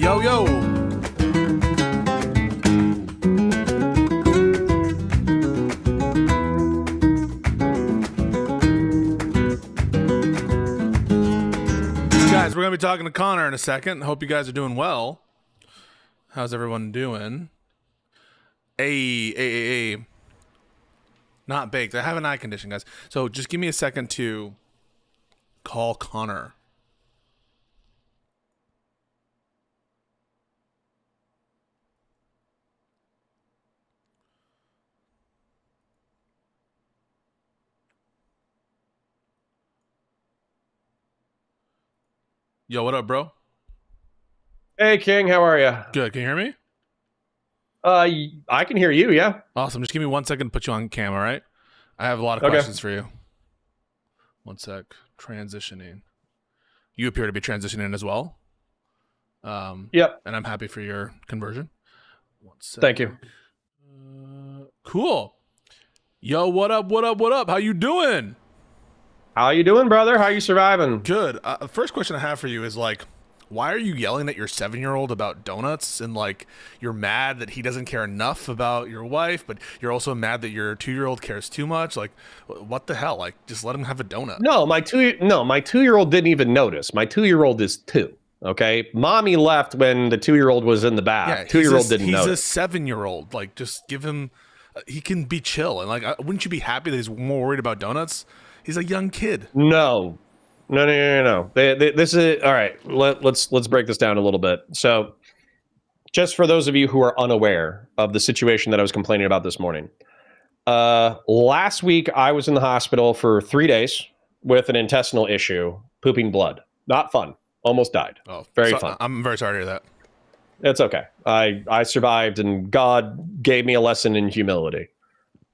Yo, yo. Guys, we're going to be talking to Connor in a second. Hope you guys are doing well. How's everyone doing? Hey. Not baked. I have an eye condition, guys. So just give me a second to call Connor. Yo, what up, bro? Hey, King, how are you? Good. Can you hear me? I can hear you, yeah. Awesome. Just give me 1 second to put you on cam, all right? I have a lot of Okay. questions for you. 1 sec. Transitioning. You appear to be transitioning as well. Yep. And I'm happy for your conversion. 1 sec. Thank you. Cool. Yo, what up? How you doing? How you doing, brother? How you surviving? Good. The first question I have for you is like, why are you yelling at your 7-year-old about donuts? And like, you're mad that he doesn't care enough about your wife, but you're also mad that your 2-year-old cares too much. Like, what the hell? Like, just let him have a donut. No, my 2-year-old didn't even notice. My 2-year-old is 2. Okay, mommy left when the 2-year-old was in the bath. Yeah, 2-year-old didn't notice. He's a 7-year-old. Like, just give him. He can be chill. And like, wouldn't you be happy that he's more worried about donuts? He's a young kid. No. This is all right. Let's break this down a little bit. So, just for those of you who are unaware of the situation that I was complaining about this morning, last week I was in the hospital for 3 days with an intestinal issue, pooping blood. Not fun. Almost died. Oh, very fun. I'm very sorry to hear that. It's okay. I survived, and God gave me a lesson in humility.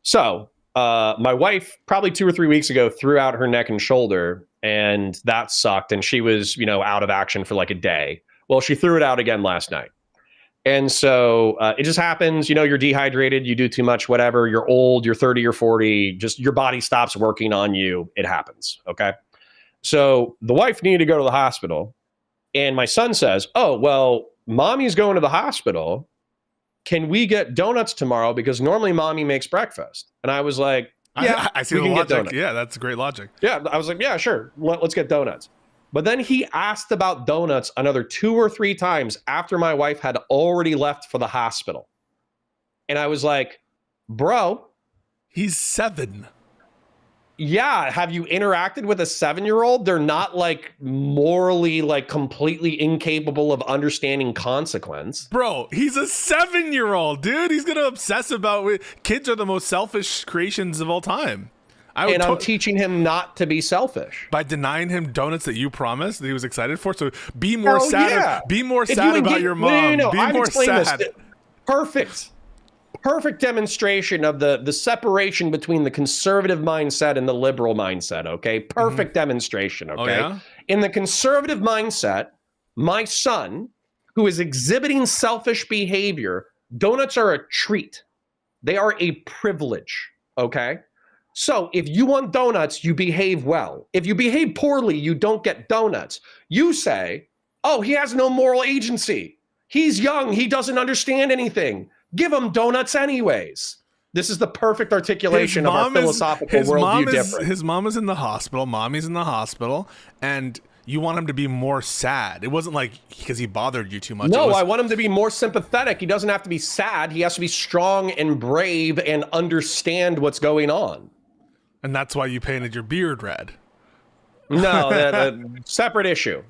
So, my wife, probably 2 or 3 weeks ago, threw out her neck and shoulder, and that sucked. And she was, out of action for like a day. Well, she threw it out again last night. And so it just happens, you're dehydrated, you do too much, whatever. You're old, you're 30 or 40, just your body stops working on you. It happens. Okay. So the wife needed to go to the hospital. And my son says, oh, well, mommy's going to the hospital. Can we get donuts tomorrow? Because normally mommy makes breakfast. And I was like, yeah, I see the logic. Yeah, that's great logic. Yeah, I was like, yeah, sure. Let's get donuts. But then he asked about donuts another 2 or 3 times after my wife had already left for the hospital. And I was like, bro. He's 7. Yeah, have you interacted with a 7-year-old? They're not like morally like completely incapable of understanding consequence. Bro, he's a 7-year-old, dude. He's gonna obsess about kids are the most selfish creations of all time. I'm teaching him not to be selfish by denying him donuts that you promised that he was excited for. So be more sad. Yeah. Be more sad about your mom. No. Be more sad. Perfect demonstration of the separation between the conservative mindset and the liberal mindset, okay? Perfect demonstration, okay? Oh, yeah? In the conservative mindset, my son, who is exhibiting selfish behavior, donuts are a treat. They are a privilege, okay? So if you want donuts, you behave well. If you behave poorly, you don't get donuts. You say, oh, he has no moral agency. He's young. He doesn't understand anything. Give him donuts anyways. This is the perfect articulation of our philosophical worldview difference. His mom is in the hospital. Mommy's in the hospital. And you want him to be more sad. It wasn't like because he bothered you too much. No, I want him to be more sympathetic. He doesn't have to be sad. He has to be strong and brave and understand what's going on. And that's why you painted your beard red. No, separate issue.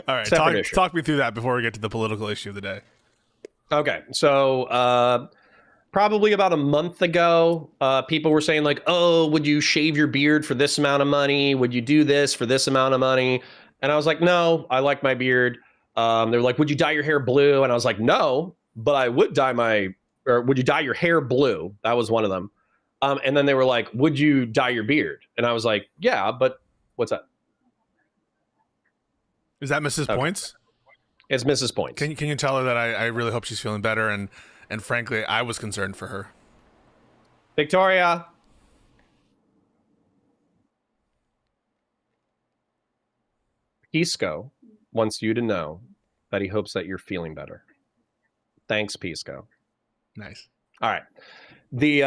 All right, talk me through that before we get to the political issue of the day. Okay, so probably about a month ago, people were saying like, oh, would you shave your beard for this amount of money? Would you do this for this amount of money? And I was like, no, I like my beard. They're like, would you dye your hair blue? And I was like, no, but I would would you dye your hair blue? That was one of them. And then they were like, would you dye your beard? And I was like, yeah, but what's that? Is that Mrs. Okay. Points? It's Mrs. Points. Can you tell her that I really hope she's feeling better? And frankly, I was concerned for her. Victoria. Pisco wants you to know that he hopes that you're feeling better. Thanks, Pisco. Nice. All right. The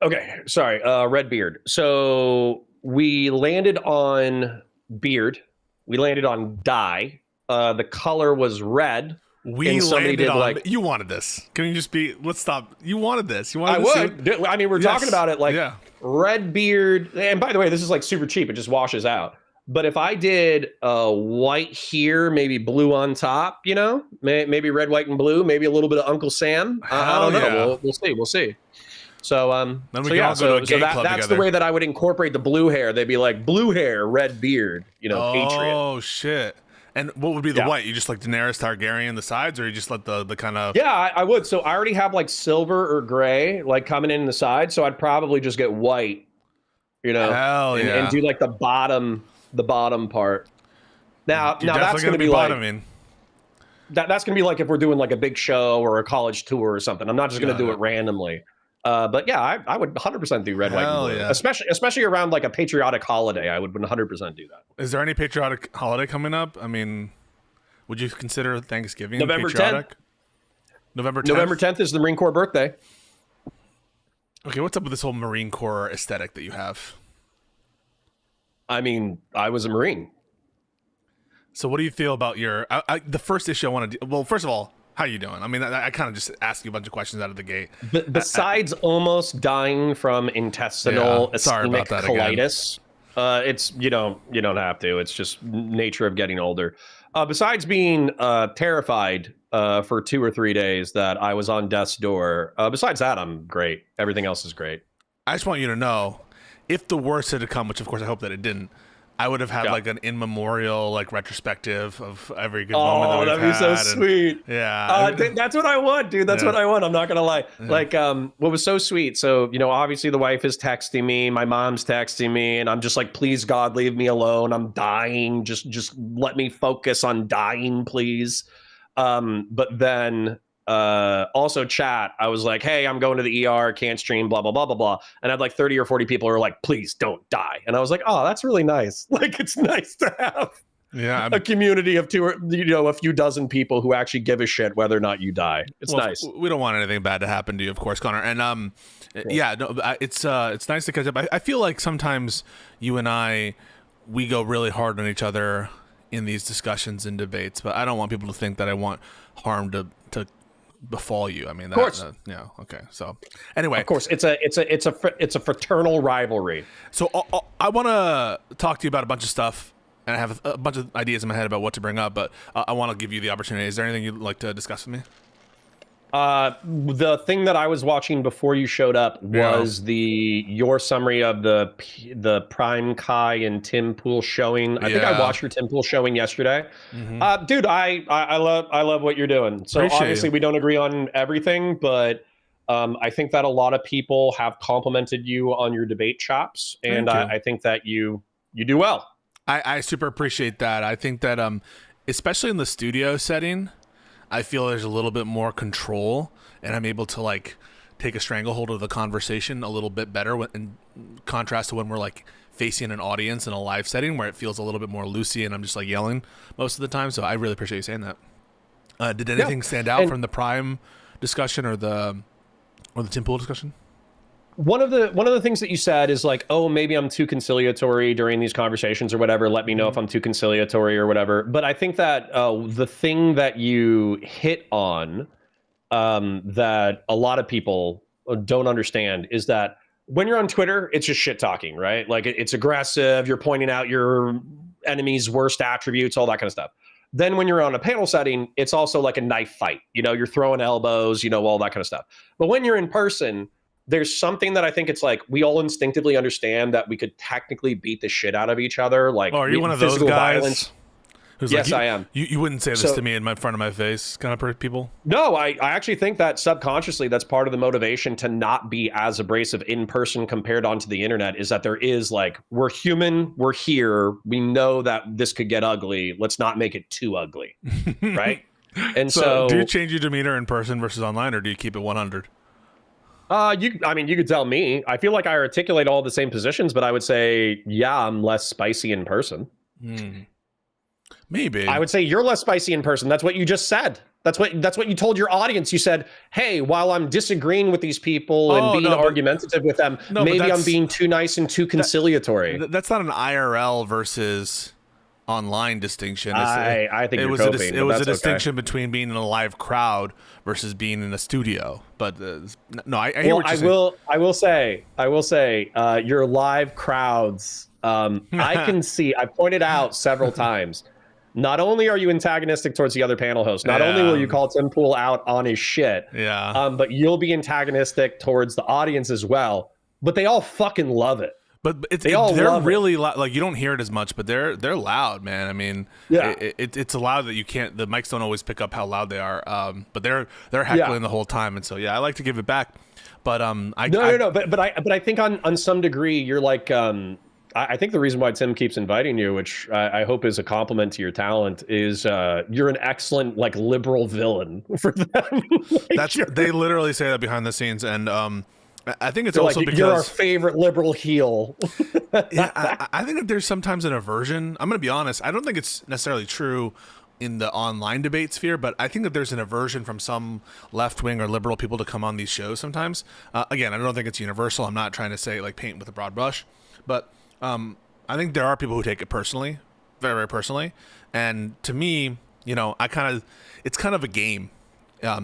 okay, sorry, Redbeard. So we landed on beard. We landed on dye. The color was red. We and somebody landed did on. like You wanted this. Can you just be? Let's stop. You wanted this. You wanted. I would. I mean, we're talking about it like Redbeard. And by the way, this is like super cheap. It just washes out. But if I did white here, maybe blue on top, you know, maybe red, white, and blue, maybe a little bit of Uncle Sam. I don't know. Yeah. We'll see. We'll see. So then we can all go to a gay club that's together. the way that I would incorporate the blue hair. They'd be like blue hair, red beard, you know, Patriot. Oh shit. And what would be the white? You just like Daenerys Targaryen the sides, or you just let the kind of? Yeah, I would. So I already have like silver or gray like coming in the side, so I'd probably just get white, you know, and do like the bottom part. Now that's going to be like that's going to be like if we're doing like a big show or a college tour or something. I'm not just going to do it randomly. But yeah, I would 100% do red, white, and blue. Yeah. Especially around like a patriotic holiday. I would 100% do that. Is there any patriotic holiday coming up? I mean, would you consider Thanksgiving November patriotic? 10th. November 10th? November 10th is the Marine Corps birthday. Okay, what's up with this whole Marine Corps aesthetic that you have? I mean, I was a Marine. So what do you feel about your the first issue I want to do? Well, first of all, how you doing? I mean, I kind of just asked you a bunch of questions out of the gate. Besides almost dying from intestinal ischemic colitis, it's you don't have to. It's just nature of getting older. Besides being terrified for 2 or 3 days that I was on death's door, besides that, I'm great. Everything else is great. I just want you to know, if the worst had to come, which of course I hope that it didn't, I would have had like an in memorial, like retrospective of every good moment that we've had. Oh, that'd be so sweet. Yeah. That's what I want, dude. That's what I want. I'm not going to lie. Yeah. Like, what was so sweet. So, you know, obviously the wife is texting me, my mom's texting me, and I'm just like, please God, leave me alone. I'm dying. Just let me focus on dying, please. But then, also chat, I was like, hey, I'm going to the ER, can't stream, blah, blah, blah, blah, blah. And I had like 30 or 40 people who were like, please don't die. And I was like, oh, that's really nice. Like, it's nice to have a community of a few dozen people who actually give a shit whether or not you die. It's nice. We don't want anything bad to happen to you, of course, Connor. And it's nice to catch up. I feel like sometimes you and we go really hard on each other in these discussions and debates, but I don't want people to think that I want harm to befall you. I mean, that, of course. Okay. So anyway, of course, it's a fraternal rivalry. So I want to talk to you about a bunch of stuff, and I have a bunch of ideas in my head about what to bring up, but I want to give you the opportunity. Is there anything you'd like to discuss with me? The thing that I was watching before you showed up was your summary of the Prime Kai and Tim Pool showing. I think I watched your Tim Pool showing yesterday. Mm-hmm. Dude, I love what you're doing. So obviously we don't agree on everything, but I think that a lot of people have complimented you on your debate chops, and I think that you do well. I super appreciate that. I think that especially in the studio setting, I feel there's a little bit more control, and I'm able to like take a stranglehold of the conversation a little bit better in contrast to when we're like facing an audience in a live setting where it feels a little bit more loosey and I'm just like yelling most of the time. So I really appreciate you saying that. Did anything stand out from the Prime discussion or the Tim Pool discussion? One of the things that you said is like, oh, maybe I'm too conciliatory during these conversations or whatever. Let me know if I'm too conciliatory or whatever. But I think that the thing that you hit on that a lot of people don't understand is that when you're on Twitter, it's just shit talking, right? Like it's aggressive. You're pointing out your enemy's worst attributes, all that kind of stuff. Then when you're on a panel setting, it's also like a knife fight. You know, you're throwing elbows, all that kind of stuff. But when you're in person, there's something that I think it's like we all instinctively understand that we could technically beat the shit out of each other. Like, are you one of those guys? Violence. Yes, I am. You wouldn't say this to me in front of my face, kind of people? No, I actually think that subconsciously that's part of the motivation to not be as abrasive in person compared onto the internet is that there is like, we're human, we're here, we know that this could get ugly, let's not make it too ugly, right? And so do you change your demeanor in person versus online, or do you keep it 100? You could tell me. I feel like I articulate all the same positions, but I would say, yeah, I'm less spicy in person. Maybe. I would say you're less spicy in person. That's what you just said. That's what you told your audience. You said, "Hey, while I'm disagreeing with these people and being argumentative with them, maybe I'm being too nice and too conciliatory." That's not an IRL versus online distinction. I think it you're was coping, it was a distinction between being in a live crowd versus being in a studio. But no, I hear what you're saying. I will say, your live crowds. I can see. I pointed out several times. Not only are you antagonistic towards the other panel hosts, not only will you call Tim Pool out on his shit, but you'll be antagonistic towards the audience as well. But they all fucking love it. But they're really loud. Like, you don't hear it as much, but they're loud, man. I mean, it's loud that the mics don't always pick up how loud they are. But they're heckling the whole time, and so I like to give it back. But But I think on some degree you're like. I think the reason why Tim keeps inviting you, which I hope is a compliment to your talent, is you're an excellent like liberal villain for them. They literally say that behind the scenes, and I think it's also because you're our favorite liberal heel. I think that there's sometimes an aversion. I'm going to be honest. I don't think it's necessarily true in the online debate sphere, but I think that there's an aversion from some left-wing or liberal people to come on these shows sometimes. Again, I don't think it's universal. I'm not trying to say like paint with a broad brush, but I think there are people who take it personally, very, very personally. And to me, it's kind of a game.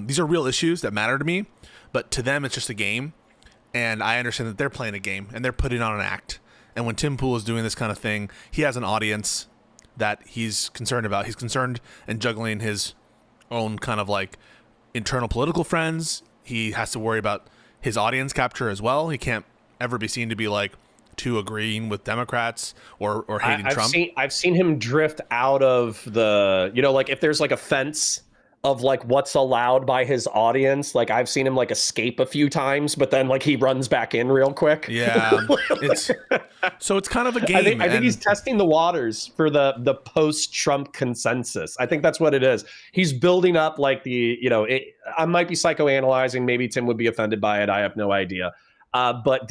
These are real issues that matter to me, but to them, it's just a game. And I understand that they're playing a game and they're putting on an act. And when Tim Pool is doing this kind of thing, he has an audience that he's concerned about. He's concerned and juggling his own kind of like internal political friends. He has to worry about his audience capture as well. He can't ever be seen to be like too agreeing with Democrats or hating Trump. I've seen him drift out of the, like if there's like a fence of like what's allowed by his audience, like I've seen him like escape a few times, but then like he runs back in real quick. Yeah. it's kind of a game. I think he's testing the waters for the post-Trump consensus. I think that's what it is. He's building up like I might be psychoanalyzing. Maybe Tim would be offended by it. I have no idea. But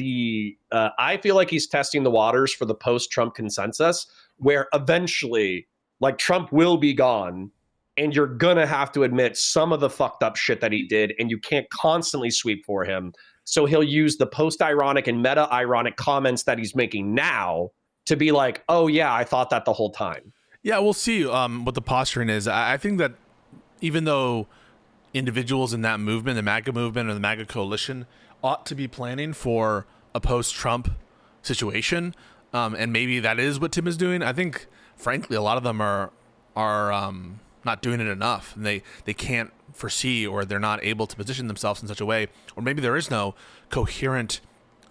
I feel like he's testing the waters for the post-Trump consensus, where eventually, like, Trump will be gone, and you're gonna have to admit some of the fucked up shit that he did, and you can't constantly sweep for him. So he'll use the post-ironic and meta-ironic comments that he's making now to be like, "Oh yeah, I thought that the whole time." Yeah, we'll see what the posturing is. I think that even though individuals in that movement, the MAGA movement or the MAGA coalition, ought to be planning for a post-Trump situation, and maybe that is what Tim is doing. I think, frankly, a lot of them are not doing it enough, and they can't foresee, or they're not able to position themselves in such a way, or maybe there is no coherent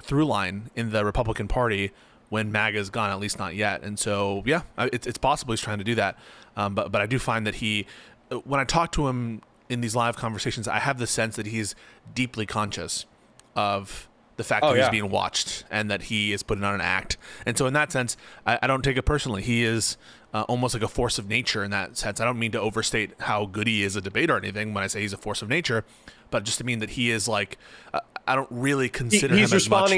through line in the Republican Party when MAGA is gone, at least not yet. And so, yeah, it's possible he's trying to do that, but I do find that when I talk to him in these live conversations, I have the sense that he's deeply conscious of the fact that he's being watched and that he is putting on an act. And so in that sense, I don't take it personally. He is almost like a force of nature in that sense. I don't mean to overstate how good he is a debater or anything when I say he's a force of nature, but just to mean that he is like, I don't really consider him as much.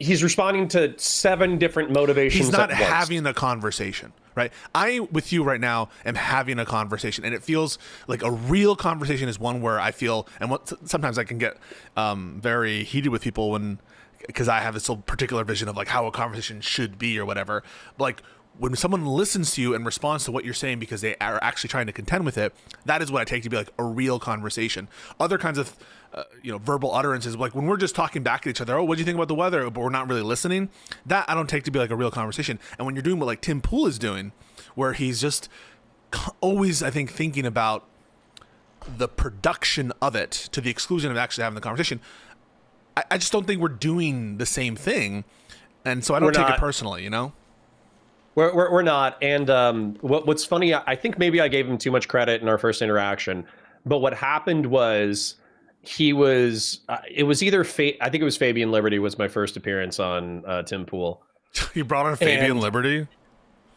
He's responding to 7 different motivations. He's not having a conversation, right? I, with you right now, am having a conversation, and it feels like a real conversation is one where I feel, and sometimes I can get very heated with people because I have this particular vision of like how a conversation should be or whatever. But like when someone listens to you and responds to what you're saying because they are actually trying to contend with it, that is what I take to be like a real conversation. Other kinds of verbal utterances, like when we're just talking back at each other, what do you think about the weather, but we're not really listening, that I don't take to be like a real conversation. And when you're doing what like Tim Pool is doing, where he's just always, I think, thinking about the production of it to the exclusion of actually having the conversation, I just don't think we're doing the same thing. And so I don't take it personally, We're not. And what's funny, I think maybe I gave him too much credit in our first interaction, but what happened was it was either I think it was Fabian Liberty was my first appearance on Tim Pool. You brought on Fabian Liberty?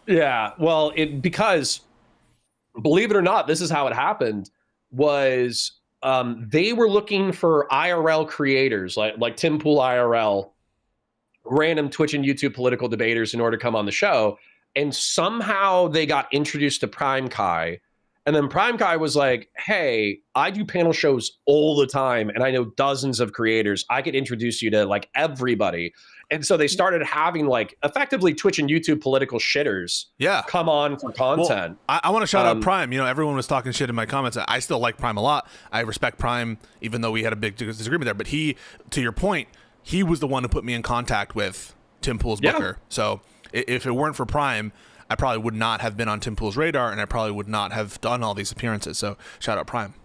Yeah. Well, because believe it or not, this is how it happened, was they were looking for IRL creators like Tim Pool IRL, random Twitch and YouTube political debaters in order to come on the show. and somehow they got introduced to Prime Kai. And then Prime Kai was like, hey, I do panel shows all the time, and I know dozens of creators. I could introduce you to like everybody. And so they started having like effectively Twitch and YouTube political shitters come on for content. Well, I want to shout out Prime. You know, everyone was talking shit in my comments. I still like Prime a lot. I respect Prime, even though we had a big disagreement there. But he, to your point, he was the one who put me in contact with Tim Pool's Booker. So if it weren't for Prime, I probably would not have been on Tim Pool's radar, and I probably would not have done all these appearances. So shout out Prime.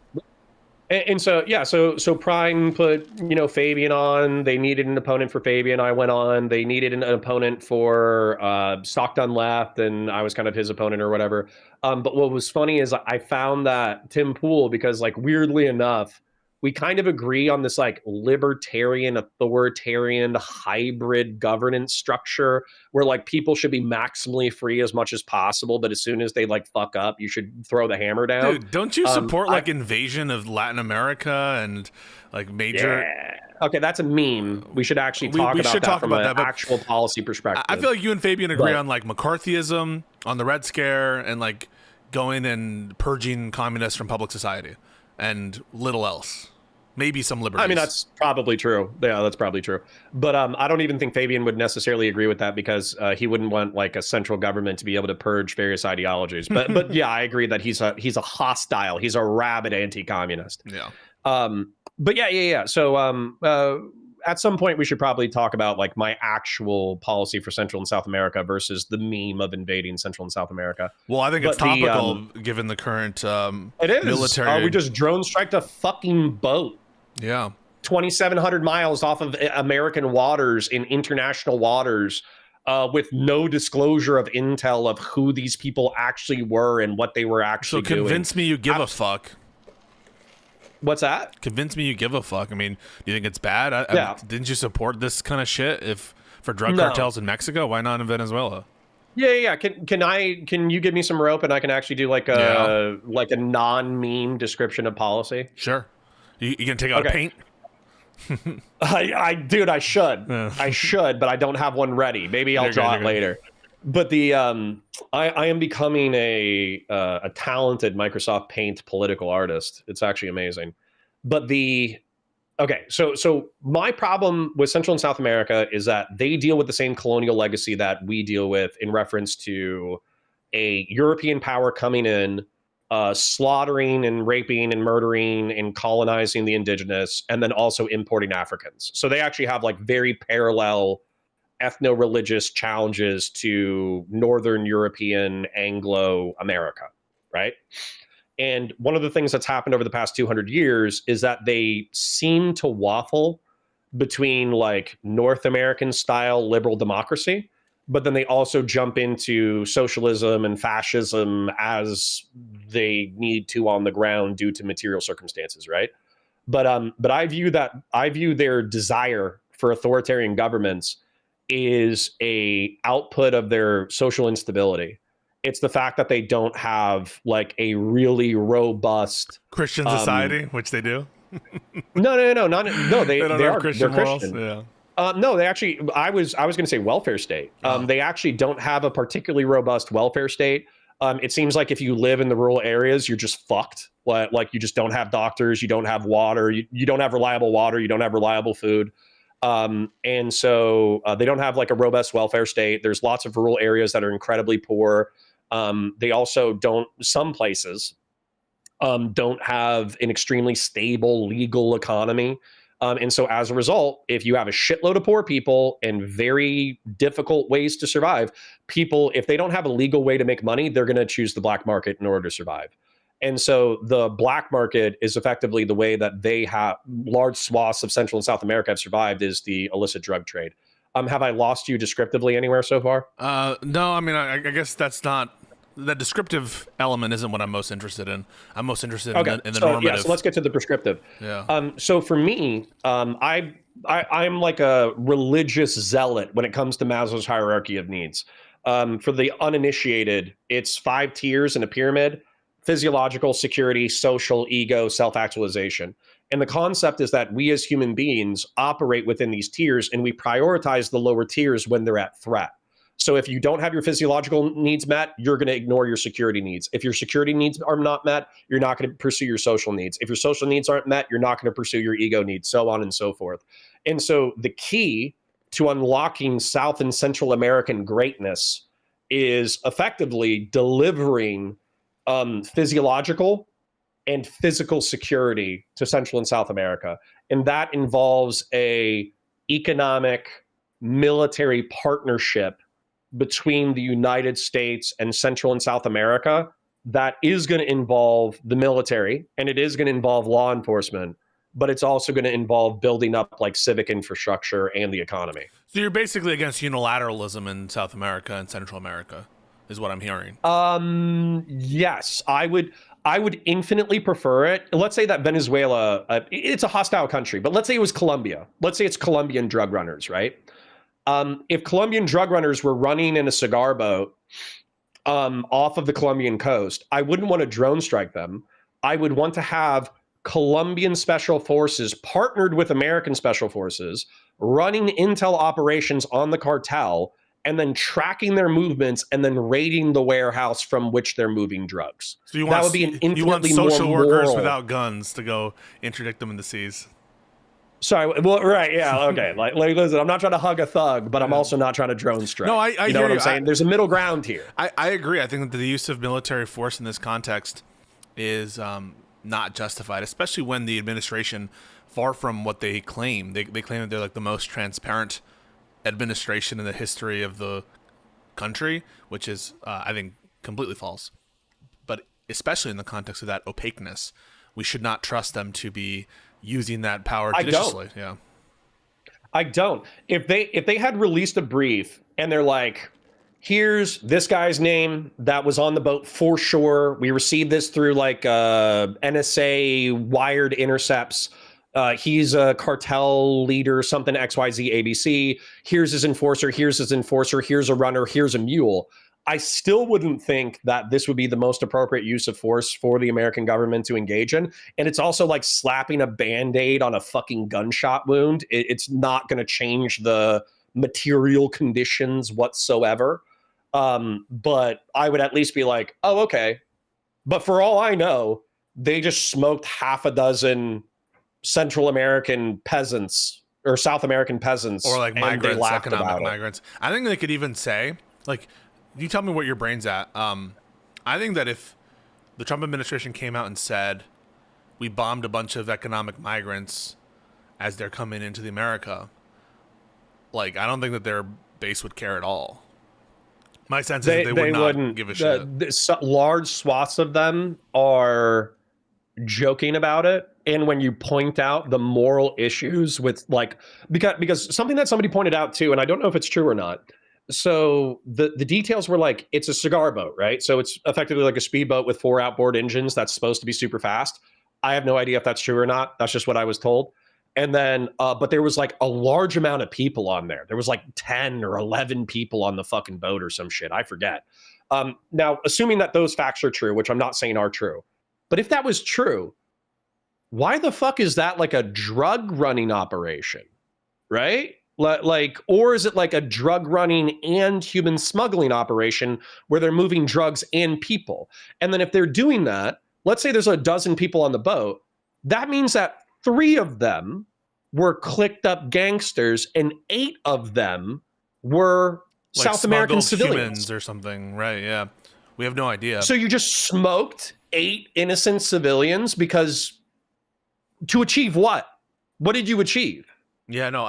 And so, yeah, so Prime put, you know, Fabian on. They needed an opponent for Fabian. I went on. They needed an opponent for Stockton Left, and I was kind of his opponent or whatever. But what was funny is I found that Tim Pool, because like weirdly enough, we kind of agree on this like libertarian, authoritarian, hybrid governance structure where like people should be maximally free as much as possible, but as soon as they like fuck up, you should throw the hammer down. Dude, don't you support like invasion of Latin America and like major? Yeah. Okay, that's a meme. We should actually talk about that from an actual policy perspective. I feel like you and Fabian agree on like McCarthyism, on the Red Scare, and like going and purging communists from public society, and little else. Maybe some liberties. I mean, that's probably true. Yeah, that's probably true. But I don't even think Fabian would necessarily agree with that, because he wouldn't want like a central government to be able to purge various ideologies. But yeah, I agree that he's a hostile. He's a rabid anti-communist. Yeah. But yeah. So at some point we should probably talk about like my actual policy for Central and South America versus the meme of invading Central and South America. Well, I think it's topical given the current it is. military. We just drone striked a fucking boat. Yeah. 2,700 miles off of American waters in international waters with no disclosure of intel of who these people actually were and what they were actually doing. So convince me you give a fuck. What's that? Convince me you give a fuck. I mean, do you think it's bad? Yeah. Didn't you support this kind of shit for drug cartels in Mexico? Why not in Venezuela? Yeah. Can you give me some rope and I can actually do like a non-meme description of policy? Sure. You can take out paint? I should. Yeah. I should, but I don't have one ready. Maybe I'll draw it later. But the I am becoming a talented Microsoft Paint political artist. It's actually amazing. But so my problem with Central and South America is that they deal with the same colonial legacy that we deal with in reference to a European power coming in, slaughtering and raping and murdering and colonizing the indigenous, and then also importing Africans. So they actually have like very parallel ethno-religious challenges to Northern European Anglo-America, right? And one of the things that's happened over the past 200 years is that they seem to waffle between like North American style liberal democracy, but then they also jump into socialism and fascism as they need to on the ground due to material circumstances, right? But I view their desire for authoritarian governments is a output of their social instability. It's the fact that they don't have like a really robust Christian society, which they do. No. They are Christian morals. Christian. Yeah. No, they actually. I was going to say welfare state. They actually don't have a particularly robust welfare state. It seems like if you live in the rural areas, you're just fucked. Like you just don't have doctors, you don't have water, you don't have reliable water, you don't have reliable food. And so they don't have like a robust welfare state. There's lots of rural areas that are incredibly poor. They also don't, some places don't have an extremely stable legal economy. And so as a result, if you have a shitload of poor people and very difficult ways to survive, people, if they don't have a legal way to make money, they're going to choose the black market in order to survive. And so the black market is effectively the way that they have large swaths of Central and South America have survived is the illicit drug trade. Have I lost you descriptively anywhere so far? No, I mean, I guess that's not, the descriptive element isn't what I'm most interested in. I'm most interested in the normative. Yeah, so let's get to the prescriptive. Yeah. So for me, I'm like a religious zealot when it comes to Maslow's hierarchy of needs. For the uninitiated, it's 5 tiers in a pyramid: physiological, security, social, ego, self-actualization. And the concept is that we as human beings operate within these tiers and we prioritize the lower tiers when they're at threat. So if you don't have your physiological needs met, you're going to ignore your security needs. If your security needs are not met, you're not going to pursue your social needs. If your social needs aren't met, you're not going to pursue your ego needs, so on and so forth. And so the key to unlocking South and Central American greatness is effectively delivering physiological and physical security to Central and South America. And that involves a economic military partnership between the United States and Central and South America that is going to involve the military, and it is going to involve law enforcement, but it's also going to involve building up like civic infrastructure and the economy. So you're basically against unilateralism in South America and Central America, is what I'm hearing. Yes, I would infinitely prefer it. Let's say that Venezuela, it's a hostile country, but let's say it was Colombia. Let's say it's Colombian drug runners, right? If Colombian drug runners were running in a cigar boat off of the Colombian coast, I wouldn't want to drone strike them. I would want to have Colombian special forces partnered with American special forces running intel operations on the cartel and then tracking their movements and then raiding the warehouse from which they're moving drugs. So that would be an infinitely more social workers without guns to go interdict them in the seas. Sorry, well, right, yeah, okay. Like, listen, I'm not trying to hug a thug, but I'm also not trying to drone strike. No, I you know what I'm saying? There's a middle ground here. I agree. I think that the use of military force in this context is not justified, especially when the administration, far from what they claim, they claim that they're like the most transparent administration in the history of the country, which is, I think, completely false. But especially in the context of that opaqueness, we should not trust them to be using that power judiciously. I don't. If they had released a brief and they're like, here's this guy's name that was on the boat for sure. We received this through like NSA wired intercepts. He's a cartel leader, something XYZ ABC. Here's his enforcer. Here's his enforcer. Here's a runner. Here's a mule. I still wouldn't think that this would be the most appropriate use of force for the American government to engage in. And it's also like slapping a Band-Aid on a fucking gunshot wound. It's not going to change the material conditions whatsoever. But I would at least be like, oh, okay. But for all I know, they just smoked half a dozen Central American peasants or South American peasants. Or like migrants, economic migrants. I think they could even say, like, you tell me what your brain's at. I think that if the Trump administration came out and said, we bombed a bunch of economic migrants as they're coming into the America, like, I don't think that their base would care at all. My sense is that they would not give a shit. Large swaths of them are joking about it. And when you point out the moral issues with like, because something that somebody pointed out too, and I don't know if it's true or not. So the details were like, it's a cigar boat, right? So it's effectively like a speedboat with 4 outboard engines that's supposed to be super fast. I have no idea if that's true or not. That's just what I was told. And then, but there was like a large amount of people on there. There was like 10 or 11 people on the fucking boat or some shit. I forget. Now, assuming that those facts are true, which I'm not saying are true, but if that was true, why the fuck is that like a drug running operation, right? Like, or is it like a drug running and human smuggling operation where they're moving drugs and people? And then if they're doing that, let's say there's a dozen people on the boat, that means that 3 of them were clicked up gangsters and 8 of them were like South American civilians or something, right? Yeah, we have no idea. So you just smoked 8 innocent civilians because to achieve what? What did you achieve? Yeah, no,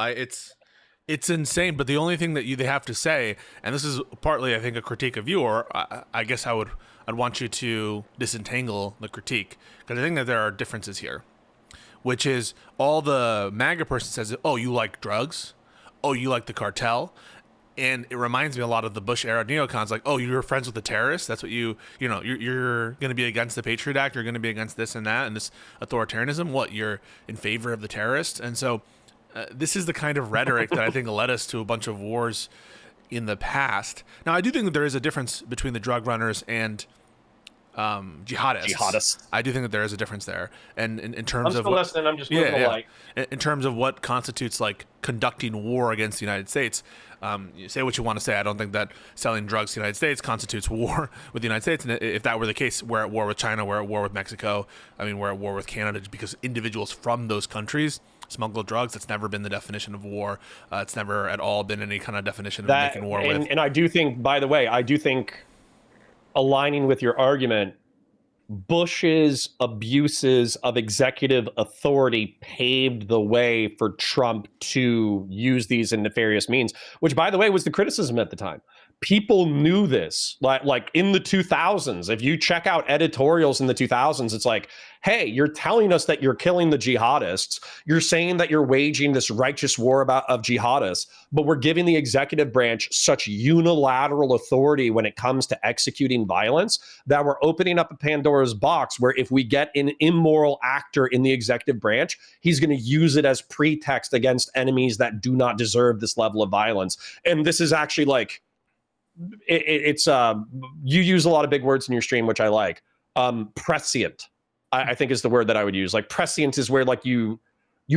it's insane. But the only thing that they have to say, and this is partly, I think, a critique of you, or I guess I'd want you to disentangle the critique, because I think that there are differences here, which is all the MAGA person says, oh, you like drugs? Oh, you like the cartel? And it reminds me a lot of the Bush era neocons, like, oh, you're friends with the terrorists? That's what you're going to be against the Patriot Act? You're going to be against this and that and this authoritarianism? What, you're in favor of the terrorists? And so this is the kind of rhetoric that I think led us to a bunch of wars in the past. Now, I do think that there is a difference between the drug runners and jihadists. I do think that there is a difference there, and in terms of what, listening. I'm just moving the light. In terms of what constitutes like conducting war against the United States. You say what you want to say. I don't think that selling drugs to the United States constitutes war with the United States. And if that were the case, we're at war with China, we're at war with Mexico. I mean, we're at war with Canada because individuals from those countries smuggle drugs. That's never been the definition of war. It's never at all been any kind of definition of making war with. And I do think, by the way, aligning with your argument, Bush's abuses of executive authority paved the way for Trump to use these in nefarious means, which, by the way, was the criticism at the time. People knew this, like in the 2000s. If you check out editorials in the 2000s, it's like, hey, you're telling us that you're killing the jihadists. You're saying that you're waging this righteous war of jihadists, but we're giving the executive branch such unilateral authority when it comes to executing violence that we're opening up a Pandora's box where if we get an immoral actor in the executive branch, he's going to use it as pretext against enemies that do not deserve this level of violence. And this is actually like, it's you use a lot of big words in your stream, which I like. Prescient, I think is the word that I would use. Like prescient is where like you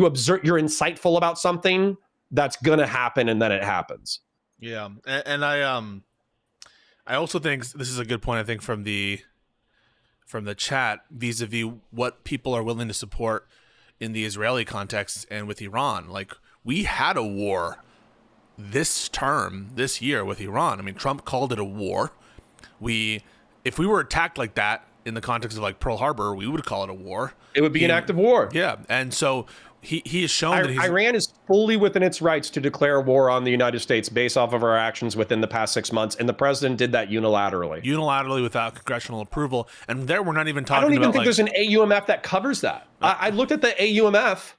observe, you're insightful about something that's gonna happen, and then it happens. Yeah, and I also think this is a good point. I think from the chat vis-a-vis what people are willing to support in the Israeli context and with Iran. Like we had a war this year with Iran. I mean, Trump called it a war. If we were attacked like that in the context of like Pearl Harbor, we would call it a war. It would be an act of war. Yeah. And so he has shown that Iran is fully within its rights to declare war on the United States based off of our actions within the past 6 months. And the president did that unilaterally without congressional approval. And there we're not even talking about, I don't even think there's an AUMF that covers that. I looked at the AUMF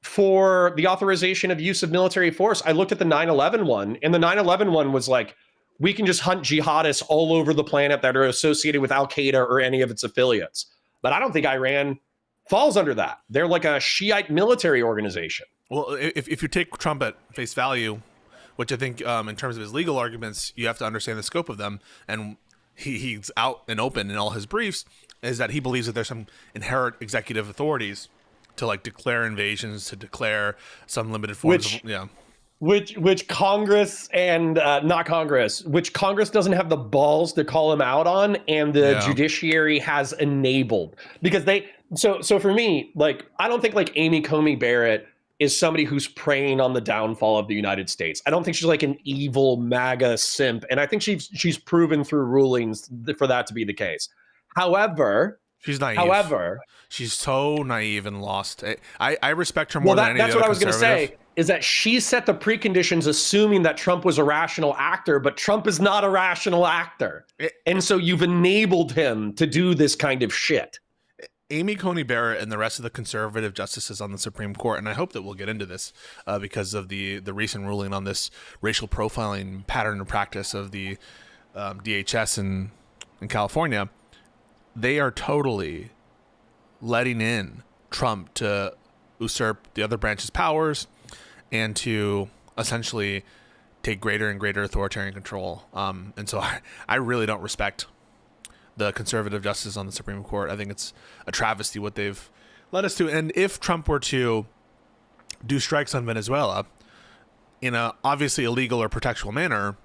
for the authorization of use of military force. I looked at the 9/11 one, and the 9/11 one was like, we can just hunt jihadists all over the planet that are associated with Al-Qaeda or any of its affiliates. But I don't think Iran falls under that. They're like a Shiite military organization. Well, if you take Trump at face value, which I think in terms of his legal arguments, you have to understand the scope of them, and he's out and open in all his briefs, is that he believes that there's some inherent executive authorities to like declare invasions, to declare some limited forms which Congress and not Congress, which Congress doesn't have the balls to call him out on, and the judiciary has enabled, because so for me, like, I don't think like Amy Coney Barrett is somebody who's preying on the downfall of the United States. I don't think she's like an evil MAGA simp, and I think she's proven through rulings for that to be the case. However, she's naive. She's so naive and lost. I respect her more than any that's other what I was going to say, is that she set the preconditions assuming that Trump was a rational actor, but Trump is not a rational actor. And so you've enabled him to do this kind of shit. Amy Coney Barrett and the rest of the conservative justices on the Supreme Court, and I hope that we'll get into this because of the recent ruling on this racial profiling pattern and practice of the DHS in California, they are totally letting in Trump to usurp the other branch's powers and to essentially take greater and greater authoritarian control. And so I really don't respect the conservative justices on the Supreme Court. I think it's a travesty what they've led us to. And if Trump were to do strikes on Venezuela in a obviously illegal or protectual manner,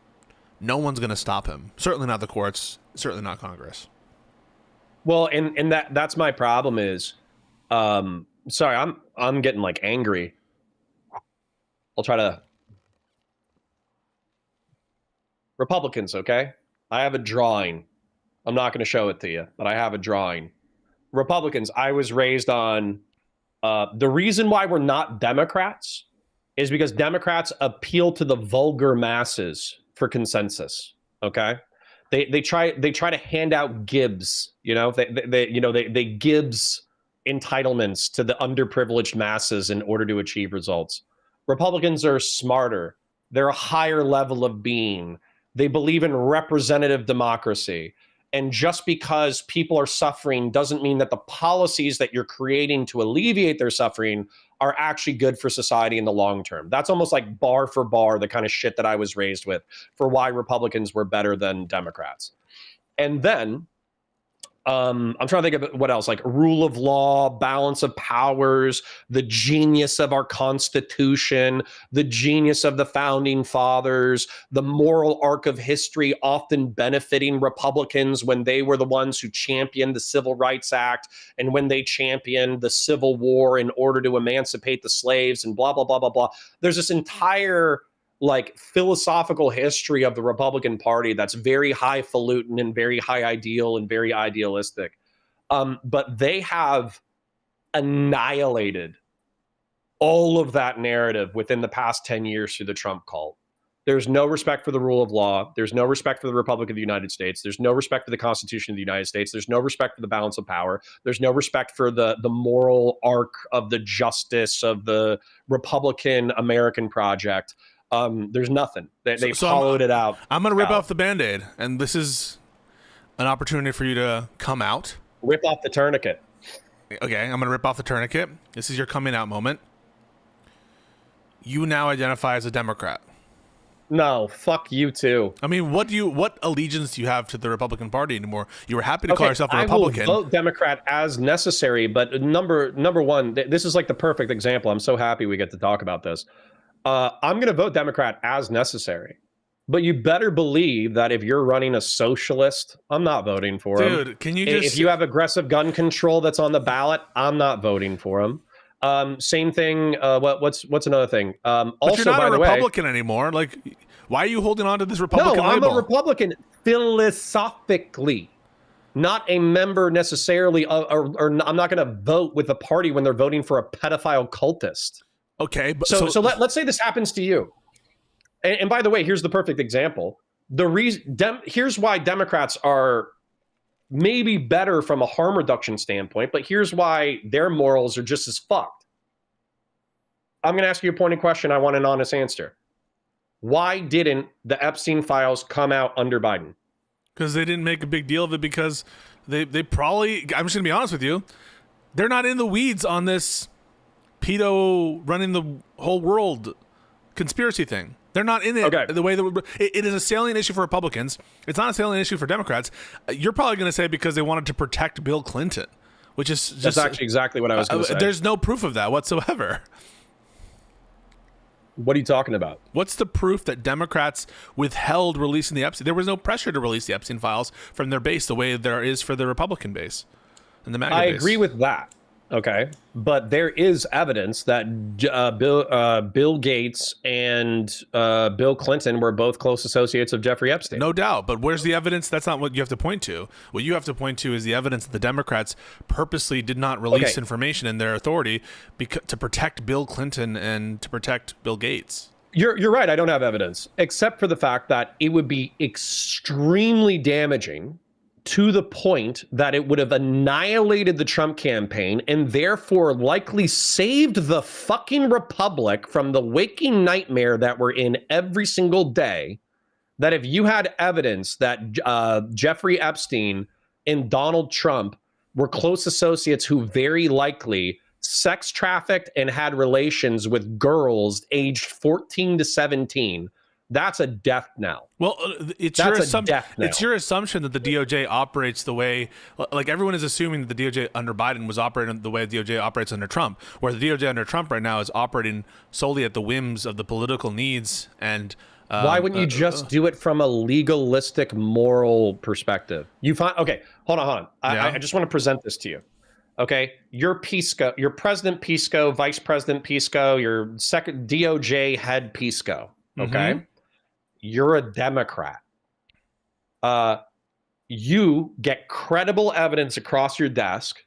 no one's going to stop him. Certainly not the courts, certainly not Congress. Well, and that's my problem is, sorry, I'm getting like angry. I'll try to. Republicans, okay? I have a drawing. I'm not going to show it to you, but I have a drawing. Republicans, I was raised on the reason why we're not Democrats is because Democrats appeal to the vulgar masses for consensus, okay? They try to hand out Gibbs, they Gibbs entitlements to the underprivileged masses in order to achieve results. Republicans are smarter. They're a higher level of being. They believe in representative democracy. And just because people are suffering doesn't mean that the policies that you're creating to alleviate their suffering are actually good for society in the long term. That's almost like bar for bar the kind of shit that I was raised with for why Republicans were better than Democrats. And then I'm trying to think of what else, like rule of law, balance of powers, the genius of our Constitution, the genius of the founding fathers, the moral arc of history often benefiting Republicans when they were the ones who championed the Civil Rights Act and when they championed the Civil War in order to emancipate the slaves and blah, blah, blah, blah, blah. There's this entire like philosophical history of the Republican Party that's very highfalutin and very high ideal and very idealistic. But they have annihilated all of that narrative within the past 10 years through the Trump cult. There's no respect for the rule of law. There's no respect for the Republic of the United States. There's no respect for the Constitution of the United States. There's no respect for the balance of power. There's no respect for the moral arc of the justice of the Republican American project. There's nothing. They've hollowed it out. I'm going to rip off the Band-Aid, and this is an opportunity for you to come out. Rip off the tourniquet. Okay, I'm going to rip off the tourniquet. This is your coming out moment. You now identify as a Democrat. No, fuck you too. I mean, what allegiance do you have to the Republican Party anymore? You were happy to call yourself a Republican. I will vote Democrat as necessary, but number one, this is like the perfect example. I'm so happy we get to talk about this. I'm going to vote Democrat as necessary. But you better believe that if you're running a socialist, I'm not voting for him. Dude, can you just... If you have aggressive gun control that's on the ballot, I'm not voting for him. Same thing. What's another thing? But Also, you're not by a the way, Republican anymore. Like, why are you holding on to this Republican label? I'm a Republican philosophically, not a member necessarily, or I'm not going to vote with the party when they're voting for a pedophile cultist. Okay, but so let's say this happens to you. And by the way, here's the perfect example. Here's why Democrats are maybe better from a harm reduction standpoint, but here's why their morals are just as fucked. I'm going to ask you a pointed question. I want an honest answer. Why didn't the Epstein files come out under Biden? Because they didn't make a big deal of it, because they probably, I'm just going to be honest with you, they're not in the weeds on this pedo running the whole world conspiracy thing. They're not in it the way that it is a salient issue for Republicans. It's not a salient issue for Democrats. You're probably going to say because they wanted to protect Bill Clinton, which is just... That's actually exactly what I was going to say. There's no proof of that whatsoever. What are you talking about? What's the proof that Democrats withheld releasing the Epstein? There was no pressure to release the Epstein files from their base the way there is for the Republican base and the MAGA base. I agree with that. Okay, but there is evidence that Bill Gates and Bill Clinton were both close associates of Jeffrey Epstein. No doubt, but where's the evidence? That's not what you have to point to. What you have to point to is the evidence that the Democrats purposely did not release information in their authority to protect Bill Clinton and to protect Bill Gates. You're right. I don't have evidence, except for the fact that it would be extremely damaging to the point that it would have annihilated the Trump campaign and therefore likely saved the fucking republic from the waking nightmare that we're in every single day. That if you had evidence that Jeffrey Epstein and Donald Trump were close associates who very likely sex trafficked and had relations with girls aged 14 to 17, that's a death knell. Well, it's your assumption that the DOJ operates the way, like everyone is assuming that the DOJ under Biden was operating the way the DOJ operates under Trump, where the DOJ under Trump right now is operating solely at the whims of the political needs. And why wouldn't you just do it from a legalistic, moral perspective? You find hold on. I just want to present this to you. Okay, you're Pisco, you're President Pisco, Vice President Pisco, your second DOJ head Pisco. Okay. Mm-hmm. You're a Democrat. You get credible evidence across your desk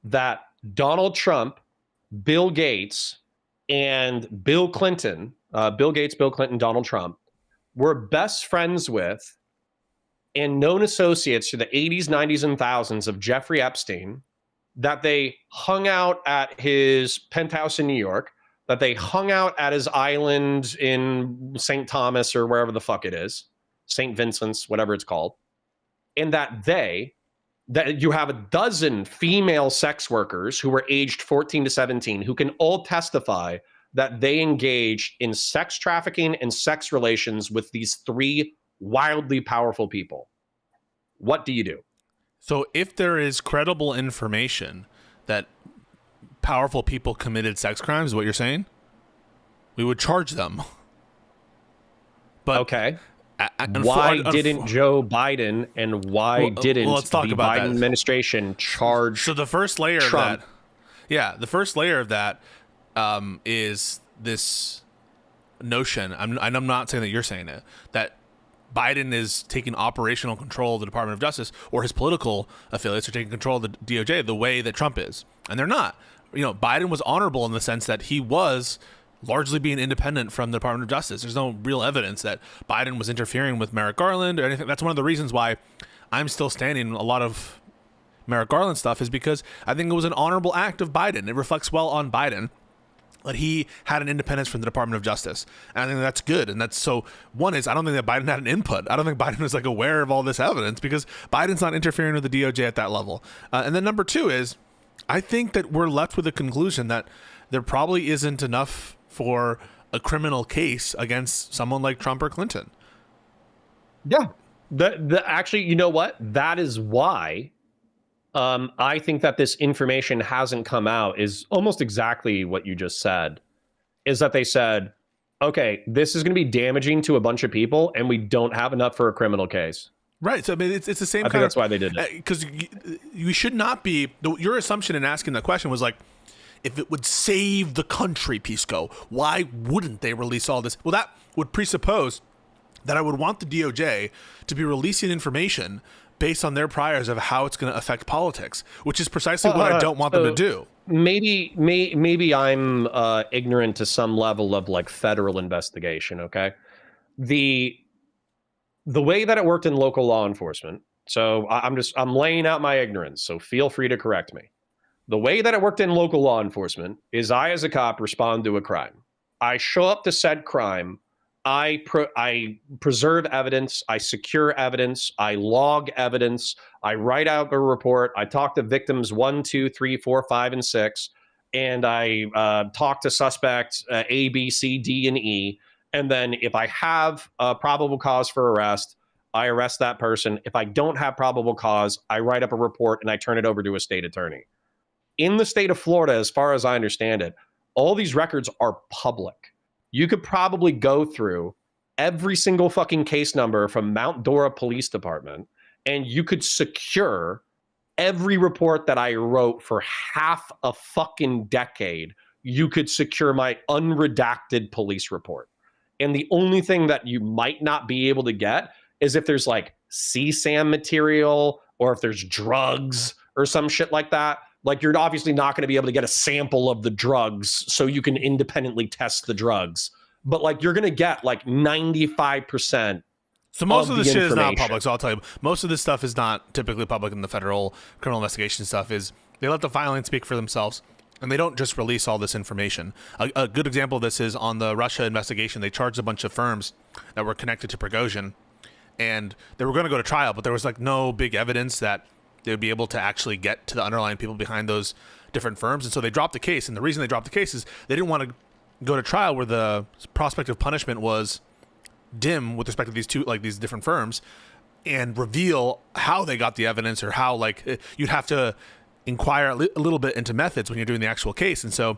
that Donald Trump, Bill Gates, and Bill Clinton, Donald Trump, were best friends with and known associates through the 80s, 90s, and thousands of Jeffrey Epstein, that they hung out at his penthouse in New York, that they hung out at his island in St. Thomas or wherever the fuck it is, St. Vincent's, whatever it's called, and that you have a dozen female sex workers who were aged 14 to 17 who can all testify that they engaged in sex trafficking and sex relations with these three wildly powerful people. What do you do? So if there is credible information that powerful people committed sex crimes, is what you're saying, we would charge them. But Okay. Why didn't Joe Biden and why didn't let's talk the about Biden that. administration charge So the first layer Trump? of that, the first layer of that is this notion. I'm not saying that you're saying it, that Biden is taking operational control of the Department of Justice, or his political affiliates are taking control of the DOJ the way that Trump is, and they're not. Biden was honorable in the sense that he was largely being independent from the Department of Justice. There's no real evidence that Biden was interfering with Merrick Garland or anything. That's one of the reasons why I'm still standing a lot of Merrick Garland stuff, is because I think it was an honorable act of Biden. It reflects well on Biden that he had an independence from the Department of Justice. And I think that's good. And that's so, one is, I don't think that Biden had an input. I don't think Biden was aware of all this evidence, because Biden's not interfering with the DOJ at that level. And then number two is, I think that we're left with a conclusion that there probably isn't enough for a criminal case against someone like Trump or Clinton. Yeah. Actually, you know what? That is why I think that this information hasn't come out, is almost exactly what you just said, is that they said, okay, this is going to be damaging to a bunch of people and we don't have enough for a criminal case. Right. So, I mean, it's the same I think that's why they did it. Because you should not be, your assumption in asking the question was if it would save the country, Pisco, why wouldn't they release all this? Well, that would presuppose that I would want the DOJ to be releasing information based on their priors of how it's going to affect politics, which is precisely what I don't want them to do. Maybe I'm ignorant to some level of federal investigation. Okay, the way that it worked in local law enforcement. So I'm laying out my ignorance. So feel free to correct me. The way that it worked in local law enforcement is, I, as a cop, respond to a crime. I show up to said crime. I preserve evidence. I secure evidence. I log evidence. I write out a report. I talk to victims 1, 2, 3, 4, 5, and 6, and I talk to suspects A, B, C, D, and E. And then if I have a probable cause for arrest, I arrest that person. If I don't have probable cause, I write up a report and I turn it over to a state attorney. In the state of Florida, as far as I understand it, all these records are public. You could probably go through every single fucking case number from Mount Dora Police Department, and you could secure every report that I wrote for half a fucking decade. You could secure my unredacted police report. And the only thing that you might not be able to get is if there's CSAM material, or if there's drugs or some shit like that. You're obviously not going to be able to get a sample of the drugs so you can independently test the drugs. But you're going to get 95%. So most of this shit is not public. So I'll tell you, most of this stuff is not typically public in the federal criminal investigation stuff. Is they let the filings speak for themselves, and they don't just release all this information. A good example of this is on the Russia investigation. They charged a bunch of firms that were connected to Prigozhin, and they were going to go to trial, but there was no big evidence that they would be able to actually get to the underlying people behind those different firms. And so they dropped the case. And the reason they dropped the case is they didn't want to go to trial where the prospect of punishment was dim with respect to these different firms, and reveal how they got the evidence, or how you'd have to inquire a little bit into methods when you're doing the actual case. And so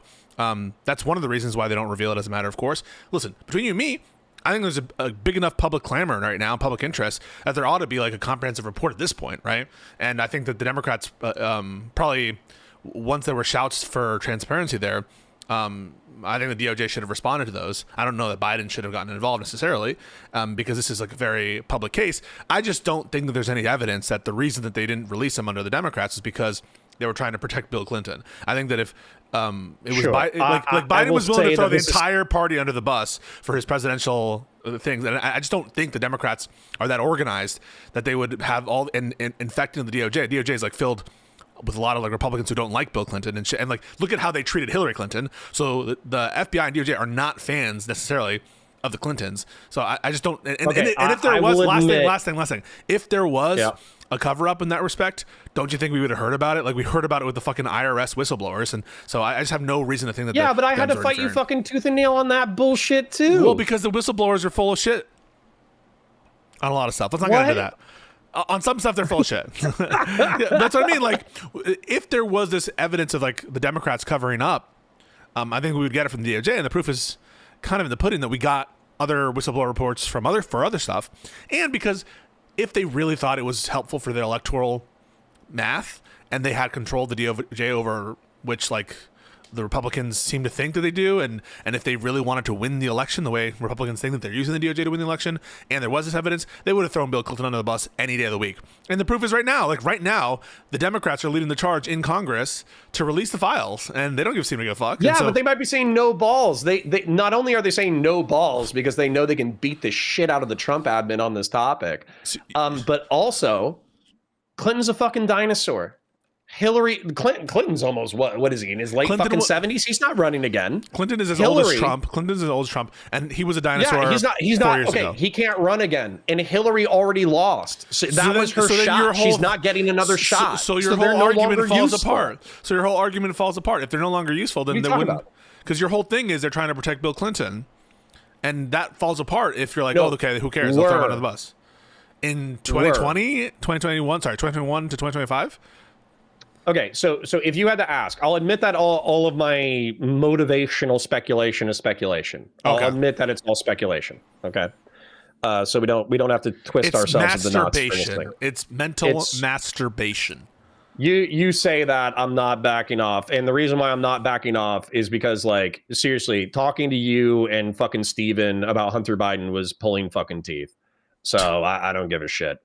that's one of the reasons why they don't reveal it as a matter of course. Listen, between you and me, I think there's a big enough public clamor right now, public interest, that there ought to be a comprehensive report at this point, right? And I think that the Democrats probably, once there were shouts for transparency there, I think the DOJ should have responded to those. I don't know that Biden should have gotten involved necessarily, because this is a very public case. I just don't think that there's any evidence that the reason that they didn't release him under the Democrats is because they were trying to protect Bill Clinton. I think that if it was Biden was willing to throw the entire party under the bus for his presidential things, and I just don't think the Democrats are that organized that they would have all infecting the DOJ. DOJ is filled with a lot of Republicans who don't like Bill Clinton and shit. And look at how they treated Hillary Clinton. So the FBI and DOJ are not fans necessarily of the Clintons. So I just don't. And if there was last thing, if there was a cover up in that respect, don't you think we would have heard about it? We heard about it with the fucking IRS whistleblowers. And so I just have no reason to think that. Yeah, but I had to fight you fucking tooth and nail on that bullshit too. Well, because the whistleblowers are full of shit on a lot of stuff. Let's not get into that. On some stuff, they're full of shit. Yeah, that's what I mean. Like, if there was this evidence of like the Democrats covering up, I think we would get it from the DOJ, and the proof is kind of in the pudding that we got other whistleblower reports from other stuff, and because if they really thought it was helpful for their electoral math, and they had control of the DOJ over which like the Republicans seem to think that they do, and if they really wanted to win the election the way Republicans think that they're using the DOJ to win the election, and there was this evidence, they would have thrown Bill Clinton under the bus any day of the week. And the proof is right now. Like right now, the Democrats are leading the charge in Congress to release the files, and they don't seem to give a fuck. Yeah, but they might be saying no balls. They not only are they saying no balls because they know they can beat the shit out of the Trump admin on this topic, but also Clinton's a fucking dinosaur. Clinton's almost what is he in his late fucking 70s? He's not running again. Clinton is as old as Trump. Clinton's as old as Trump, and he was a dinosaur. Yeah, he's not okay. Ago. He can't run again, and Hillary already lost. So that was her shot. She's not getting another shot. So your whole argument falls apart. So your whole argument falls apart. If they're no longer useful, then they wouldn't. Because your whole thing is they're trying to protect Bill Clinton, and that falls apart if you're like, oh, okay, who cares? They'll throw him under the bus. In 2020, 2021 to 2025. Okay, so if you had to ask, I'll admit that all of my motivational speculation is speculation. I'll admit that it's all speculation. Okay, so we don't have to twist ourselves into knots. It's mental masturbation. You say that, I'm not backing off, and the reason why I'm not backing off is because, like, seriously, talking to you and fucking Steven about Hunter Biden was pulling fucking teeth. So I don't give a shit.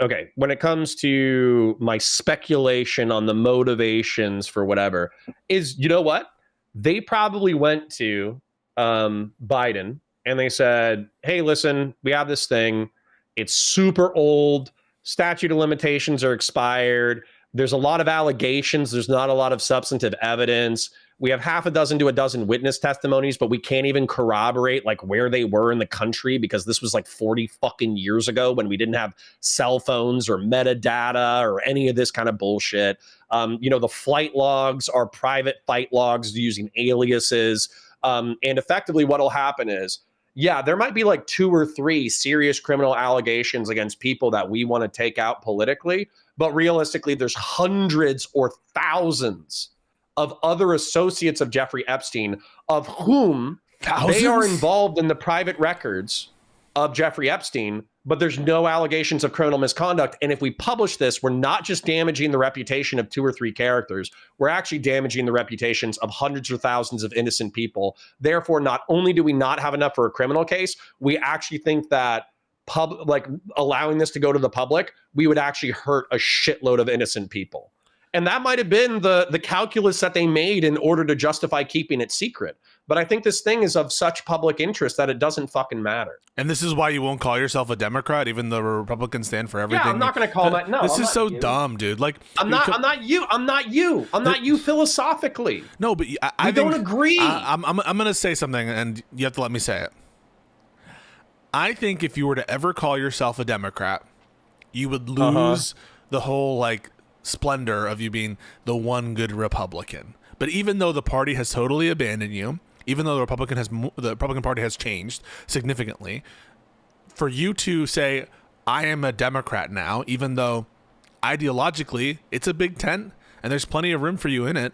Okay, when it comes to my speculation on the motivations for whatever, is, you know what? They probably went to Biden and they said, hey, listen, we have this thing. It's super old. Statute of limitations are expired. There's a lot of allegations. There's not a lot of substantive evidence. We have half a dozen to a dozen witness testimonies, but we can't even corroborate like where they were in the country because this was like 40 fucking years ago when we didn't have cell phones or metadata or any of this kind of bullshit. The flight logs are private flight logs using aliases. And effectively what'll happen is, yeah, there might be like 2 or 3 serious criminal allegations against people that we want to take out politically, but realistically, there's hundreds or thousands of other associates of Jeffrey Epstein, of whom they are involved in the private records of Jeffrey Epstein, but there's no allegations of criminal misconduct. And if we publish this, we're not just damaging the reputation of 2 or 3 characters, we're actually damaging the reputations of hundreds or thousands of innocent people. Therefore, not only do we not have enough for a criminal case, we actually think that allowing this to go to the public, we would actually hurt a shitload of innocent people. And that might have been the calculus that they made in order to justify keeping it secret. But I think this thing is of such public interest that it doesn't fucking matter. And this is why you won't call yourself a Democrat, even though Republicans stand for everything. Yeah, I'm not going to call that. No, this is so dumb, dude. Like, I'm not you philosophically. No, but I don't agree. I'm going to say something, and you have to let me say it. I think if you were to ever call yourself a Democrat, you would lose the whole like splendor of you being the one good Republican. But even though the party has totally abandoned you, even though the Republican Party has changed significantly, for you to say I am a Democrat now, even though ideologically it's a big tent and there's plenty of room for you in it,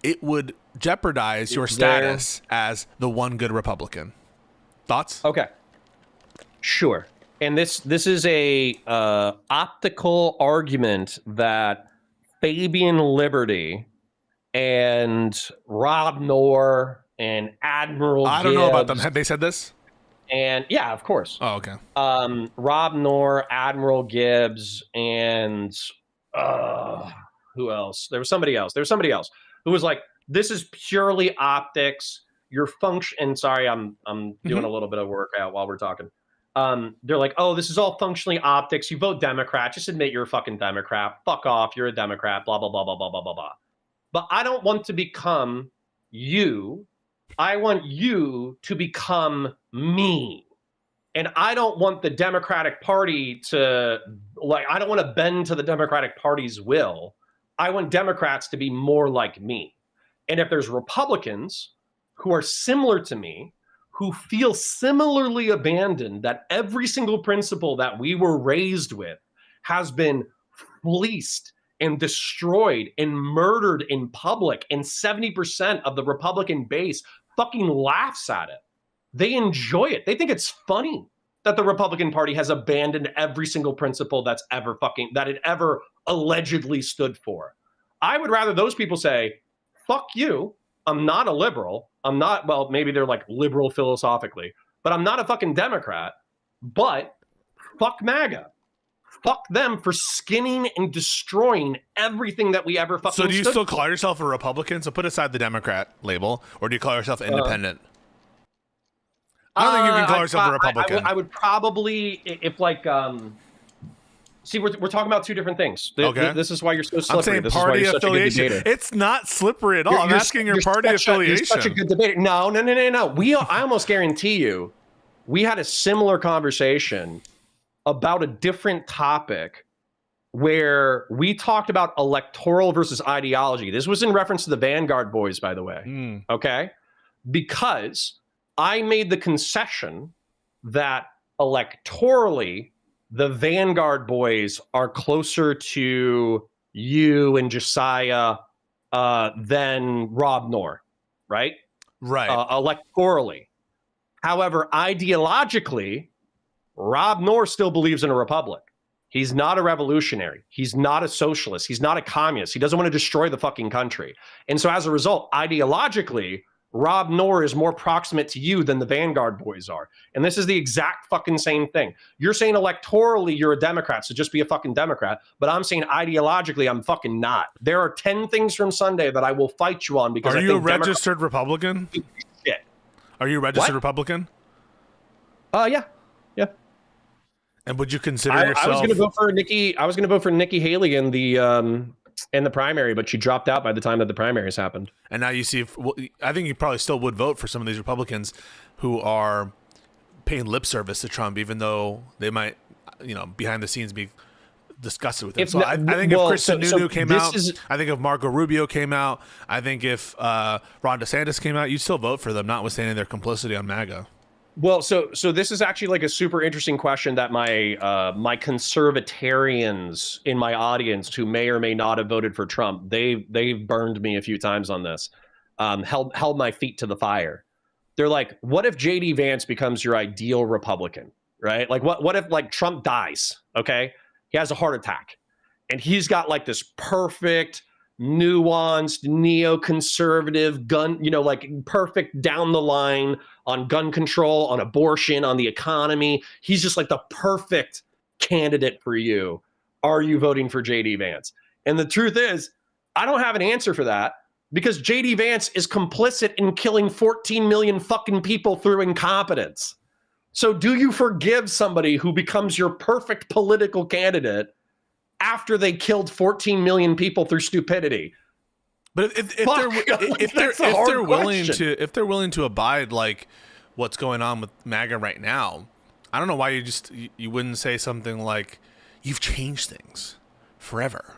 it would jeopardize your status as the one good Republican. Thoughts? Okay. Sure. And this is a optical argument that Fabian Liberty and Rob Knorr and Admiral I don't know about them. Have they said this? And yeah, of course. Oh, okay. Rob Knorr, Admiral Gibbs, and who else? There was somebody else who was like, this is purely optics. Your function. And sorry, I'm doing a little bit of workout while we're talking. They're like, oh, this is all functionally optics. You vote Democrat. Just admit you're a fucking Democrat. Fuck off. You're a Democrat. Blah, blah, blah, blah, blah, blah, blah, blah. But I don't want to become you. I want you to become me. And I don't want the Democratic Party to, I don't want to bend to the Democratic Party's will. I want Democrats to be more like me. And if there's Republicans who are similar to me, who feel similarly abandoned, that every single principle that we were raised with has been fleeced and destroyed and murdered in public, and 70% of the Republican base fucking laughs at it. They enjoy it. They think it's funny that the Republican Party has abandoned every single principle that it ever allegedly stood for. I would rather those people say, fuck you, I'm not a liberal. I'm not, well, maybe they're like liberal philosophically, but I'm not a fucking Democrat. But fuck MAGA. Fuck them for skinning and destroying everything that we ever fucking So do you still for. call yourself a Republican? So put aside the Democrat label, or do you call yourself independent? I don't think you can call yourself a Republican. I would probably, if like, see, we're talking about two different things. Okay. This is why you're so slippery. I'm saying this party is why you're affiliation. such a good It's not slippery at all. I'm asking your party affiliation. You're such a good debater. No. I almost guarantee you, we had a similar conversation about a different topic where we talked about electoral versus ideology. This was in reference to the Vanguard boys, by the way. Okay? Because I made the concession that electorally, the Vanguard boys are closer to you and Josiah than Rob Noor, right? Right. Electorally. However, ideologically, Rob Noor still believes in a republic. He's not a revolutionary. He's not a socialist. He's not a communist. He doesn't want to destroy the fucking country. And so as a result, ideologically, Rob Noor is more proximate to you than the Vanguard boys are. And this is the exact fucking same thing. You're saying electorally you're a Democrat, so just be a fucking Democrat. But I'm saying ideologically I'm fucking not. There are 10 things from Sunday that I will fight you on because Are I you think a registered Republican? Shit. Are you a registered Republican? Yeah. And would you consider yourself? I was going to vote for Nikki. I was going to vote for Nikki Haley in the primary, but she dropped out by the time that the primaries happened. And now you see, I think you probably still would vote for some of these Republicans who are paying lip service to Trump, even though they might, behind the scenes be disgusted with him. So I think if Kristen Sununu came out, I think if Marco Rubio came out, I think if Ron DeSantis came out, you'd still vote for them, notwithstanding their complicity on MAGA. Well, so this is actually like a super interesting question that my my conservatarians in my audience who may or may not have voted for Trump, they've burned me a few times on this, held my feet to the fire. They're like, what if JD Vance becomes your ideal Republican, right? Like what if like Trump dies, okay? He has a heart attack and he's got like this perfect, nuanced, neoconservative gun, like perfect down the line on gun control, on abortion, on the economy. He's just like the perfect candidate for you. Are you voting for JD Vance? And the truth is, I don't have an answer for that because JD Vance is complicit in killing 14 million fucking people through incompetence. So do you forgive somebody who becomes your perfect political candidate after they killed 14 million people through stupidity? But if they're willing to abide like what's going on with MAGA right now, I don't know why you wouldn't say something like, you've changed things forever.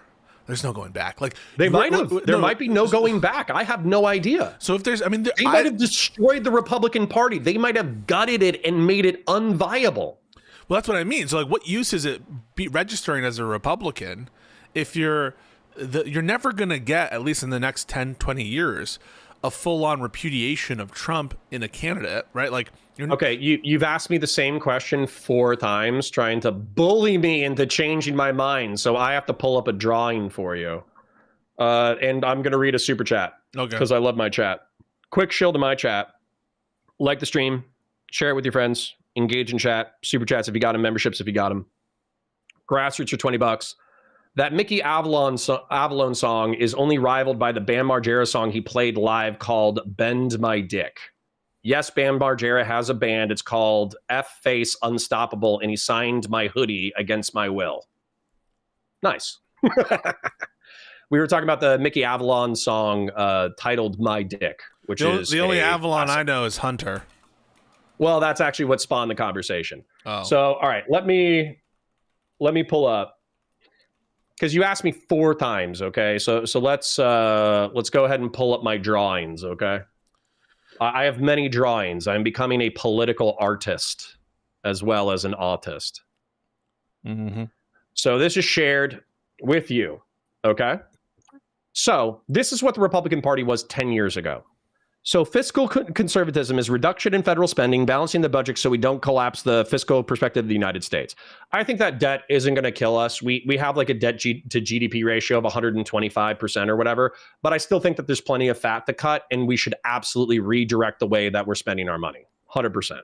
There's no going back. Like they might have. There might be no going back. I have no idea. So if there's, they might have destroyed the Republican Party. They might have gutted it and made it unviable. Well, that's what I mean. So like, what use is it registering as a Republican if you're never going to get, at least in the next 10, 20 years, a full-on repudiation of Trump in a candidate, right? Like, okay, you've asked me the same question 4 times, trying to bully me into changing my mind. So I have to pull up a drawing for you. And I'm going to read a super chat. Okay. Because I love my chat. Quick shill to my chat. Like the stream. Share it with your friends. Engage in chat. Super chats if you got them. Memberships if you got them. Grassroots for $20. That Mickey Avalon song is only rivaled by the Bam Margera song he played live called Bend My Dick. Yes, Bam Margera has a band. It's called F Face Unstoppable, and he signed my hoodie against my will. Nice. We were talking about the Mickey Avalon song titled My Dick, which is the only Avalon I know is Hunter. Well, that's actually what spawned the conversation. Oh. So, all right, let me pull up. Because you asked me 4 times, okay? So let's go ahead and pull up my drawings, okay? I have many drawings. I'm becoming a political artist as well as an autist. Mm-hmm. So this is shared with you. Okay. So this is what the Republican Party was 10 years ago. So fiscal conservatism is reduction in federal spending, balancing the budget so we don't collapse the fiscal perspective of the United States. I think that debt isn't going to kill us. We have like a debt to GDP ratio of 125% or whatever, but I still think that there's plenty of fat to cut, and we should absolutely redirect the way that we're spending our money, 100%.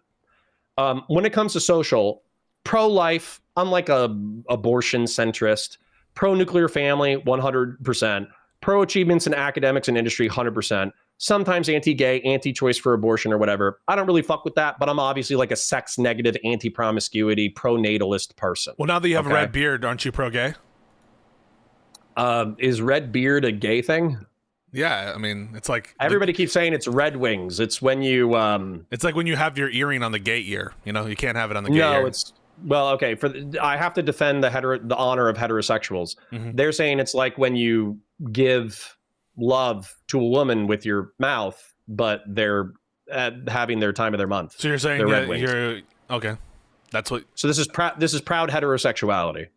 When it comes to social, pro-life, unlike a abortion centrist, pro-nuclear family, 100%, pro-achievements in academics and industry, 100%. Sometimes anti-gay, anti-choice for abortion or whatever. I don't really fuck with that, but I'm obviously like a sex-negative, anti-promiscuity, pro-natalist person. Well, now that you have a red beard, aren't you pro-gay? Is red beard a gay thing? Yeah, I mean, it's like everybody keeps saying it's Red Wings. It's when you it's like when you have your earring on the gay ear. You know, you can't have it on the gay ear. No, it's okay. I have to defend the honor of heterosexuals. Mm-hmm. They're saying it's like when you give love to a woman with your mouth, but they're having their time of their month. So you're saying you're okay. That's what. So this is proud heterosexuality.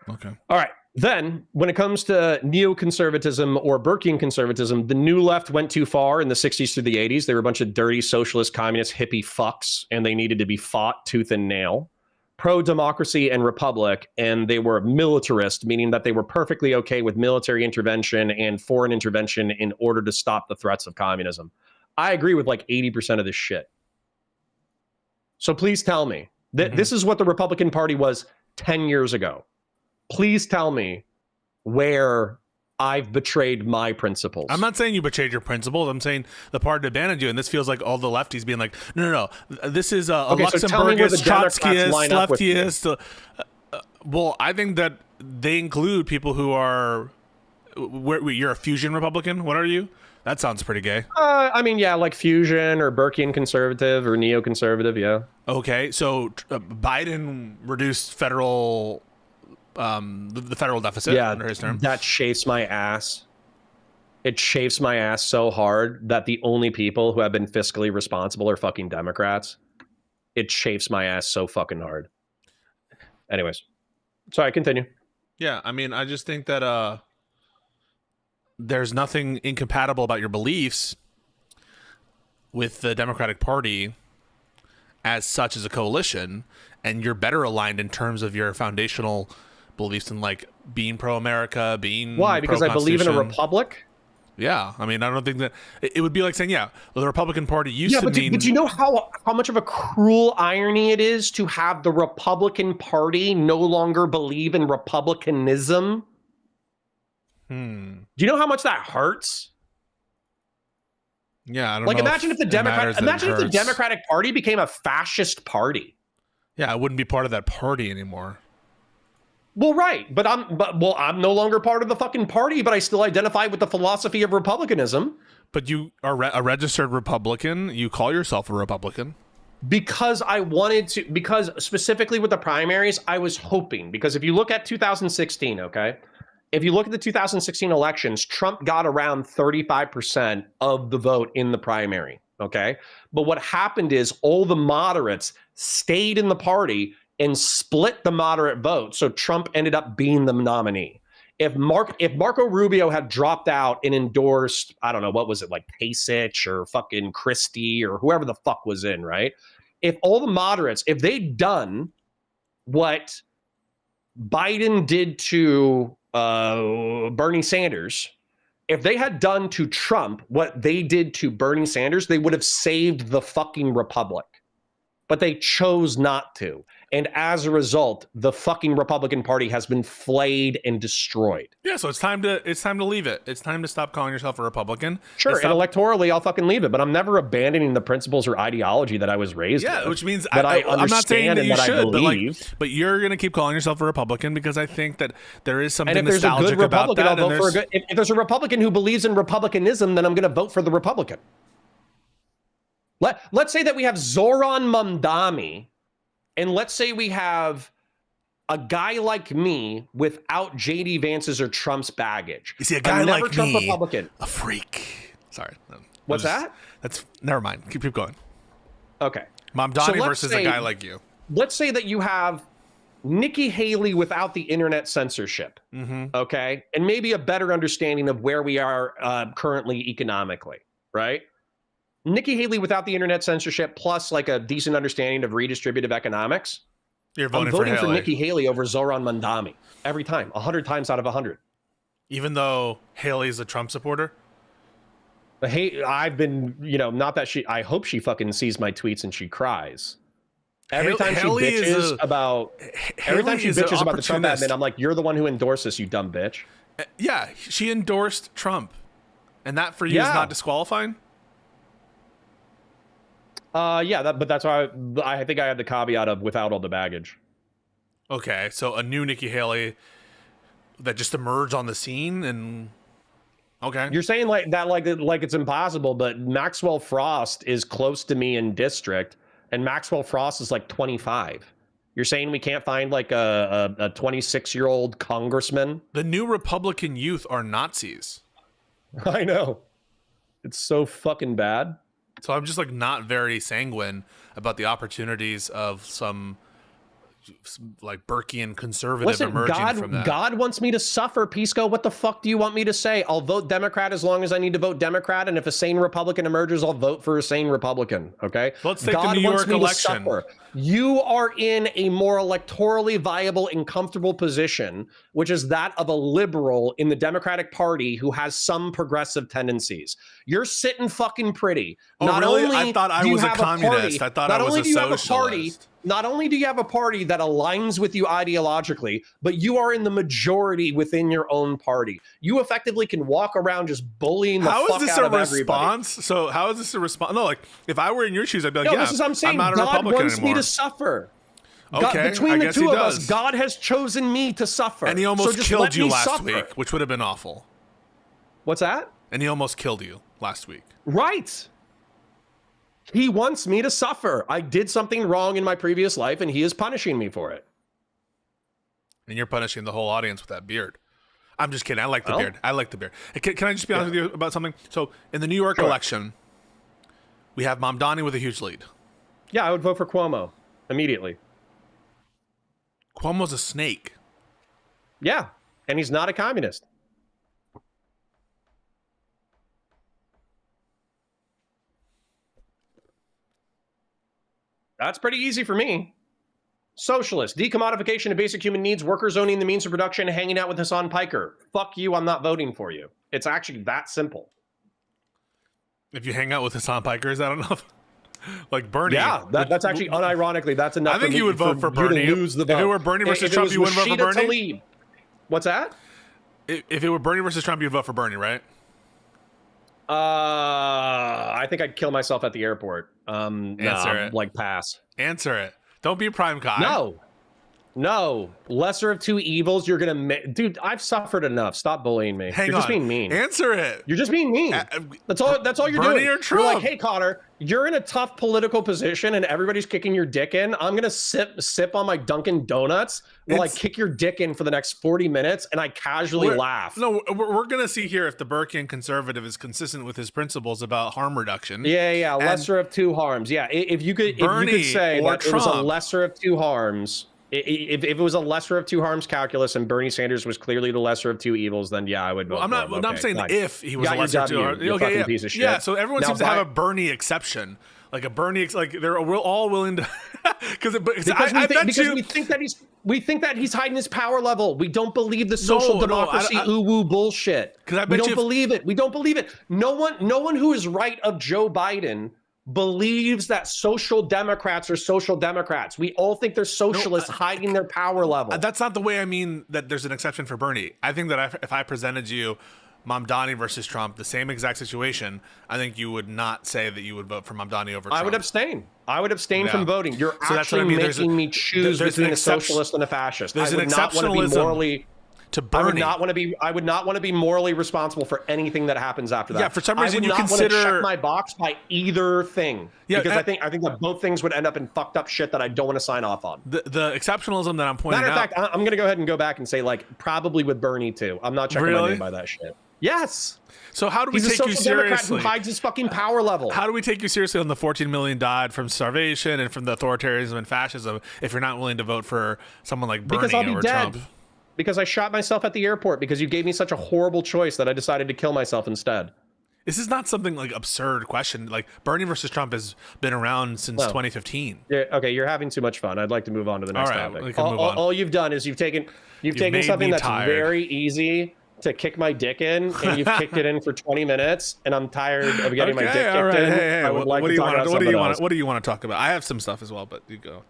Okay. All right. Then, when it comes to neoconservatism or Burkean conservatism, the new left went too far in the 60s through the 80s. They were a bunch of dirty socialist, communist, hippie fucks, and they needed to be fought tooth and nail. Pro-democracy and republic, and they were militarist, meaning that they were perfectly okay with military intervention and foreign intervention in order to stop the threats of communism. I agree with like 80% of this shit. So please tell me that this is what the Republican Party was 10 years ago. Please tell me where I've betrayed my principles. I'm not saying you betrayed your principles. I'm saying the party abandoned you, and this feels like all the lefties being like, no. This is a Luxembourgist, Trotskyist, leftist. Well, I think that they include people who are... You're a fusion Republican? What are you? That sounds pretty gay. I mean, yeah, like fusion or Burkean conservative or neoconservative, yeah. Okay, so Biden reduced federal... the federal deficit under his term. That chafes my ass. It chafes my ass so hard that the only people who have been fiscally responsible are fucking Democrats. It chafes my ass so fucking hard. Anyways, sorry, continue. Yeah, I mean, I just think that there's nothing incompatible about your beliefs with the Democratic Party as such as a coalition, and you're better aligned in terms of your foundational beliefs in like being pro-America, being why? Because I believe in a republic. Yeah, I mean, I don't think that it would be like saying, the Republican Party used to mean. But you know how much of a cruel irony it is to have the Republican Party no longer believe in republicanism. Do you know how much that hurts? Yeah, I don't know. Like, imagine if the Democratic Party became a fascist party. Yeah, I wouldn't be part of that party anymore. Well, right, but I'm no longer part of the fucking party, but I still identify with the philosophy of republicanism. But you are a registered Republican. You call yourself a Republican. Because I wanted to, because specifically with the primaries, I was hoping, because if you look at 2016, okay, if you look at the 2016 elections, Trump got around 35% of the vote in the primary, okay? But what happened is all the moderates stayed in the party and split the moderate vote, so Trump ended up being the nominee. If Marco Rubio had dropped out and endorsed, I don't know, what was it, like Kasich or fucking Christie or whoever the fuck was in, right? If all the moderates, if they'd done what Biden did to Bernie Sanders, if they had done to Trump what they did to Bernie Sanders, they would have saved the fucking republic. But they chose not to. And as a result, the fucking Republican Party has been flayed and destroyed. Yeah, so it's time to leave it. It's time to stop calling yourself a Republican. Sure, and electorally, I'll fucking leave it. But I'm never abandoning the principles or ideology that I was raised with. Yeah, which means I'm not saying that you should, but you're going to keep calling yourself a Republican because I think that there is something nostalgic about that. If there's a Republican who believes in republicanism, then I'm going to vote for the Republican. Let's say that we have Zoran Mamdani, and let's say we have a guy like me without JD Vance's or Trump's baggage. You see, a guy like Trump me, Republican. a freak. Sorry. What's that? That's never mind. Keep going. Okay. Mamdani versus a guy like you. Let's say that you have Nikki Haley without the internet censorship, okay? And maybe a better understanding of where we are currently economically, right? Nikki Haley without the internet censorship plus like a decent understanding of redistributive economics. You're voting, I'm voting for Haley. Nikki Haley over Zoran Mandami every time, 100 times out of 100. Even though Haley's a Trump supporter? Hey, I've been, not that I hope she fucking sees my tweets and she cries. Every time she bitches about the Trump admin, I'm like, you're the one who endorsed this, you dumb bitch. Yeah, she endorsed Trump. And that for you is not disqualifying? But that's why I think I had the caveat of without all the baggage. Okay, so a new Nikki Haley that just emerged on the scene and... Okay. You're saying like that, like it's impossible, but Maxwell Frost is close to me in district, and Maxwell Frost is like 25. You're saying we can't find like a 26-year-old congressman? The new Republican youth are Nazis. I know. It's so fucking bad. So I'm just like not very sanguine about the opportunities of some like Burkean conservative emerging from that. God wants me to suffer, Pisco. What the fuck do you want me to say? I'll vote Democrat as long as I need to vote Democrat, and if a sane Republican emerges, I'll vote for a sane Republican, okay? Let's take the New York election. You are in a more electorally viable and comfortable position, which is that of a liberal in the Democratic Party who has some progressive tendencies. You're sitting fucking pretty. Oh, really? I thought I was a communist. I thought I was a socialist. Not only do you have a party that aligns with you ideologically, but you are in the majority within your own party. You effectively can walk around just bullying the fuck out of everybody. How is this a response? So how is this a response? No, like if I were in your shoes, I'd be like, this is what I'm saying. I'm not a God Republican wants anymore. me to suffer. Okay, between the two of us, God has chosen me to suffer. And he almost killed you last week, suffer. which would have been awful. What's that? And he almost killed you last week. Right. He wants me to suffer. I did something wrong in my previous life, and he is punishing me for it. And you're punishing the whole audience with that beard. I'm just kidding. I like the beard. I like the beard. Can I just be honest with you about something? So in the New York election, we have Mamdani with a huge lead. Yeah, I would vote for Cuomo immediately. Cuomo's a snake. Yeah, and he's not a communist. That's pretty easy for me. Socialist, decommodification of basic human needs, workers owning the means of production, hanging out with Hassan Piker. Fuck you, I'm not voting for you. It's actually that simple. If you hang out with Hassan Piker, is that enough? Like Bernie. Yeah, that's actually unironically, that's enough. I think you would vote for Bernie. Lose the vote. If it were Bernie versus Trump, you wouldn't vote for Bernie? What's that? If it were Bernie versus Trump, you'd vote for Bernie, right? I think I'd kill myself at the airport. Answer it. Like pass. Answer it. Don't be a prime guy. No. Lesser of two evils. You're gonna, dude. I've suffered enough. Stop bullying me. You're just being mean. Answer it. You're just being mean. That's all you're Bernie doing. Or Trump? You're like, hey Connor, you're in a tough political position, and everybody's kicking your dick in. I'm gonna sip on my Dunkin' Donuts while I kick your dick in for the next 40 minutes, and I casually laugh. No, we're gonna see here if the Burkean conservative is consistent with his principles about harm reduction. Yeah. Lesser of two harms. Yeah, if you could say that Trump, it was a lesser of two harms. If it was a lesser of two harms calculus and Bernie Sanders was clearly the lesser of two evils, then yeah, I would vote. I'm saying if he was a lesser of two harms. Okay, piece of shit. Yeah, so everyone seems to have a Bernie exception. Like a Bernie, like they're all willing to, because we think that he's hiding his power level. We don't believe the social democracy woo bullshit. We don't believe it. We don't believe it. No one who is right of Joe Biden believes that social democrats are social democrats. We all think they're socialists hiding their power level. That's not the way I mean that there's an exception for Bernie. I think that if I presented you Mamdani versus Trump, the same exact situation, I think you would not say that you would vote for Mamdani over Trump. I would abstain from voting. You're actually making me choose between a socialist and a fascist. There's an exceptionalism to Bernie. I would not want to be morally responsible for anything that happens after that. Yeah, for some reason you consider I would not want to check my box by either thing. Yeah, because I think that both things would end up in fucked up shit that I don't want to sign off on. The exceptionalism that I'm pointing out. Matter of fact, I'm going to go ahead and go back and say, like, probably with Bernie too. I'm not checking my name by that shit. Yes. So how do we He's a take you social democrat who seriously? hides his fucking power level. How do we take you seriously on the 14 million died from starvation and from the authoritarianism and fascism if you're not willing to vote for someone like Bernie Because I'll be or dead. Trump? Because I shot myself at the airport because you gave me such a horrible choice that I decided to kill myself instead. This is not something like absurd question. Like Bernie versus Trump has been around since 2015. Yeah, okay, you're having too much fun. I'd like to move on to the next topic. We can move on. All you've done is you've taken something that's very easy to kick my dick in, and you've kicked it in for 20 minutes, and I'm tired of getting my dick kicked in. Hey, I would like to talk about what something do you want to talk about? I have some stuff as well, but you go.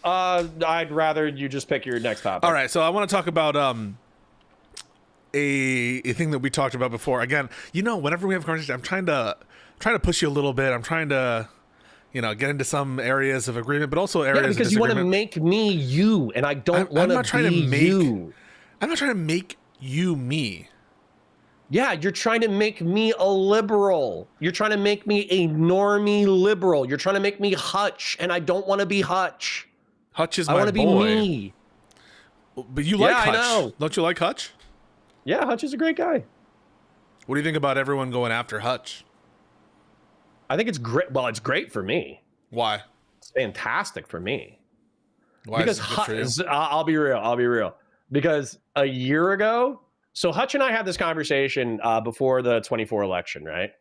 I'd rather you just pick your next topic. All right, so I want to talk about a thing that we talked about before. Again, whenever we have a conversation, I'm trying to push you a little bit. I'm trying to, get into some areas of agreement, but also areas because of you want disagreement. to make me you, and I don't want to be you. I'm not trying to make you me. Yeah, you're trying to make me a liberal. You're trying to make me a normie liberal. You're trying to make me Hutch, and I don't want to be Hutch. Hutch is my boy. I want to be me. But you like Hutch. I know. Don't you like Hutch? Yeah, Hutch is a great guy. What do you think about everyone going after Hutch? I think it's great. Well, it's great for me. Why? It's fantastic for me. Why because is it good for you? I'll be real. Because a year ago, so Hutch and I had this conversation before the 24 election, right?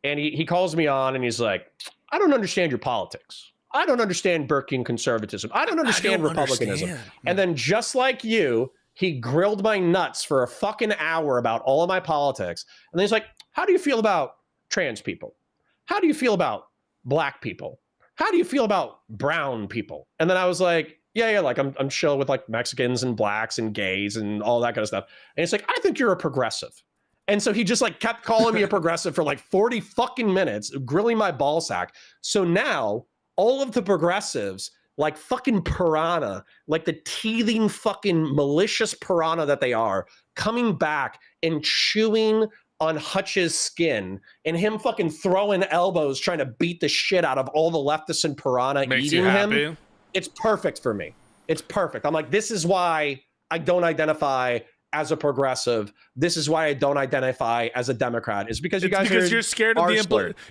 And he calls me on and he's like, I don't understand your politics. I don't understand Burkean conservatism. I don't understand Republicanism. And then just like you, he grilled my nuts for a fucking hour about all of my politics. And then he's like, how do you feel about trans people? How do you feel about black people? How do you feel about brown people? And then I was like, yeah, like I'm chill with like Mexicans and blacks and gays and all that kind of stuff. And it's like, I think you're a progressive. And so he just like kept calling me a progressive for like 40 fucking minutes, grilling my ball sack. So now all of the progressives, like fucking piranha, like the teething fucking malicious piranha that they are, coming back and chewing on Hutch's skin and him fucking throwing elbows trying to beat the shit out of all the leftists and piranha eating him. It's perfect for me. It's perfect. I'm like, this is why I don't identify as a progressive. This is why I don't identify as a Democrat. Is because you're scared of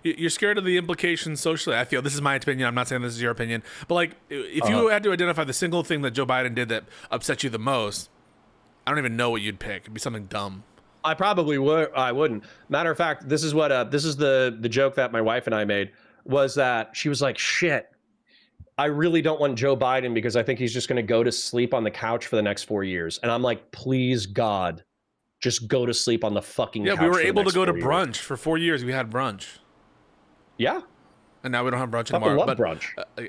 you're scared of the implications socially. I feel, this is my opinion. I'm not saying this is your opinion, but like if you had to identify the single thing that Joe Biden did that upset you the most, I don't even know what you'd pick. It'd be something dumb. I probably would. I wouldn't. Matter of fact, this is the joke that my wife and I made, was that she was like, shit, I really don't want Joe Biden because I think he's just going to go to sleep on the couch for the next 4 years. And I'm like, please, God, just go to sleep on the fucking couch. Yeah, we were able to go to brunch for 4 years. We had brunch. Yeah. And now we don't have brunch anymore. I love brunch.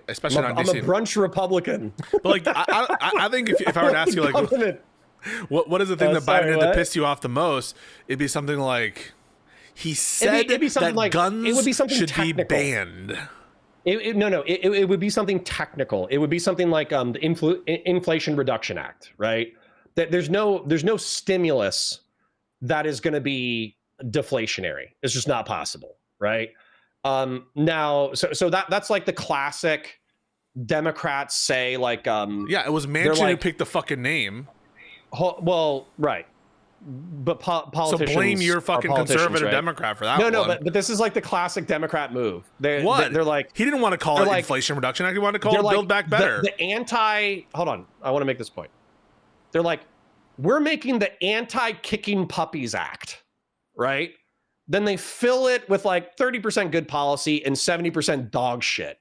Especially I'm a brunch Republican. But like, I think if I were to ask you, like, what is the thing that Biden did that pissed you off the most? It'd be something like, he said that like, guns should be banned. It would be something technical. It would be something like the Inflation Reduction Act, right? That there's no stimulus that is going to be deflationary. It's just not possible, right? Now, so that's like the classic Democrats say, like, yeah, it was Manchin who picked the fucking name. Well, right. But politicians. So blame your fucking conservative Democrat for that. No, but this is like the classic Democrat move. They're like, he didn't want to call it Inflation Reduction Act. He wanted to call it Build Back Better. Hold on, I want to make this point. They're like, we're making the Anti-Kicking Puppies Act, right? Then they fill it with like 30% good policy and 70% dog shit.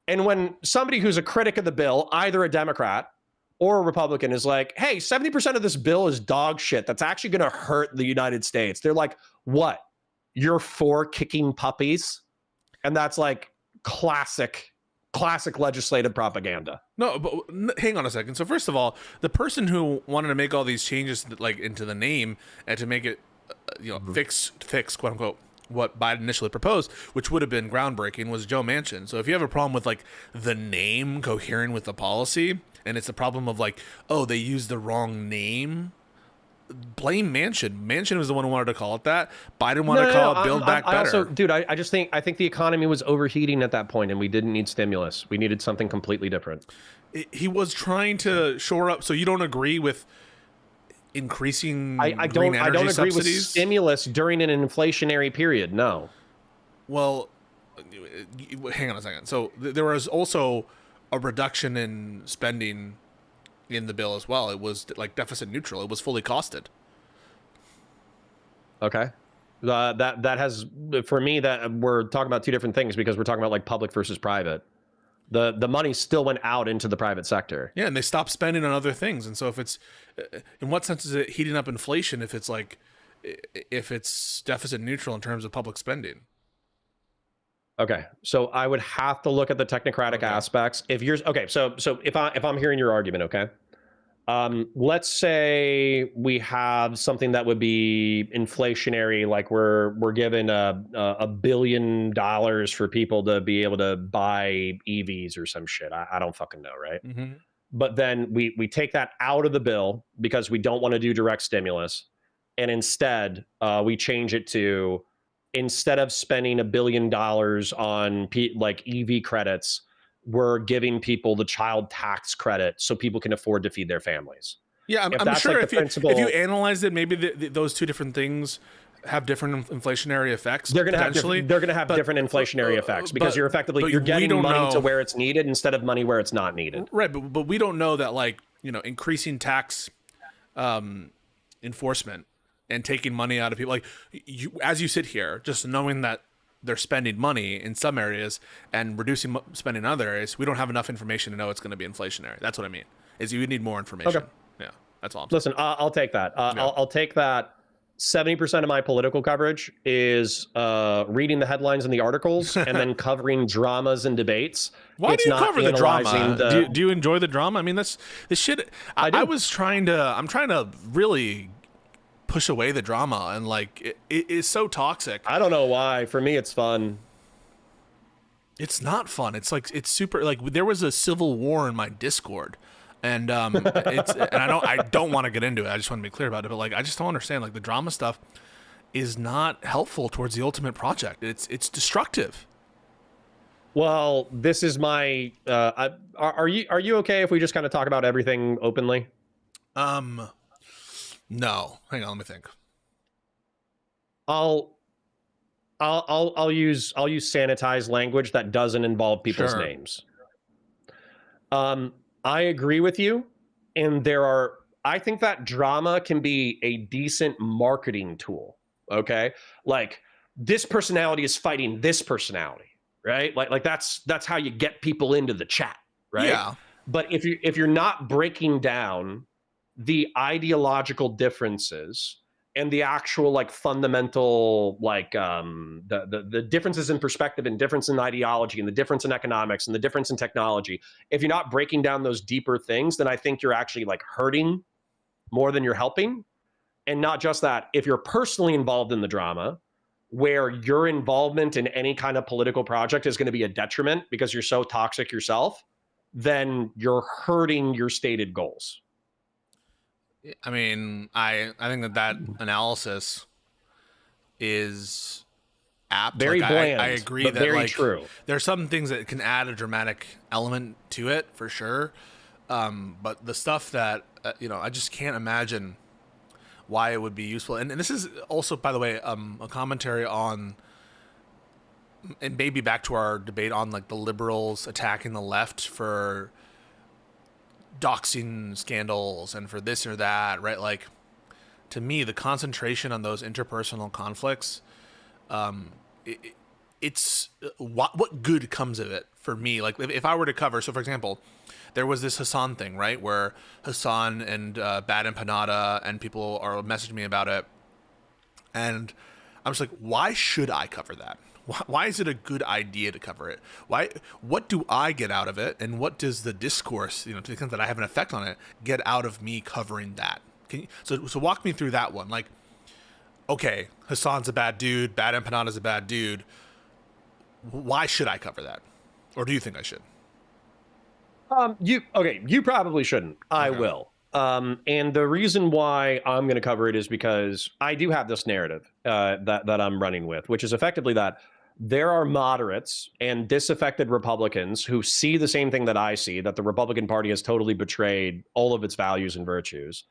And when somebody who's a critic of the bill, either a Democrat or a Republican, is like, hey, 70% of this bill is dog shit that's actually going to hurt the United States, they're like, what? You're for kicking puppies? And that's like classic legislative propaganda. No, but hang on a second. So first of all, the person who wanted to make all these changes, like, into the name and to make it, fix, quote unquote, what Biden initially proposed, which would have been groundbreaking, was Joe Manchin. So if you have a problem with like the name cohering with the policy, and it's a problem of like, oh, they used the wrong name, blame Manchin. Manchin was the one who wanted to call it that. Biden wanted to call it Build Back Better. Also, dude, I think the economy was overheating at that point, and we didn't need stimulus. We needed something completely different. He was trying to shore up. So you don't agree with increasing I green don't energy agree with subsidies. stimulus during an inflationary period. No. Well, hang on a second. So there was also a reduction in spending in the bill as well. It was like deficit neutral. It was fully costed. Okay. That has, for me, that we're talking about two different things, because we're talking about like public versus private. The money still went out into the private sector. Yeah, and they stopped spending on other things. And so if it's, in what sense is it heating up inflation if it's like, if it's deficit neutral in terms of public spending? Okay, so I would have to look at the technocratic aspects. If you're okay, so if I'm hearing your argument, okay, let's say we have something that would be inflationary, like we're given $1 billion for people to be able to buy EVs or some shit. I don't fucking know, right? Mm-hmm. But then we take that out of the bill because we don't want to do direct stimulus, and instead we change it to, instead of spending $1 billion on like EV credits, we're giving people the child tax credit so people can afford to feed their families. Yeah, I'm sure like if you analyzed it, maybe those two different things have different inflationary effects. They're going to have different inflationary effects, because you're getting money to where it's needed instead of money where it's not needed. Right, but we don't know that, like, increasing tax enforcement and taking money out of people, like as you sit here, just knowing that they're spending money in some areas and reducing spending in other areas, we don't have enough information to know it's going to be inflationary. That's what I mean. Is you need more information. Okay. Yeah, that's all. Listen, I'll take that. I'll take that. 70% of my political coverage is reading the headlines and the articles and then covering dramas and debates. Why do you cover the drama? Do you enjoy the drama? I mean, that's the shit. I'm trying to really push away the drama, and like it is so toxic. I don't know why. For me, it's fun. It's not fun. It's like, it's super, like there was a civil war in my Discord, and I don't want to get into it. I just want to be clear about it. But like, I just don't understand, like, the drama stuff is not helpful towards the ultimate project. It's destructive. Well, this is my. Are you okay if we just kind of talk about everything openly? No, hang on, let me think. I'll use sanitized language that doesn't involve people's names. I agree with you, and I think that drama can be a decent marketing tool. Okay, like this personality is fighting this personality, right? Like that's how you get people into the chat, right? Yeah. But if you're not breaking down the ideological differences and the actual, like, fundamental, like, the differences in perspective and difference in ideology and the difference in economics and the difference in technology, if you're not breaking down those deeper things, then I think you're actually, like, hurting more than you're helping. And not just that, if you're personally involved in the drama, where your involvement in any kind of political project is going to be a detriment because you're so toxic yourself, then you're hurting your stated goals. I mean, I think that analysis is apt. Very bland. I agree but that, very like, true. There are some things that can add a dramatic element to it, for sure. But the stuff that I just can't imagine why it would be useful. And this is also, by the way, a commentary on, and maybe back to our debate on, like, the liberals attacking the left for doxing scandals and for this or that, right? Like, to me, the concentration on those interpersonal conflicts, it's what good comes of it for me. Like, if I were to cover, so for example, there was this Hassan thing, right, where Hassan and Bad Empanada and people are messaging me about it, and I'm just like, why should I cover that? Why is it a good idea to cover it? What do I get out of it, and what does the discourse, to the extent that I have an effect on it, get out of me covering that? So walk me through that one. Like, okay, Hassan's a bad dude, Bad Empanada's a bad dude. Why should I cover that? Or do you think I should? You probably shouldn't. I will. And the reason why I'm going to cover it is because I do have this narrative that I'm running with, which is effectively that there are moderates and disaffected Republicans who see the same thing that I see, that the Republican Party has totally betrayed all of its values and virtues.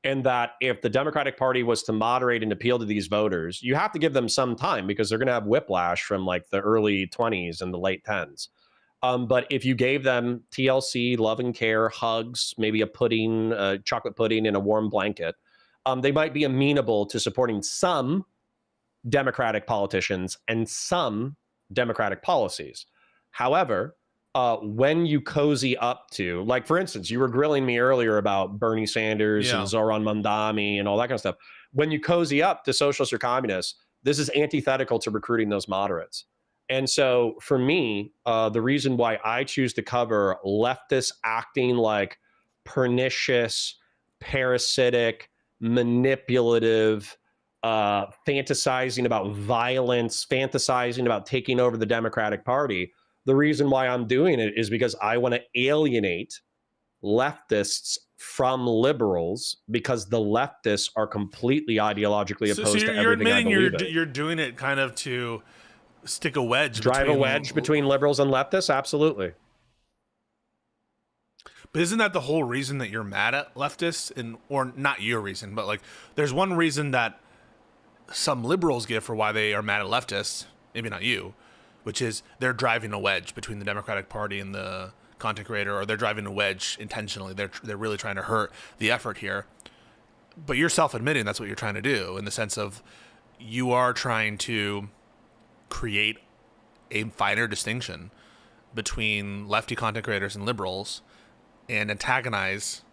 And that if the Democratic Party was to moderate and appeal to these voters, you have to give them some time because they're going to have whiplash from like the early 20s and the late 10s. But if you gave them TLC, love and care, hugs, maybe a pudding, chocolate pudding, and a warm blanket, they might be amenable to supporting some Democratic politicians and some Democratic policies. However, when you cozy up to, like, for instance, you were grilling me earlier about Bernie Sanders and Zoran Mandami and all that kind of stuff. When you cozy up to socialists or communists, this is antithetical to recruiting those moderates. And so for me, the reason why I choose to cover leftists acting like pernicious, parasitic, manipulative, fantasizing about violence, fantasizing about taking over the Democratic Party, the reason why I'm doing it is because I want to alienate leftists from liberals, because the leftists are completely ideologically opposed to everything I believe in. You're doing it kind of to stick a wedge, drive a wedge between liberals and leftists. Absolutely. But isn't that the whole reason that you're mad at leftists? Or not your reason, but like there's one reason that some liberals give for why they are mad at leftists, maybe not you, which is they're driving a wedge between the Democratic Party and the content creator, or they're driving a wedge intentionally. They're really trying to hurt the effort here. But you're self-admitting that's what you're trying to do, in the sense of you are trying to create a finer distinction between lefty content creators and liberals and antagonize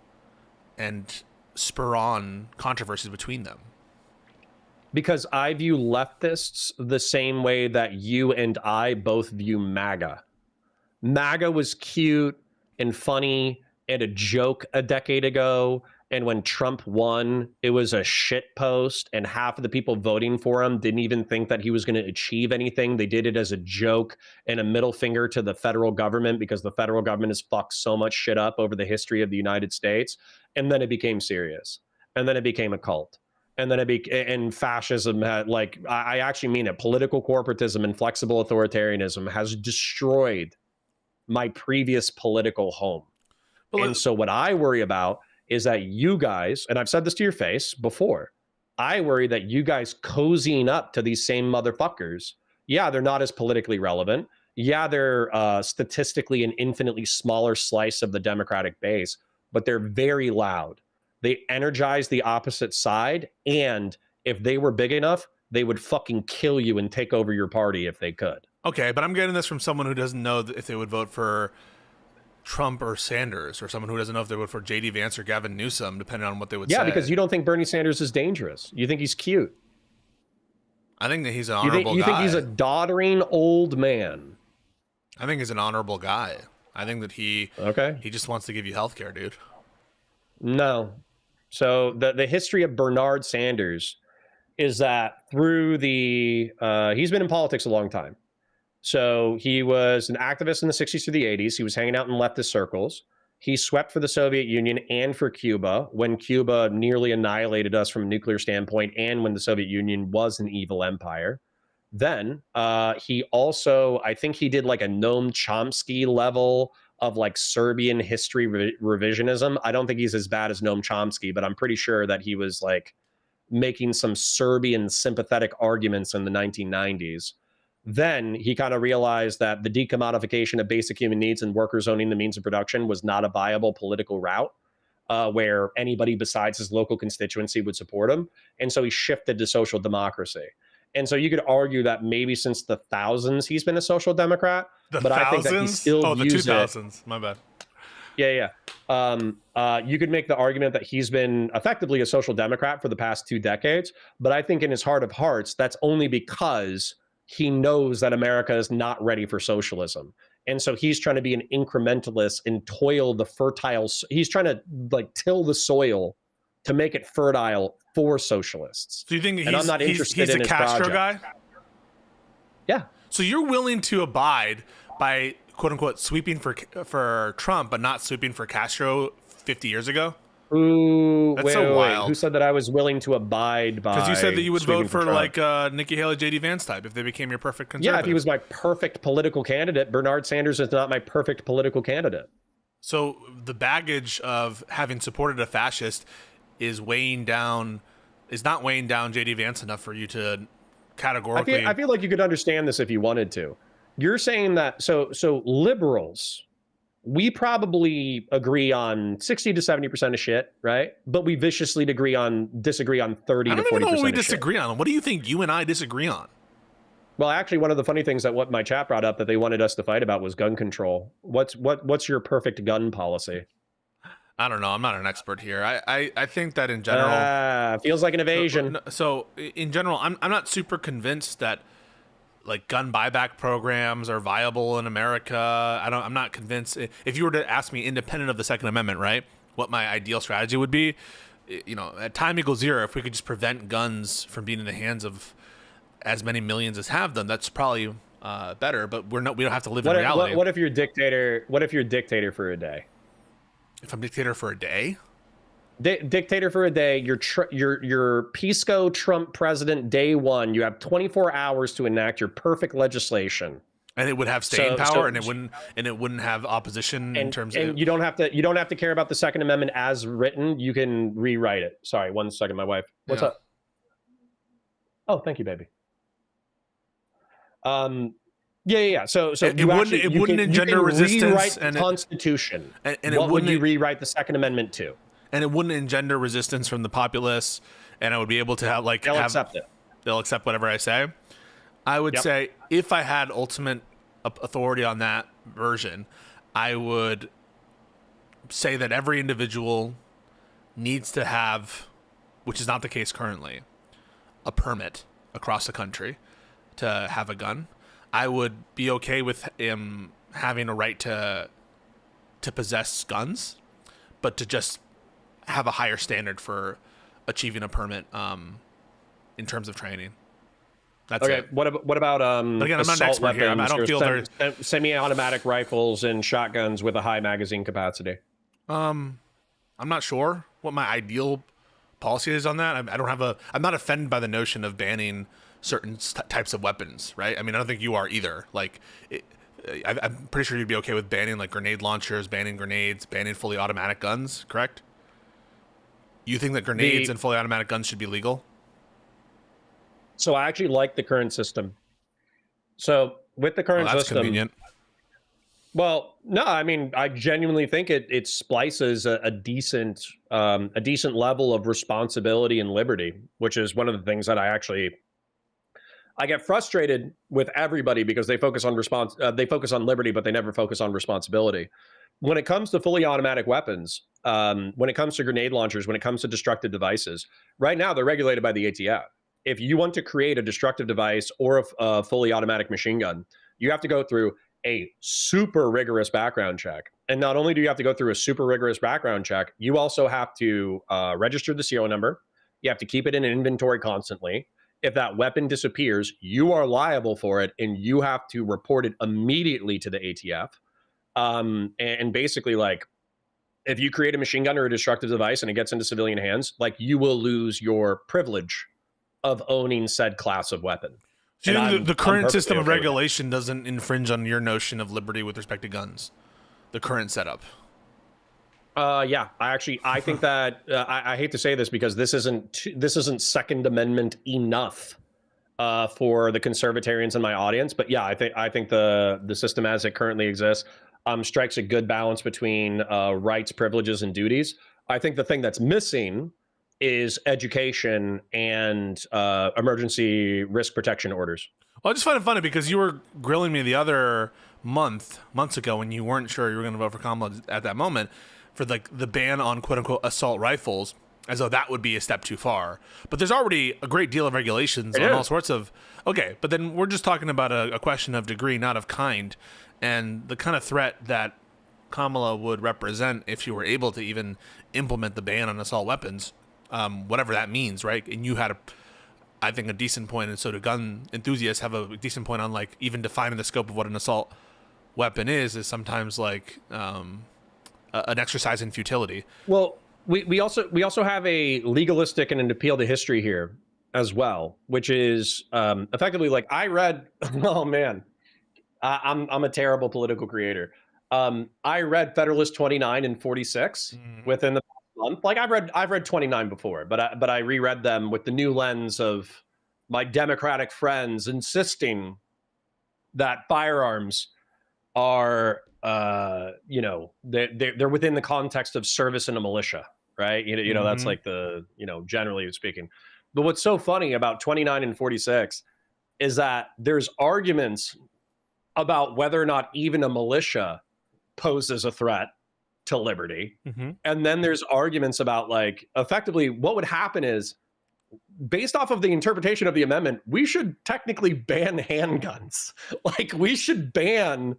and spur on controversies between them. Because I view leftists the same way that you and I both view MAGA. MAGA was cute and funny and a joke a decade ago. And when Trump won, it was a shit post, and half of the people voting for him didn't even think that he was going to achieve anything. They did it as a joke and a middle finger to the federal government, because the federal government has fucked so much shit up over the history of the United States. And then it became serious. And then it became a cult. And then and fascism had, like, I actually mean it, political corporatism and flexible authoritarianism has destroyed my previous political home. Well, and so what I worry about is that you guys, and I've said this to your face before, I worry that you guys cozying up to these same motherfuckers, yeah, they're not as politically relevant. Yeah, they're statistically an infinitely smaller slice of the Democratic base, but they're very loud. They energize the opposite side, and if they were big enough, they would fucking kill you and take over your party if they could. Okay, but I'm getting this from someone who doesn't know if they would vote for Trump or Sanders, or someone who doesn't know if they would for JD Vance or Gavin Newsom, depending on what they would say. Yeah, because you don't think Bernie Sanders is dangerous. You think he's cute. I think that he's an honorable guy. You think he's a doddering old man. I think he's an honorable guy. I think that he just wants to give you healthcare, dude. No. So the history of Bernard Sanders is that through he's been in politics a long time. So he was an activist in the 60s through the 80s. He was hanging out in leftist circles. He swept for the Soviet Union and for Cuba when Cuba nearly annihilated us from a nuclear standpoint, and when the Soviet Union was an evil empire. Then he also, I think he did like a Noam Chomsky level of like Serbian history revisionism. I don't think he's as bad as Noam Chomsky, but I'm pretty sure that he was like making some Serbian sympathetic arguments in the 1990s. Then he kind of realized that the decommodification of basic human needs and workers owning the means of production was not a viable political route where anybody besides his local constituency would support him. And so he shifted to social democracy. And so you could argue that maybe since the thousands he's been a social democrat, I think that he still views the 2000s. My bad. Yeah. You could make the argument that he's been effectively a social democrat for the past 2 decades, but I think in his heart of hearts, that's only because he knows that America is not ready for socialism. And so he's trying to be an incrementalist and toil the fertile. He's trying to like till the soil to make it fertile for socialists. Do you think I'm not interested in a his Castro project. guy? Yeah. So you're willing to abide by quote unquote sweeping for Trump, but not sweeping for Castro 50 years ago? Ooh, that's so wild. Who said that I was willing to abide by? Because you said that you would vote for Trump? like Nikki Haley, JD Vance type if they became your perfect conservative. Yeah, if he was my perfect political candidate. Bernard Sanders is not my perfect political candidate. So the baggage of having supported a fascist is not weighing down JD Vance enough for you to categorically. I feel like you could understand this if you wanted to. You're saying that so liberals, we probably agree on 60 to 70% of shit, right? But we viciously disagree on 30 to 40% I don't even know what we of disagree on. What do you think you and I disagree on? Well, actually, one of the funny things that what my chat brought up that they wanted us to fight about was gun control. What's your perfect gun policy? I don't know. I'm not an expert here. I think that in general, feels like an evasion. So in general, I'm not super convinced that like gun buyback programs are viable in America. I'm not convinced. If you were to ask me, independent of the Second Amendment, right, what my ideal strategy would be, at time equals zero, if we could just prevent guns from being in the hands of as many millions as have them, that's probably better. But we don't have to live in reality. What if you're dictator? What if you're dictator for a day? If I'm dictator for a day? Dictator for a day. You're Pisco Trump president day one. You have 24 hours to enact your perfect legislation, and it would have staying power, and it wouldn't have opposition in terms of. And you don't have to care about the Second Amendment as written. You can rewrite it. Sorry, one second, my wife. What's up? Oh, thank you, baby. Yeah. So it wouldn't engender resistance. Rewrite the Constitution. And what would you rewrite the Second Amendment to? And it wouldn't engender resistance from the populace, and I would be able to have they'll accept it. They'll accept whatever I say. I would say if I had ultimate authority on that version, I would say that every individual needs to have, which is not the case currently, a permit across the country to have a gun. I would be okay with him having a right to possess guns, but to just have a higher standard for achieving a permit in terms of training. That's okay. it. What about but again, I'm not an expert here. I don't feel very semi-automatic rifles and shotguns with a high magazine capacity. I'm not sure what my ideal policy is on that. I'm not offended by the notion of banning certain types of weapons, right? I mean, I don't think you are either. Like, I'm pretty sure you'd be okay with banning like grenade launchers, banning grenades, banning fully automatic guns, correct? You think that grenades and fully automatic guns should be legal? So I actually like the current system. So with the current that's system, convenient. Well, no, I mean, I genuinely think it splices a decent level of responsibility and liberty, which is one of the things that I get frustrated with everybody because they focus on liberty, but they never focus on responsibility. When it comes to fully automatic weapons, when it comes to grenade launchers, when it comes to destructive devices, right now they're regulated by the ATF. If you want to create a destructive device or a fully automatic machine gun, you have to go through a super rigorous background check. And not only do you have to go through a super rigorous background check, you also have to register the serial number. You have to keep it in an inventory constantly. If that weapon disappears, you are liable for it, and you have to report it immediately to the ATF. And basically, like, if you create a machine gun or a destructive device and it gets into civilian hands, like, you will lose your privilege of owning said class of weapon. So the current system of regulation doesn't infringe on your notion of liberty with respect to guns? The current setup? Yeah, I think that I hate to say this because this isn't Second Amendment enough for the conservatarians in my audience, but yeah, I think the system as it currently exists strikes a good balance between rights, privileges, and duties. I think the thing that's missing is education and emergency risk protection orders. Well, I just find it funny because you were grilling me the other months ago when you weren't sure you were going to vote for Kamala at that moment for like the ban on quote unquote assault rifles, as though that would be a step too far. But there's already a great deal of regulations on all sorts of. Okay, but then we're just talking about a question of degree, not of kind, and the kind of threat that Kamala would represent if she were able to even implement the ban on assault weapons. Whatever that means, right? And you had I think a decent point, and so do gun enthusiasts have a decent point on like even defining the scope of what an assault weapon is sometimes like an exercise in futility. Well, we also have a legalistic and an appeal to history here as well, which is effectively like I read. Oh man, I'm a terrible political creator. I read Federalist 29 and 46 within the month. Like I've read 29 before, but I reread them with the new lens of my Democratic friends insisting that firearms are they're within the context of service in a militia, right? That's like the, generally speaking. But what's so funny about 29 and 46 is that there's arguments about whether or not even a militia poses a threat to liberty. And then there's arguments about, like, effectively what would happen is, based off of the interpretation of the amendment, we should technically ban handguns. Like, we should ban,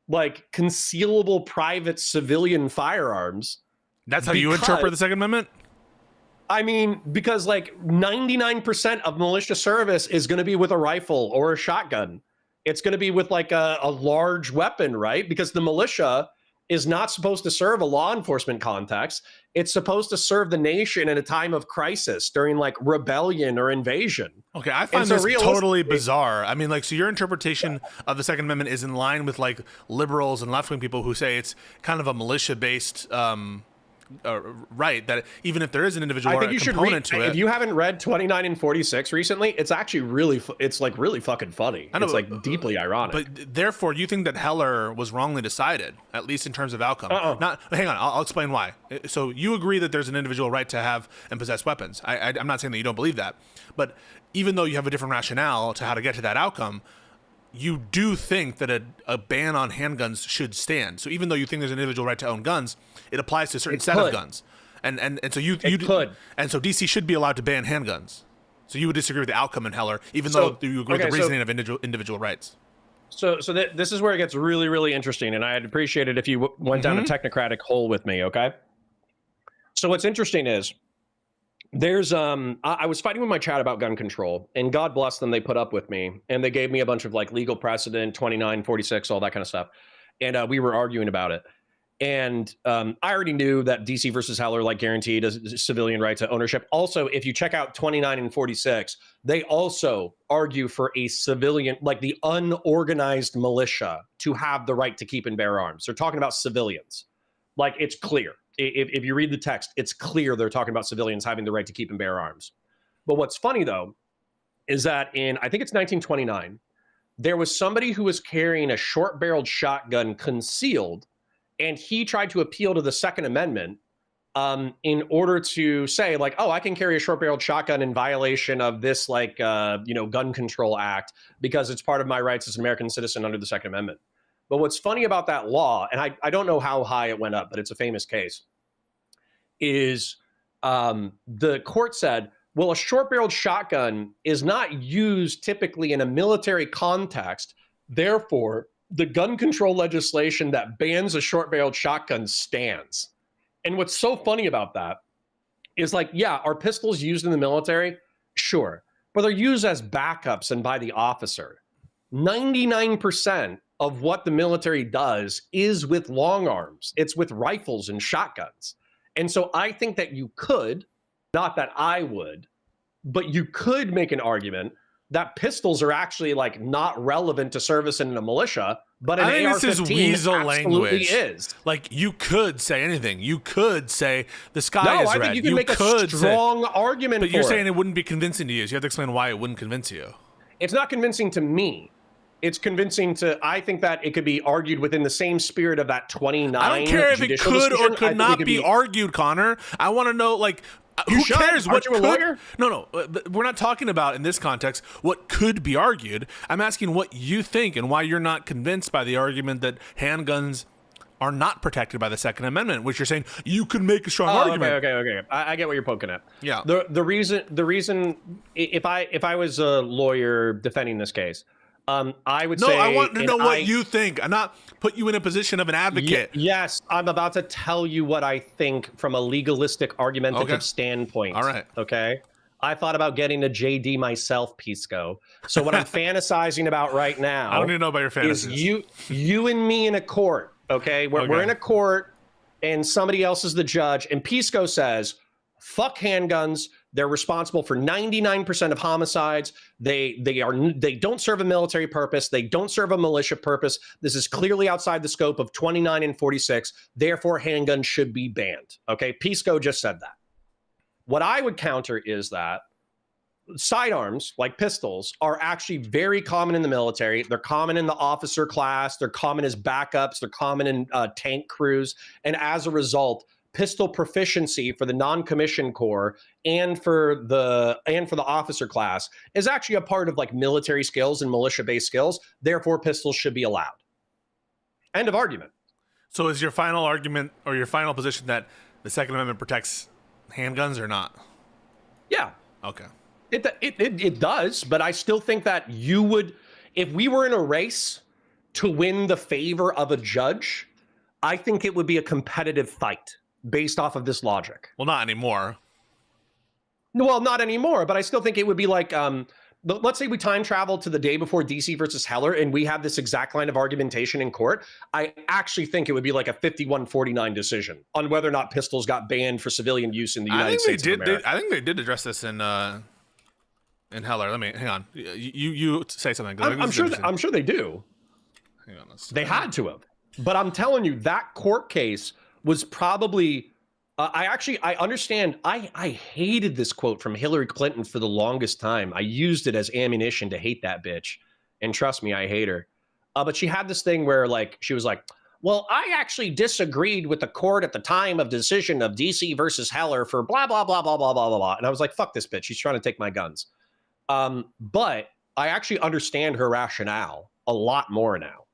like, concealable private civilian firearms. That's how you interpret the Second Amendment? I mean, because like 99% of militia service is going to be with a rifle or a shotgun. It's going to be with like a large weapon, right? Because the militia is not supposed to serve a law enforcement context. It's supposed to serve the nation in a time of crisis during like rebellion or invasion. Okay, I find this totally bizarre. I mean, like, so your interpretation of the Second Amendment is in line with like liberals and left-wing people who say it's kind of a militia-based right, that even if there is an individual I think you should read, to it. If you haven't read 29 and 46 recently, it's actually really fucking funny. I know, it's like deeply ironic. But therefore, you think that Heller was wrongly decided, at least in terms of outcome. Hang on, I'll explain why. So you agree that there's an individual right to have and possess weapons. I'm not saying that you don't believe that, but even though you have a different rationale to how to get to that outcome, you do think that a ban on handguns should stand. So even though you think there's an individual right to own guns, it applies to a certain set of guns. And so you could. And so DC should be allowed to ban handguns. So you would disagree with the outcome in Heller, even though you agree with the reasoning of individual rights. So this is where it gets really, really interesting, and I'd appreciate it if you went down a technocratic hole with me, okay? So what's interesting is, there's I was fighting with my chat about gun control, and God bless them, they put up with me, and they gave me a bunch of like legal precedent, 29, 46, all that kind of stuff, and we were arguing about it. And I already knew that DC versus Heller like guaranteed a civilian right to ownership. Also, if you check out 29 and 46, they also argue for a civilian, like the unorganized militia, to have the right to keep and bear arms. They're talking about civilians. Like, it's clear. If you read the text, it's clear they're talking about civilians having the right to keep and bear arms. But what's funny, though, is that in, I think it's 1929, there was somebody who was carrying a short-barreled shotgun concealed, and he tried to appeal to the Second Amendment in order to say, like, oh, I can carry a short-barreled shotgun in violation of this, like, gun control act because it's part of my rights as an American citizen under the Second Amendment. But what's funny about that law, and I don't know how high it went up, but it's a famous case, is the court said, well, a short-barreled shotgun is not used typically in a military context. Therefore, the gun control legislation that bans a short-barreled shotgun stands. And what's so funny about that is, like, yeah, are pistols used in the military? Sure. But they're used as backups and by the officer. 99% of what the military does is with long arms. It's with rifles and shotguns. And so I think that you could, not that I would, but you could make an argument that pistols are actually like not relevant to service in a militia, but an AR-15 this is weasel absolutely language. Is. Like, you could say anything. You could say the sky is red. No, I think you can make a strong argument for it. But you're saying it wouldn't be convincing to you. So you have to explain why it wouldn't convince you. It's not convincing to me. It's convincing to, I think that it could be argued within the same spirit of that 29. I don't care if it could or could not be argued, Connor. I want to know, like, who cares what you a lawyer? No, we're not talking about in this context what could be argued. I'm asking what you think and why you're not convinced by the argument that handguns are not protected by the Second Amendment, which you're saying you could make a strong argument. Okay. I get what you're poking at. Yeah. The reason, if I was a lawyer defending this case, I would say. No, I want to know what you think. I'm not put you in a position of an advocate. Yes, I'm about to tell you what I think from a legalistic, argumentative standpoint. All right. Okay. I thought about getting a JD myself, Pisco. So what I'm fantasizing about right now, I don't even know about your fantasies. Is you and me in a court. Okay, we're in a court, and somebody else is the judge, and Pisco says, "Fuck handguns. They're responsible for 99% of homicides. They don't serve a military purpose. They don't serve a militia purpose. This is clearly outside the scope of 29 and 46. Therefore, handguns should be banned. Okay, Pisco just said that. What I would counter is that sidearms, like pistols, are actually very common in the military. They're common in the officer class. They're common as backups. They're common in tank crews. And as a result, pistol proficiency for the non-commissioned corps and for the officer class is actually a part of like military skills and militia-based skills. Therefore, pistols should be allowed. End of argument. So is your final argument or your final position that the Second Amendment protects handguns or not? Yeah. Okay. It does, but I still think that you would, if we were in a race to win the favor of a judge, I think it would be a competitive fight based off of this logic. Well, not anymore. Well, not anymore, but I still think it would be like, let's say we time travel to the day before DC versus Heller and we have this exact line of argumentation in court. I actually think it would be like a 51-49 decision on whether or not pistols got banned for civilian use in the United States of America. I think they did address this in Heller. Let me hang on. You say something. I'm sure they do. Hang on. They had to have. But I'm telling you, that court case was probably. I understand. I hated this quote from Hillary Clinton for the longest time. I used it as ammunition to hate that bitch. And trust me, I hate her. But she had this thing where like she was like, well, I actually disagreed with the court at the time of decision of DC versus Heller for blah, blah, blah, blah, blah, blah, blah, blah. And I was like, fuck this bitch. She's trying to take my guns. But I actually understand her rationale a lot more now.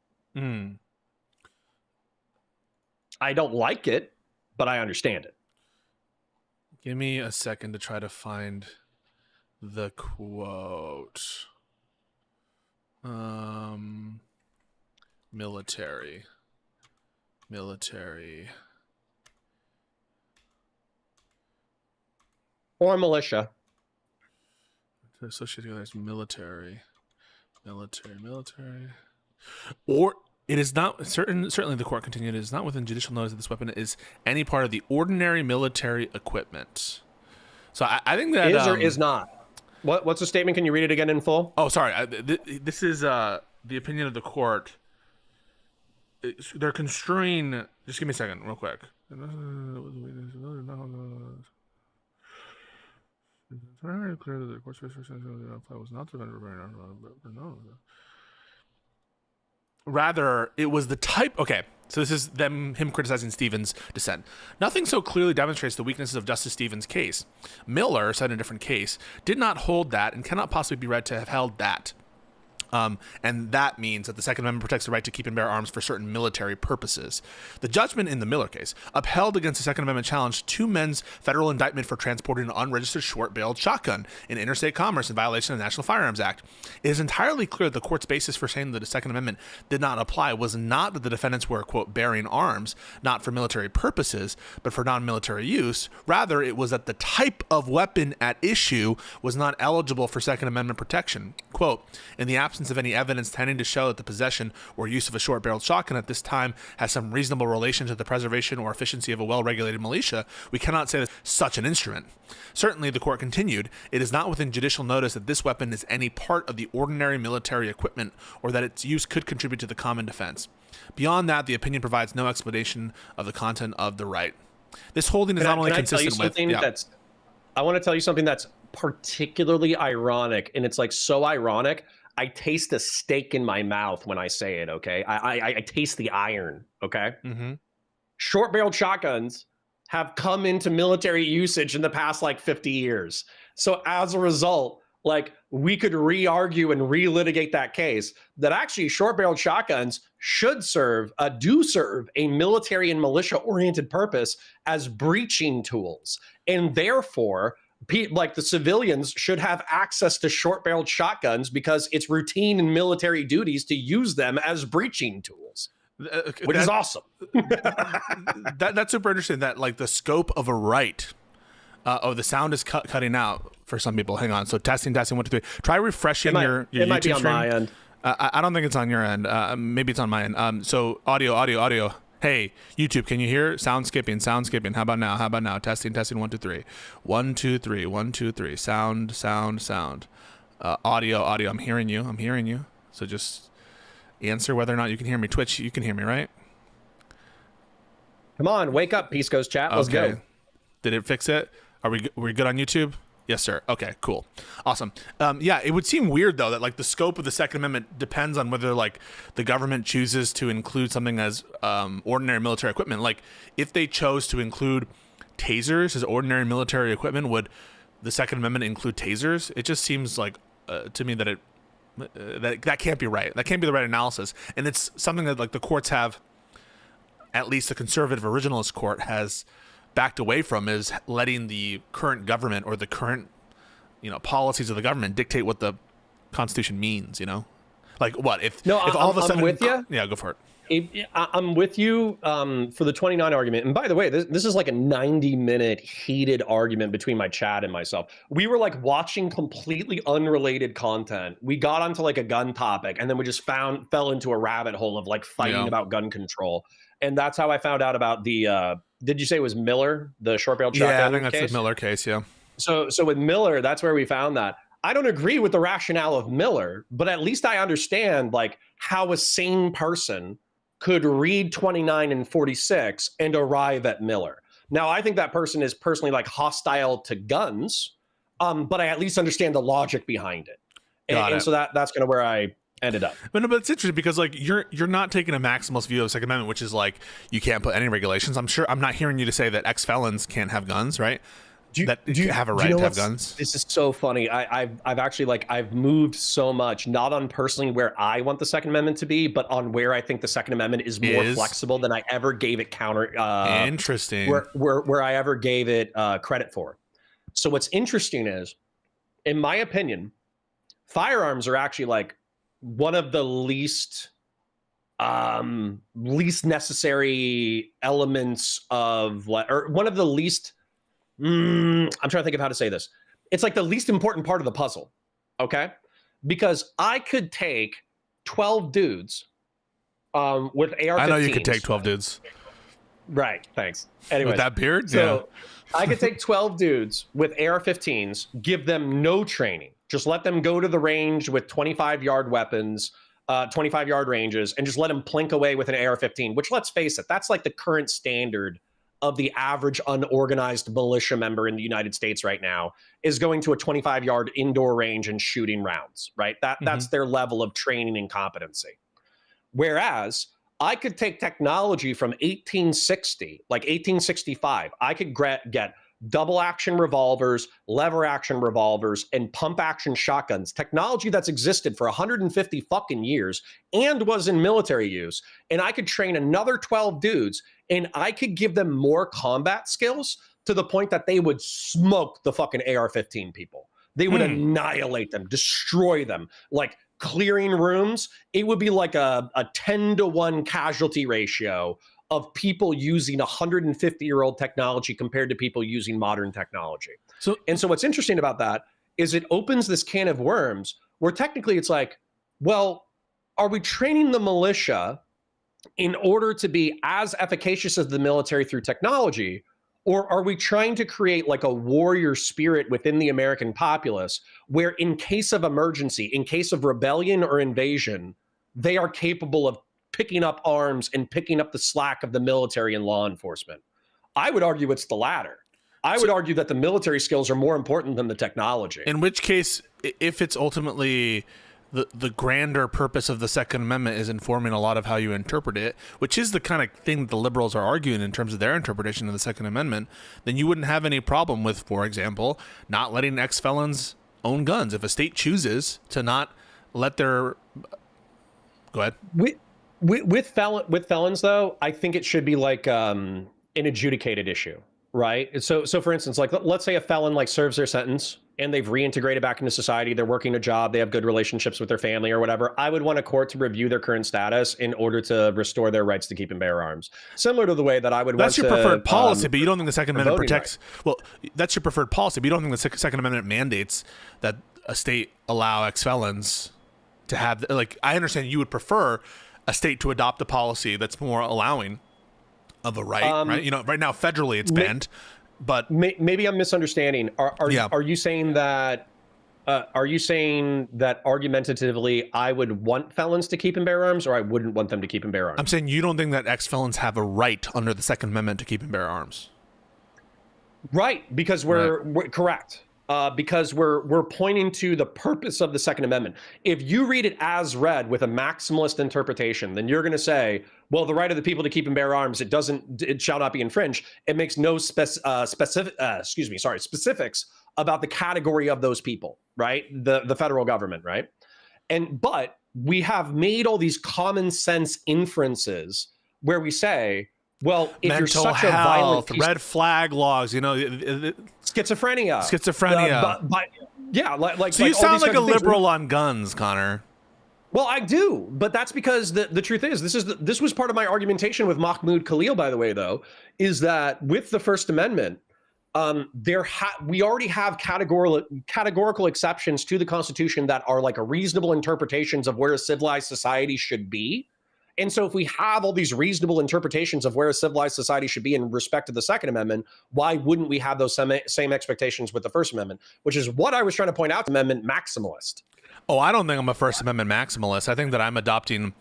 I don't like it, but I understand it. Give me a second to try to find the quote. Military. Or militia. Associated with military. Or it is not certainly the court continued, it is not within judicial notice that this weapon is any part of the ordinary military equipment. So I think that is or is not. What's the statement? Can you read it again in full? Oh, sorry. This is the opinion of the court. They're construing. Just give me a second, real quick. Rather, it was the type. Okay, so this is him criticizing Stevens' dissent. Nothing so clearly demonstrates the weaknesses of Justice Stevens' case. Miller, said in a different case, did not hold that and cannot possibly be read to have held that. And that means that the Second Amendment protects the right to keep and bear arms for certain military purposes. The judgment in the Miller case upheld against the Second Amendment challenge two men's federal indictment for transporting an unregistered short-barreled shotgun in interstate commerce in violation of the National Firearms Act. It is entirely clear that the court's basis for saying that the Second Amendment did not apply was not that the defendants were, quote, bearing arms, not for military purposes, but for non-military use. Rather, it was that the type of weapon at issue was not eligible for Second Amendment protection. Quote, in the absence of any evidence tending to show that the possession or use of a short-barreled shotgun at this time has some reasonable relation to the preservation or efficiency of a well-regulated militia, we cannot say that such an instrument. Certainly, the court continued, it is not within judicial notice that this weapon is any part of the ordinary military equipment or that its use could contribute to the common defense. Beyond that, the opinion provides no explanation of the content of the right. This holding is not only consistent with... I want to tell you something that's particularly ironic, and it's like so ironic. I taste a steak in my mouth when I say it, okay? I taste the iron, okay? Mm-hmm. Short-barreled shotguns have come into military usage in the past, like, 50 years. So as a result, like, we could re-argue and re-litigate that case that actually short-barreled shotguns do serve a military and militia-oriented purpose as breaching tools. And therefore... like the civilians should have access to short-barreled shotguns because it's routine in military duties to use them as breaching tools, which is awesome. That's super interesting. That like the scope of a right. The sound is cutting out for some people. Hang on. So testing 1 2 3. Try refreshing your it might YouTube be on stream. my end. I don't think it's on your end. Maybe it's on my end. So audio. Hey, YouTube, can you hear? Sound skipping, sound skipping. How about now? How about now? Testing, testing, 1, 2, 3. 1, 2, 3, 1, 2, 3. Sound, sound, sound. Audio, audio. I'm hearing you. I'm hearing you. So just answer whether or not you can hear me. Twitch, you can hear me, right? Come on, wake up, Pisco's chat. Let's go. Did it fix it? Are we good on YouTube? Yes, sir. Okay, cool. Awesome. Yeah, it would seem weird, though, that like the scope of the Second Amendment depends on whether like the government chooses to include something as ordinary military equipment. Like if they chose to include tasers as ordinary military equipment, would the Second Amendment include tasers? It just seems like to me that that can't be right. That can't be the right analysis. And it's something that like the courts have, at least the conservative originalist court has backed away from, is letting the current government or the current, policies of the government dictate what the Constitution means. Like what if all of a sudden? I'm with you. Yeah, go for it. I'm with you for the 29 argument. And by the way, this is like a 90-minute heated argument between my chat and myself. We were like watching completely unrelated content. We got onto like a gun topic, and then we just fell into a rabbit hole of like fighting about gun control. And that's how I found out about the. Did you say it was Miller, the short-barreled shotgun? Yeah, I think that's the Miller case. Yeah. So with Miller, that's where we found that. I don't agree with the rationale of Miller, but at least I understand like how a sane person could read 29 and 46 and arrive at Miller. Now, I think that person is personally like hostile to guns, but I at least understand the logic behind it. And so that's kind of where I ended up. But it's interesting because like you're not taking a maximalist view of the Second Amendment, which is like you can't put any regulations. I'm not hearing you to say that ex-felons can't have guns, right? Do you have a right to have guns? This is so funny. I've actually like I've moved so much, not on personally where I want the Second Amendment to be, but on where I think the Second Amendment is more flexible than I ever gave it interesting. Where I ever gave it credit for. So what's interesting is, in my opinion, firearms are actually like one of the least necessary elements of or one of the least. I'm trying to think of how to say this. It's like the least important part of the puzzle, okay? Because I could take 12 dudes with AR-15s. I know you could take 12 dudes. Right, thanks. Anyways, with that beard? So I could take 12 dudes with AR-15s, give them no training. Just let them go to the range with 25-yard weapons, 25-yard ranges, and just let them plink away with an AR-15, which, let's face it, that's like the current standard of the average unorganized militia member in the United States right now, is going to a 25-yard indoor range and shooting rounds, right? That's their level of training and competency. Whereas I could take technology from 1860, like 1865. I could get double action revolvers, lever action revolvers, and pump action shotguns, technology that's existed for 150 fucking years and was in military use. And I could train another 12 dudes, and I could give them more combat skills to the point that they would smoke the fucking AR-15 people. They would annihilate them, destroy them, like clearing rooms. It would be like a 10-to-1 casualty ratio of people using 150-year-old technology compared to people using modern technology. So what's interesting about that is it opens this can of worms where technically it's like, well, are we training the militia in order to be as efficacious as the military through technology? Or are we trying to create like a warrior spirit within the American populace where in case of emergency, in case of rebellion or invasion, they are capable of picking up arms and picking up the slack of the military and law enforcement? I would argue it's the latter. I would argue that the military skills are more important than the technology. In which case, if it's ultimately the grander purpose of the Second Amendment is informing a lot of how you interpret it, which is the kind of thing that the liberals are arguing in terms of their interpretation of the Second Amendment, then you wouldn't have any problem with, for example, not letting ex-felons own guns. If a state chooses to not let their... Go ahead. With felons, though, I think it should be like an adjudicated issue, right? So for instance, like let's say a felon like serves their sentence and they've reintegrated back into society, they're working a job, they have good relationships with their family or whatever. I would want a court to review their current status in order to restore their rights to keep and bear arms. Similar to the way that I would That's want your to, preferred policy, but you don't think the Second Amendment protects... Right. Well, that's your preferred policy, but you don't think the Second Amendment mandates that a state allow ex-felons to have... Like, I understand you would prefer a state to adopt a policy that's more allowing of a right, right? You know, right now federally it's banned, but maybe I'm misunderstanding. Are you saying that? Are you saying that argumentatively I would want felons to keep and bear arms, or I wouldn't want them to keep and bear arms? I'm saying you don't think that ex-felons have a right under the Second Amendment to keep and bear arms. Right, because we're correct. Because we're pointing to the purpose of the Second Amendment. If you read it as read with a maximalist interpretation, then you're going to say, well, the right of the people to keep and bear arms, it shall not be infringed. It makes no specifics about the category of those people, right? The federal government, right? But we have made all these common sense inferences where we say, well, if mental you're such health, a violent red flag laws, you know, schizophrenia. Yeah, like so you like sound like a things. liberal on guns, Connor. Well, I do, but that's because the truth is this was part of my argumentation with Mahmoud Khalil, by the way, though, is that with the First Amendment, we already have categorical exceptions to the Constitution that are like a reasonable interpretations of where a civilized society should be. And so if we have all these reasonable interpretations of where a civilized society should be in respect to the Second Amendment, why wouldn't we have those same expectations with the First Amendment, which is what I was trying to point out, Amendment maximalist. Oh, I don't think I'm a First Amendment maximalist. I think that I'm adopting,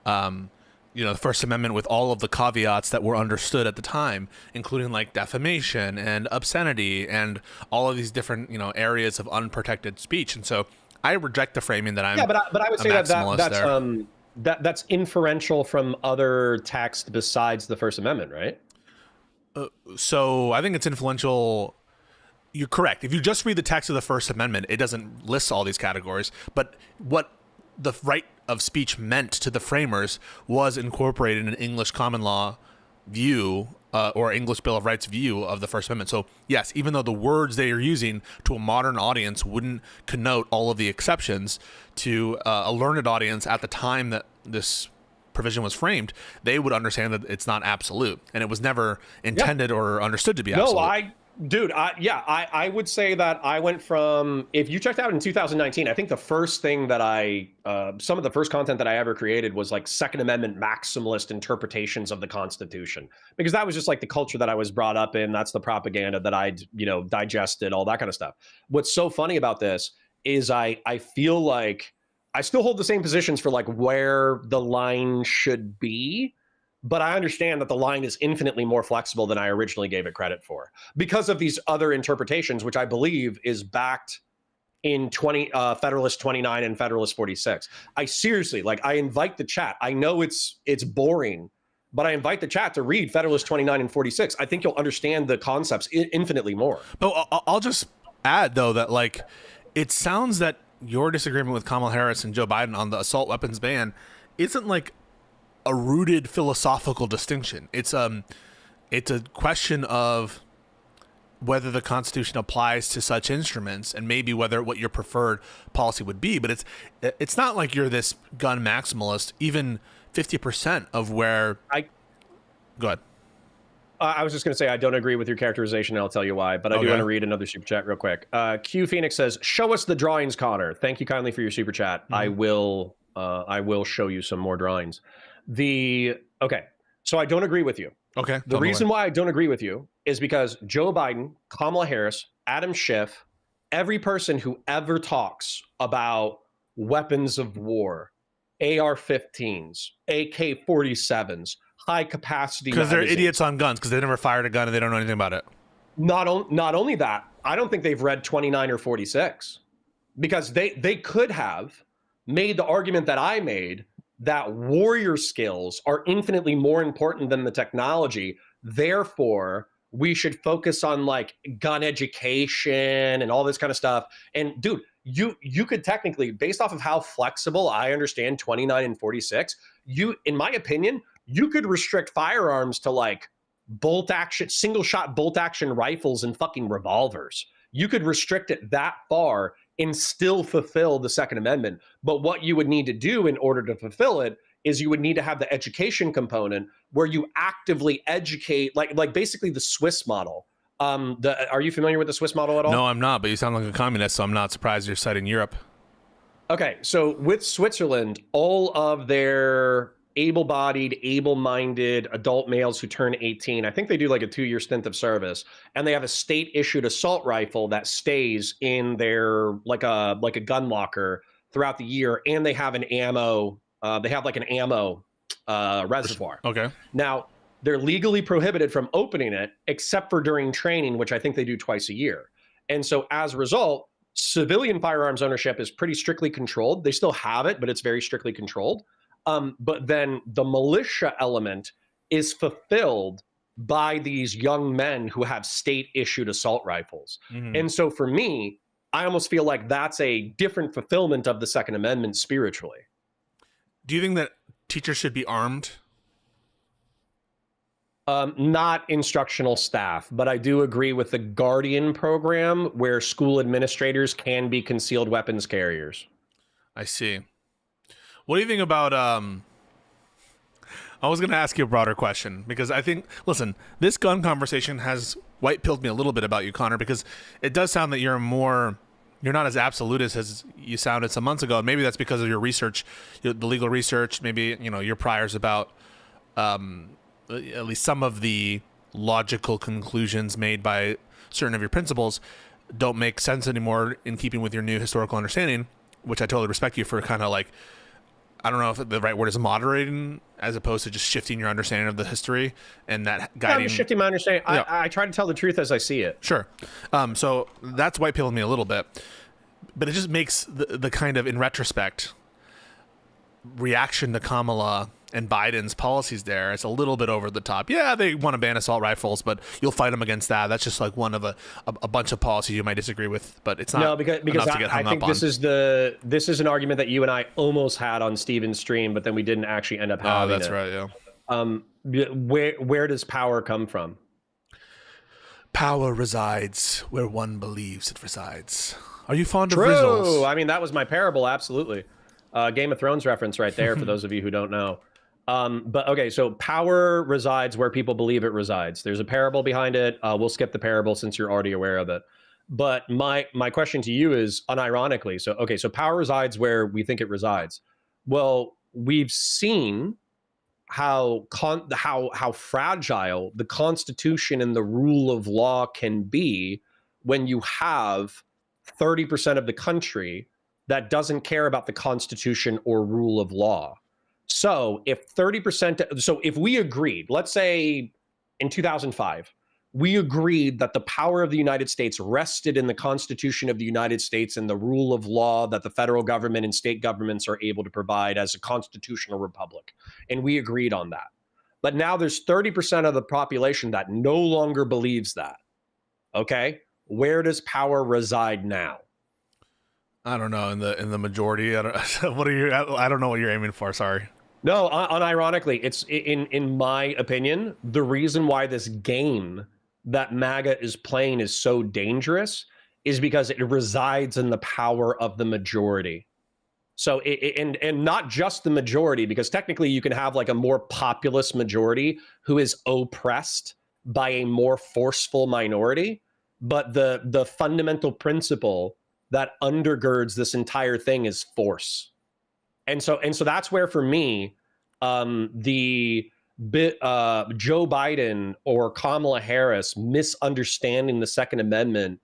the First Amendment with all of the caveats that were understood at the time, including like defamation and obscenity and all of these different, areas of unprotected speech. And so I reject the framing that I'm but I would say that's inferential from other text besides the First Amendment, right? So I think it's influential. You're correct. If you just read the text of the First Amendment, it doesn't list all these categories. But what the right of speech meant to the framers was incorporated in an English common law view or English Bill of Rights view of the First Amendment. So yes, even though the words they are using to a modern audience wouldn't connote all of the exceptions to a learned audience at the time that this provision was framed, they would understand that it's not absolute, and it was never intended or understood to be absolute. I would say that I went from, if you checked out in 2019, I think the first thing that some of the first content that I ever created was like Second Amendment maximalist interpretations of the Constitution, because that was just like the culture that I was brought up in. That's the propaganda that I'd, digested, all that kind of stuff. What's so funny about this is I feel like I still hold the same positions for like where the line should be, but I understand that the line is infinitely more flexible than I originally gave it credit for because of these other interpretations, which I believe is backed in Federalist 29 and Federalist 46. I seriously, I invite the chat. I know it's boring, but I invite the chat to read Federalist 29 and 46. I think you'll understand the concepts infinitely more. But I'll just add, though, that it sounds that your disagreement with Kamala Harris and Joe Biden on the assault weapons ban isn't like a rooted philosophical distinction. It's a question of whether the Constitution applies to such instruments and maybe what your preferred policy would be. But it's not like you're this gun maximalist. Even 50% of where go ahead. I was just going to say I don't agree with your characterization, and I'll tell you why. But I do want to read another super chat real quick. Q Phoenix says, "Show us the drawings, Connor." Thank you kindly for your super chat. Mm-hmm. I will show you some more drawings. So I don't agree with you. Okay. The reason why I don't agree with you is because Joe Biden, Kamala Harris, Adam Schiff, every person who ever talks about weapons of war, AR-15s, AK-47s, high capacity, because they're idiots on guns, because they never fired a gun and they don't know anything about it. Not only that, I don't think they've read 29 or 46, because they could have made the argument that I made, that warrior skills are infinitely more important than the technology. Therefore, we should focus on gun education and all this kind of stuff. And dude, you could technically, based off of how flexible I understand 29 and 46, in my opinion, you could restrict firearms to bolt action, single shot bolt action rifles and fucking revolvers. You could restrict it that far and still fulfill the Second Amendment. But what you would need to do in order to fulfill it is you would need to have the education component where you actively educate, like basically the Swiss model. Are you familiar with the Swiss model at all? No, I'm not, but you sound like a communist, so I'm not surprised you're citing Europe. Okay, so with Switzerland, all of their able-bodied, able-minded adult males who turn 18. I think they do like a 2-year stint of service, and they have a state-issued assault rifle that stays in their like a gun locker throughout the year, and they have an ammo. They have like an ammo reservoir. Okay. Now they're legally prohibited from opening it, except for during training, which I think they do twice a year. And so as a result, civilian firearms ownership is pretty strictly controlled. They still have it, but it's very strictly controlled. But then the militia element is fulfilled by these young men who have state-issued assault rifles. Mm-hmm. And so for me, I almost feel like that's a different fulfillment of the Second Amendment spiritually. Do you think that teachers should be armed? Not instructional staff, but I do agree with the Guardian program where school administrators can be concealed weapons carriers. I see. What do you think about, I was going to ask you a broader question because I think, listen, this gun conversation has white-pilled me a little bit about you, Connor, because it does sound that you're not as absolutist as you sounded some months ago. And maybe that's because of your research, the legal research, maybe, your priors about at least some of the logical conclusions made by certain of your principles don't make sense anymore in keeping with your new historical understanding, which I totally respect you for kind of like, I don't know if the right word is moderating as opposed to just shifting your understanding of the history and that guiding. I'm shifting my understanding. Yeah. I try to tell the truth as I see it. Sure. So that's white pilling me a little bit, but it just makes the kind of, in retrospect, reaction to Kamala and Biden's policies there, it's a little bit over the top. Yeah, they want to ban assault rifles, but you'll fight them against that. That's just like one of a bunch of policies you might disagree with, but it's not. No, because I think this is an argument that you and I almost had on Steven's stream, but then we didn't actually end up having it. Right, yeah. Where does power come from? Power resides where one believes it resides. Are you fond of True. Rizzles? I mean, that was my parable, absolutely. Game of Thrones reference right there for those of you who don't know. But okay, so power resides where people believe it resides. There's a parable behind it. We'll skip the parable since you're already aware of it. But my question to you is unironically, so power resides where we think it resides. Well, we've seen how fragile the Constitution and the rule of law can be when you have 30% of the country that doesn't care about the Constitution or rule of law. So if 30%, so if we agreed, let's say in 2005, we agreed that the power of the United States rested in the Constitution of the United States and the rule of law that the federal government and state governments are able to provide as a constitutional republic. And we agreed on that. But now there's 30% of the population that no longer believes that. Okay? Where does power reside now? I don't know. In the majority, I don't know what you're aiming for. Sorry. No, unironically, it's in my opinion, the reason why this game that MAGA is playing is so dangerous is because it resides in the power of the majority. So and not just the majority, because technically you can have like a more populist majority who is oppressed by a more forceful minority, but the fundamental principle that undergirds this entire thing is force. And so that's where, for me, Joe Biden or Kamala Harris misunderstanding the Second Amendment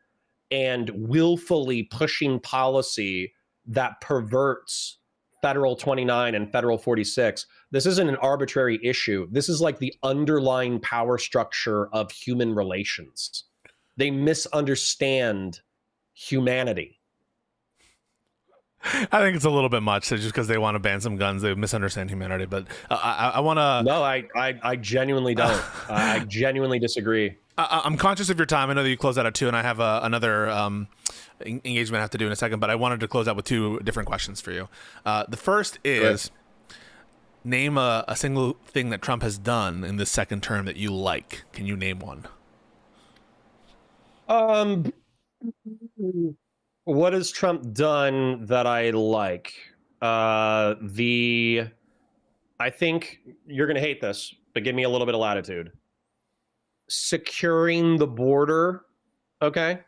and willfully pushing policy that perverts Federal 29 and Federal 46. This isn't an arbitrary issue. This is like the underlying power structure of human relations. They misunderstand humanity. I think it's a little bit much just because they want to ban some guns. They misunderstand humanity, but I want to. No, I genuinely don't. I genuinely disagree. I'm conscious of your time. I know that you closed out at 2, and I have another engagement I have to do in a second, but I wanted to close out with 2 different questions for you. The first is, name a single thing that Trump has done in this second term that you like. Can you name one? What has Trump done that I like? I think you're going to hate this, but give me a little bit of latitude. Securing the border. Okay.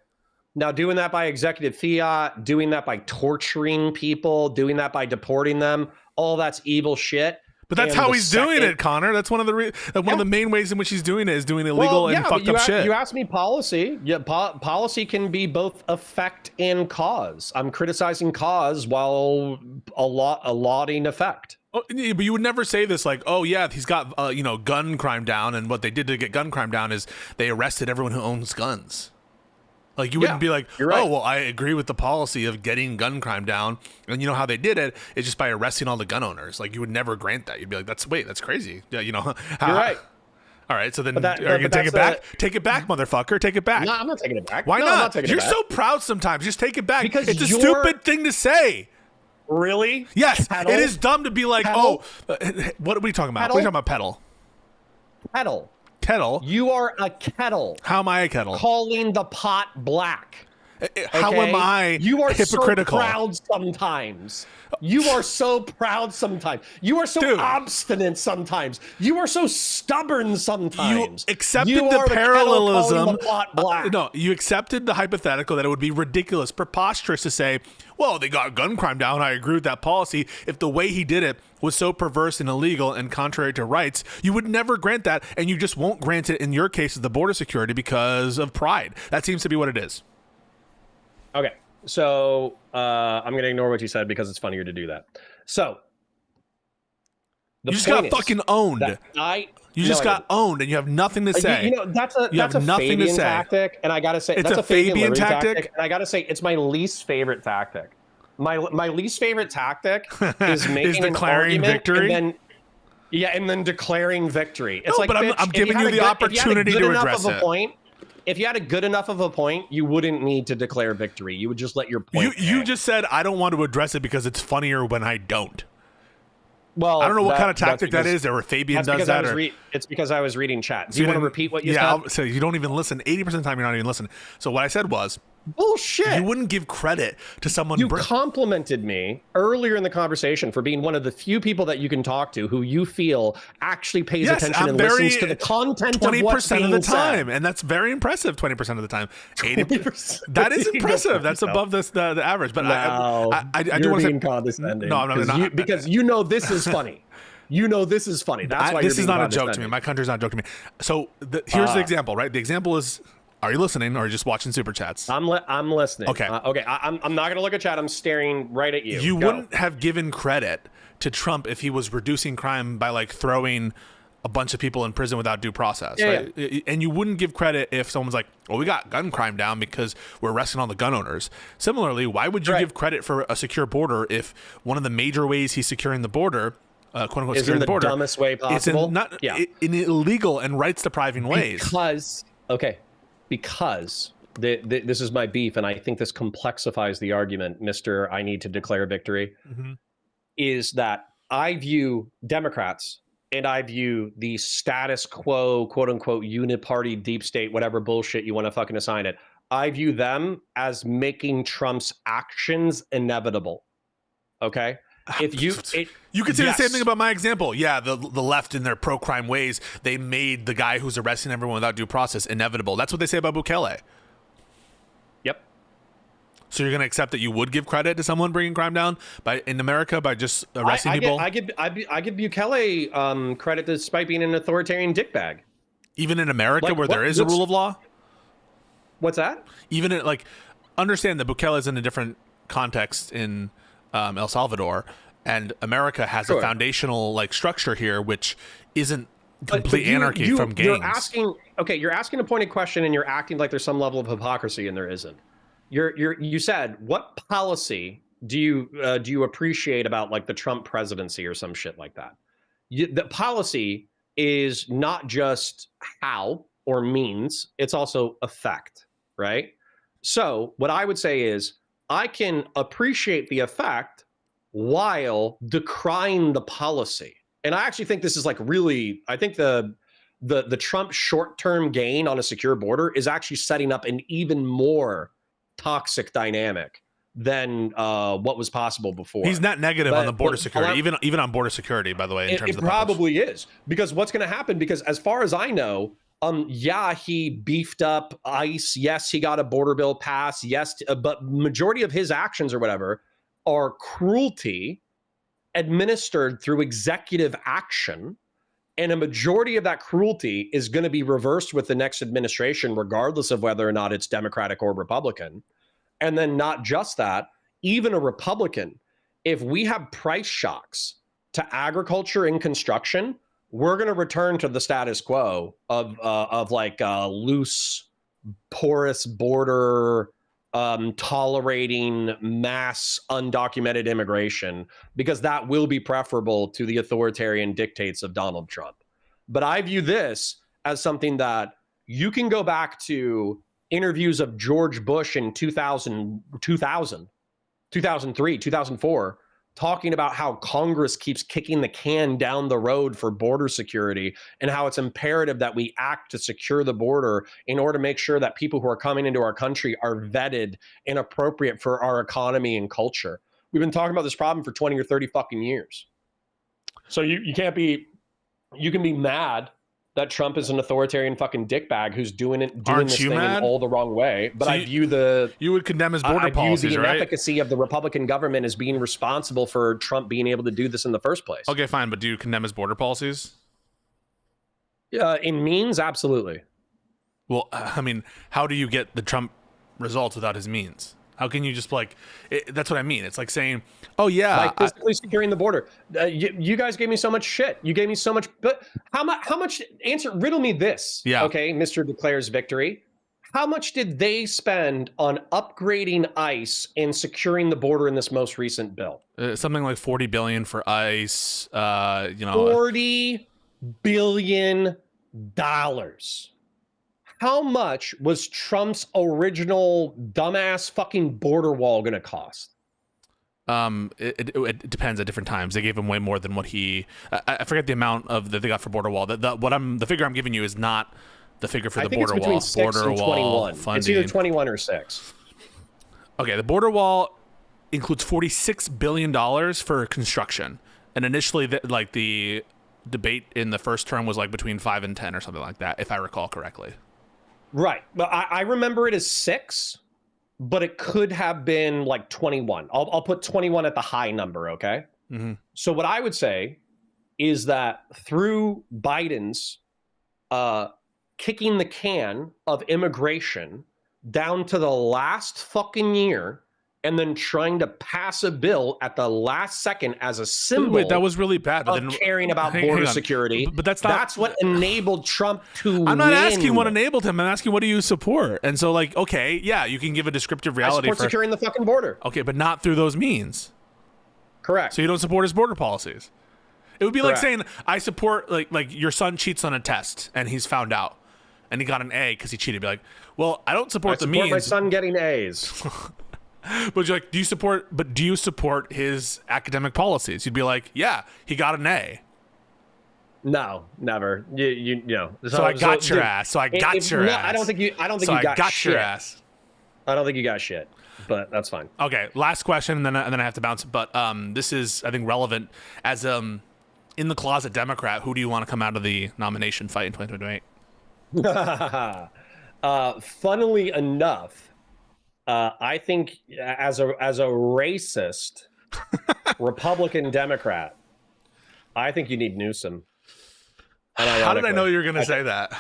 Now, doing that by executive fiat, doing that by torturing people, doing that by deporting them, all that's evil shit. But that's how he's doing it, Connor. That's one of the one of the main ways in which he's doing it is doing illegal and fucked up shit. You asked me policy. Yeah, policy can be both effect and cause. I'm criticizing cause while lauding effect. Oh, but you would never say this like, oh yeah, he's got gun crime down, and what they did to get gun crime down is they arrested everyone who owns guns. Like, you wouldn't be like, right. Oh, well, I agree with the policy of getting gun crime down. And you know how they did it? It's just by arresting all the gun owners. Like, you would never grant that. You'd be like, that's crazy. Yeah, You're right. All right, so then are you going to take it back? Take it back, motherfucker. Take it back. No, I'm not taking it back. Why not? I'm not taking You're it back. So proud sometimes. Just take it back. Because it's a stupid thing to say. Really? Yes. Pedal? It is dumb to be like, pedal? what are we talking about? Pedal? What are you talking about, pedal? Kettle. Kettle? You are a kettle. How am I a kettle? Calling the pot black. How am I you are hypocritical? So proud sometimes. You are so proud sometimes. You are so obstinate sometimes. You are so stubborn sometimes. You accepted the parallelism. No, you accepted the hypothetical that it would be ridiculous, preposterous to say, well, they got gun crime down. I agree with that policy. If the way he did it was so perverse and illegal and contrary to rights, you would never grant that, and you just won't grant it in your case of the border security because of pride. That seems to be what it is. Okay, so I'm going to ignore what you said because it's funnier to do that. So you just got fucking owned. You just got owned, and you have nothing to say. That's a Fabian tactic, and I gotta say it's a Fabian tactic. And I gotta say it's my least favorite tactic. My least favorite tactic is making an argument victory. And then declaring victory. It's but I'm giving you the opportunity to address it. If you had a good enough of a point, you wouldn't need to declare victory. You would just let your point. You just said I don't want to address it because it's funnier when I don't. Well, I don't know what kind of tactic that is, or if Fabian does that. It's because I was reading chat. Do you want to repeat what you said? So you don't even listen. 80% of the time, you're not even listening. So what I said was, bullshit. You wouldn't give credit to someone. You complimented me earlier in the conversation for being one of the few people that you can talk to who you feel actually pays attention and listens to the content of what's being 20% of the time, said. And that's very impressive. 20% of the time, 80%. That is impressive. That's above the average. But I do want to say condescending. No, I'm not. Because this is funny. This is funny. That's why this is not a joke to me. My country's not a joke to me. So here's the example, right? The example is. Are you listening, or are you just watching super chats? I'm listening. Okay. Okay. I'm not gonna look at chat. I'm staring right at you. You wouldn't have given credit to Trump if he was reducing crime by like throwing a bunch of people in prison without due process, right? Yeah. And you wouldn't give credit if someone's like, "Well, we got gun crime down because we're arresting all the gun owners." Similarly, why would you give credit for a secure border if one of the major ways he's securing the border? "Quote unquote," securing the border, dumbest way possible. It's in illegal and rights depriving ways. Because this is my beef, and I think this complexifies the argument, Mr. I need to declare victory, is that I view Democrats and I view the status quo, quote unquote, uniparty, deep state, whatever bullshit you want to fucking assign it. I view them as making Trump's actions inevitable. Okay? If you could say the same thing about my example. Yeah, the left in their pro-crime ways, they made the guy who's arresting everyone without due process inevitable. That's what they say about Bukele. Yep. So you're going to accept that you would give credit to someone bringing crime down in America by just arresting people? I give Bukele credit despite being an authoritarian dickbag. Even in America, where there is a rule of law? What's that? Even in, understand that Bukele is in a different context in El Salvador, and America has a foundational structure here which isn't complete anarchy from gangs. You're asking a pointed question, and you're acting like there's some level of hypocrisy, and there isn't. You said, what policy do you appreciate about the Trump presidency or some shit like that? The policy is not just how or means, it's also effect, right? So what I would say is, I can appreciate the effect while decrying the policy. And I actually think this is I think the Trump short-term gain on a secure border is actually setting up an even more toxic dynamic than what was possible before. He's not negative on the border security, even on border security, by the way. It probably is, because what's going to happen, because as far as I know, he beefed up ICE. Yes, he got a border bill passed. Yes, but majority of his actions or whatever are cruelty administered through executive action, and a majority of that cruelty is going to be reversed with the next administration, regardless of whether or not it's Democratic or Republican. And then not just that, even a Republican, if we have price shocks to agriculture and construction, we're going to return to the status quo of like a loose, porous border, tolerating mass undocumented immigration, because that will be preferable to the authoritarian dictates of Donald Trump. But I view this as something that you can go back to interviews of George Bush in 2003, 2004, talking about how Congress keeps kicking the can down the road for border security and how it's imperative that we act to secure the border in order to make sure that people who are coming into our country are vetted and appropriate for our economy and culture. We've been talking about this problem for 20 or 30 fucking years. So you can be mad that Trump is an authoritarian fucking dickbag who's doing this thing in all the wrong way. But so you would condemn his border policies, the right? inefficacy of the Republican government as being responsible for Trump being able to do this in the first place. Okay, fine, but do you condemn his border policies? In means, absolutely. Well, I mean, how do you get the Trump results without his means? How can you just that's what I mean. It's like saying, oh yeah, like physically securing the border. You guys gave me so much shit. You gave me so much, but how much, riddle me this. Yeah. Okay. Mr. Declares victory. How much did they spend on upgrading ICE and securing the border in this most recent bill? Something like $40 billion for ICE, $40 billion. How much was Trump's original dumbass fucking border wall going to cost? It depends at different times. They gave him way more than what I forget the amount of that they got for border wall. The figure I'm giving you is not the figure for the border wall. I think it's between 6 and 21. It's either 21 or 6. Okay, the border wall includes $46 billion for construction, and initially the debate in the first term was like between 5 and 10 or something like that, if I recall correctly. Right. But I remember it as 6, but it could have been like 21. I'll put 21 at the high number, okay? Mm-hmm. So what I would say is that through Biden's kicking the can of immigration down to the last fucking year and then trying to pass a bill at the last second as a symbol. Wait, that was really bad. But of caring about border security. But that's what enabled Trump to I'm not win. asking what enabled him. I'm asking what do you support? And so okay, yeah, you can give a descriptive reality I support securing the fucking border. Okay, but not through those means. Correct. So you don't support his border policies. It would be Correct. like saying I support like your son cheats on a test and he's found out and he got an A because he cheated. Be like, well, I don't support the means. My son getting A's. But you're like, do you support his academic policies? You'd be like, yeah, he got an A. No, never. You know. So I got your ass. So I got your ass. I don't think you got shit. Your ass. I don't think you got shit. But that's fine. Okay, last question, and then I have to bounce. But this is, I think, relevant as in the closet Democrat. Who do you want to come out of the nomination fight in 2028? Funnily enough, I think as a racist Republican Democrat, I think you need Newsom. How did I know you were going to say that?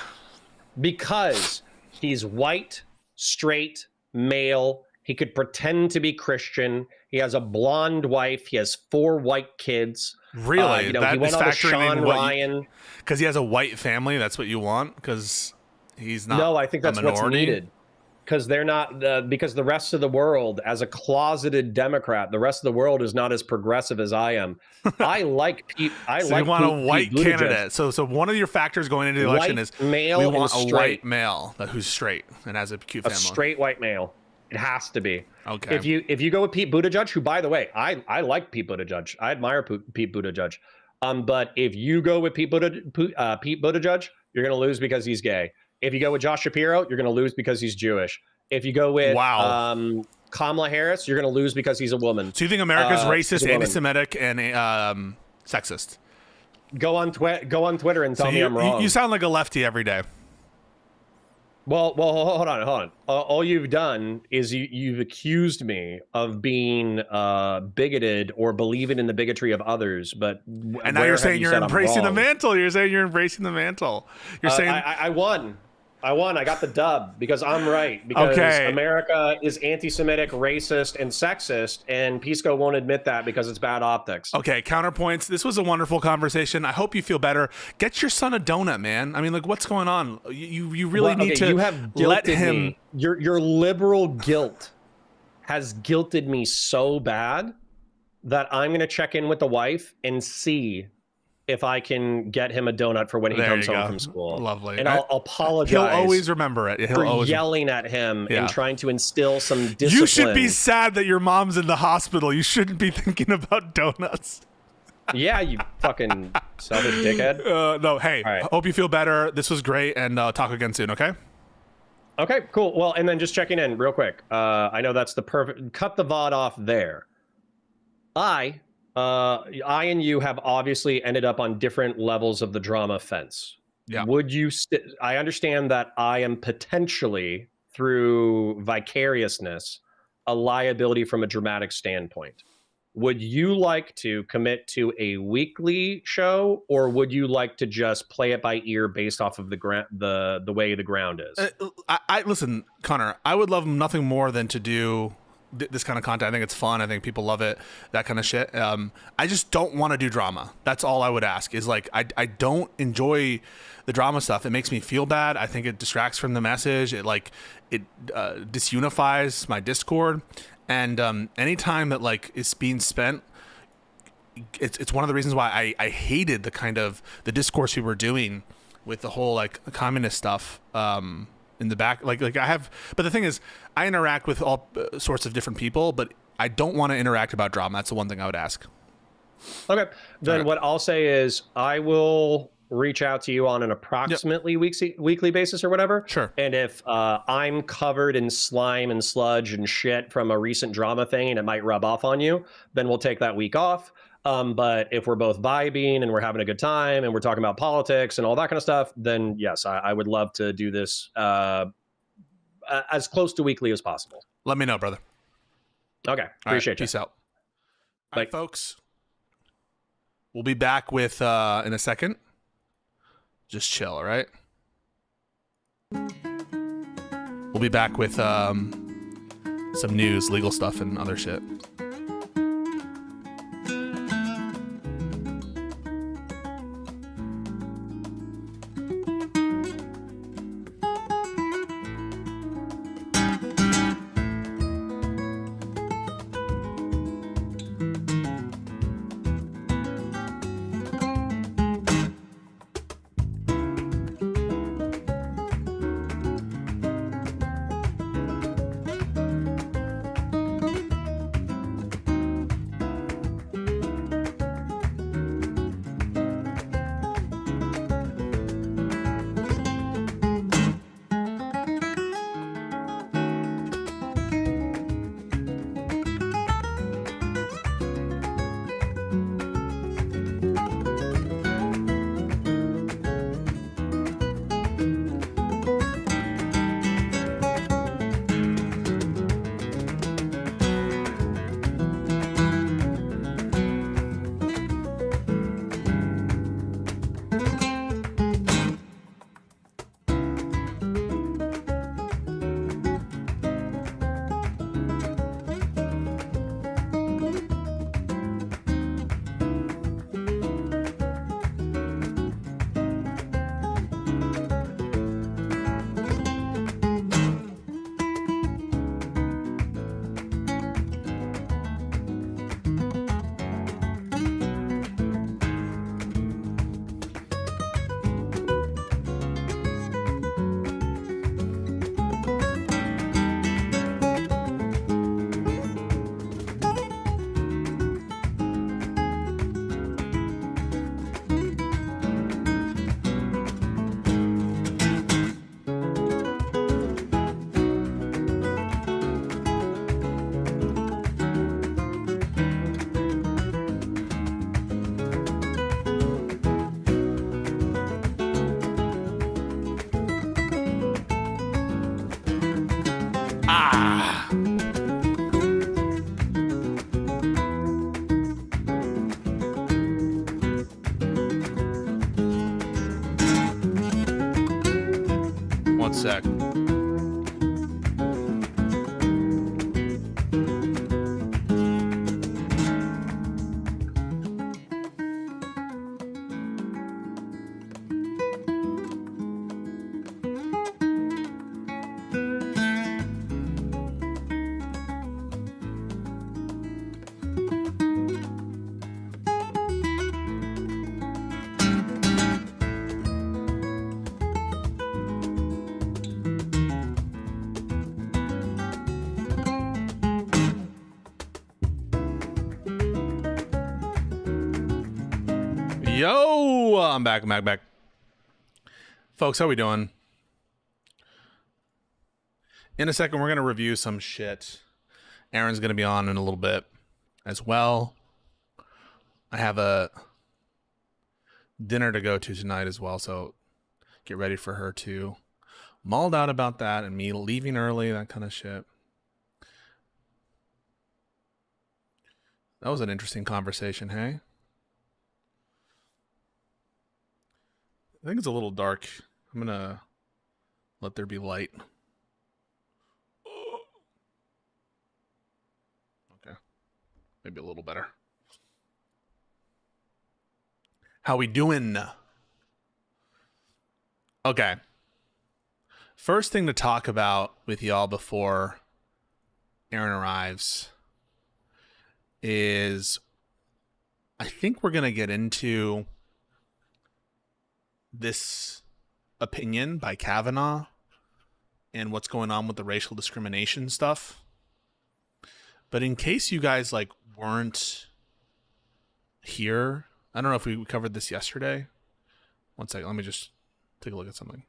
Because he's white, straight, male. He could pretend to be Christian. He has a blonde wife. He has 4 white kids. Really? That he went on with Sean Ryan. Because he has a white family, that's what you want? Because he's not. No, I think that's what's needed. Because they're not. Because the rest of the world, as a closeted Democrat, the rest of the world is not as progressive as I am. I like Pete. So you want a white candidate. So one of your factors going into the election is male. We want a white male who's straight and has a cute family. A straight white male. It has to be. Okay. If you go with Pete Buttigieg, who, by the way, I like Pete Buttigieg. I admire Pete Buttigieg. But if you go with Pete Buttigieg, you're going to lose because he's gay. If you go with Josh Shapiro, you're going to lose because he's Jewish. If you go with Kamala Harris, you're going to lose because he's a woman. So you think America's racist, anti-Semitic, and sexist? Go on Twitter and tell me I'm wrong. You sound like a lefty every day. Well, hold on. All you've done is you've accused me of being bigoted or believing in the bigotry of others. But And now where you're have saying you you're said I'm embracing the wrong? mantle. You're saying you're embracing the mantle. You're saying, I won. I won. I got the dub because I'm right. Because okay, America is anti-Semitic, racist, and sexist, and Pisco won't admit that because it's bad optics. okay, counterpoints. This was a wonderful conversation. I hope you feel better. Get your son a donut, man. I mean, like, what's going on? You really need to you have let guilted him. me. Your liberal guilt has guilted me so bad that I'm going to check in with the wife and see if I can get him a donut for when he There comes you home go. from school. Lovely. And I'll apologize. He'll always remember it. He'll for always yelling at him Yeah. and trying to instill some discipline. You should be sad that your mom's in the hospital. You shouldn't be thinking about donuts. Yeah, you fucking selfish dickhead. No, hey, All right. hope you feel better. This was great, and talk again soon, okay? Okay, cool. Well, and then just checking in real quick. I know that's the perfect. Cut the VOD off there. I and you have obviously ended up on different levels of the drama fence. Yeah. Would you? I understand that I am potentially, through vicariousness, a liability from a dramatic standpoint. Would you like to commit to a weekly show, or would you like to just play it by ear based off of the way the ground is? I listen, Connor. I would love nothing more than to do this kind of content. I think it's fun. I think people love it. That kind of shit. I just don't want to do drama. That's all I would ask. Is like I don't enjoy the drama stuff. It makes me feel bad. I think it distracts from the message. It disunifies my Discord. And anytime that like is being spent, it's one of the reasons why I hated the kind of the discourse we were doing with the whole like communist stuff in the back. Like I have, but the thing is, I interact with all sorts of different people, but I don't want to interact about drama. That's the one thing I would ask. Okay, then what I'll say is I will reach out to you on an approximately weekly basis or whatever. Sure. And if I'm covered in slime and sludge and shit from a recent drama thing and it might rub off on you, then we'll take that week off. But if we're both vibing and we're having a good time and we're talking about politics and all that kind of stuff, then yes, I would love to do this as close to weekly as possible. Let me know, brother. Okay, appreciate you. Peace out. All right, folks. We'll be back with in a second. Just chill, all right? We'll be back with some news, legal stuff, and other shit. sec. Yo, I'm back. Folks, how we doing? In a second, we're going to review some shit. Aaron's going to be on in a little bit as well. I have a dinner to go to tonight as well, so get ready for her to mauled out about that and me leaving early, that kind of shit. That was an interesting conversation, hey? I think it's a little dark. I'm gonna let there be light. Okay. Maybe a little better. How we doing? Okay. First thing to talk about with y'all before Aaron arrives is I think we're gonna get into this opinion by Kavanaugh and what's going on with the racial discrimination stuff. But in case you guys like weren't here, I don't know if we covered this yesterday. One second, let me just take a look at something.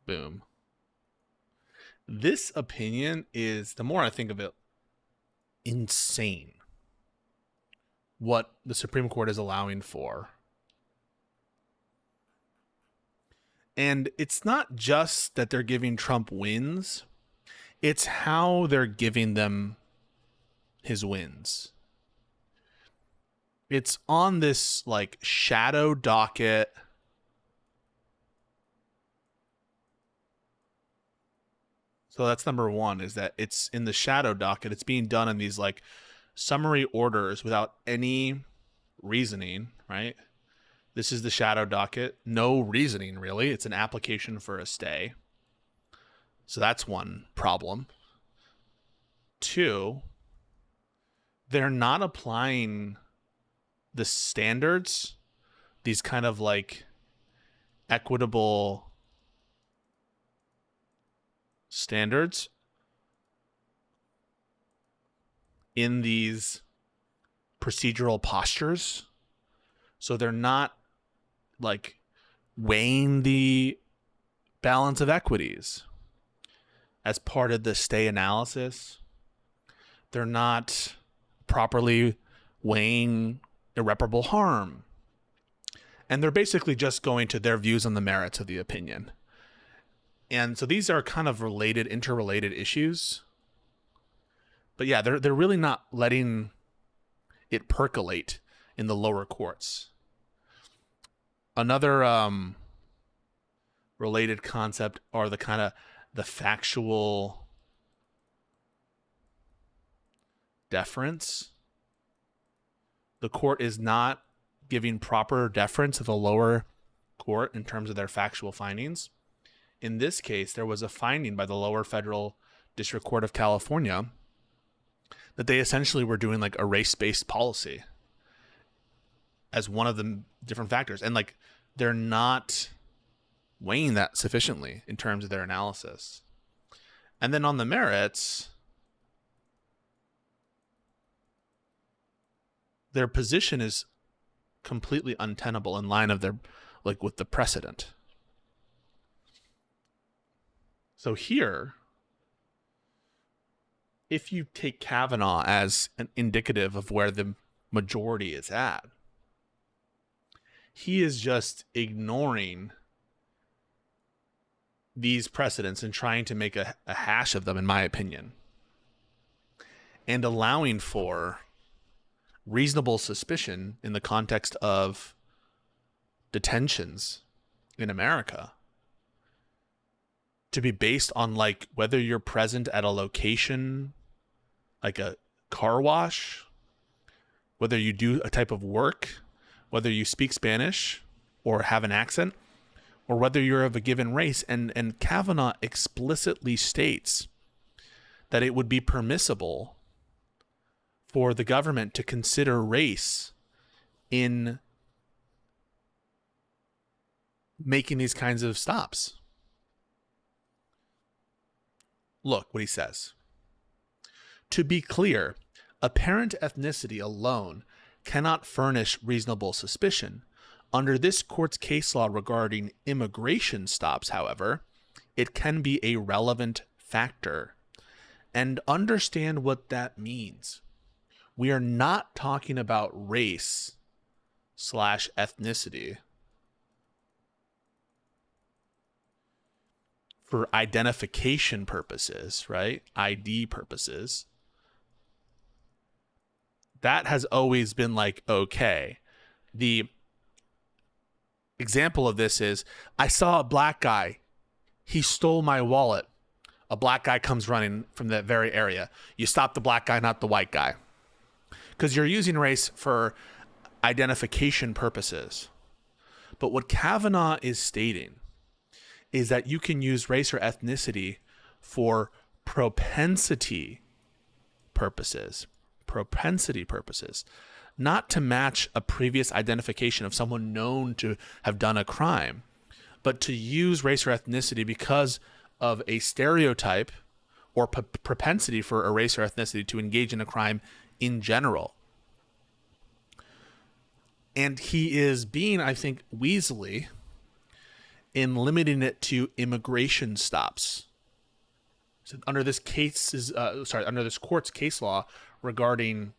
Boom. This opinion is, the more I think of it, insane what the Supreme Court is allowing for. And it's not just that they're giving Trump wins, it's how they're giving them his wins. It's on this like shadow docket. So that's number one, is that it's in the shadow docket. It's being done in these like summary orders without any reasoning, right? This is the shadow docket. No reasoning, really. It's an application for a stay. So that's one problem. Two, they're not applying the standards, these kind of like equitable standards in these procedural postures. So they're not like weighing the balance of equities as part of the stay analysis. They're not properly weighing irreparable harm. And they're basically just going to their views on the merits of the opinion. And so these are kind of related, interrelated issues. But yeah, they're really not letting it percolate in the lower courts. Another related concept are the kind of the factual deference. The court is not giving proper deference to the lower court in terms of their factual findings. In this case, there was a finding by the lower federal district court of California that they essentially were doing like a race-based policy as one of the different factors. And like, they're not weighing that sufficiently in terms of their analysis. And then on the merits, their position is completely untenable in line of their, like with the precedent. So here, if you take Kavanaugh as an indicative of where the majority is at, he is just ignoring these precedents and trying to make a hash of them, in my opinion, and allowing for reasonable suspicion in the context of detentions in America to be based on like whether you're present at a location, like a car wash, whether you do a type of work, whether you speak Spanish or have an accent, or whether you're of a given race. And Kavanaugh explicitly states that it would be permissible for the government to consider race in making these kinds of stops. Look what he says. To be clear, apparent ethnicity alone cannot furnish reasonable suspicion. Under this court's case law regarding immigration stops, however, it can be a relevant factor. And understand what that means. We are not talking about race / ethnicity for identification purposes, right? ID purposes. That has always been like, okay. The example of this is, I saw a black guy. He stole my wallet. A black guy comes running from that very area. You stop the black guy, not the white guy. Because you're using race for identification purposes. But what Kavanaugh is stating is that you can use race or ethnicity for propensity purposes. Propensity purposes. Not to match a previous identification of someone known to have done a crime, but to use race or ethnicity because of a stereotype or propensity for a race or ethnicity to engage in a crime in general. And he is being, I think, weaselly in limiting it to immigration stops. So under this court's case law regarding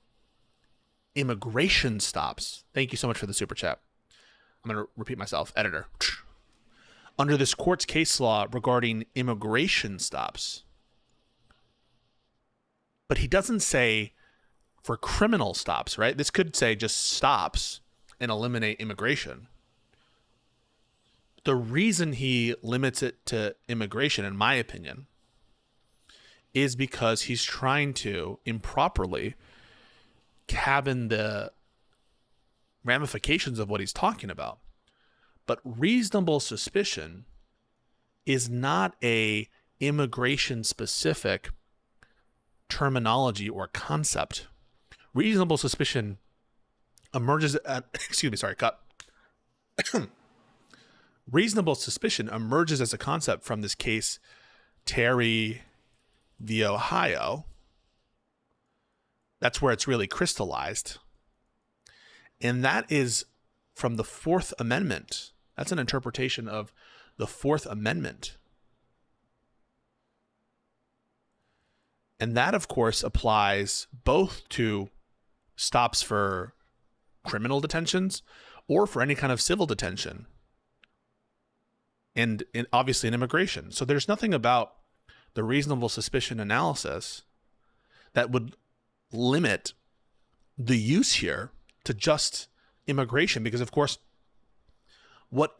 immigration stops. Thank you so much for the super chat. I'm going to repeat myself. Editor. Under this court's case law regarding immigration stops. But he doesn't say for criminal stops, right? This could say just stops and eliminate immigration. The reason he limits it to immigration, in my opinion, is because he's trying to improperly cabin the ramifications of what he's talking about. But reasonable suspicion is not a immigration specific terminology or concept. Reasonable suspicion emerges at, reasonable suspicion emerges as a concept from this case, Terry v. Ohio. That's where it's really crystallized. And that is from the Fourth Amendment. That's an interpretation of the Fourth Amendment. And that, of course, applies both to stops for criminal detentions or for any kind of civil detention. And obviously in immigration. So there's nothing about the reasonable suspicion analysis that would limit the use here to just immigration, because of course what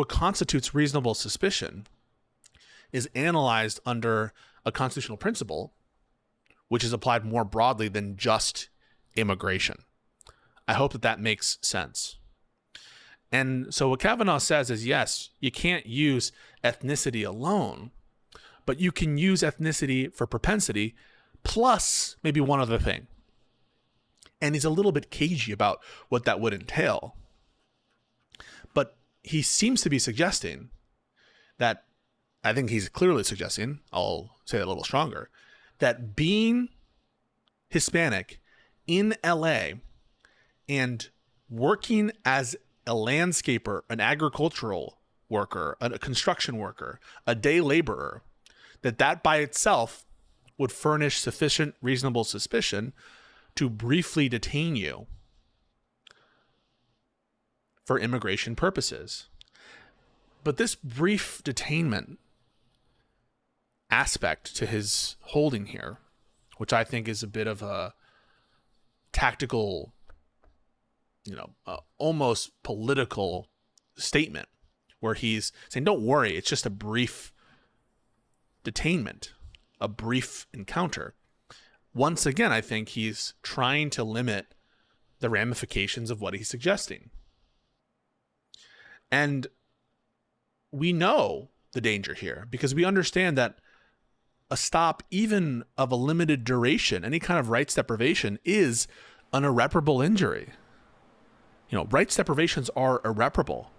constitutes reasonable suspicion is analyzed under a constitutional principle which is applied more broadly than just immigration. I hope that makes sense. And so what Kavanaugh says is, yes, you can't use ethnicity alone, but you can use ethnicity for propensity plus maybe one other thing. And he's a little bit cagey about what that would entail. But he seems to be suggesting that, I think he's clearly suggesting, I'll say that a little stronger, that being Hispanic in LA and working as a landscaper, an agricultural worker, a construction worker, a day laborer, that by itself would furnish sufficient reasonable suspicion to briefly detain you for immigration purposes. But this brief detainment aspect to his holding here, which I think is a bit of a tactical almost political statement where he's saying, don't worry, it's just a brief detainment, a brief encounter. Once again, I think he's trying to limit the ramifications of what he's suggesting. And we know the danger here because we understand that a stop, even of a limited duration, any kind of rights deprivation, is an irreparable injury. Rights deprivations are irreparable.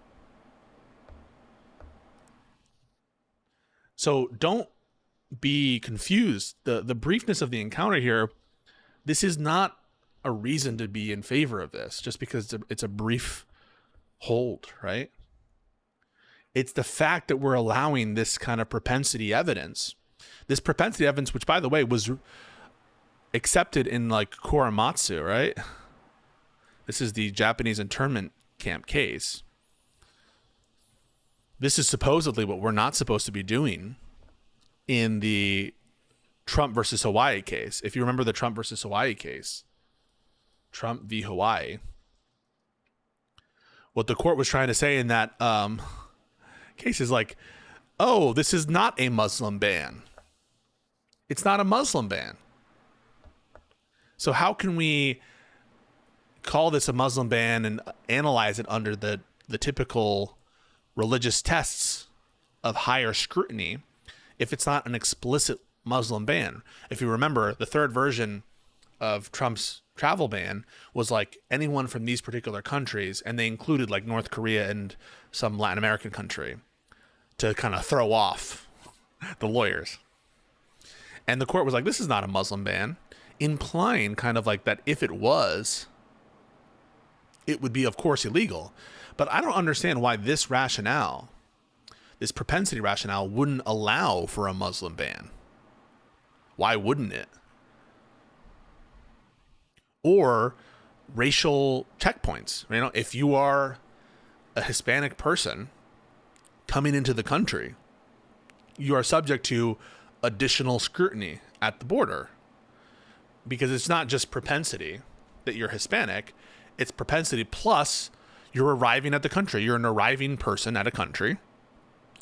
So don't be confused. The briefness of the encounter here, this is not a reason to be in favor of this just because it's a brief hold, right? It's the fact that we're allowing this kind of propensity evidence, which, by the way, was accepted in like Korematsu, right? This is the Japanese internment camp case. This is supposedly what we're not supposed to be doing in the Trump versus Hawaii case. If you remember the Trump versus Hawaii case, Trump v. Hawaii, what the court was trying to say in that case is like, oh, this is not a Muslim ban. It's not a Muslim ban. So how can we call this a Muslim ban and analyze it under the typical religious tests of higher scrutiny if it's not an explicit Muslim ban? If you remember, the third version of Trump's travel ban was like anyone from these particular countries, and they included like North Korea and some Latin American country to kind of throw off the lawyers. And the court was like, this is not a Muslim ban, implying kind of like that if it was, it would be, of course, illegal. But I don't understand why this rationale, this propensity rationale, wouldn't allow for a Muslim ban. Why wouldn't it? Or racial checkpoints. If you are a Hispanic person coming into the country, you are subject to additional scrutiny at the border, because it's not just propensity that you're Hispanic, it's propensity plus you're arriving at the country. You're an arriving person at a country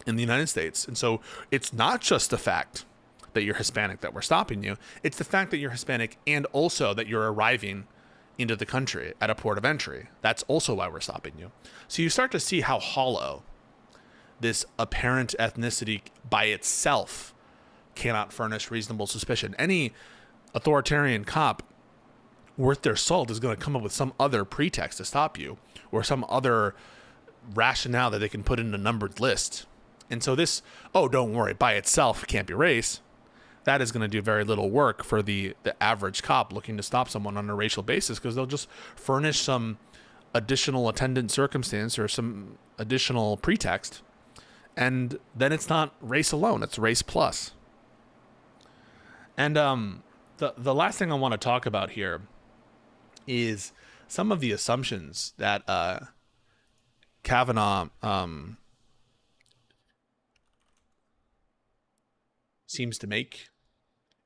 in the United States. And so it's not just the fact that you're Hispanic that we're stopping you. It's the fact that you're Hispanic and also that you're arriving into the country at a port of entry. That's also why we're stopping you. So you start to see how hollow this apparent ethnicity by itself cannot furnish reasonable suspicion. Any authoritarian cop worth their salt is going to come up with some other pretext to stop you, or some other rationale that they can put in a numbered list. And so this, oh, don't worry, by itself can't be race, that is going to do very little work for the average cop looking to stop someone on a racial basis, because they'll just furnish some additional attendant circumstance or some additional pretext. And then it's not race alone, it's race plus. And the last thing I want to talk about here is some of the assumptions that Kavanaugh seems to make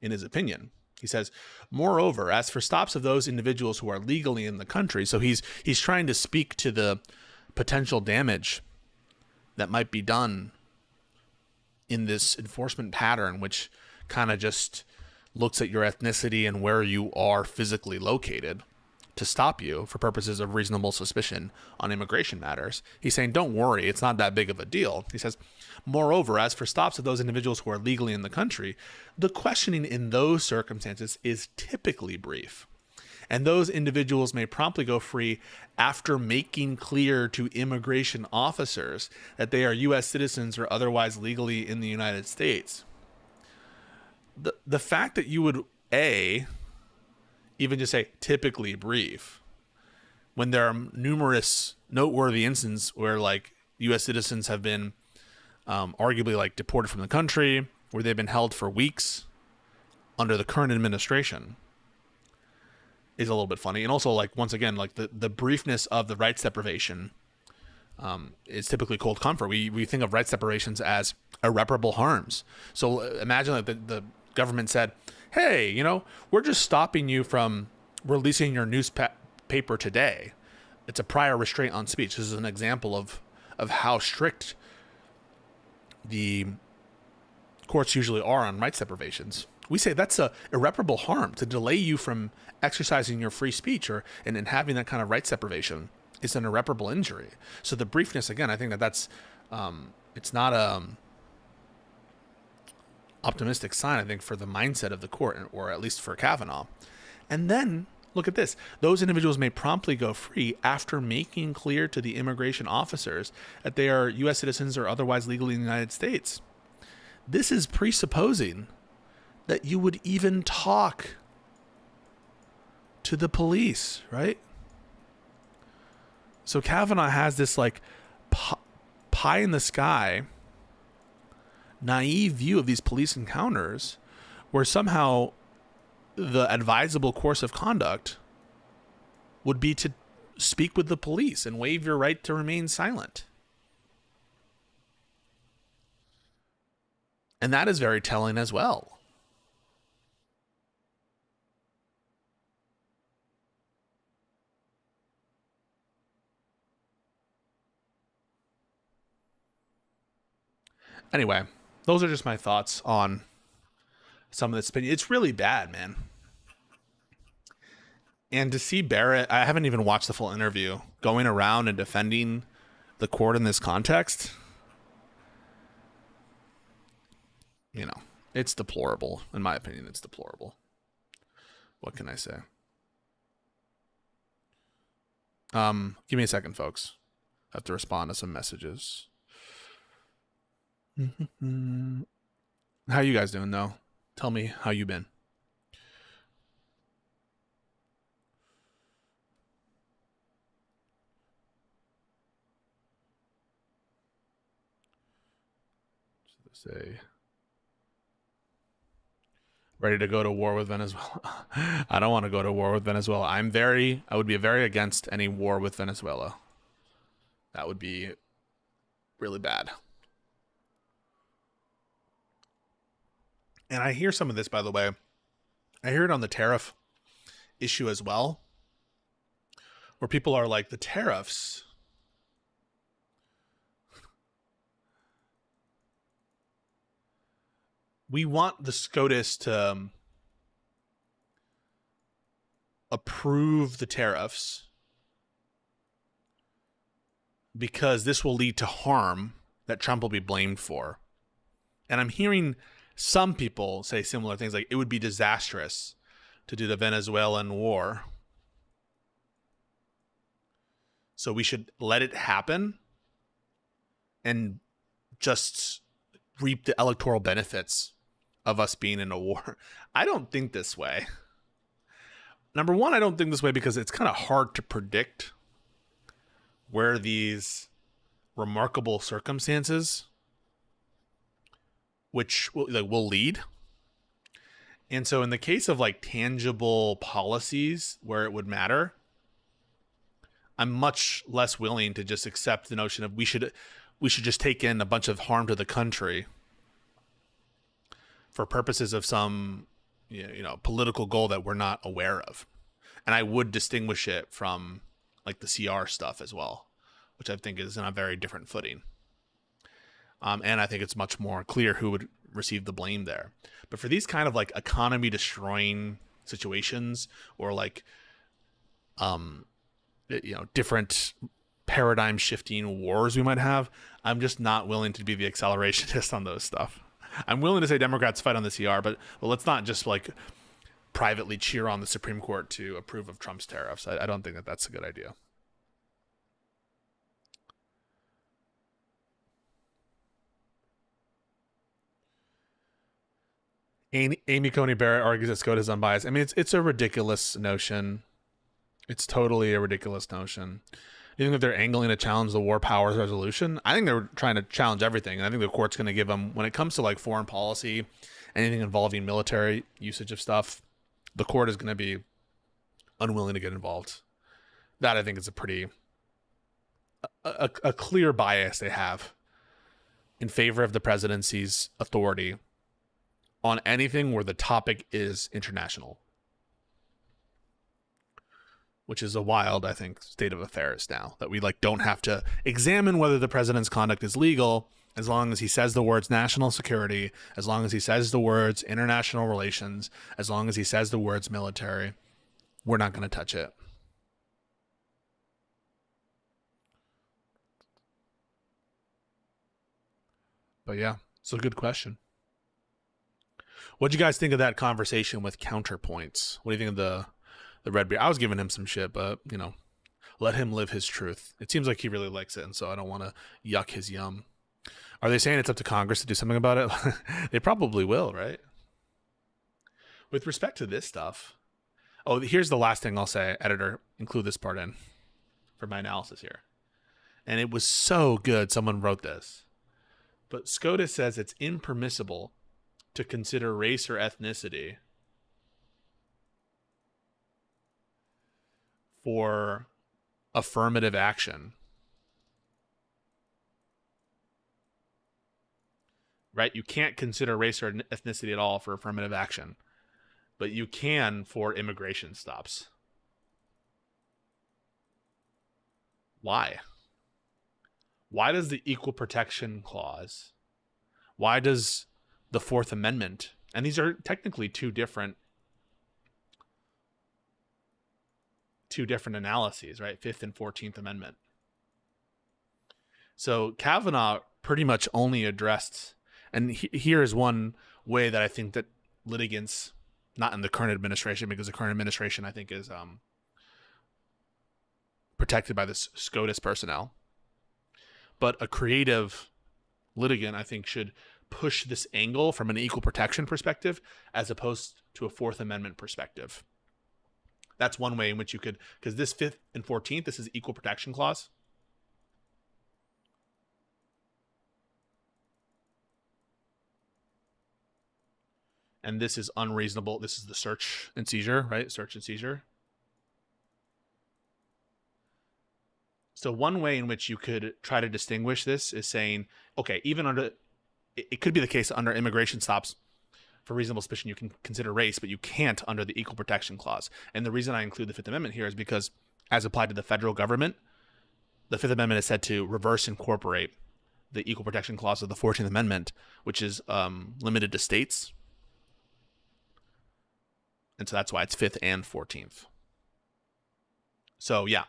in his opinion. He says, moreover, as for stops of those individuals who are legally in the country, so he's trying to speak to the potential damage that might be done in this enforcement pattern, which kind of just looks at your ethnicity and where you are physically located to stop you for purposes of reasonable suspicion on immigration matters. He's saying, don't worry, it's not that big of a deal. He says, moreover, as for stops of those individuals who are legally in the country, the questioning in those circumstances is typically brief, and those individuals may promptly go free after making clear to immigration officers that they are U.S. citizens or otherwise legally in the United States. The fact that you would, even just say typically brief, when there are numerous noteworthy instances where like U.S. citizens have been arguably like deported from the country, where they've been held for weeks under the current administration, is a little bit funny. And also, like, once again, like the briefness of the rights deprivation is typically cold comfort. We think of rights deprivations as irreparable harms. So imagine that the government said, hey, we're just stopping you from releasing your newspaper today. it's a prior restraint on speech. This is an example of how strict the courts usually are on rights deprivations. We say that's a irreparable harm. To delay you from exercising your free speech or and having that kind of rights deprivation is an irreparable injury. So the briefness, again, I think that's it's not a optimistic sign, I think, for the mindset of the court, or at least for Kavanaugh. And then look at this. Those individuals may promptly go free after making clear to the immigration officers that they are U.S. citizens or otherwise legally in the United States. This is presupposing that you would even talk to the police, right? So Kavanaugh has this like pie in the sky, naive view of these police encounters where somehow the advisable course of conduct would be to speak with the police and waive your right to remain silent. And that is very telling as well. Anyway, those are just my thoughts on some of this opinion. It's really bad, man. And to see Barrett, I haven't even watched the full interview, going around and defending the court in this context, you know, it's deplorable. In my opinion, it's deplorable. What can I say? Give me a second, folks. I have to respond to some messages. How you guys doing, though? Tell me how you been. Say, ready to go to war with Venezuela? I don't want to go to war with Venezuela. I would be very against any war with Venezuela. That would be really bad. And I hear some of this, by the way. I hear it on the tariff issue as well, where people are like, the tariffs, we want the SCOTUS to approve the tariffs because this will lead to harm that Trump will be blamed for. And I'm hearing some people say similar things, like it would be disastrous to do the Venezuelan war, so we should let it happen and just reap the electoral benefits of us being in a war. I don't think this way. Number one, I don't think this way because it's kind of hard to predict where these remarkable circumstances which will lead. And so in the case of like tangible policies where it would matter, I'm much less willing to just accept the notion of we should just take in a bunch of harm to the country for purposes of some political goal that we're not aware of. And I would distinguish it from like the CR stuff as well, which I think is in a very different footing. And I think it's much more clear who would receive the blame there. But for these kind of like economy destroying situations, or like, different paradigm shifting wars we might have, I'm just not willing to be the accelerationist on those stuff. I'm willing to say Democrats fight on the CR, but let's not just like privately cheer on the Supreme Court to approve of Trump's tariffs. I don't think that that's a good idea. Amy Coney Barrett argues that SCOTUS is unbiased. I mean, it's a ridiculous notion. It's totally a ridiculous notion. You think that they're angling to challenge the war powers resolution? I think they're trying to challenge everything. And I think the court's going to give them, when it comes to like foreign policy, anything involving military usage of stuff, the court is going to be unwilling to get involved. That I think is a pretty, a clear bias they have in favor of the presidency's authority on anything where the topic is international. which is a wild, I think, state of affairs now, that we like don't have to examine whether the president's conduct is legal as long as he says the words national security, as long as he says the words international relations, as long as he says the words military. We're not going to touch it. But yeah, it's a good question. What'd you guys think of that conversation with Counterpoints? What do you think of the red beer? I was giving him some shit, but you know, let him live his truth. It seems like he really likes it, and so I don't want to yuck his yum. Are they saying it's up to Congress to do something about it? They probably will, right? With respect to this stuff, oh, here's the last thing I'll say. Editor, include this part in for my analysis here. And it was so good. Someone wrote this. But SCOTUS says it's impermissible to consider race or ethnicity for affirmative action. Right? You can't consider race or ethnicity at all for affirmative action, but you can for immigration stops. Why? Why does the Equal Protection Clause, why does the Fourth Amendment, and these are technically two different analyses, right? Fifth and 14th Amendment. So Kavanaugh pretty much only addressed, and here is one way that I think that litigants, not in the current administration, because the current administration I think is protected by this SCOTUS personnel, but a creative litigant I think should push this angle from an equal protection perspective as opposed to a Fourth Amendment perspective. That's one way in which you could, because this 5th and 14th, this is Equal Protection Clause. And this is unreasonable. This is the search and seizure, right? Search and seizure. So one way in which you could try to distinguish this is saying, okay, even under, it could be the case under immigration stops for reasonable suspicion, you can consider race, but you can't under the Equal Protection Clause. And the reason I include the Fifth Amendment here is because as applied to the federal government, the Fifth Amendment is said to reverse incorporate the Equal Protection Clause of the 14th Amendment, which is limited to states. And so that's why it's 5th and 14th. So yeah,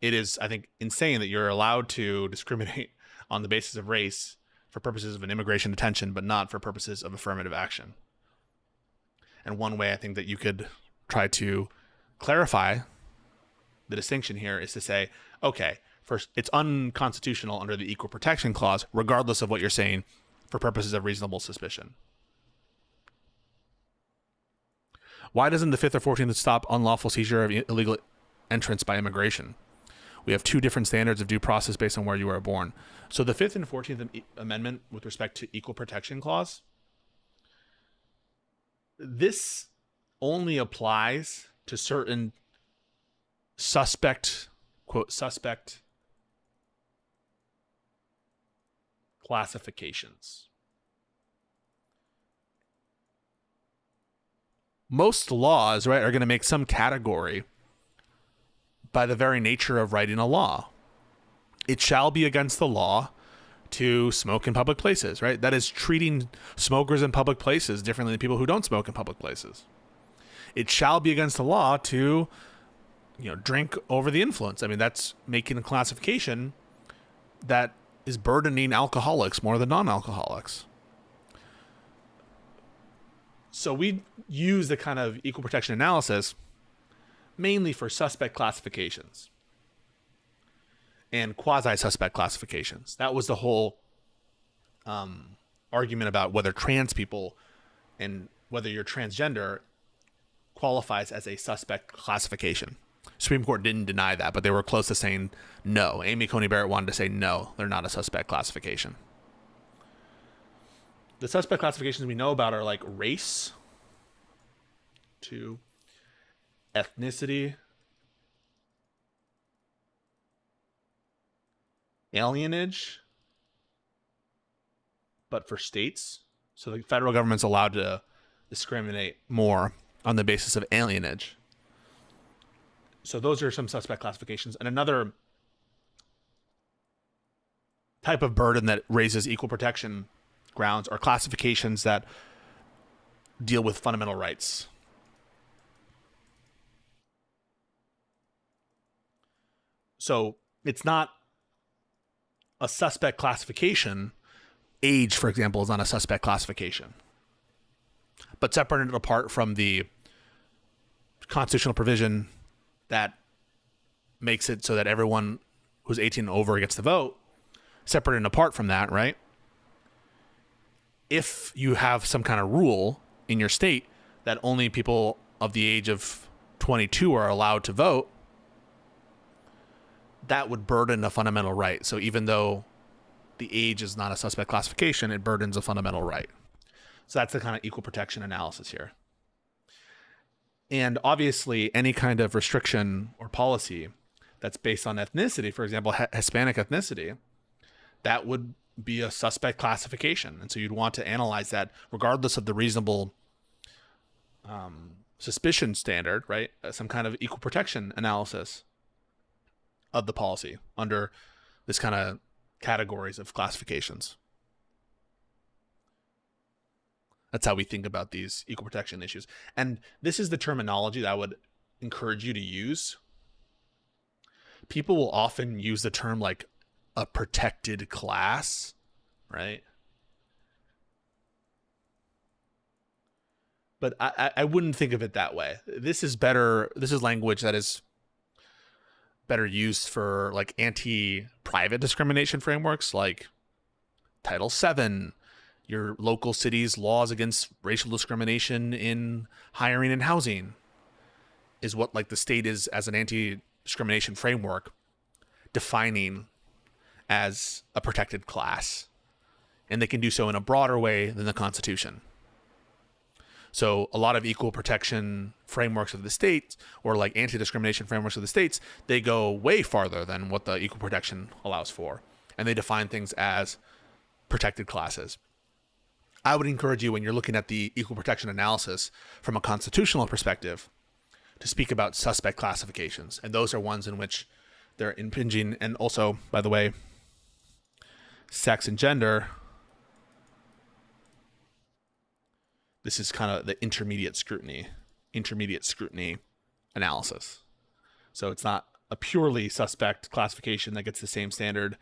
it is, I think, insane that you're allowed to discriminate on the basis of race for purposes of an immigration detention, but not for purposes of affirmative action. And one way I think that you could try to clarify the distinction here is to say, okay, first, it's unconstitutional under the Equal Protection Clause, regardless of what you're saying, for purposes of reasonable suspicion. Why doesn't the 5th or 14th stop unlawful seizure of illegal entrance by immigration? We have two different standards of due process based on where you were born. So the 5th and 14th Amendment with respect to Equal Protection Clause, this only applies to certain suspect, quote, suspect classifications. Most laws, right, are going to make some category by the very nature of writing a law. It shall be against the law to smoke in public places, right? That is treating smokers in public places differently than people who don't smoke in public places. It shall be against the law to, drink over the influence. I mean, that's making a classification that is burdening alcoholics more than non-alcoholics. So we use the kind of equal protection analysis mainly for suspect classifications and quasi-suspect classifications. That was the whole argument about whether trans people and whether you're transgender qualifies as a suspect classification. Supreme Court didn't deny that, but they were close to saying no. Amy Coney Barrett wanted to say no, they're not a suspect classification. The suspect classifications we know about are like race, to ethnicity, alienage, but for states. So the federal government's allowed to discriminate more on the basis of alienage. So those are some suspect classifications. And another type of burden that raises equal protection grounds are classifications that deal with fundamental rights. So it's not a suspect classification. Age, for example, is not a suspect classification. But separated and apart from the constitutional provision that makes it so that everyone who's 18 and over gets to vote, separate and apart from that, right? If you have some kind of rule in your state that only people of the age of 22 are allowed to vote, that would burden a fundamental right. So even though the age is not a suspect classification, it burdens a fundamental right. So that's the kind of equal protection analysis here. And obviously, any kind of restriction or policy that's based on ethnicity, for example, Hispanic ethnicity, that would be a suspect classification. And so you'd want to analyze that regardless of the reasonable suspicion standard, right? Some kind of equal protection analysis of the policy under this kind of categories of classifications. That's how we think about these equal protection issues. And this is the terminology that I would encourage you to use. People will often use the term like a protected class, right? But I wouldn't think of it that way. This is better. This is language that is better used for like anti-private discrimination frameworks like Title VII, your local city's laws against racial discrimination in hiring and housing is what like the state is as an anti-discrimination framework defining as a protected class. And they can do so in a broader way than the Constitution. So a lot of equal protection frameworks of the states or like anti-discrimination frameworks of the states, they go way farther than what the equal protection allows for. And they define things as protected classes. I would encourage you when you're looking at the equal protection analysis from a constitutional perspective to speak about suspect classifications. And those are ones in which they're impinging. And also, by the way, sex and gender, this is kind of the intermediate scrutiny analysis. So it's not a purely suspect classification that gets the same standard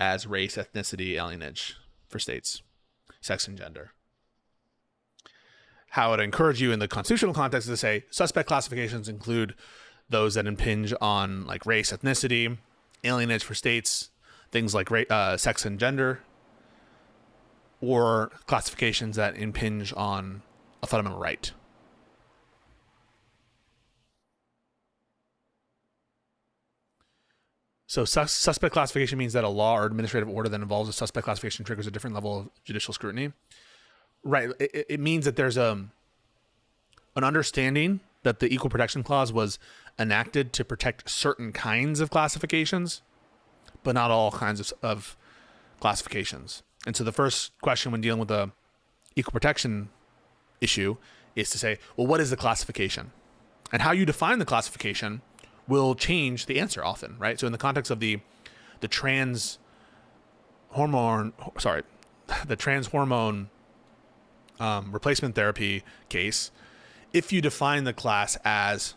as race, ethnicity, alienage for states, sex and gender. How I'd encourage you in the constitutional context is to say suspect classifications include those that impinge on like race, ethnicity, alienage for states, things like sex and gender, or classifications that impinge on a fundamental right. So suspect classification means that a law or administrative order that involves a suspect classification triggers a different level of judicial scrutiny. Right. It means that there's an understanding that the Equal Protection Clause was enacted to protect certain kinds of classifications, but not all kinds of classifications. And so the first question when dealing with the equal protection issue is to say, well, what is the classification? And how you define the classification will change the answer often, right? So in the context of the trans hormone replacement therapy case, if you define the class as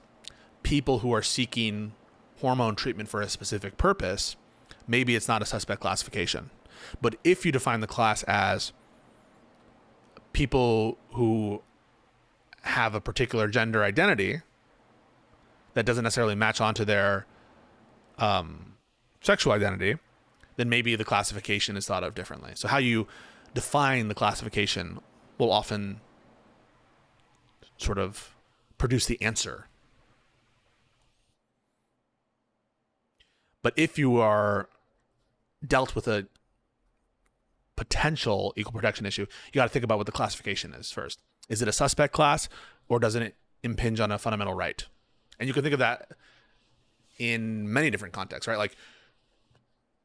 people who are seeking hormone treatment for a specific purpose, maybe it's not a suspect classification. But if you define the class as people who have a particular gender identity that doesn't necessarily match onto their sexual identity, then maybe the classification is thought of differently. So how you define the classification will often sort of produce the answer. But if you are dealt with a potential equal protection issue, you got to think about what the classification is first. Is it a suspect class or doesn't it impinge on a fundamental right? And you can think of that in many different contexts, right? Like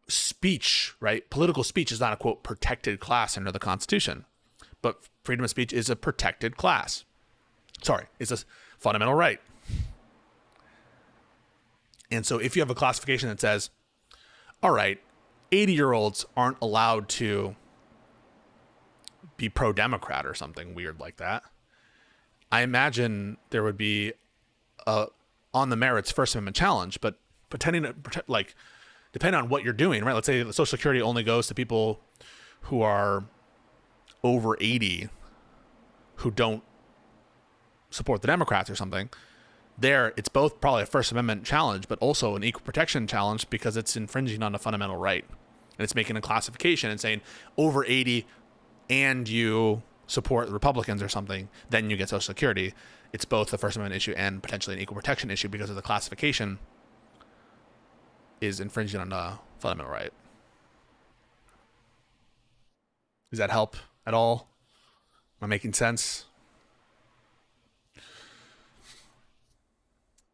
speech, right? Political speech is not a quote protected class under the Constitution, but freedom of speech is a protected class. Sorry, it's a fundamental right. And so if you have a classification that says, all right, 80-year-olds aren't allowed to be pro-Democrat or something weird like that, I imagine there would be a on the merits First Amendment challenge, but depending on what you're doing, right? Let's say the Social Security only goes to people who are over 80 who don't support the Democrats or something. There, it's both probably a First Amendment challenge, but also an equal protection challenge because it's infringing on a fundamental right. And it's making a classification and saying over 80 and you support the Republicans or something, then you get Social Security. It's both a First Amendment issue and potentially an equal protection issue because of the classification is infringing on a fundamental right. Does that help at all? Am I making sense?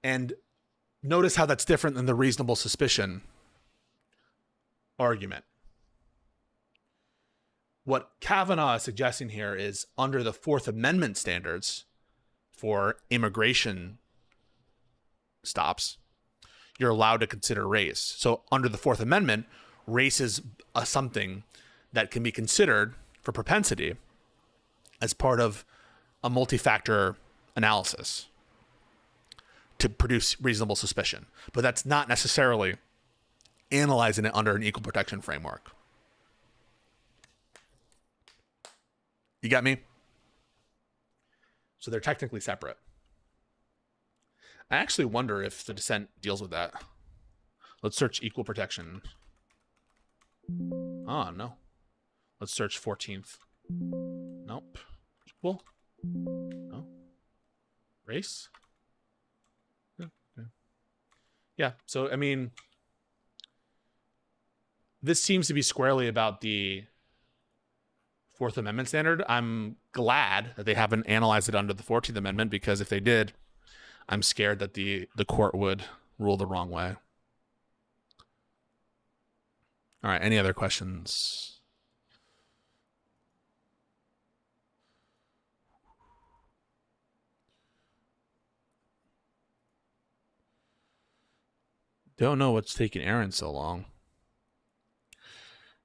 And notice how that's different than the reasonable suspicion argument. What Kavanaugh is suggesting here is under the Fourth Amendment standards for immigration stops, you're allowed to consider race. So under the Fourth Amendment, race is something that can be considered for propensity as part of a multi-factor analysis to produce reasonable suspicion. But that's not necessarily analyzing it under an equal protection framework. You got me? So they're technically separate. I actually wonder if the dissent deals with that. Let's search equal protection. Oh, no. Let's search 14th. Nope. Equal? No. Race? Yeah, so, I mean, this seems to be squarely about the Fourth Amendment standard. I'm glad that they haven't analyzed it under the 14th Amendment, because if they did, I'm scared that the court would rule the wrong way. All right, any other questions? Don't know what's taking Erin so long.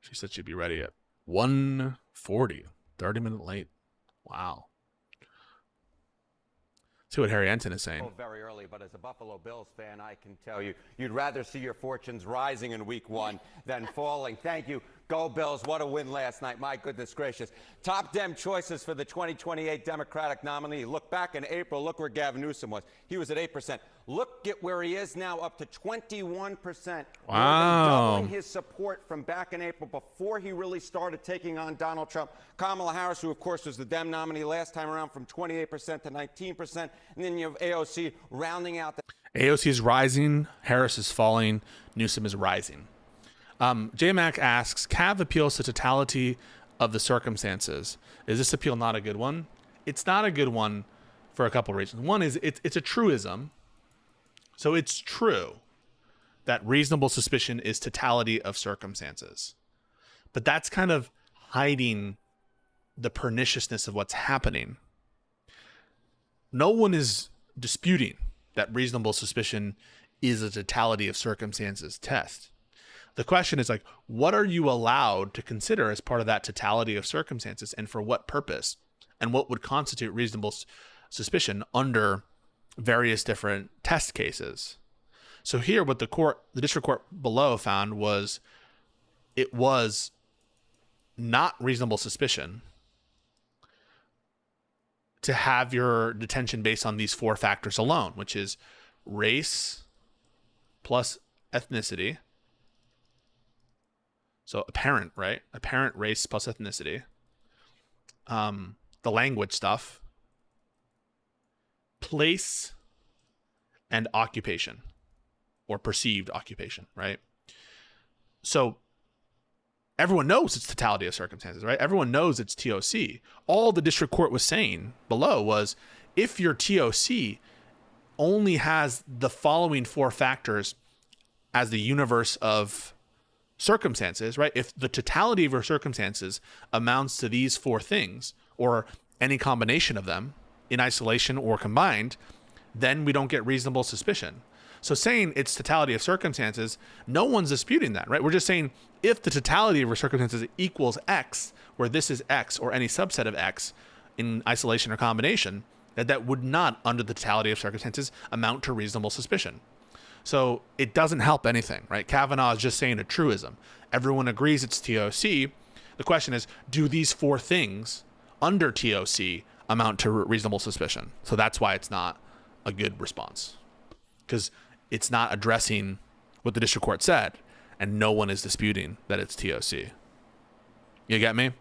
She said she'd be ready at 1:40, 30 minutes late. Wow. See what Harry Enton is saying. Oh, very early, but as a Buffalo Bills fan, I can tell you, you'd rather see your fortunes rising in week one than falling. Thank you. Go Bills. What a win last night. My goodness gracious. Top Dem choices for the 2028 Democratic nominee. Look back in April. Look where Gavin Newsom was. He was at 8%. Look at where he is now, up to 21%. Wow. Doubling his support from back in April before he really started taking on Donald Trump. Kamala Harris, who, of course, was the Dem nominee last time around, from 28% to 19%. And then you have AOC rounding out the... AOC is rising. Harris is falling. Newsom is rising. J-Mac asks, Cav appeals to totality of the circumstances. Is this appeal not a good one? It's not a good one for a couple of reasons. One is it's a truism. So it's true that reasonable suspicion is totality of circumstances. But that's kind of hiding the perniciousness of what's happening. No one is disputing that reasonable suspicion is a totality of circumstances test. The question is, like, what are you allowed to consider as part of that totality of circumstances, and for what purpose, and what would constitute reasonable suspicion under various different test cases? So here, what the district court below found was it was not reasonable suspicion to have your detention based on these four factors alone, which is race plus ethnicity. So apparent, right? Apparent race plus ethnicity. The language stuff. Place and occupation, or perceived occupation, right? So everyone knows it's totality of circumstances, right? Everyone knows it's TOC. All the district court was saying below was, if your TOC only has the following four factors as the universe of circumstances, right? If the totality of your circumstances amounts to these four things, or any combination of them in isolation or combined, then we don't get reasonable suspicion. So saying it's totality of circumstances, no one's disputing that, right? We're just saying if the totality of circumstances equals X, where this is X or any subset of X in isolation or combination, that would not, under the totality of circumstances, amount to reasonable suspicion. So it doesn't help anything, right? Kavanaugh is just saying a truism. Everyone agrees it's TOC. The question is, do these four things under TOC amount to reasonable suspicion? So that's why it's not a good response, because it's not addressing what the district court said, and no one is disputing that it's TOC. You get me?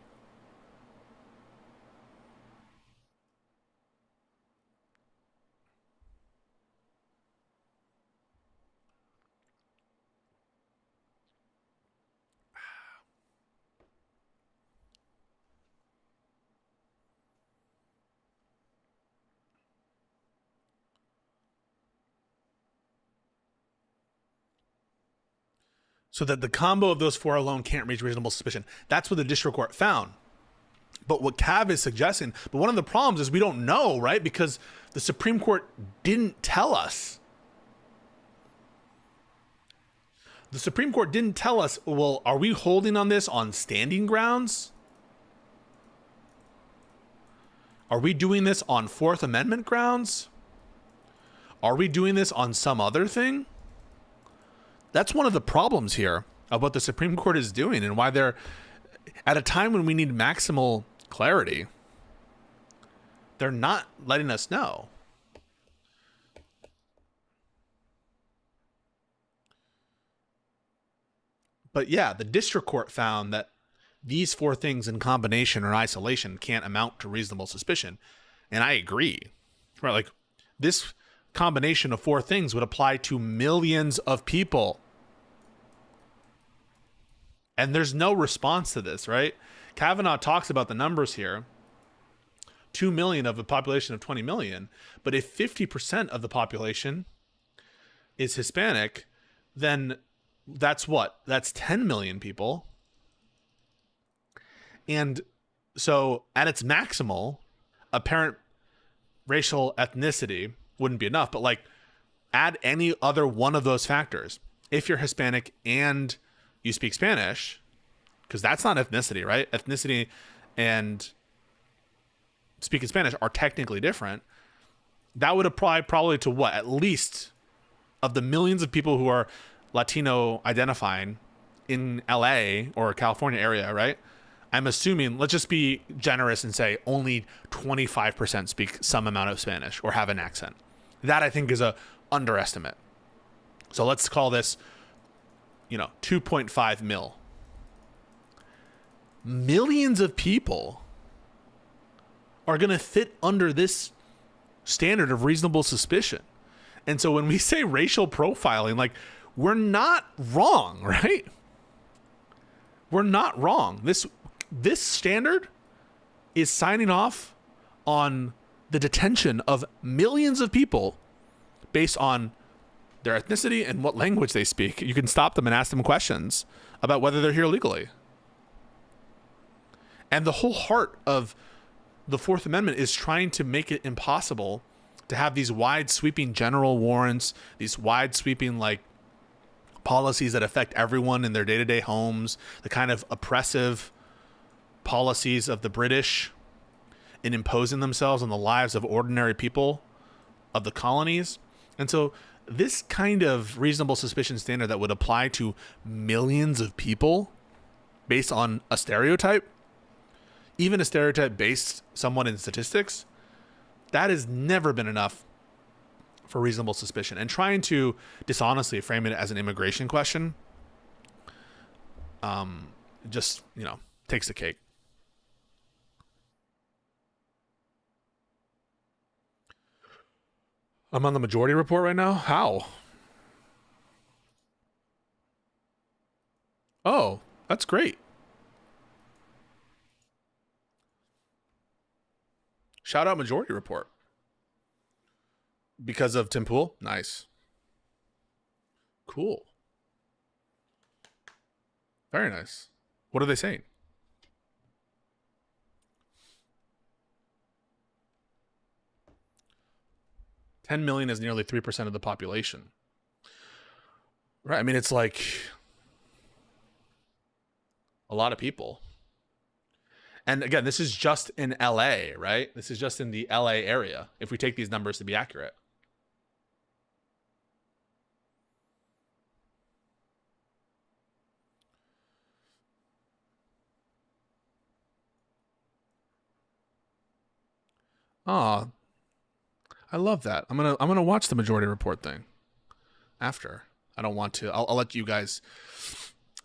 So that the combo of those four alone can't reach reasonable suspicion. That's what the district court found. But what Cav is suggesting, but one of the problems is we don't know, right? Because the Supreme Court didn't tell us. The Supreme Court didn't tell us, well, are we holding on this on standing grounds? Are we doing this on Fourth Amendment grounds? Are we doing this on some other thing? That's one of the problems here of what the Supreme Court is doing and why they're, at a time when we need maximal clarity, they're not letting us know. But yeah, the district court found that these four things in combination or isolation can't amount to reasonable suspicion. And I agree. Right? Like, this combination of four things would apply to millions of people. And there's no response to this, right? Kavanaugh talks about the numbers here. 2 million of a population of 20 million. But if 50% of the population is Hispanic, then that's what? That's 10 million people. And so at its maximal, apparent racial ethnicity wouldn't be enough. But like, add any other one of those factors. If you're Hispanic and you speak Spanish, because that's not ethnicity, right? Ethnicity and speaking Spanish are technically different. That would apply probably to what? At least of the millions of people who are Latino identifying in LA or California area, right? I'm assuming, let's just be generous and say only 25% speak some amount of Spanish or have an accent. That I think is a underestimate. So let's call this, 2.5 mil. Millions of people are going to fit under this standard of reasonable suspicion. And so when we say racial profiling, like, we're not wrong, right? We're not wrong. This standard is signing off on the detention of millions of people based on their ethnicity and what language they speak. You can stop them and ask them questions about whether they're here legally. And the whole heart of the Fourth Amendment is trying to make it impossible to have these wide sweeping general warrants, these wide sweeping policies that affect everyone in their day-to-day homes, the kind of oppressive policies of the British in imposing themselves on the lives of ordinary people of the colonies. And so this kind of reasonable suspicion standard that would apply to millions of people based on a stereotype, even a stereotype based somewhat in statistics, that has never been enough for reasonable suspicion. And trying to dishonestly frame it as an immigration question just, takes the cake. I'm on the majority report right now. How? Oh, that's great. Shout out majority report. Because of Tim Pool? Nice. Cool. Very nice. What are they saying? 10 million is nearly 3% of the population. Right. I mean, it's like a lot of people. And again, this is just in LA, right? This is just in the LA area, if we take these numbers to be accurate. Oh, I love that. I'm gonna watch the Majority Report thing after. I don't want to. I'll let you guys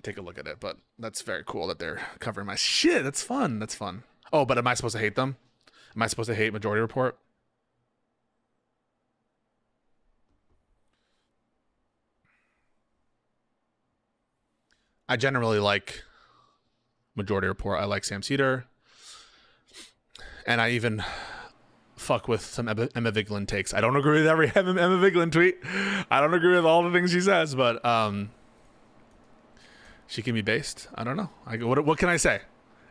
take a look at it, but that's very cool that they're covering my shit. That's fun. That's fun. Oh, but am I supposed to hate them? Am I supposed to hate Majority Report? I generally like Majority Report. I like Sam Cedar. And I even fuck with some Emma Vigeland takes. I don't agree with every Emma Vigeland tweet. I don't agree with all the things she says, but she can be based. I don't know. What can I say?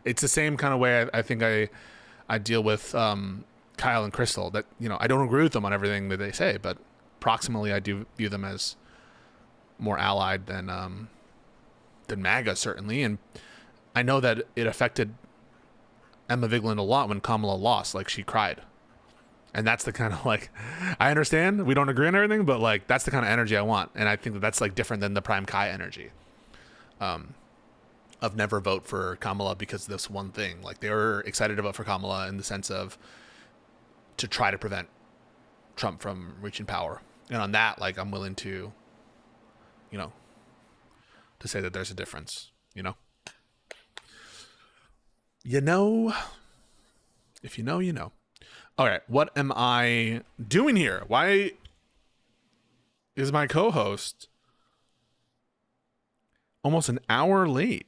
It's the same kind of way I think I deal with Kyle and Crystal. That, you know, I don't agree with them on everything that they say, but proximally I do view them as more allied than MAGA, certainly. And I know that it affected Emma Vigeland a lot when Kamala lost. Like, she cried. And that's the kind of, like, I understand we don't agree on everything, but like, that's the kind of energy I want. And I think that that's like different than the Prime Kai energy of never vote for Kamala because of this one thing. Like, they were excited to vote for Kamala in the sense of to try to prevent Trump from reaching power. And on that, like, I'm willing to, you know, to say that there's a difference, you know? You know, if you know, you know. All right, what am I doing here? Why is my co-host almost an hour late?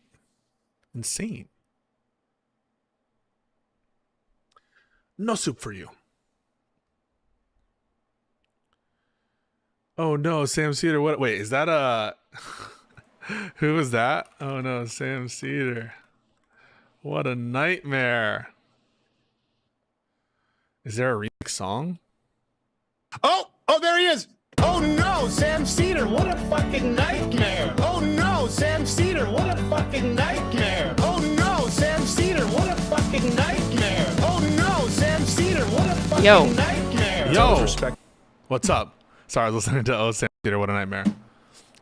Insane. No soup for you. Oh no, Sam Cedar. What? Wait, is that a... Who was that? Oh no, Sam Cedar. What a nightmare. Is there a remix song? Oh, there he is. Oh no, Sam Cedar, what a fucking nightmare. Oh no, Sam Cedar, what a fucking nightmare. Oh no, Sam Cedar, what a fucking nightmare. Oh no, Sam Cedar, what a fucking nightmare. Yo, what's up? Sorry, I was listening to Sam Cedar, what a nightmare.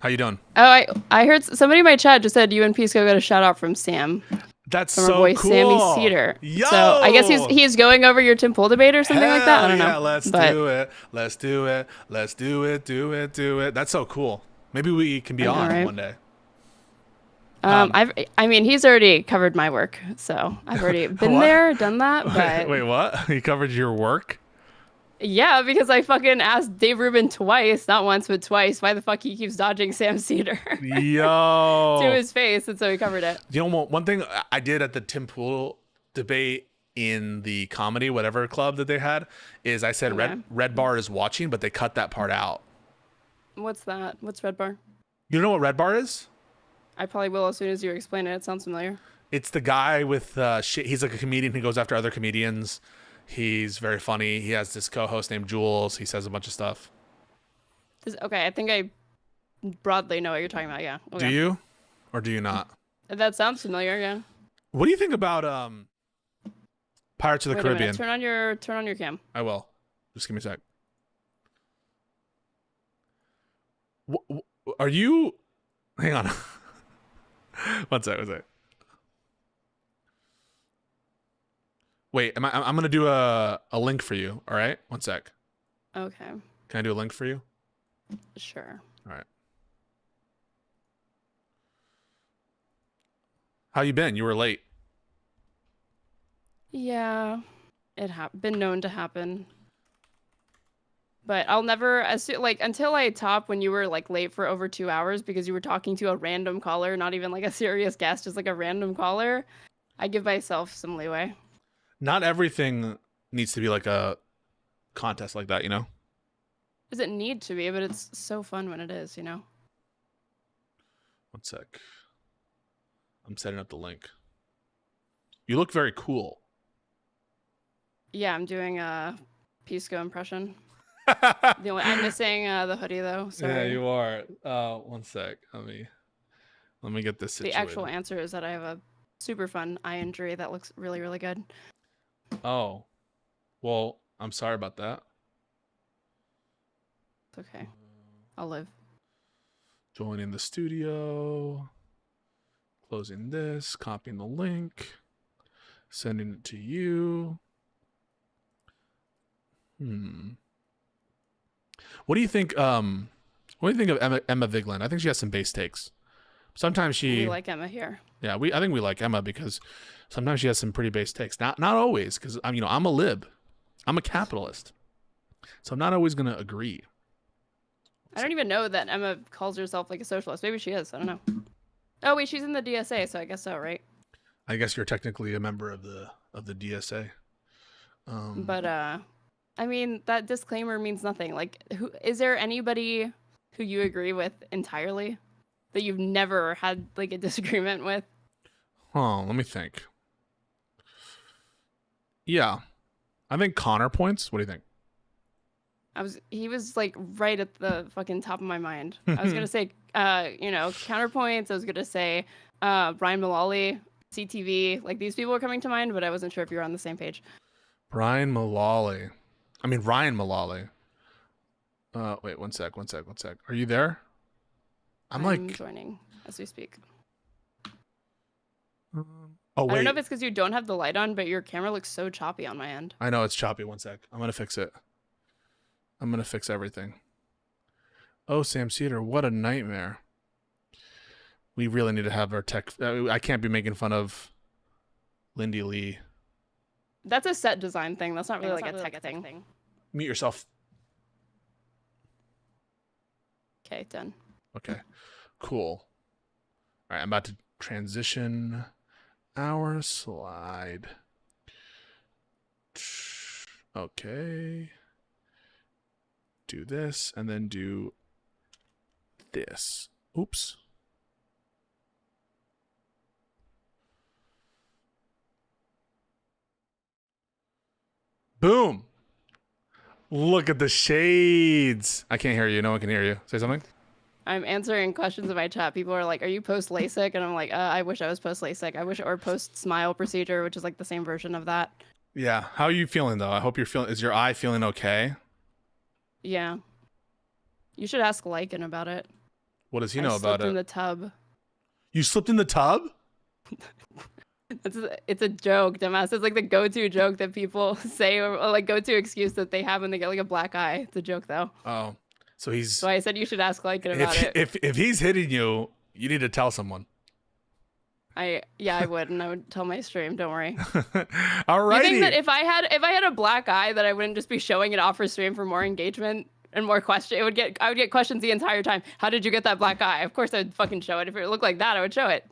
How you doing? Oh, I heard somebody in my chat just said you and Pisco got a shout out from Sam. That's from so our boy cool. Sammy Cedar. Yo! So I guess he's going over your Tim Pool debate or something like that. I don't know. Yeah, let's do it. Let's do it. Let's do it. Do it. Do it. That's so cool. Maybe we can be on right? one day. I mean, he's already covered my work, so I've already been there, done that. But wait, what? He covered your work? Yeah, because I fucking asked Dave Rubin twice, not once, but twice, why the fuck he keeps dodging Sam Cedar Yo. to his face, and so he covered it. You know, one thing I did at the Tim Pool debate in the comedy whatever club that they had is I said Red Bar is watching, but they cut that part out. What's that? What's Red Bar? You know what Red Bar is? I probably will as soon as you explain it. It sounds familiar. It's the guy with shit. He's like a comedian who goes after other comedians. He's very funny. He has this co-host named Jules. He says a bunch of stuff. Okay, I think I broadly know what you're talking about. Yeah. Okay. Do you, or do you not? That sounds familiar. Yeah. What do you think about Pirates of the Caribbean? Turn on your cam. I will. Just give me a sec. Are you? Hang on. One sec. Wait, I'm gonna do a link for you. All right, one sec. Okay. Can I do a link for you? Sure. All right. How you been? You were late. Yeah, it been known to happen. But I'll never until I top when you were like late for over 2 hours because you were talking to a random caller, not even like a serious guest, just like a random caller. I give myself some leeway. Not everything needs to be like a contest like that, you know? Does it need to be, but it's so fun when it is, you know? One sec. I'm setting up the link. You look very cool. Yeah, I'm doing a Pisco impression. I'm missing the hoodie though. Sorry. Yeah, you are. One sec. Let me get this The situated. actual answer is that I have a super fun eye injury that looks really, really good. Oh, well, I'm sorry about that. It's okay. I'll live. Joining the studio. Closing this. Copying the link. Sending it to you. What do you think? What do you think of Emma Vigeland? I think she has some base takes. Sometimes she. We like Emma here. Yeah, I think we like Emma because sometimes she has some pretty base takes. Not always, because I'm a lib, I'm a capitalist, so I'm not always gonna agree. I don't even know that Emma calls herself like a socialist. Maybe she is. I don't know. Oh wait, she's in the DSA, so I guess so, right? I guess you're technically a member of the DSA. But I mean, that disclaimer means nothing. Like, who is there anybody who you agree with entirely that you've never had like a disagreement with? Oh, let me think. Yeah, I think Counterpoints. What do you think? He was like right at the fucking top of my mind. I was gonna say, Counterpoints. I was gonna say, Brian Mullally, CTV. Like these people were coming to mind, but I wasn't sure if you were on the same page. Ryan Mullally. Wait, one sec. Are you there? I'm like joining as we speak. Oh I wait. don't know if it's because you don't have the light on, but your camera looks so choppy on my end. I know it's choppy. One sec. I'm gonna fix it. I'm gonna fix everything. Oh, Sam Cedar, what a nightmare. We really need to have our tech. I can't be making fun of Lindy Lee. That's a set design thing. That's not really like a tech thing. Mute yourself. Okay, done. Okay, cool. All right, I'm about to transition our slide. Okay. Do this and then do this. Oops. Boom. Look at the shades. I can't hear you. No one can hear you. Say something. I'm answering questions in my chat. People are like, "Are you post LASIK?" And I'm like, "I wish I was post LASIK. I wish, or post smile procedure, which is like the same version of that." Yeah. How are you feeling though? I hope you're feeling. Is your eye feeling okay? Yeah. You should ask Lycan about it. What does he know about it? In it? the tub. You slipped in the tub? It's a joke, dumbass. It's like the go-to joke that people say, or like go-to excuse that they have when they get like a black eye. It's a joke though. Oh, so he's. So I said you should ask Lycan about it. If he's hitting you, you need to tell someone. I would, and I would tell my stream. Don't worry. Alrighty. You think that if I had a black eye, that I wouldn't just be showing it off for stream for more engagement and more questions? I would get questions the entire time. How did you get that black eye? Of course I'd fucking show it. If it looked like that, I would show it.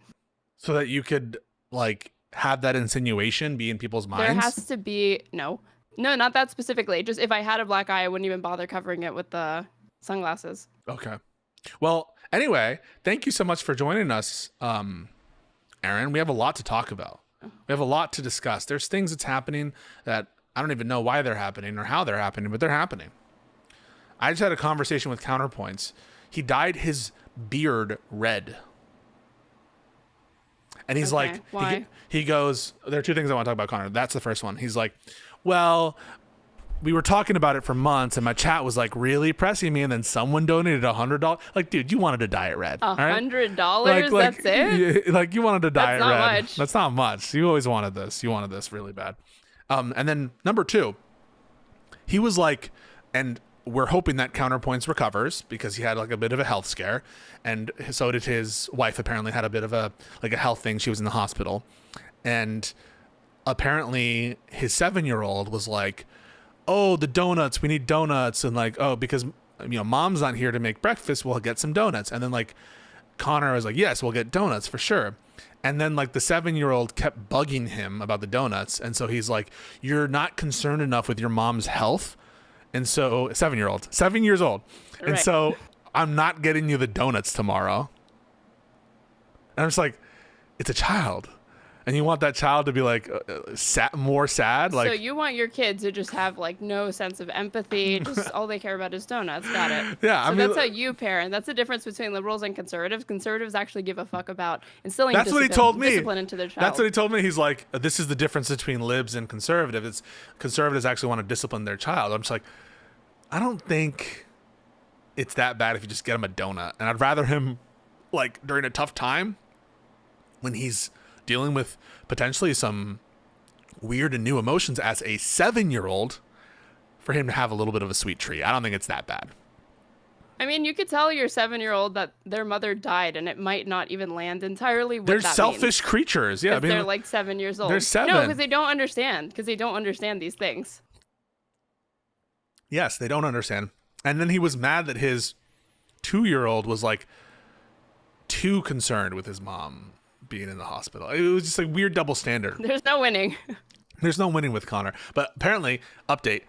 So that you could like have that insinuation be in people's minds. There has to be no, not that specifically. Just if I had a black eye, I wouldn't even bother covering it with the sunglasses. Okay. Well, anyway, thank you so much for joining us, Aaron. We have a lot to talk about. We have a lot to discuss. There's things that's happening that I don't even know why they're happening or how they're happening, but they're happening. I just had a conversation with Counterpoints. He dyed his beard red. And he's like, why? He goes, there are two things I want to talk about, Connor. That's the first one. He's like, well, we were talking about it for months and my chat was like really pressing me. And then someone donated $100. Like, dude, you wanted to dye it red. $100? That's it? Like you wanted to dye it red. That's not much. That's not much. You always wanted this. You wanted this really bad. And then number two, he was like, and we're hoping that Counterpoints recovers because he had like a bit of a health scare, and so did his wife. Apparently had a bit of a health thing. She was in the hospital, and apparently his 7-year-old was like, "Oh, the donuts. We need donuts." And like, "Oh, because mom's not here to make breakfast. We'll get some donuts." And then like Connor was like, "Yes, we'll get donuts for sure." And then like the 7-year-old kept bugging him about the donuts, and so he's like, "You're not concerned enough with your mom's health." And so 7 years old. And Right. So I'm not getting you the donuts tomorrow. And I'm just like, it's a child. And you want that child to be like more sad? Like, so you want your kids to just have like no sense of empathy, just all they care about is donuts. Got it. Yeah, so I mean, that's how you parent. That's the difference between liberals and conservatives. Conservatives actually give a fuck about instilling that's what he told me. discipline into their child. That's what he told me. He's like, this is the difference between libs and conservatives. It's conservatives actually want to discipline their child. I'm just like, I don't think it's that bad if you just get him a donut. And I'd rather him, like, during a tough time when he's dealing with potentially some weird and new emotions as a 7-year-old, for him to have a little bit of a sweet treat. I don't think it's that bad. I mean, you could tell your 7-year-old that their mother died, and it might not even land entirely. They're selfish creatures. Yeah, I mean, they're like 7 years old. They're 7. No, because they don't understand. Because they don't understand these things. Yes, they don't understand. And then he was mad that his 2-year-old was like too concerned with his mom being in the hospital. It was just like weird double standard. There's no winning. There's no winning with Connor. But apparently, update,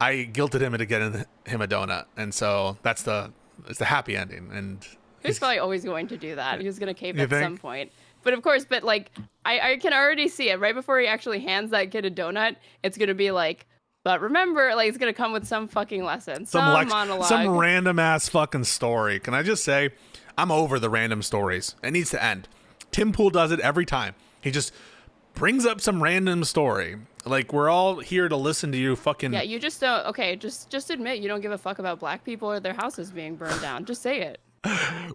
I guilted him into getting him a donut, and so it's the happy ending. And he's probably always going to do that. He's going to cave You at think? some point. But of course, like I can already see it right before he actually hands that kid a donut. It's going to be like, but remember, like, it's going to come with some fucking lesson, some monologue, some random ass fucking story. Can I just say, I'm over the random stories. It needs to end. Tim Pool does it every time. He just brings up some random story. Like, we're all here to listen to you fucking... Yeah, you just don't... Okay, just admit you don't give a fuck about black people or their houses being burned down. Just say it.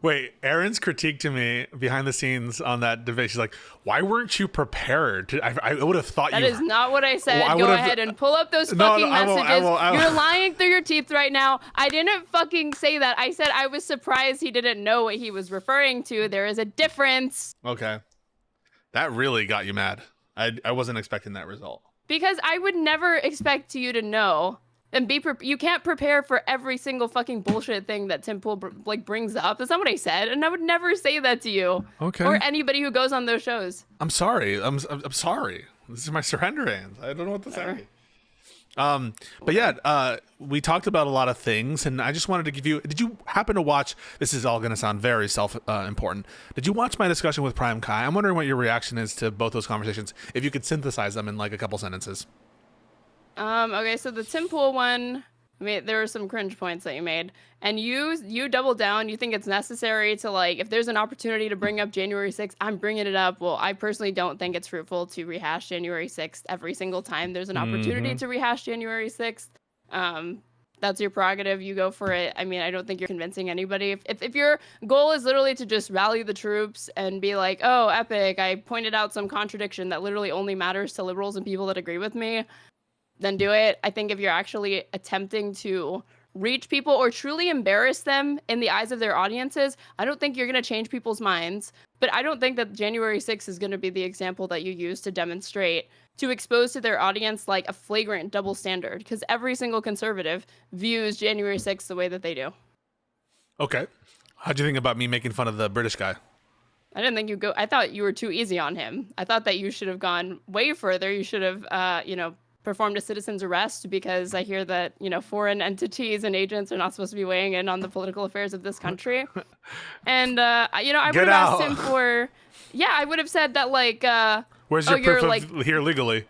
Wait, Erin's critique to me behind the scenes on that debate. She's like, why weren't you prepared? I would have thought That you... is not what I said. Well, Go ahead and pull up those fucking messages. I won't. You're lying through your teeth right now. I didn't fucking say that. I said I was surprised he didn't know what he was referring to. There is a difference. Okay. That really got you mad. I wasn't expecting that result. Because I would never expect you to know and you can't prepare for every single fucking bullshit thing that Tim Pool brings up. That's not what I said, and I would never say that to you. Okay. Or anybody who goes on those shows. I'm sorry. I'm sorry. This is my surrender hands. I don't know what to say. But yeah, we talked about a lot of things, and I just wanted to give you. Did you happen to watch? This is all going to sound very important. Did you watch my discussion with Prime Kai? I'm wondering what your reaction is to both those conversations. If you could synthesize them in like a couple sentences. Okay, so the Tim Pool one, I mean, there were some cringe points that you made, and you double down. You think it's necessary to, like, if there's an opportunity to bring up January 6th, I'm bringing it up. Well, I personally don't think it's fruitful to rehash January 6th every single time there's an opportunity to rehash January 6th. That's your prerogative. You go for it. I mean, I don't think you're convincing anybody. If your goal is literally to just rally the troops and be like, oh, epic, I pointed out some contradiction that literally only matters to liberals and people that agree with me, then do it. I think if you're actually attempting to reach people or truly embarrass them in the eyes of their audiences, I don't think you're going to change people's minds. But I don't think that January 6th is going to be the example that you use to demonstrate, to expose to their audience like a flagrant double standard, because every single conservative views January 6th the way that they do. Okay. How'd you think about me making fun of the British guy? I didn't think I thought you were too easy on him. I thought that you should have gone way further. You should have, performed a citizen's arrest, because I hear that, foreign entities and agents are not supposed to be weighing in on the political affairs of this country. And, I would have asked him for, I would have said that, like, where's your proof of here legally?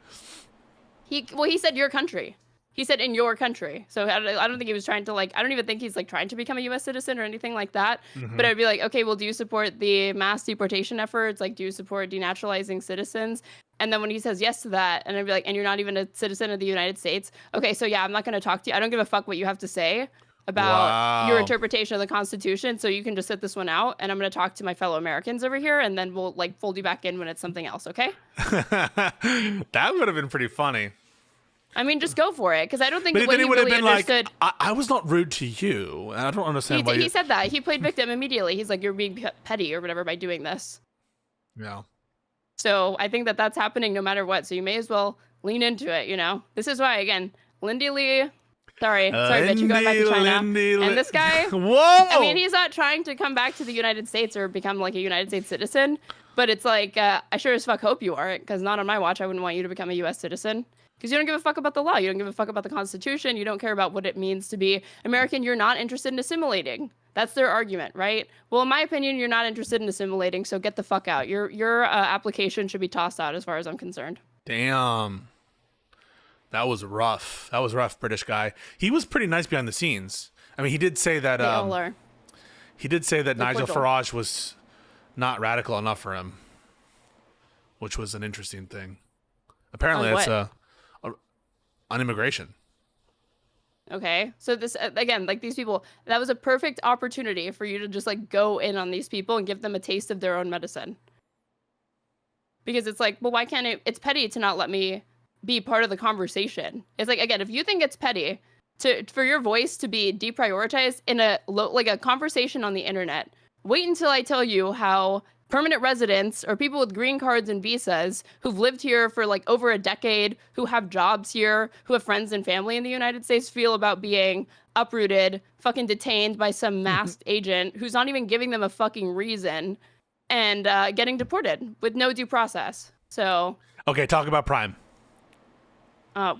He said your country. He said in your country. So I don't think he was trying to, like, I don't even think he's, like, trying to become a U.S. citizen or anything like that. But I'd be like, okay, well, do you support the mass deportation efforts? Like, do you support denaturalizing citizens? And then when he says yes to that, and I'd be like, and you're not even a citizen of the United States? Okay, so yeah, I'm not going to talk to you. I don't give a fuck what you have to say about your interpretation of the Constitution, so you can just sit this one out, and I'm going to talk to my fellow Americans over here, and then we'll, like, fold you back in when it's something else, okay? That would have been pretty funny. I mean, just go for it, because I don't think but what he would really have been understood... like, I was not rude to you. I don't understand why he said that. He played victim immediately. He's like, you're being petty or whatever by doing this. Yeah. So I think that that's happening no matter what. So you may as well lean into it, This is why, again, Lindy Lee... Sorry, bitch, you're going back to China. And this guy... Whoa! I mean, he's not trying to come back to the United States or become, like, a United States citizen. But it's like, I sure as fuck hope you aren't, because not on my watch. I wouldn't want you to become a U.S. citizen. Because you don't give a fuck about the law. You don't give a fuck about the Constitution. You don't care about what it means to be American. You're not interested in assimilating. That's their argument, right? Well, in my opinion, you're not interested in assimilating, so get the fuck out. Your application should be tossed out as far as I'm concerned. Damn. That was rough. That was rough, British guy. He was pretty nice behind the scenes. I mean, he did say that They all are. he did say that Nigel cordial. Farage was not radical enough for him, which was an interesting thing. Apparently, On that's what? on immigration. Okay, so this again, like these people, that was a perfect opportunity for you to just like go in on these people and give them a taste of their own medicine. Because it's like, well, why can't it? It's petty to not let me be part of the conversation. It's like, again, if you think it's petty for your voice to be deprioritized in a like a conversation on the internet, wait until I tell you how permanent residents or people with green cards and visas who've lived here for like over a decade, who have jobs here, who have friends and family in the United States feel about being uprooted, fucking detained by some masked agent who's not even giving them a fucking reason and getting deported with no due process. So, Okay, talk about Prime.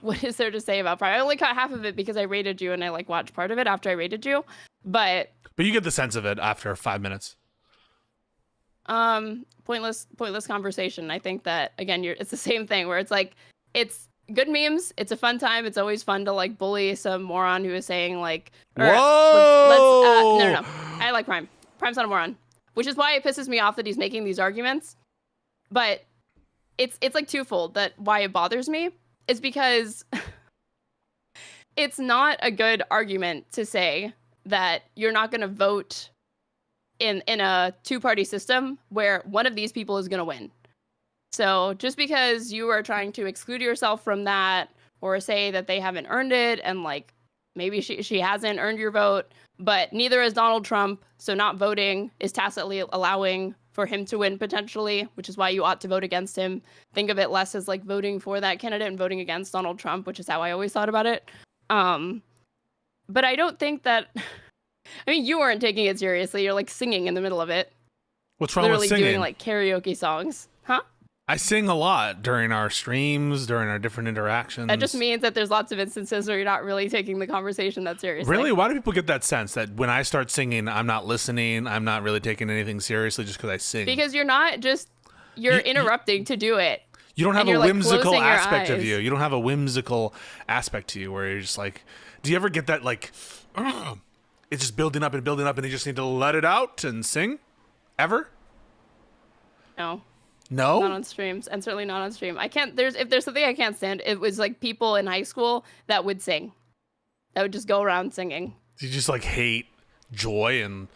what is there to say about Prime? I only caught half of it because I rated you and I like watched part of it after I rated you, but you get the sense of it after 5 minutes. pointless conversation. I think that again, it's the same thing where it's like, it's good memes, it's a fun time, it's always fun to like bully some moron who is saying like, or, Whoa! no, I like Prime's not a moron, which is why it pisses me off that he's making these arguments. But it's like twofold that why it bothers me is because it's not a good argument to say that you're not going to vote in a two-party system where one of these people is going to win. So just because you are trying to exclude yourself from that or say that they haven't earned it and like maybe she hasn't earned your vote, but neither is Donald Trump, so not voting is tacitly allowing for him to win potentially, which is why you ought to vote against him. Think of it less as like voting for that candidate and voting against Donald Trump, which is how I always thought about it. But I don't think that I mean, you weren't taking it seriously. You're like singing in the middle of it. What's wrong Literally with singing? doing like karaoke songs. Huh? I sing a lot during our streams, during our different interactions. That just means that there's lots of instances where you're not really taking the conversation that seriously. Really? Why do people get that sense that when I start singing, I'm not listening, I'm not really taking anything seriously just because I sing? Because you're not just, you're interrupting to do it. You don't have and a you're, like, whimsical closing your aspect of eyes. you. You don't have a whimsical aspect to you where you're just like, do you ever get that like, it's just building up and building up and you just need to let it out and sing? Ever? No. No? Not on streams, and certainly not on stream. I can't. If there's something I can't stand, it was like people in high school that would sing, that would just go around singing. You just like hate joy and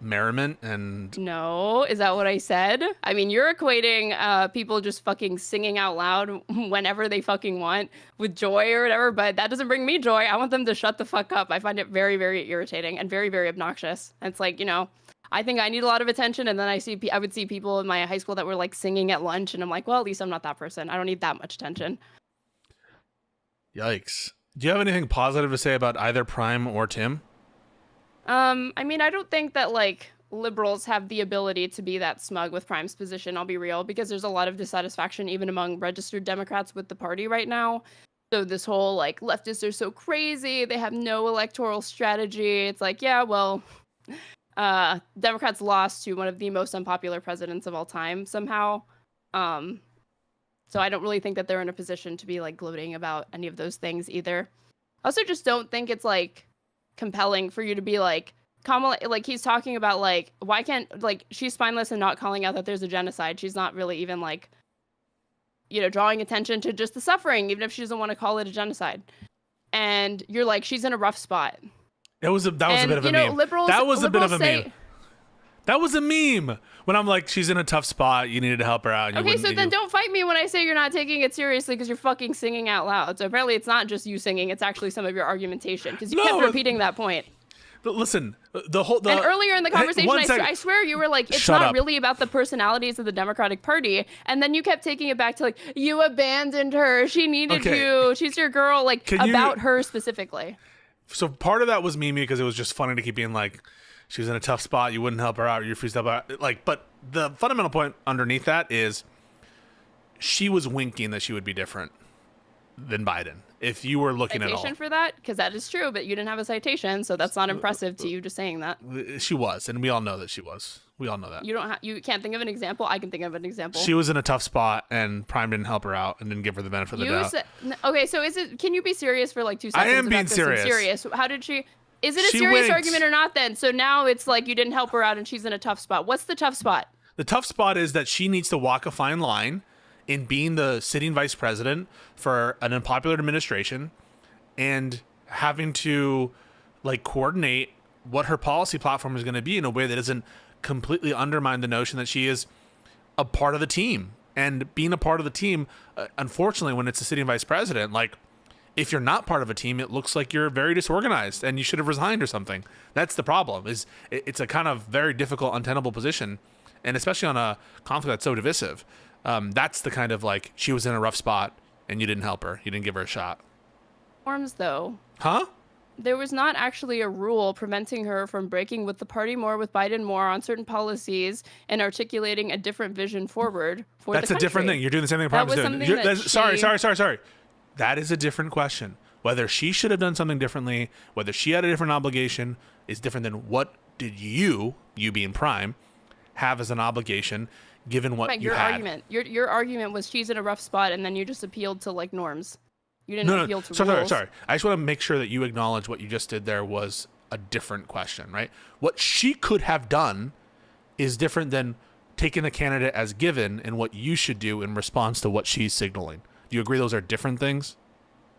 merriment and No, is that what I said? I mean, you're equating people just fucking singing out loud whenever they fucking want with joy or whatever, but that doesn't bring me joy. I want them to shut the fuck up. I find it very, very irritating and very, very obnoxious. And it's like, you know, I think I need a lot of attention, and then I would see people in my high school that were like singing at lunch, and I'm like, well, at least I'm not that person. I don't need that much attention. yikes. Do you have anything positive to say about either Prime or Tim? I mean, I don't think that like liberals have the ability to be that smug with Prime's position. I'll be real, because there's a lot of dissatisfaction even among registered Democrats with the party right now. So this whole like leftists are so crazy, they have no electoral strategy. It's like, yeah, well, Democrats lost to one of the most unpopular presidents of all time somehow. So I don't really think that they're in a position to be like gloating about any of those things either. I also just don't think it's like compelling for you to be like, Kamala, like he's talking about like, why can't, like, she's spineless and not calling out that there's a genocide. She's not really even like, you know, drawing attention to just the suffering, even if she doesn't want to call it a genocide. And you're like, she's in a rough spot. That was a bit of a meme. Liberals, that was a bit of a say, meme. That was a meme. When I'm like, she's in a tough spot, you needed to help her out. And okay, so then don't fight me when I say you're not taking it seriously because you're fucking singing out loud. So apparently it's not just you singing, it's actually some of your argumentation, because you kept repeating that point. But listen, and earlier in the conversation, I swear you were like, it's Shut not up. really about the personalities of the Democratic Party. And then you kept taking it back to like, you abandoned her. She needed you. She's your girl. Like, about her specifically. So part of that was meme because it was just funny to keep being like, she was in a tough spot. You wouldn't help her out. You refused to help her out. Like, but the fundamental point underneath that is she was winking that she would be different than Biden. if you were looking at all. Citation for that? Because that is true, but you didn't have a citation, so that's not impressive to you just saying that. She was, and we all know that she was. We all know that. You can't think of an example. I can think of an example. She was in a tough spot, and Prime didn't help her out and didn't give her the benefit of the doubt. Okay, so can you be serious for like 2 seconds? I am being serious. How did she? Is it a serious argument or not then? So now it's like you didn't help her out and she's in a tough spot. What's the tough spot? The tough spot is that she needs to walk a fine line in being the sitting vice president for an unpopular administration and having to like coordinate what her policy platform is going to be in a way that doesn't completely undermine the notion that she is a part of the team. And being a part of the team, unfortunately, when it's a sitting vice president, like if you're not part of a team, it looks like you're very disorganized and you should have resigned or something. That's the problem. It's a kind of very difficult, untenable position. And especially on a conflict that's so divisive, that's the kind of like she was in a rough spot and you didn't help her. You didn't give her a shot. Forms though. Huh? There was not actually a rule preventing her from breaking with the party more, with Biden more on certain policies and articulating a different vision forward for the country. That's a different thing. You're doing the same thing Prime is doing. Sorry. That is a different question. Whether she should have done something differently, whether she had a different obligation, is different than what did you being Prime, have as an obligation given what you had. Your argument was she's in a rough spot, and then you just appealed to like norms. You didn't appeal to rules. Sorry. I just want to make sure that you acknowledge what you just did there was a different question, right? What she could have done is different than taking a candidate as given and what you should do in response to what she's signaling. Do you agree those are different things?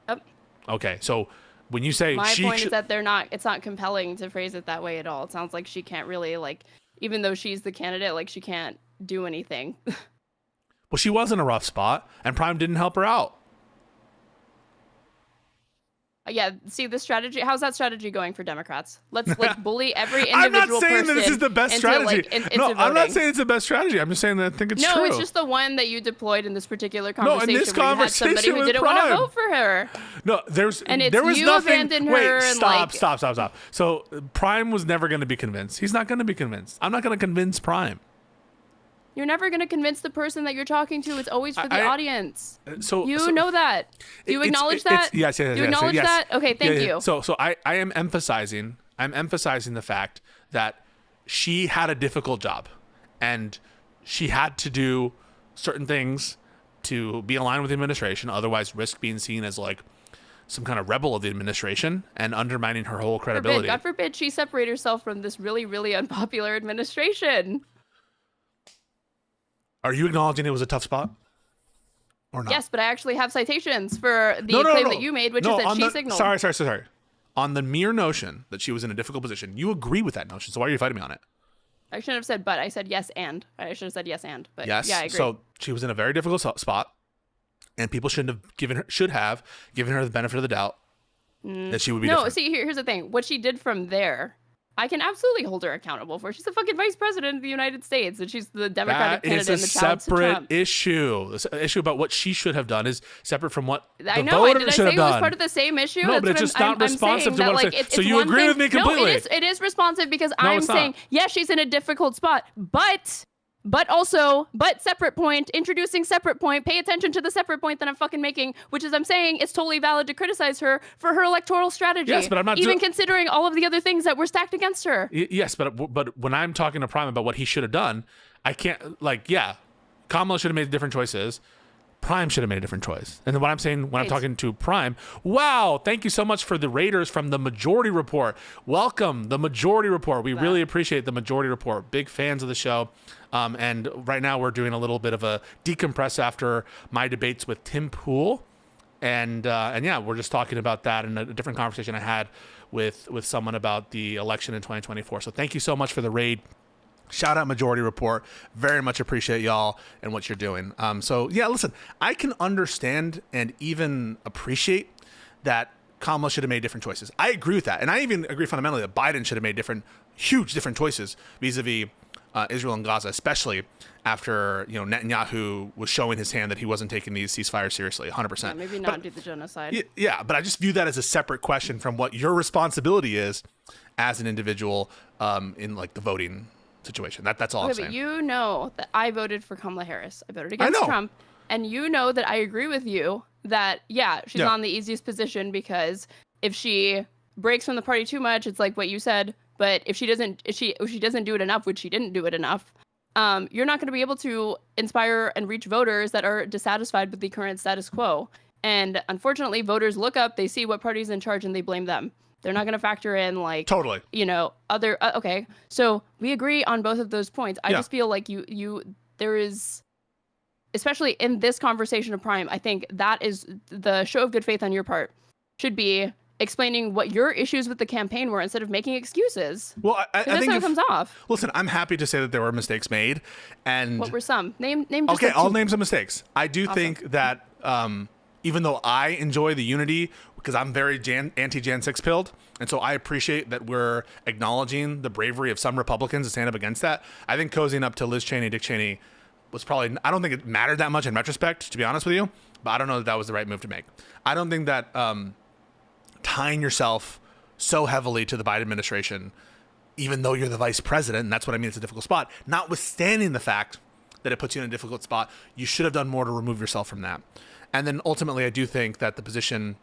Yep. Okay, so when you say my point is that it's not compelling to phrase it that way at all. It sounds like she can't really like, even though she's the candidate, like she can't do anything. Well, she was in a rough spot, and Prime didn't help her out. Yeah, see the strategy. How's that strategy going for Democrats? Let's bully every individual person. I'm not saying that this is the best strategy. I'm not saying it's the best strategy. I'm just saying that I think it's true. No, it's just the one that you deployed in this particular conversation. No, in this conversation where you had somebody who didn't want to vote for her. No, there was nothing. Wait, stop. So Prime was never going to be convinced. He's not going to be convinced. I'm not going to convince Prime. You're never going to convince the person that you're talking to. It's always for the audience. So know that. Do you acknowledge that? Yes. Do you acknowledge that? Okay, thank you. So I am emphasizing the fact that she had a difficult job and she had to do certain things to be aligned with the administration, otherwise risk being seen as like some kind of rebel of the administration and undermining her whole credibility. God forbid she separate herself from this really, really unpopular administration. Are you acknowledging it was a tough spot? Or not? Yes, but I actually have citations for the claim that you made, which is that she signaled. Sorry. On the mere notion that she was in a difficult position, you agree with that notion. So why are you fighting me on it? I shouldn't have said but. I said yes and. I should have said yes and. But yes. Yeah, I agree. So she was in a very difficult spot, and people should have given her the benefit of the doubt that she would be different. No, see, here's the thing. What she did from there, I can absolutely hold her accountable for. She's the fucking vice president of the United States, and she's the Democratic candidate in the child to Trump. That is a separate issue. The issue about what she should have done is separate from what the voters should have done. Did I say it was part of the same issue? No, but it's just not responsive to what I'm saying. So you agree with me completely? No, it is responsive because I'm saying, yes, she's in a difficult spot, but separate point, introducing separate point, pay attention to the separate point that I'm fucking making, which is I'm saying it's totally valid to criticize her for her electoral strategy. Yes, but I'm not even considering all of the other things that were stacked against her. Yes, but when I'm talking to Prime about what he should have done, I can't Kamala should have made different choices. Prime should have made a different choice. And then what I'm saying when I'm talking to Prime, wow, thank you so much for the Raiders from the Majority Report. Welcome, the Majority Report. We really appreciate the Majority Report. Big fans of the show. And right now we're doing a little bit of a decompress after my debates with Tim Pool. And yeah, we're just talking about that in a different conversation I had with someone about the election in 2024. So thank you so much for the raid. Shout out Majority Report. Very much appreciate y'all and what you're doing. So yeah, listen, I can understand and even appreciate that Kamala should have made different choices. I agree with that. And I even agree fundamentally that Biden should have made huge different choices vis-a-vis Israel and Gaza, especially after Netanyahu was showing his hand that he wasn't taking these ceasefires seriously, 100%. Yeah, maybe not do the genocide. Yeah, but I just view that as a separate question from what your responsibility is as an individual in like the voting situation. That's all I'm saying. But you know that I voted for Kamala Harris. I voted against Trump. And you know that I agree with you that, yeah, she's not in the easiest position, because if she breaks from the party too much, it's like what you said. But if she doesn't do it enough, which she didn't do it enough, you're not going to be able to inspire and reach voters that are dissatisfied with the current status quo. And unfortunately, voters look up, they see what party's in charge, and they blame them. They're not going to factor in, like, totally, other. Okay, so we agree on both of those points. I just feel like there is, especially in this conversation of Prime, I think that is the show of good faith on your part should be explaining what your issues with the campaign were instead of making excuses. Well, I that's think how it comes off. Listen, I'm happy to say that there were mistakes made, and what were some? Name. Just okay, like I'll two. name some mistakes. I do think that even though I enjoy the unity, because I'm very anti-Jan 6 pilled, and so I appreciate that we're acknowledging the bravery of some Republicans to stand up against that. I think cozying up to Liz Cheney, Dick Cheney was probably, I don't think it mattered that much in retrospect, to be honest with you, but I don't know that was the right move to make. I don't think that tying yourself so heavily to the Biden administration, even though you're the vice president, and that's what I mean, it's a difficult spot, notwithstanding the fact that it puts you in a difficult spot, you should have done more to remove yourself from that. And then ultimately, I do think that the position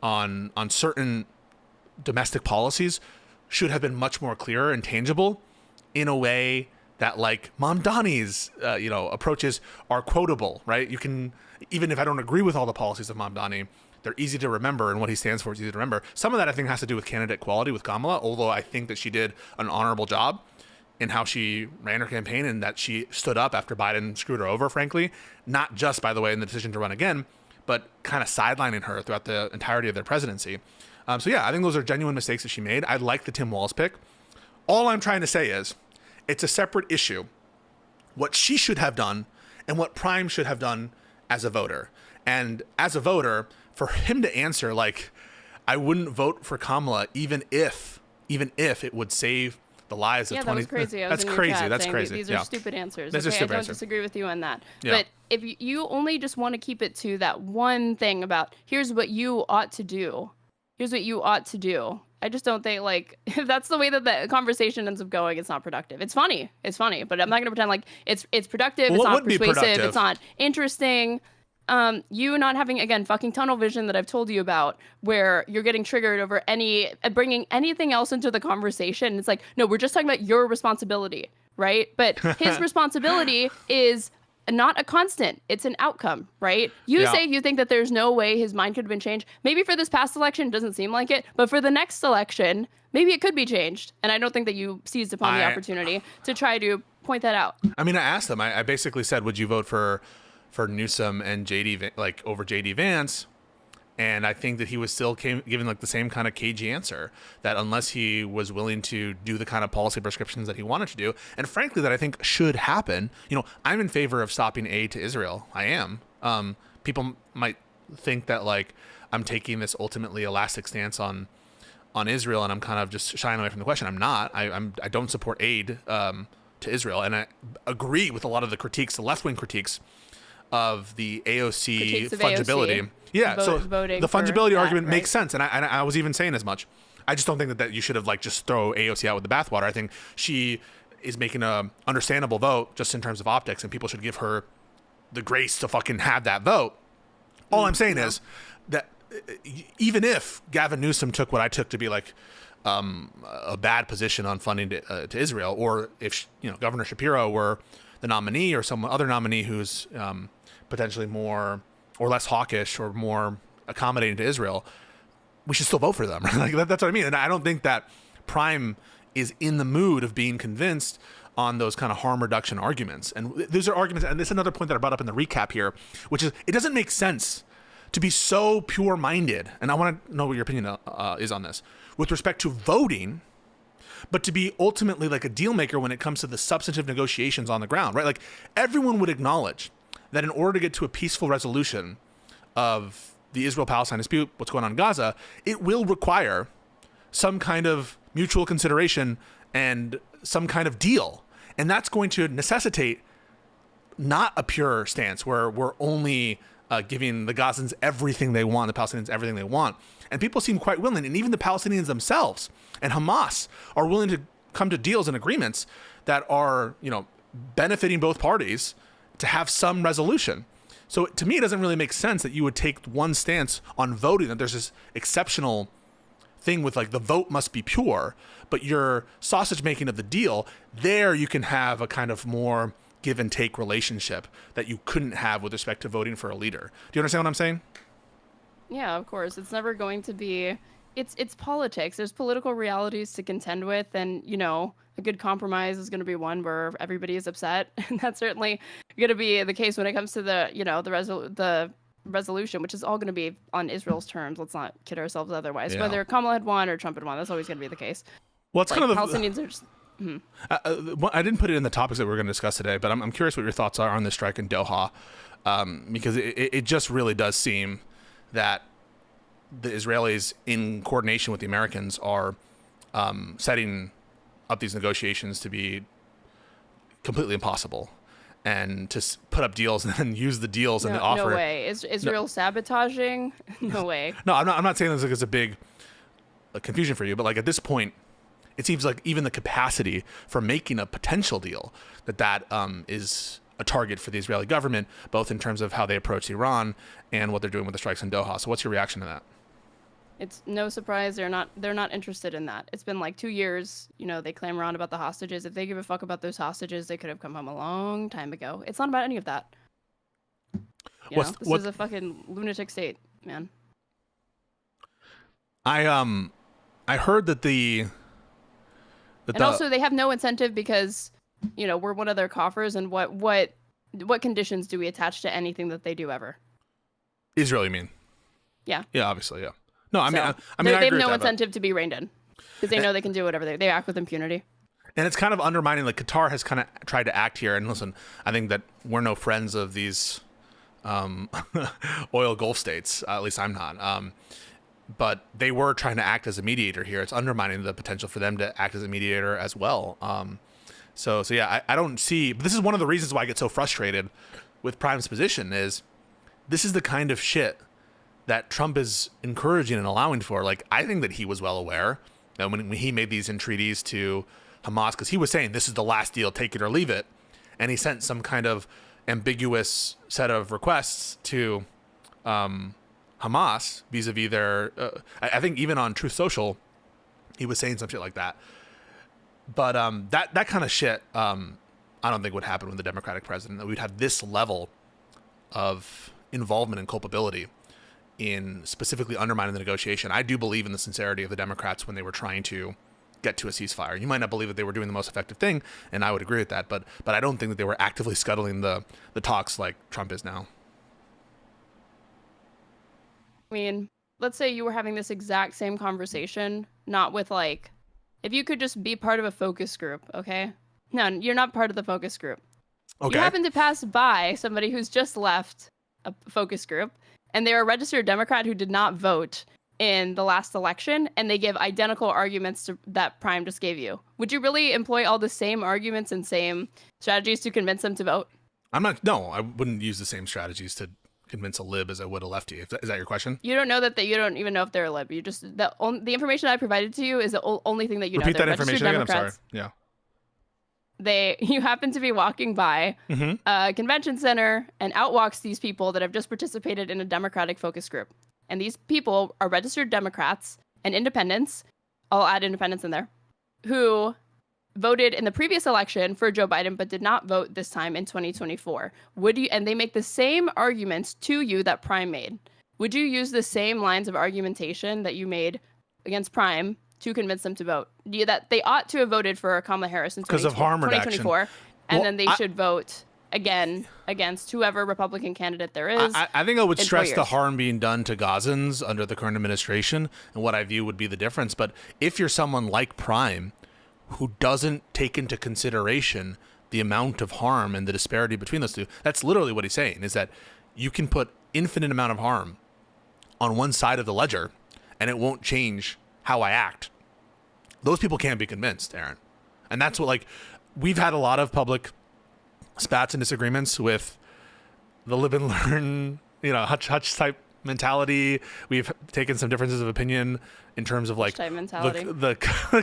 on certain domestic policies should have been much more clear and tangible, in a way that, like, Mom Donnie's approaches are quotable, right? You can, even if I don't agree with all the policies of Mom Donnie, they're easy to remember, and what he stands for is easy to remember. Some of that I think has to do with candidate quality with Kamala, although I think that she did an honorable job in how she ran her campaign, and that she stood up after Biden screwed her over, frankly, not just, by the way, in the decision to run again, but kind of sidelining her throughout the entirety of their presidency. So yeah, I think those are genuine mistakes that she made. I like the Tim Walz pick. All I'm trying to say is it's a separate issue, what she should have done and what Prime should have done as a voter. And as a voter, for him to answer, like, I wouldn't vote for Kamala even if it would save the lives of 20. That was crazy. That's crazy. That's crazy. These are stupid answers. These are stupid I don't answers. disagree with you on that. Yeah. But if you only just want to keep it to that one thing about, here's what you ought to do. Here's what you ought to do. I just don't think, like, if that's the way that the conversation ends up going, it's not productive. It's funny, but I'm not going to pretend like it's productive. Well, it's not would be persuasive. productive? It's not interesting. You not having, again, fucking tunnel vision that I've told you about, where you're getting triggered over bringing anything else into the conversation. It's like, no, we're just talking about your responsibility, right? But his responsibility is not a constant. It's an outcome, right? You say you think that there's no way his mind could have been changed. Maybe for this past election, it doesn't seem like it, but for the next election, maybe it could be changed. And I don't think that you seized upon the opportunity to try to point that out. I mean, I asked them, I basically said, would you vote for Newsom and over JD Vance? And I think that he was still giving like the same kind of cagey answer, that unless he was willing to do the kind of policy prescriptions that he wanted to do, and frankly that I think should happen. I'm in favor of stopping aid to Israel. I am. People might think that, like, I'm taking this ultimately elastic stance on Israel, and I'm kind of just shying away from the question. I'm not. I don't support aid to Israel, and I agree with a lot of the critiques, the left-wing critiques of the AOC fungibility. Yeah, so the fungibility argument makes sense, and I was even saying as much. I just don't think that you should have, like, just throw AOC out with the bathwater. I think she is making a understandable vote just in terms of optics, and people should give her the grace to fucking have that vote. All I'm saying is that even if Gavin Newsom took what I took to be like a bad position on funding to Israel, or if Governor Shapiro were the nominee, or some other nominee who's potentially more or less hawkish or more accommodating to Israel, we should still vote for them. Like, that's what I mean. And I don't think that Prime is in the mood of being convinced on those kind of harm reduction arguments. And those are arguments, and this is another point that I brought up in the recap here, which is it doesn't make sense to be so pure-minded, and I want to know what your opinion is on this, with respect to voting, but to be ultimately like a deal maker when it comes to the substantive negotiations on the ground, right? Like, everyone would acknowledge that in order to get to a peaceful resolution of the Israel-Palestine dispute, what's going on in Gaza, it will require some kind of mutual consideration and some kind of deal. And that's going to necessitate not a pure stance where we're only giving the Gazans everything they want, the Palestinians everything they want. And people seem quite willing, and even the Palestinians themselves and Hamas are willing to come to deals and agreements that are, benefiting both parties to have some resolution. So to me, it doesn't really make sense that you would take one stance on voting, that there's this exceptional thing with like the vote must be pure, but your sausage making of the deal, there you can have a kind of more give and take relationship that you couldn't have with respect to voting for a leader. Do you understand what I'm saying? Yeah, of course. It's never going to be. It's politics. There's political realities to contend with, and a good compromise is going to be one where everybody is upset, and that's certainly going to be the case when it comes to the resolution, which is all going to be on Israel's terms. Let's not kid ourselves otherwise. Yeah. Whether Kamala had won or Trump had won, that's always going to be the case. Well, it's Like, kind of Palestinians are just. I didn't put it in the topics that we're going to discuss today, but I'm curious what your thoughts are on the strike in Doha, because it just really does seem that the Israelis, in coordination with the Americans, are setting up these negotiations to be completely impossible, and to put up deals and then use the deals and the offer. No way. Is Israel sabotaging? No way. No, I'm not saying this like it's a big confusion for you, but like at this point, it seems like even the capacity for making a potential deal that is a target for the Israeli government, both in terms of how they approach Iran and what they're doing with the strikes in Doha. So what's your reaction to that? It's no surprise they're not interested in that. It's been like 2 years. They clamor on about the hostages. If they give a fuck about those hostages, they could have come home a long time ago. It's not about any of that. This is a fucking lunatic state, man. I heard that also they have no incentive because we're one of their coffers, and what conditions do we attach to anything that they do ever? Israel, you mean? Yeah. Yeah, obviously, yeah. No, I mean, they I have agree no with that, incentive to be reined in because they know they can do whatever they act with impunity. And it's kind of undermining, like Qatar has kind of tried to act here. And listen, I think that we're no friends of these oil Gulf states. At least I'm not. But they were trying to act as a mediator here. It's undermining the potential for them to act as a mediator as well. So yeah, I don't see. But this is one of the reasons why I get so frustrated with Prime's position. Is this is the kind of shit that Trump is encouraging and allowing for. Like, I think that he was well aware that when he made these entreaties to Hamas, because he was saying this is the last deal, take it or leave it, and he sent some kind of ambiguous set of requests to Hamas vis-a-vis their I think even on Truth Social he was saying some shit like that. But that kind of shit I don't think would happen with the Democratic president, that we'd have this level of involvement and culpability in specifically undermining the negotiation. I do believe in the sincerity of the Democrats when they were trying to get to a ceasefire. You might not believe that they were doing the most effective thing, and I would agree with that, but I don't think that they were actively scuttling the talks like Trump is now. I mean, let's say you were having this exact same conversation, not with like, if you could just be part of a focus group, okay? No, you're not part of the focus group. Okay. You happen to pass by somebody who's just left a focus group, and they're a registered Democrat who did not vote in the last election, and they give identical arguments to that Prime just gave you. Would you really employ all the same arguments and same strategies to convince them to vote? No, I wouldn't use the same strategies to convince a lib as I would a lefty. Is that your question? You don't know that you don't even know if they're a lib. You just the information I provided to you is the only thing that you know. Repeat that information again. I'm sorry. Yeah. You happen to be walking by a convention center, and out walks these people that have just participated in a Democratic focus group. And these people are registered Democrats and independents, I'll add independents in there, who voted in the previous election for Joe Biden but did not vote this time in 2024. And they make the same arguments to you that Prime made. Would you use the same lines of argumentation that you made against Prime to convince them to vote? That they ought to have voted for Kamala Harris in 2024, and then they should vote again against whoever Republican candidate there is. I think I would stress the harm being done to Gazans under the current administration and what I view would be the difference. But if you're someone like Prime who doesn't take into consideration the amount of harm and the disparity between those two, that's literally what he's saying, is that you can put infinite amount of harm on one side of the ledger and it won't change how I act. Those people can't be convinced, Aaron. And that's what, like, we've had a lot of public spats and disagreements with the live and learn, hutch type mentality. We've taken some differences of opinion in terms of like type mentality. the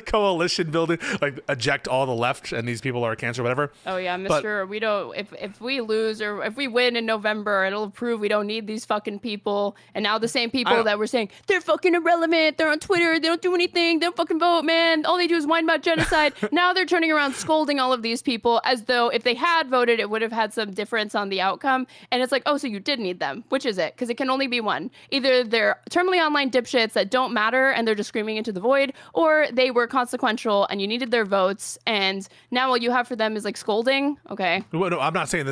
coalition building, like eject all the left and these people are cancer, whatever. Oh yeah, Mr. We don't. If we lose or if we win in November, it'll prove we don't need these fucking people. And now the same people that were saying they're fucking irrelevant, they're on Twitter, they don't do anything, they don't fucking vote, man. All they do is whine about genocide. Now they're turning around scolding all of these people as though if they had voted, it would have had some difference on the outcome. And it's like, oh, so you did need them. Which is it? Because it can only be one. Either they're terminally online dipshits that don't matter and they're just screaming into the void, or they were consequential and you needed their votes, and now all you have for them is like scolding. Okay. Well, no, I'm not saying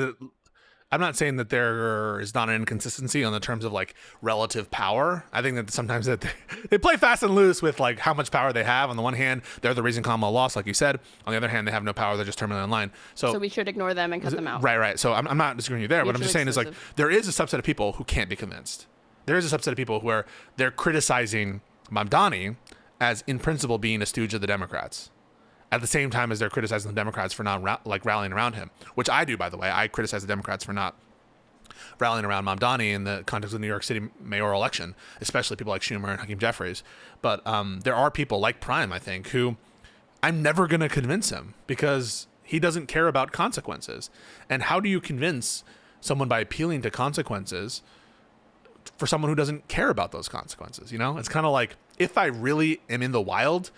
that there is not an inconsistency on the terms of like relative power. I think that sometimes that they play fast and loose with like how much power they have. On the one hand, they're the reason Kamala lost, like you said. On the other hand, they have no power. They're just terminally online. So we should ignore them and cut them out. Right. So I'm not disagreeing with you there. What I'm just saying is like there is a subset of people who can't be convinced. There is a subset of people where they're criticizing Mamdani as in principle being a stooge of the Democrats, at the same time as they're criticizing the Democrats for not rallying around him, which I do, by the way. I criticize the Democrats for not rallying around Mamdani in the context of the New York City mayoral election, especially people like Schumer and Hakeem Jeffries. But there are people like Prime, I think, who I'm never going to convince him because he doesn't care about consequences. And how do you convince someone by appealing to consequences for someone who doesn't care about those consequences? You know, it's kind of like if I really am in the wild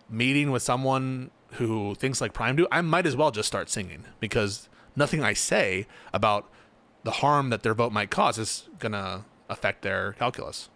meeting with someone who thinks like Prime do, I might as well just start singing because nothing I say about the harm that their vote might cause is going to affect their calculus.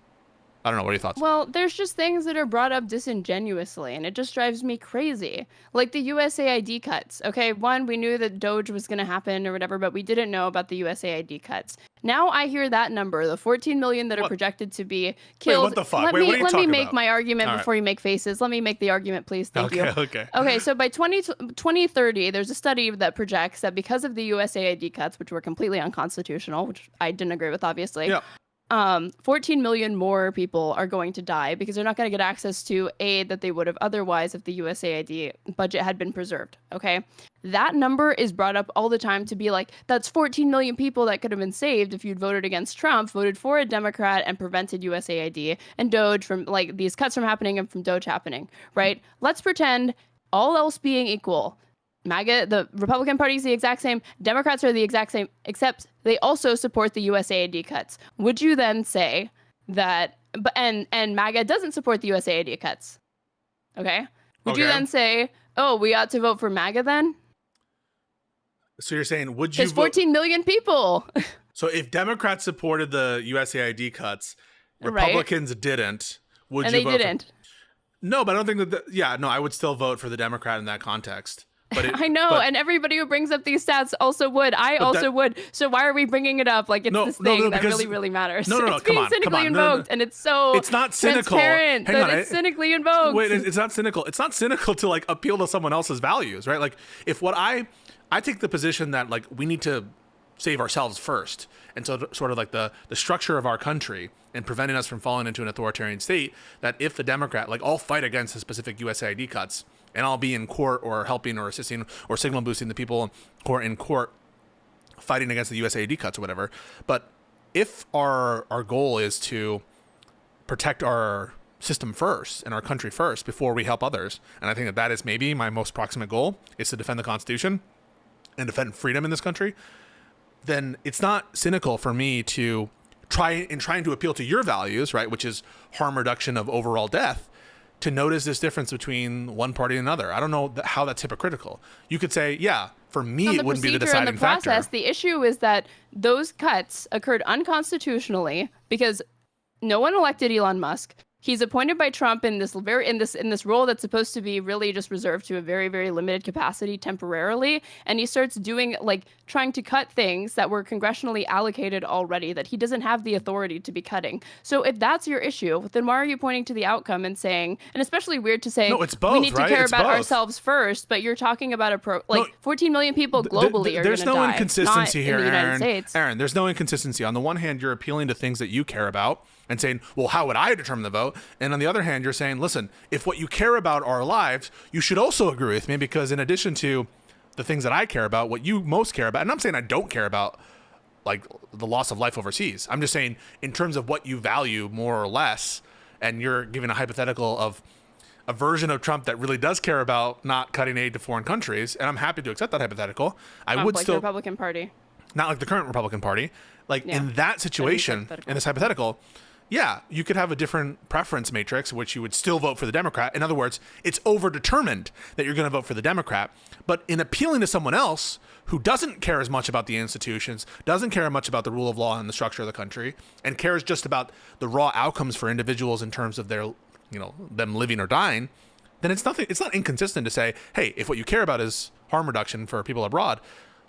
I don't know. What are your thoughts? Well, there's just things that are brought up disingenuously, and it just drives me crazy. Like the USAID cuts. Okay, one, we knew that Doge was going to happen or whatever, but we didn't know about the USAID cuts. Now I hear that number, the 14 million that are projected to be killed. Wait, what the fuck? Let me make my argument All before you make faces. Let me make the argument, please. Thank you. Okay. Okay, so by 2030, there's a study that projects that because of the USAID cuts, which were completely unconstitutional, which I didn't agree with, obviously. Yeah. 14 million more people are going to die because they're not going to get access to aid that they would have otherwise if the USAID budget had been preserved. Okay. That number is brought up all the time to be like, that's 14 million people that could have been saved if you'd voted against Trump, voted for a Democrat and prevented USAID and Doge from like these cuts from happening and from Doge happening, right? Let's pretend all else being equal. MAGA, the Republican Party is the exact same. Democrats are the exact same, except they also support the USAID cuts. Would you then say that, and MAGA doesn't support the USAID cuts? Okay. Would you then say, oh, we ought to vote for MAGA then? So you're saying, would you There's 14 million people. So if Democrats supported the USAID cuts, Republicans didn't, would and you vote? vote And they didn't. No, but I don't think that, I would still vote for the Democrat in that context. But I know, and everybody who brings up these stats also would. I also would. So why are we bringing it up? Like it's this thing that really, really matters. No, it's being cynically invoked, and it's so it's not cynical. Transparent that it's cynically invoked. Wait, it's not cynical. It's not cynical to like appeal to someone else's values, right? Like if what I take the position that like we need to save ourselves first, and so sort of like the structure of our country and preventing us from falling into an authoritarian state. That if the Democrat, like I'll fight against the specific USAID cuts. And I'll be in court or helping or assisting or signal boosting the people who are in court fighting against the USAID cuts or whatever. But if our goal is to protect our system first and our country first before we help others, and I think that is maybe my most proximate goal, is to defend the Constitution and defend freedom in this country, then it's not cynical for me to trying to appeal to your values, right, which is harm reduction of overall death, to notice this difference between one party and another. I don't know how that's hypocritical. You could say, yeah, for me, it wouldn't be the deciding factor. The issue is that those cuts occurred unconstitutionally because no one elected Elon Musk. He's appointed by Trump in this role that's supposed to be really just reserved to a very, very limited capacity temporarily. And he starts doing trying to cut things that were congressionally allocated already that he doesn't have the authority to be cutting. So if that's your issue, then why are you pointing to the outcome and saying, and especially weird to say, no, it's both, we need to care about both. Ourselves first, but you're talking about 14 million people globally are going to die. There's no inconsistency here, in the United States. Aaron, there's no inconsistency. On the one hand, you're appealing to things that you care about and saying, well, how would I determine the vote? And on the other hand, you're saying, listen, if what you care about are lives, you should also agree with me because in addition to the things that I care about, what you most care about, and I'm saying I don't care about like the loss of life overseas. I'm just saying in terms of what you value more or less, and you're giving a hypothetical of a version of Trump that really does care about not cutting aid to foreign countries, and I'm happy to accept that hypothetical. I would like still the Republican Party. Not like the current Republican Party. Like Yeah. in that situation, hypothetical. in this hypothetical, yeah, you could have a different preference matrix, which you would still vote for the Democrat. In other words, it's overdetermined that you're going to vote for the Democrat. But in appealing to someone else who doesn't care as much about the institutions, doesn't care much about the rule of law and the structure of the country, and cares just about the raw outcomes for individuals in terms of their, them living or dying, then it's not inconsistent to say, hey, if what you care about is harm reduction for people abroad,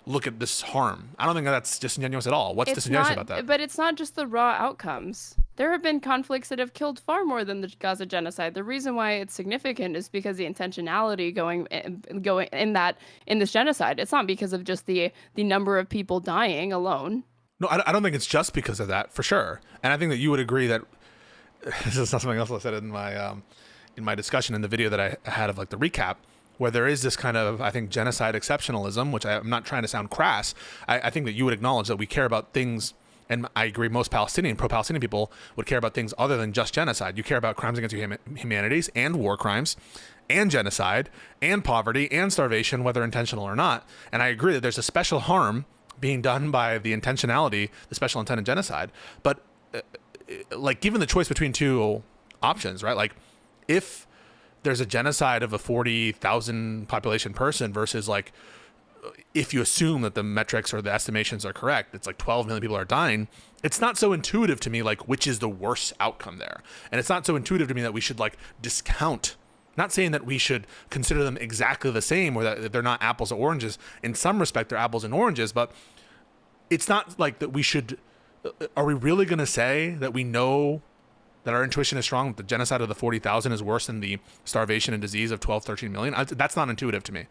look at this harm. I don't think that's disingenuous at all. What's disingenuous about that? But it's not just the raw outcomes. There have been conflicts that have killed far more than the Gaza genocide. The reason why it's significant is because the intentionality going in this genocide. It's not because of just the number of people dying alone. No, I don't think it's just because of that, for sure. And I think that you would agree that this is not something else I said in my discussion in the video that I had of like the recap, where there is this kind of, I think, genocide exceptionalism, which I'm not trying to sound crass. I think that you would acknowledge that we care about things, and I agree most pro-Palestinian people would care about things other than just genocide. You care about crimes against humanities and war crimes and genocide and poverty and starvation, whether intentional or not. And I agree that there's a special harm being done by the intentionality, the special intent of genocide. But like given the choice between two options, right? Like if there's a genocide of a 40,000 population person versus like, if you assume that the metrics or the estimations are correct, it's like 12 million people are dying. It's not so intuitive to me, like which is the worst outcome there. And it's not so intuitive to me that we should like discount, not saying that we should consider them exactly the same or that they're not apples or oranges. In some respect, they're apples and oranges, but it's not like that we should, are we really going to say that we know that our intuition is strong, that the genocide of the 40,000 is worse than the starvation and disease of 12, 13 million? That's not intuitive to me.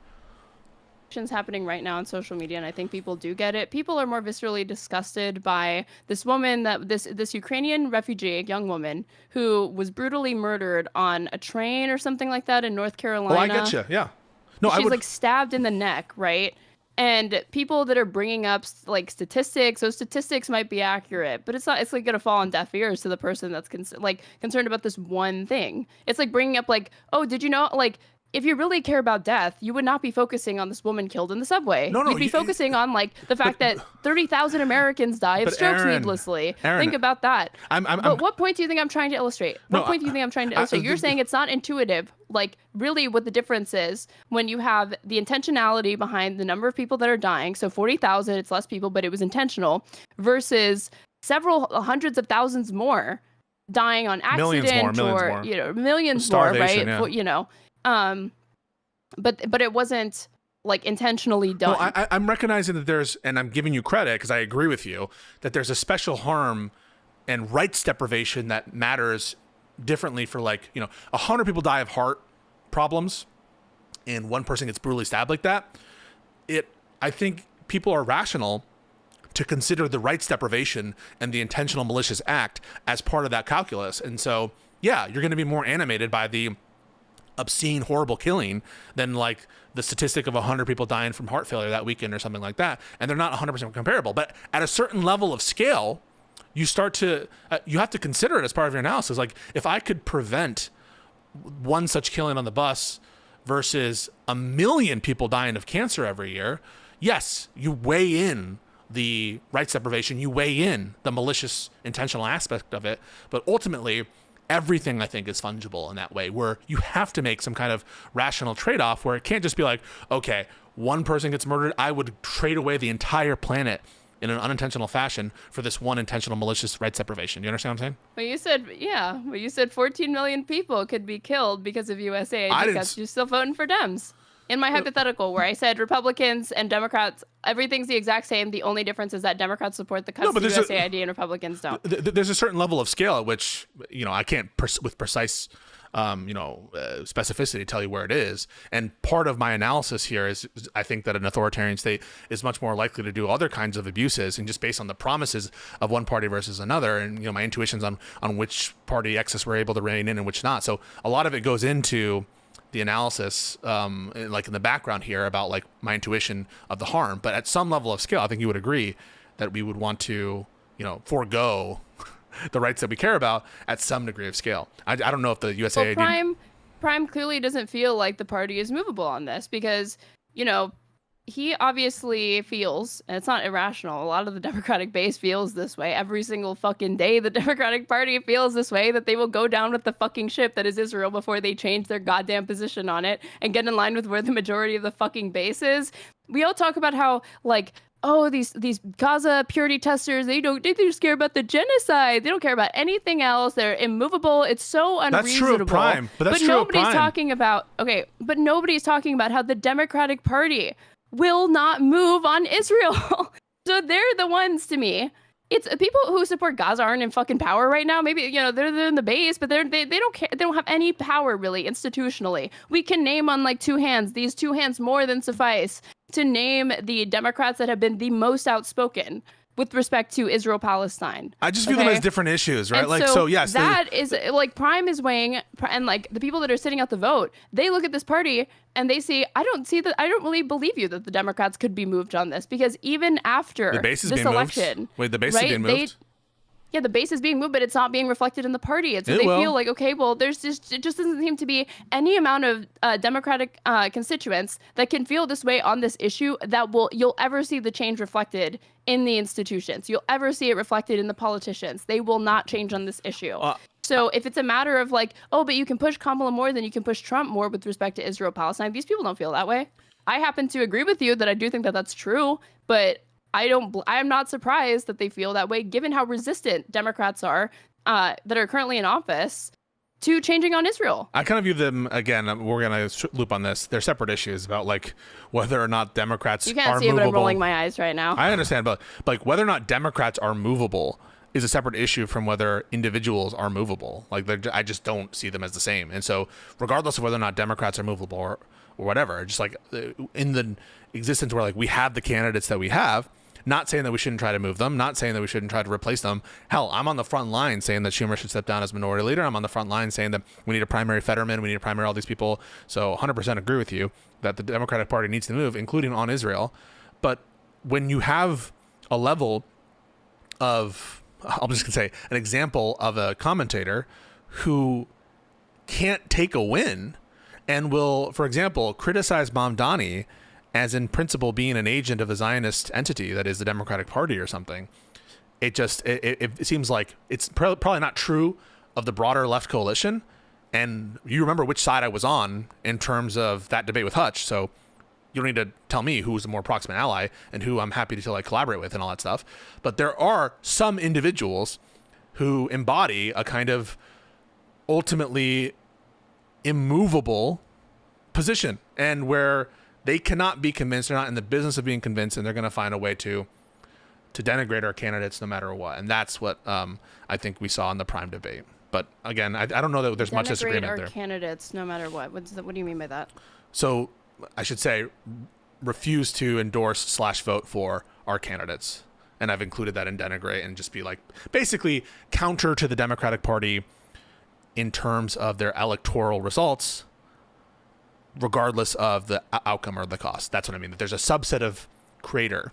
Happening right now on social media, and I think people do get it. People are more viscerally disgusted by this woman, this Ukrainian refugee, young woman, who was brutally murdered on a train or something like that in North Carolina. Oh, I get you. Yeah. No, she's like stabbed in the neck, right? And people that are bringing up like statistics, those statistics might be accurate, but it's not. It's like gonna fall on deaf ears to the person that's concerned about this one thing. It's like bringing up like, oh, did you know, like, if you really care about death, you would not be focusing on this woman killed in the subway. No, you'd be focusing on like the fact that 30,000 Americans die of strokes needlessly. Think about that. But what point do you think I'm trying to illustrate? What point do you think I'm trying to illustrate? You're saying it's not intuitive. Like really what the difference is when you have the intentionality behind the number of people that are dying. So 40,000, it's less people, but it was intentional, versus several hundreds of thousands more dying on accident, millions more, right? Yeah. But it wasn't like intentionally done. No, I'm recognizing that there's, and I'm giving you credit because I agree with you, that there's a special harm and rights deprivation that matters differently for 100 people die of heart problems and one person gets brutally stabbed like that. I think people are rational to consider the rights deprivation and the intentional malicious act as part of that calculus. And so, yeah, you're going to be more animated by the obscene, horrible killing than like the statistic of 100 people dying from heart failure that weekend or something like that. And they're not 100% comparable. But at a certain level of scale, you start to, you have to consider it as part of your analysis. Like if I could prevent one such killing on the bus versus 1 million people dying of cancer every year, yes, you weigh in the rights deprivation, you weigh in the malicious intentional aspect of it. But ultimately, everything I think is fungible in that way, where you have to make some kind of rational trade-off where it can't just be like, okay, one person gets murdered, I would trade away the entire planet in an unintentional fashion for this one intentional malicious rights deprivation. You understand what I'm saying? But you said 14 million people could be killed because of USAID because you're still voting for Dems. In my hypothetical, where I said Republicans and Democrats, everything's the exact same. The only difference is that Democrats support the cuts to USAID and Republicans don't. There's a certain level of scale at which, I can't with precise, specificity tell you where it is. And part of my analysis here is I think that an authoritarian state is much more likely to do other kinds of abuses, and just based on the promises of one party versus another, and my intuitions on which party excess we're able to rein in and which not. So a lot of it goes into the analysis, like in the background here about like my intuition of the harm. But at some level of scale, I think you would agree that we would want to, forego the rights that we care about at some degree of scale. I don't know if the USAID. Well, Prime clearly doesn't feel like the party is movable on this because, you know, he obviously feels, and it's not irrational, a lot of the Democratic base feels this way. Every single fucking day, the Democratic Party feels this way, that they will go down with the fucking ship that is Israel before they change their goddamn position on it and get in line with where the majority of the fucking base is. We all talk about how, like, oh, these Gaza purity testers, they just care about the genocide. They don't care about anything else. They're immovable. It's so unreasonable. That's true of Prime, but that's true of nobody's Prime. talking about, okay, but nobody's talking about how the Democratic Party will not move on Israel. So they're the ones, to me. It's people who support Gaza aren't in fucking power right now. Maybe, you know, they're in the base, but they don't care. They don't have any power really institutionally. We can name on like two hands. These two hands more than suffice to name the Democrats that have been the most outspoken with respect to Israel-Palestine. I just view them as different issues, right? And like, so yes, that is like Prime is weighing, and like the people that are sitting out the vote, they look at this party and they see, I don't really believe you that the Democrats could be moved on this, because even after the base is this being election, moved. Wait, the base is being moved. Yeah, the base is being moved, but it's not being reflected in the party. And so they feel like, okay, well, it just doesn't seem to be any amount of Democratic constituents that can feel this way on this issue that you'll ever see the change reflected in the institutions. You'll ever see it reflected in the politicians. They will not change on this issue. So if it's a matter of like, oh, but you can push Kamala more than you can push Trump more with respect to Israel-Palestine, these people don't feel that way. I happen to agree with you that I do think that that's true, but I am not surprised that they feel that way, given how resistant Democrats are that are currently in office to changing on Israel. I kind of view them, again, we're going to loop on this. They're separate issues about like whether or not Democrats are movable. You can't see it, but I'm rolling my eyes right now. I understand, but like whether or not Democrats are movable is a separate issue from whether individuals are movable. Like I just don't see them as the same. And so regardless of whether or not Democrats are movable or whatever, just like in the existence where like we have the candidates that we have, not saying that we shouldn't try to move them, not saying that we shouldn't try to replace them. Hell, I'm on the front line saying that Schumer should step down as minority leader. I'm on the front line saying that we need a primary Fetterman, we need a primary all these people. So 100% agree with you that the Democratic Party needs to move, including on Israel. But when you have a level of, I'm just going to say, an example of a commentator who can't take a win and will, for example, criticize Mamdani as in principle being an agent of the Zionist entity that is the Democratic Party or something, it seems like it's probably not true of the broader left coalition. And you remember which side I was on in terms of that debate with Hutch, so you don't need to tell me who's the more proximate ally and who I'm happy to like collaborate with and all that stuff. But there are some individuals who embody a kind of ultimately immovable position, and where they cannot be convinced. They're not in the business of being convinced, and they're going to find a way to denigrate our candidates no matter what. And that's what I think we saw in the Prime debate. But again, I don't know that there's much disagreement our there. Candidates no matter what. What do you mean by that? So I should say refuse to endorse / vote for our candidates. And I've included that in denigrate and just be like basically counter to the Democratic Party in terms of their electoral results, regardless of the outcome or the cost. That's what I mean. That there's a subset of creator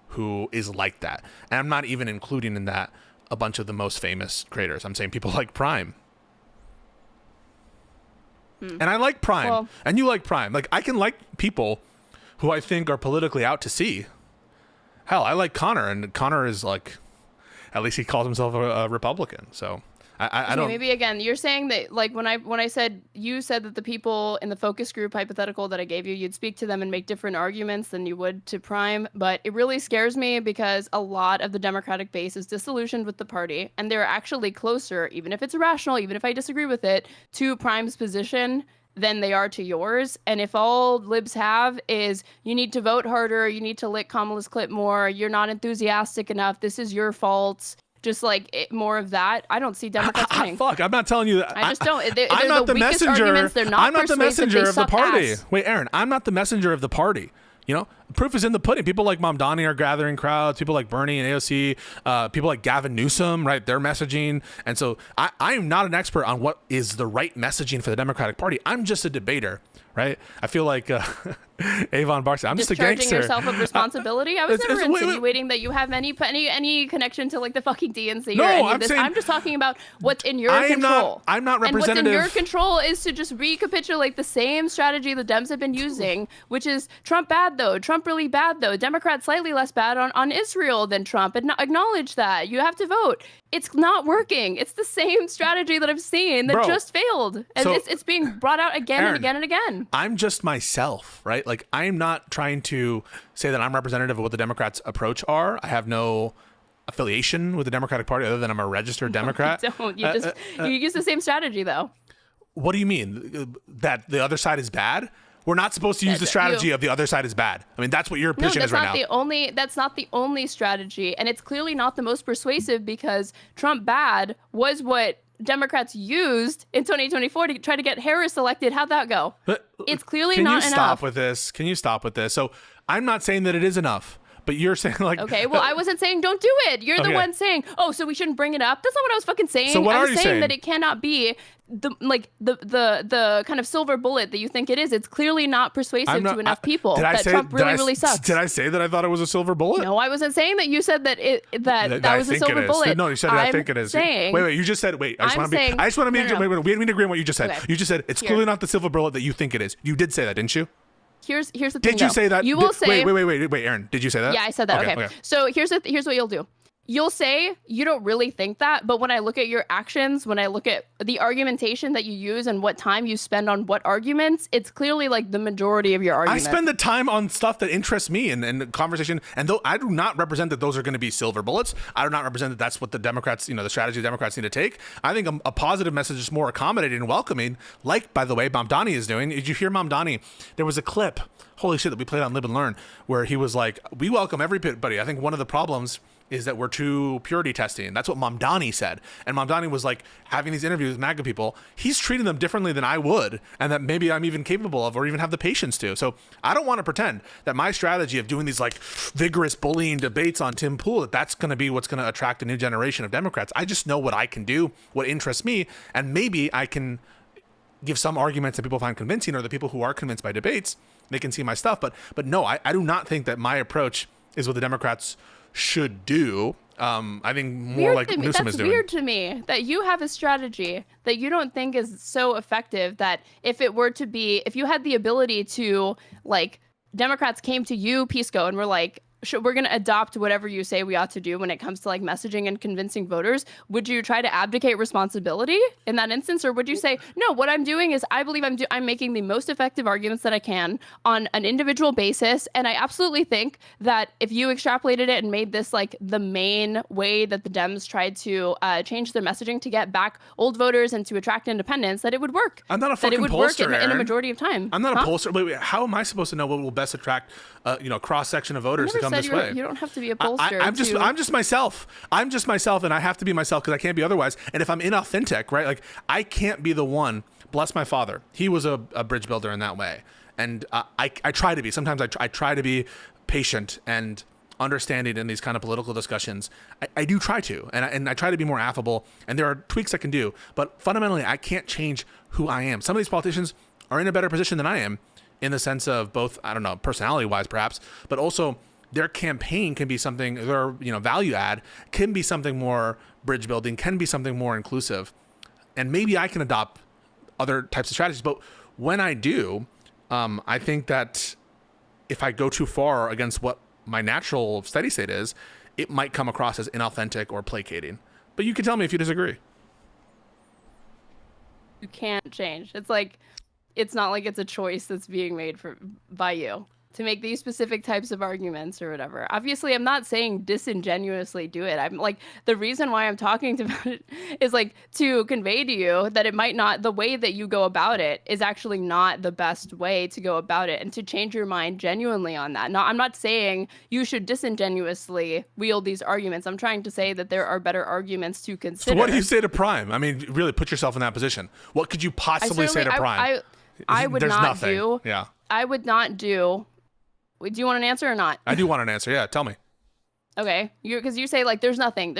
who is like that. And I'm not even including in that a bunch of the most famous creators. I'm saying people like Prime. And I like Prime. And you like Prime. Like, I can like people who I think are politically out to sea. Hell, I like Connor, and Connor is like, at least he calls himself a Republican. So I don't. Maybe again, you're saying that like when I said, you said that the people in the focus group hypothetical that I gave you, you'd speak to them and make different arguments than you would to Prime. But it really scares me because a lot of the Democratic base is disillusioned with the party, and they're actually closer, even if it's irrational, even if I disagree with it, to Prime's position than they are to yours. And if all libs have is you need to vote harder, you need to lick Kamala's clip more, you're not enthusiastic enough, this is your fault, just like more of that, I don't see Democrats winning. Fuck, I'm not telling you that. I just don't. I'm not the messenger. I'm not the messenger of the party. Ass. Wait, Aaron, I'm not the messenger of the party. You know, proof is in the pudding. People like Mamdani are gathering crowds. People like Bernie and AOC. People like Gavin Newsom, right? They're messaging. And so I am not an expert on what is the right messaging for the Democratic Party. I'm just a debater, right? I feel like Avon Barksdale. I'm just a discharging gangster. yourself of responsibility. I was it's- never it's- wait, wait. insinuating that you have any connection to like the fucking DNC No, or any I'm of this. saying- I'm just talking about what's in your I am control. I'm not And what's in your representative. control is to just recapitulate the same strategy the Dems have been using, which is Trump bad though, Trump really bad though, Democrats slightly less bad on Israel than Trump, and acknowledge that. You have to vote. It's not working. It's the same strategy that I've seen that Bro, just failed. And so- it's being brought out again Aaron, and again and again. I'm just myself, right? Like, I'm not trying to say that I'm representative of what the Democrats' approach are. I have no affiliation with the Democratic Party other than I'm a registered Democrat. Don't. You just you use the same strategy though. What do you mean? That the other side is bad? We're not supposed to use the That strategy you- of the other side is bad. I mean, that's what your No, position that's is right not now. that's not the only strategy, and it's clearly not the most persuasive because Trump bad was what Democrats used in 2024 to try to get Harris elected. How'd that go? But It's clearly can not you stop enough. with this? Can you stop with this? So I'm not saying that it is enough, but you're saying like Okay, well, I wasn't saying don't do it. You're the Okay. one saying, oh, so we shouldn't bring it up. That's not what I was fucking saying. So what I are was you saying saying? that it cannot be the kind of silver bullet that you think it is. It's clearly not persuasive to enough people Did I that say- Trump did I- really sucks. Did I say that I thought it was a silver bullet? No, I wasn't saying that. You said that that I was a think it silver is. bullet. No, you said I I'm think it is. Saying, wait, you just said wait. I just I'm want to be. saying- I just want to be. no, no. Wait, we didn't agree on what you just said. Okay. You just said it's Here. clearly not the silver bullet that you think it is. You did say that, didn't you? Here's the thing. Did you though. say that? You will say. Wait, Aaron. Did you say that? Yeah, I said that. Okay. So here's what you'll do. You'll say you don't really think that, but when I look at your actions, when I look at the argumentation that you use and what time you spend on what arguments, it's clearly like the majority of your I argument. spend the time on stuff that interests me and the conversation. And though I do not represent that those are going to be silver bullets, I do not represent that that's what the Democrats, the strategy the Democrats need to take. I think a positive message is more accommodating and welcoming, like, by the way, Mamdani is doing. Did you hear Mamdani? There was a clip, holy shit, that we played on Live and Learn, where he was like, we welcome everybody. I think one of the problems is that we're too purity testing. That's what Mamdani said. And Mamdani was like having these interviews with MAGA people. He's treating them differently than I would, and that maybe I'm even capable of or even have the patience to. So I don't want to pretend that my strategy of doing these like vigorous bullying debates on Tim Pool, that's going to be what's going to attract a new generation of Democrats. I just know what I can do, what interests me, and maybe I can give some arguments that people find convincing, or the people who are convinced by debates, they can see my stuff. But no, I do not think that my approach is what the Democrats should do. I think more Weird like to me. Newsom That's is doing. weird to me that you have a strategy that you don't think is so effective that if you had the ability to, like, Democrats came to you, Pisco, and were like, we're going to adopt whatever you say we ought to do when it comes to like messaging and convincing voters, would you try to abdicate responsibility in that instance? Or would you say, no, what I'm doing is I believe I'm making the most effective arguments that I can on an individual basis. And I absolutely think that if you extrapolated it and made this like the main way that the Dems tried to change their messaging to get back old voters and to attract independents, that it would work. I'm not a that fucking it would work pollster, in a Aaron. majority of time. I'm not Huh? a pollster. Wait, how am I supposed to know what will best attract, cross section of voters to come this way? You don't have to be a pollster. I'm just myself. I'm just myself, and I have to be myself because I can't be otherwise. And if I'm inauthentic, right, like I can't be the one. Bless my father. He was a bridge builder in that way, and I try to be. Sometimes I try to be patient and understanding in these kind of political discussions. I do try to, and I try to be more affable. And there are tweaks I can do, but fundamentally, I can't change who I am. Some of these politicians are in a better position than I am, in the sense of both, I don't know, personality-wise perhaps, but also their campaign can be something, their value add can be something more bridge building, can be something more inclusive, and maybe I can adopt other types of strategies. But when I do, I think that if I go too far against what my natural steady state is, it might come across as inauthentic or placating. But you can tell me if you disagree. You can't change. It's not like it's a choice that's being made by you to make these specific types of arguments or whatever. Obviously, I'm not saying disingenuously do it. I'm like, the reason why I'm talking about it is like to convey to you that it might not, the way that you go about it is actually not the best way to go about it, and to change your mind genuinely on that. I'm not saying you should disingenuously wield these arguments. I'm trying to say that there are better arguments to consider. So what do you say to Prime? I mean, really put yourself in that position. What could you possibly say to Prime? I would There's not nothing. do. Yeah. I would not do. Do you want an answer or not? I do want an answer. Yeah, tell me. Okay, because you say like there's nothing.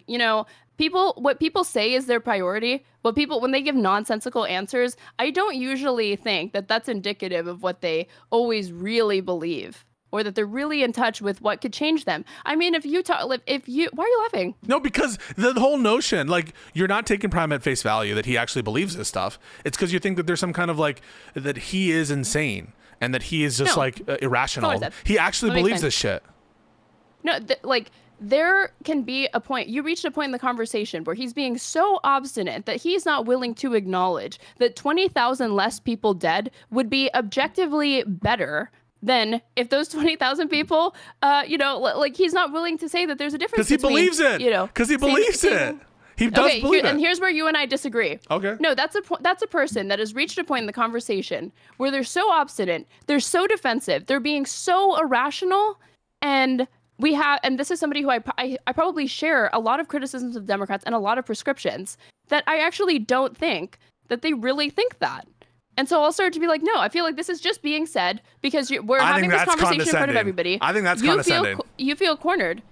You know, what people say is their priority. When they give nonsensical answers, I don't usually think that that's indicative of what they always really believe, or that they're really in touch with what could change them. I mean, why are you laughing? No, because the whole notion, like, you're not taking Prime at face value that he actually believes this stuff. It's because you think that there's some kind of like that he is insane and that he is just irrational. He actually believes this shit. No, there can be a point. You reached a point in the conversation where he's being so obstinate that he's not willing to acknowledge that 20,000 less people dead would be objectively better than if those 20,000 people, he's not willing to say that there's a difference. Because he believes it. Because he believes it. He does believe it. And here's where you and I disagree. Okay. No, that's a person that has reached a point in the conversation where they're so obstinate, they're so defensive, they're being so irrational, and this is somebody who I probably share a lot of criticisms of Democrats and a lot of prescriptions that I actually don't think that they really think that. And so I'll start to be like, no, I feel like this is just being said because we're having this conversation in front of everybody. I think that's condescending. You feel cornered.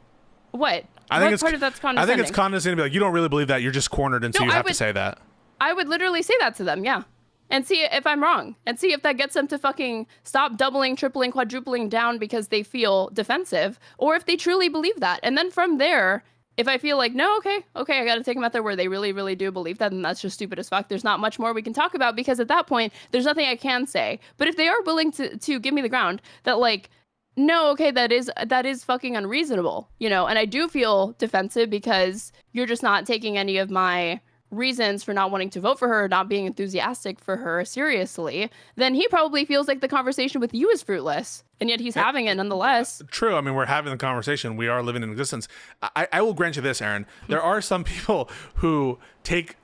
What? What part of that's condescending? I think it's condescending to be like, you don't really believe that. You're just cornered, and so you have to say that. I would literally say that to them, yeah. And see if I'm wrong. And see if that gets them to fucking stop doubling, tripling, quadrupling down because they feel defensive. Or if they truly believe that. And then from there, if I feel like, no, okay, I got to take them at their word. They really, really do believe that, and that's just stupid as fuck. There's not much more we can talk about because at that point, there's nothing I can say. But if they are willing to give me the ground that like, no, okay, that is fucking unreasonable, you know, and I do feel defensive because you're just not taking any of my reasons for not wanting to vote for her or not being enthusiastic for her seriously, then he probably feels like the conversation with you is fruitless, and yet he's having it nonetheless. True. I mean, we're having the conversation. We are living in existence. I will grant you this, Aaron. There are some people who take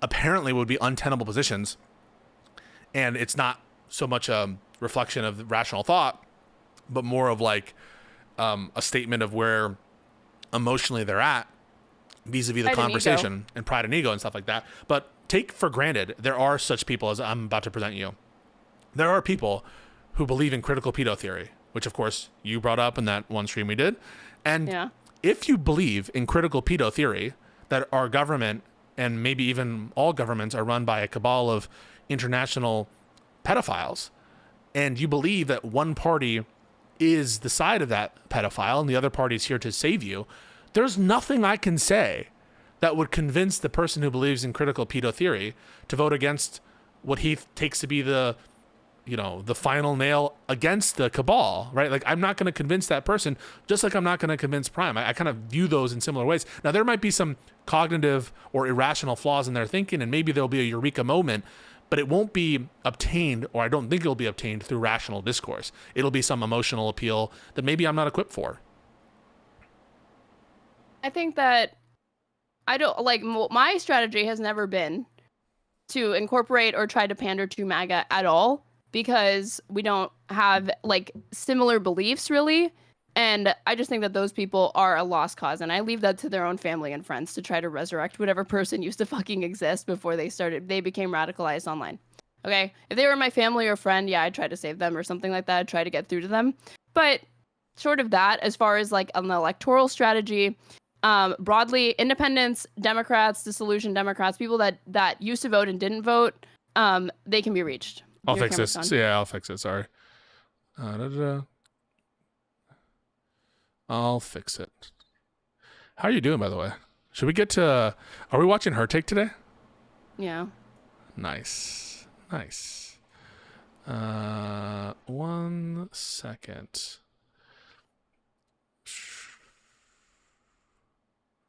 apparently would be untenable positions, and it's not so much a reflection of rational thought, but more of like a statement of where emotionally they're at vis-a-vis the conversation and pride and ego and stuff like that. But take for granted, there are such people as I'm about to present you. There are people who believe in critical pedo theory, which of course you brought up in that one stream we did. And if you believe in critical pedo theory, that our government and maybe even all governments are run by a cabal of international pedophiles, and you believe that one party is the side of that pedophile and the other party is here to save you, there's nothing I can say that would convince the person who believes in critical pedo theory to vote against what he takes to be the final nail against the cabal, right? Like, I'm not going to convince that person, just like I'm not going to convince Prime. I kind of view those in similar ways. Now, there might be some cognitive or irrational flaws in their thinking, and maybe there'll be a eureka moment, but it won't be obtained, or I don't think it'll be obtained through rational discourse. It'll be some emotional appeal that maybe I'm not equipped for. I think that my strategy has never been to incorporate or try to pander to MAGA at all, because we don't have like similar beliefs really. And I just think that those people are a lost cause, and I leave that to their own family and friends to try to resurrect whatever person used to fucking exist before they became radicalized online. Okay? If they were my family or friend, yeah, I'd try to save them or something like that. I'd try to get through to them. But short of that, as far as like an electoral strategy, broadly, independents, Democrats, disillusioned Democrats, people that used to vote and didn't vote, they can be reached. I'll fix this. Yeah, I'll fix it. Sorry. I'll fix it. How are you doing, by the way? Should we get to... Are we watching her take today? Yeah. Nice. 1 second.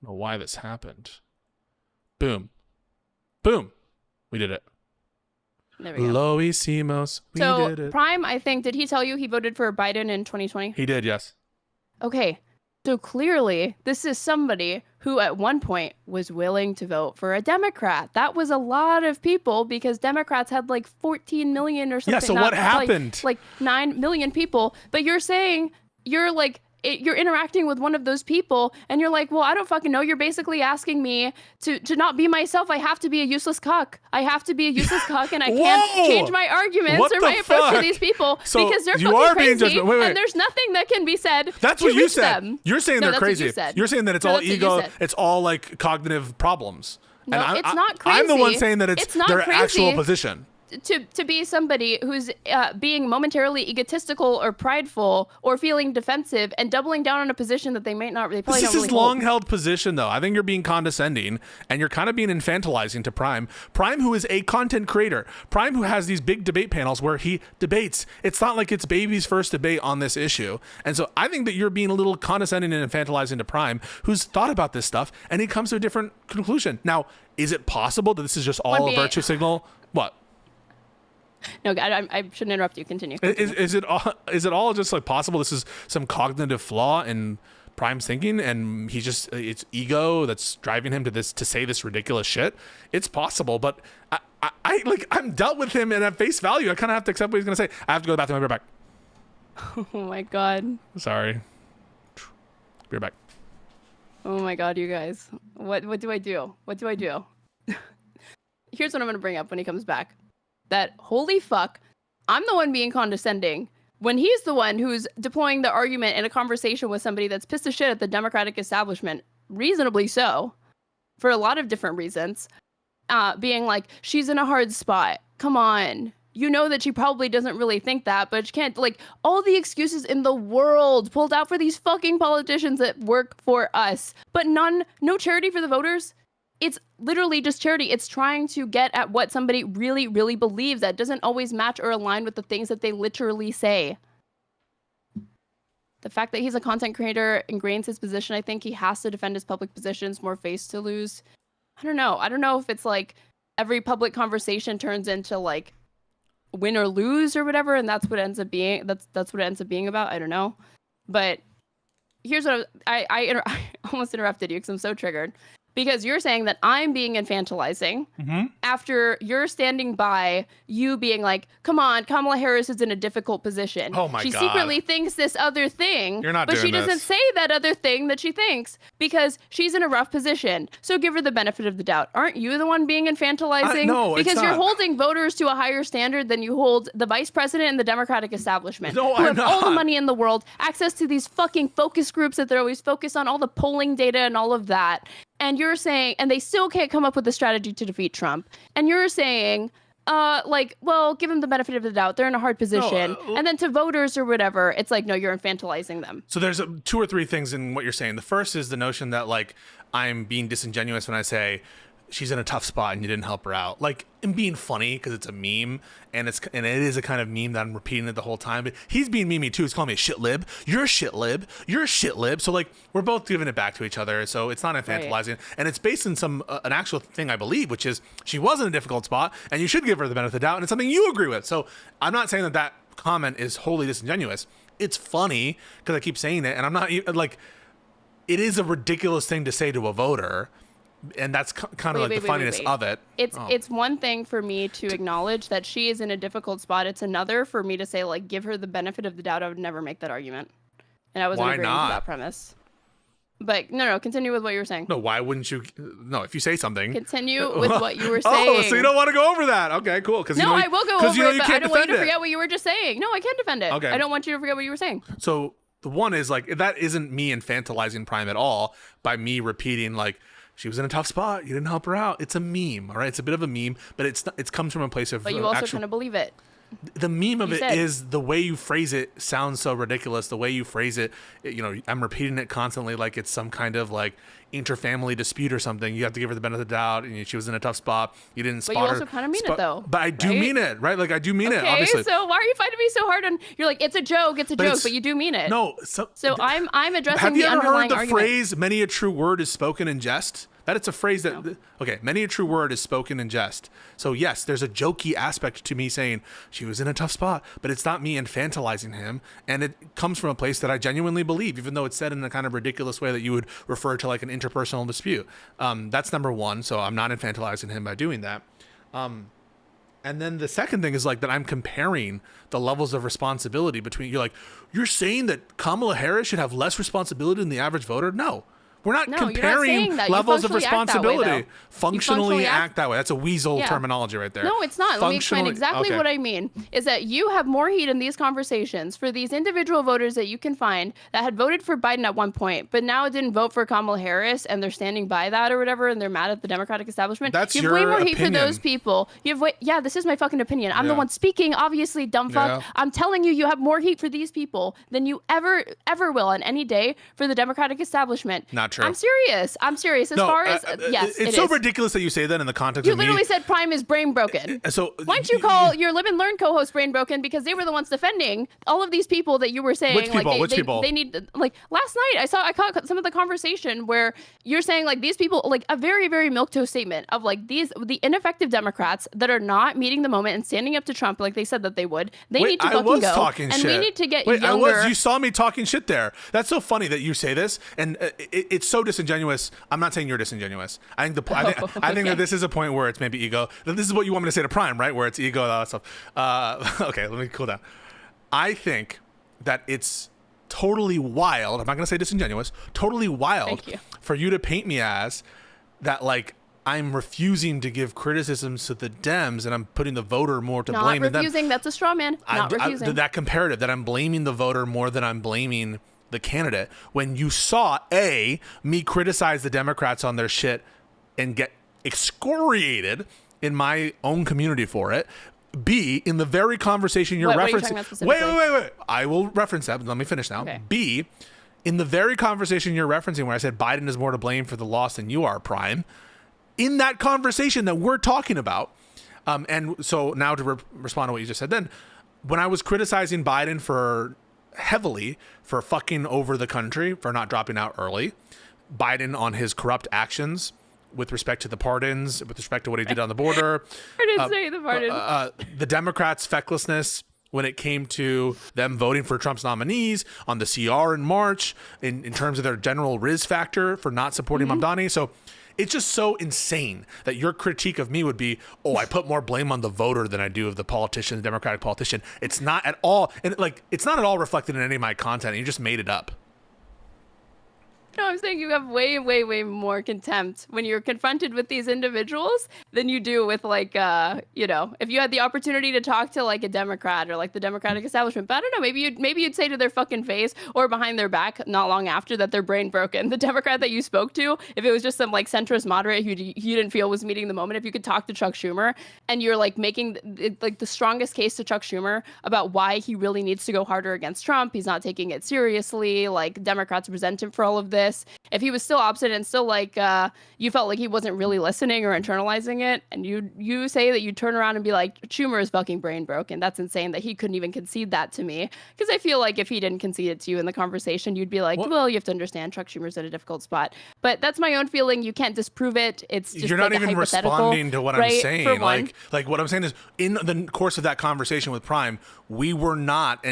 I don't know why this happened. Boom. We did it. There we go. Loisimos. We did it. Prime, I think, did he tell you he voted for Biden in 2020? He did, yes. Okay. So clearly, this is somebody who at one point was willing to vote for a Democrat. That was a lot of people because Democrats had like 14 million or something. Yeah, so what happened? Like 9 million people. But you're saying you're like you're interacting with one of those people and you're like, well, I don't fucking know. You're basically asking me to not be myself. I have to be a useless cuck. I have to be a useless cuck, and I can't change my arguments What or the my approach to fuck? these people So because they're you fucking are being crazy, judgmental. Wait. and there's nothing that can be said. That's to what you reach said. them. You're saying No, they're that's what crazy. you said. You're saying that it's No, all that's what you ego. said. It's all like cognitive problems. No, and it's not crazy. I'm the one saying that it's not their crazy actual position. To be somebody who's being momentarily egotistical or prideful or feeling defensive and doubling down on a position that they might not. They probably This is don't his really hold. long-held position, though. I think you're being condescending, and you're kind of being infantilizing to Prime. Prime, who is a content creator. Prime, who has these big debate panels where he debates. It's not like it's baby's first debate on this issue. And so I think that you're being a little condescending and infantilizing to Prime, who's thought about this stuff, and he comes to a different conclusion. Now, is it possible that this is just all a virtue signal? What? No, I shouldn't interrupt you. Continue. Is it all just like possible? This is some cognitive flaw in Prime's thinking, and it's ego that's driving him to say this ridiculous shit. It's possible, but I'm dealt with him, and at face value, I kind of have to accept what he's gonna say. I have to go to the bathroom. I'll be right back. Oh my god. Sorry. Be right back. Oh my god, you guys. What do I do? What do I do? Here's what I'm gonna bring up when he comes back. That holy fuck, I'm the one being condescending when he's the one who's deploying the argument in a conversation with somebody that's pissed as shit at the Democratic establishment, reasonably so, for a lot of different reasons, being like, she's in a hard spot. Come on. You know that she probably doesn't really think that, but she can't, like, all the excuses in the world pulled out for these fucking politicians that work for us, but no charity for the voters. It's literally just charity. It's trying to get at what somebody really, really believes that doesn't always match or align with the things that they literally say. The fact that he's a content creator ingrains his position. I think he has to defend his public positions, more face to lose. I don't know. I don't know if it's like every public conversation turns into like win or lose or whatever, and that's what it ends up being. That's what it ends up being about. I don't know. But here's what I almost interrupted you because I'm so triggered. Because you're saying that I'm being infantilizing after you're standing by you being like, come on, Kamala Harris is in a difficult position. Oh my God. She secretly thinks this other thing, You're not but she doing doesn't this. say that other thing that she thinks because she's in a rough position. So give her the benefit of the doubt. Aren't you the one being infantilizing? No, it's because you're not. holding voters to a higher standard than you hold the vice president and the Democratic establishment. No, who I'm have all the not. money in the world, access to these fucking focus groups that they're always focused on, all the polling data and all of that. And you're saying, and they still can't come up with a strategy to defeat Trump. And you're saying, like, well, give them the benefit of the doubt. They're in a hard position. And then to voters or whatever, it's like, no, you're infantilizing them. So there's two or three things in what you're saying. The first is the notion that like I'm being disingenuous when I say she's in a tough spot and you didn't help her out. Like, I'm being funny because it's a meme and it is a kind of meme that I'm repeating it the whole time. But he's being memey too. He's calling me a shit lib. You're a shit lib. You're a shit lib. So like we're both giving it back to each other. So it's not infantilizing, right. And it's based in some an actual thing I believe, which is she was in a difficult spot and you should give her the benefit of the doubt. And it's something you agree with. So I'm not saying that comment is wholly disingenuous. It's funny because I keep saying it, and I'm not like. It is a ridiculous thing to say to a voter. And that's kind of the funniness of it. It's one thing for me to acknowledge that she is in a difficult spot. It's another for me to say, like, give her the benefit of the doubt. I would never make that argument. And I wasn't agreeing with that premise. But no, continue with what you were saying. No, why wouldn't you? No, if you say something. Continue with what you were saying. Oh, so you don't want to go over that. Okay, cool. No, I will go over it, but I don't want you to forget what you were just saying. No, I can't defend it. Okay. I don't want you to forget what you were saying. So the one is, like, that isn't me infantilizing Prime at all by me repeating, like, she was in a tough spot. You didn't help her out. It's a meme, all right? It's a bit of a meme, but it comes from a place of. But you also kind of believe it. The meme of it is the way you phrase it sounds so ridiculous. The way you phrase it, you know, I'm repeating it constantly like it's some kind of like interfamily dispute or something. You have to give her the benefit of the doubt, and she was in a tough spot. You didn't spot her. But you also kind of mean it though. But I do mean it, right? Like I do mean it, obviously. So why are you fighting me so hard on? You're like, it's a joke, but you do mean it. No. So I'm addressing the underlying argument. Have you ever heard the phrase "many a true word is spoken in jest"? That it's a phrase that, no. Okay, many a true word is spoken in jest. So yes, there's a jokey aspect to me saying she was in a tough spot, but it's not me infantilizing him. And it comes from a place that I genuinely believe, even though it's said in a kind of ridiculous way that you would refer to like an interpersonal dispute. That's number one. So I'm not infantilizing him by doing that. And then the second thing is like that I'm comparing the levels of responsibility between, you're saying that Kamala Harris should have less responsibility than the average voter? No. We're not comparing levels of responsibility. Functionally act that way. That's a weasel terminology right there. No, it's not. Let me explain exactly what I mean. Is that you have more heat in these conversations for these individual voters that you can find that had voted for Biden at one point, but now didn't vote for Kamala Harris, and they're standing by that or whatever, and they're mad at the Democratic establishment. That's you have your way more opinion. heat for those people. Yeah, this is my fucking opinion. I'm the one speaking, obviously, dumb fuck. Yeah. I'm telling you, you have more heat for these people than you ever will on any day for the Democratic establishment. Not true. I'm serious. As far as yes, it's so ridiculous that you say that in the context you of me. literally said Prime is brain broken. So why don't you call your Live and Learn co-host brain broken, because they were the ones defending all of these people that you were saying Which people? like they need, like last night I caught some of the conversation where you're saying like these people, like a very very milquetoast statement of like the ineffective Democrats that are not meeting the moment and standing up to Trump like they said that they would. They need to fucking go. Talking and shit. we need to get Wait, younger. You saw me talking shit there. That's so funny that you say this, and it's so disingenuous. I'm not saying you're disingenuous. I think I think that this is a point where it's maybe ego. This is what you want me to say to Prime, right? Where it's ego and all that stuff. Okay, let me cool down. I think that it's totally wild. I'm not going to say disingenuous. Totally wild for you to paint me as that, like, I'm refusing to give criticisms to the Dems and I'm putting the voter more to blame. Not refusing. That's a straw man. Not refusing. That comparative, that I'm blaming the voter more than I'm blaming the candidate, when you saw me criticize the Democrats on their shit and get excoriated in my own community for it. B, in the very conversation you're referencing. Wait. I will reference that. Let me finish now. Okay. B, in the very conversation you're referencing where I said Biden is more to blame for the loss than you are, Prime. In that conversation that we're talking about, and so now to respond to what you just said, then when I was criticizing Biden heavily for fucking over the country, for not dropping out early, Biden on his corrupt actions with respect to the pardons, with respect to what he did on the border, the Democrats' fecklessness when it came to them voting for Trump's nominees on the CR in March, in terms of their general Riz factor for not supporting Mamdani. So it's just so insane that your critique of me would be, I put more blame on the voter than I do of the politician, the Democratic politician. It's not at all, and it's not at all reflected in any of my content. You just made it up. No, I'm saying you have way, way, way more contempt when you're confronted with these individuals than you do with if you had the opportunity to talk to like a Democrat or like the Democratic establishment. But I don't know, maybe you'd say to their fucking face or behind their back not long after that they're brain broken. The Democrat that you spoke to, if it was just some like centrist moderate who you didn't feel was meeting the moment, if you could talk to Chuck Schumer and you're like making like the strongest case to Chuck Schumer about why he really needs to go harder against Trump, he's not taking it seriously, like Democrats resent him for all of this. If he was still obstinate and still like you felt like he wasn't really listening or internalizing it, and you say that you turn around and be like, Schumer is fucking brain broken, that's insane that he couldn't even concede that to me. Because I feel like if he didn't concede it to you in the conversation, you'd be like, well, you have to understand Chuck Schumer's at a difficult spot. But that's my own feeling. You can't disprove it. It's just you're not even responding to what I'm saying. Like what I'm saying is, in the course of that conversation with Prime, we were not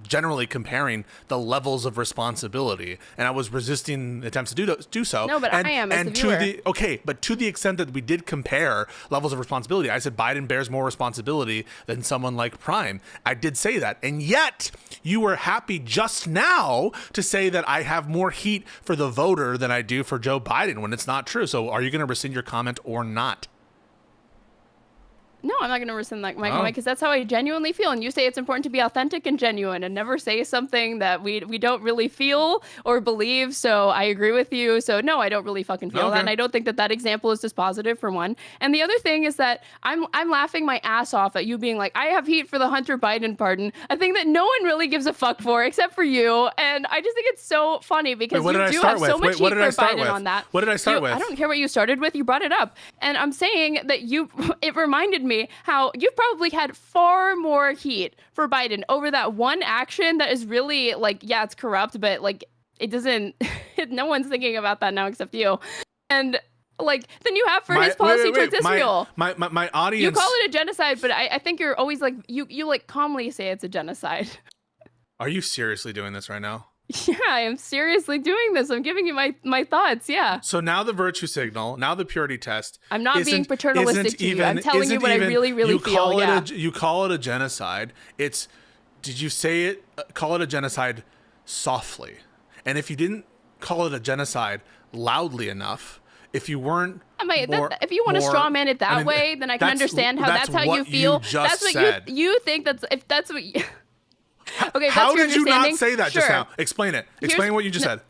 generally comparing the levels of responsibility, and I was resisting attempts to do so. No, but I am as the viewer. But to the extent that we did compare levels of responsibility, I said Biden bears more responsibility than someone like Prime. I did say that, and yet you were happy just now to say that I have more heat for the voter than I do for Joe Biden, when it's not true. So are you going to rescind your comment or not? No, I'm not going to rescind my comment because that's how I genuinely feel. And you say it's important to be authentic and genuine and never say something that we don't really feel or believe. So I agree with you. So no, I don't really fucking feel that. And I don't think that example is dispositive, for one. And the other thing is that I'm laughing my ass off at you being like, I have heat for the Hunter Biden pardon. A thing that no one really gives a fuck for except for you. And I just think it's so funny because you do have so much heat for Biden on that. What did I start with? I don't care what you started with. You brought it up. And I'm saying that it reminded me how you've probably had far more heat for Biden over that one action that is really like, yeah, it's corrupt, but like it doesn't, no one's thinking about that now except you. And like, than you have for his policy towards Israel. My audience. You call it a genocide, but I think you're always like, you like calmly say it's a genocide. Are you seriously doing this right now? Yeah, I am seriously doing this. I'm giving you my thoughts. Yeah. So now the virtue signal, now the purity test. I'm not being paternalistic to you. I'm telling you what I really, really feel. You call it a genocide. Did you say it? Call it a genocide softly. And if you didn't call it a genocide loudly enough, if you weren't, if you want to straw man it that way, then I can understand how that's how you feel. That's what you think. If that's what. Okay, how did you not say that just now? Explain it. Explain what you just said.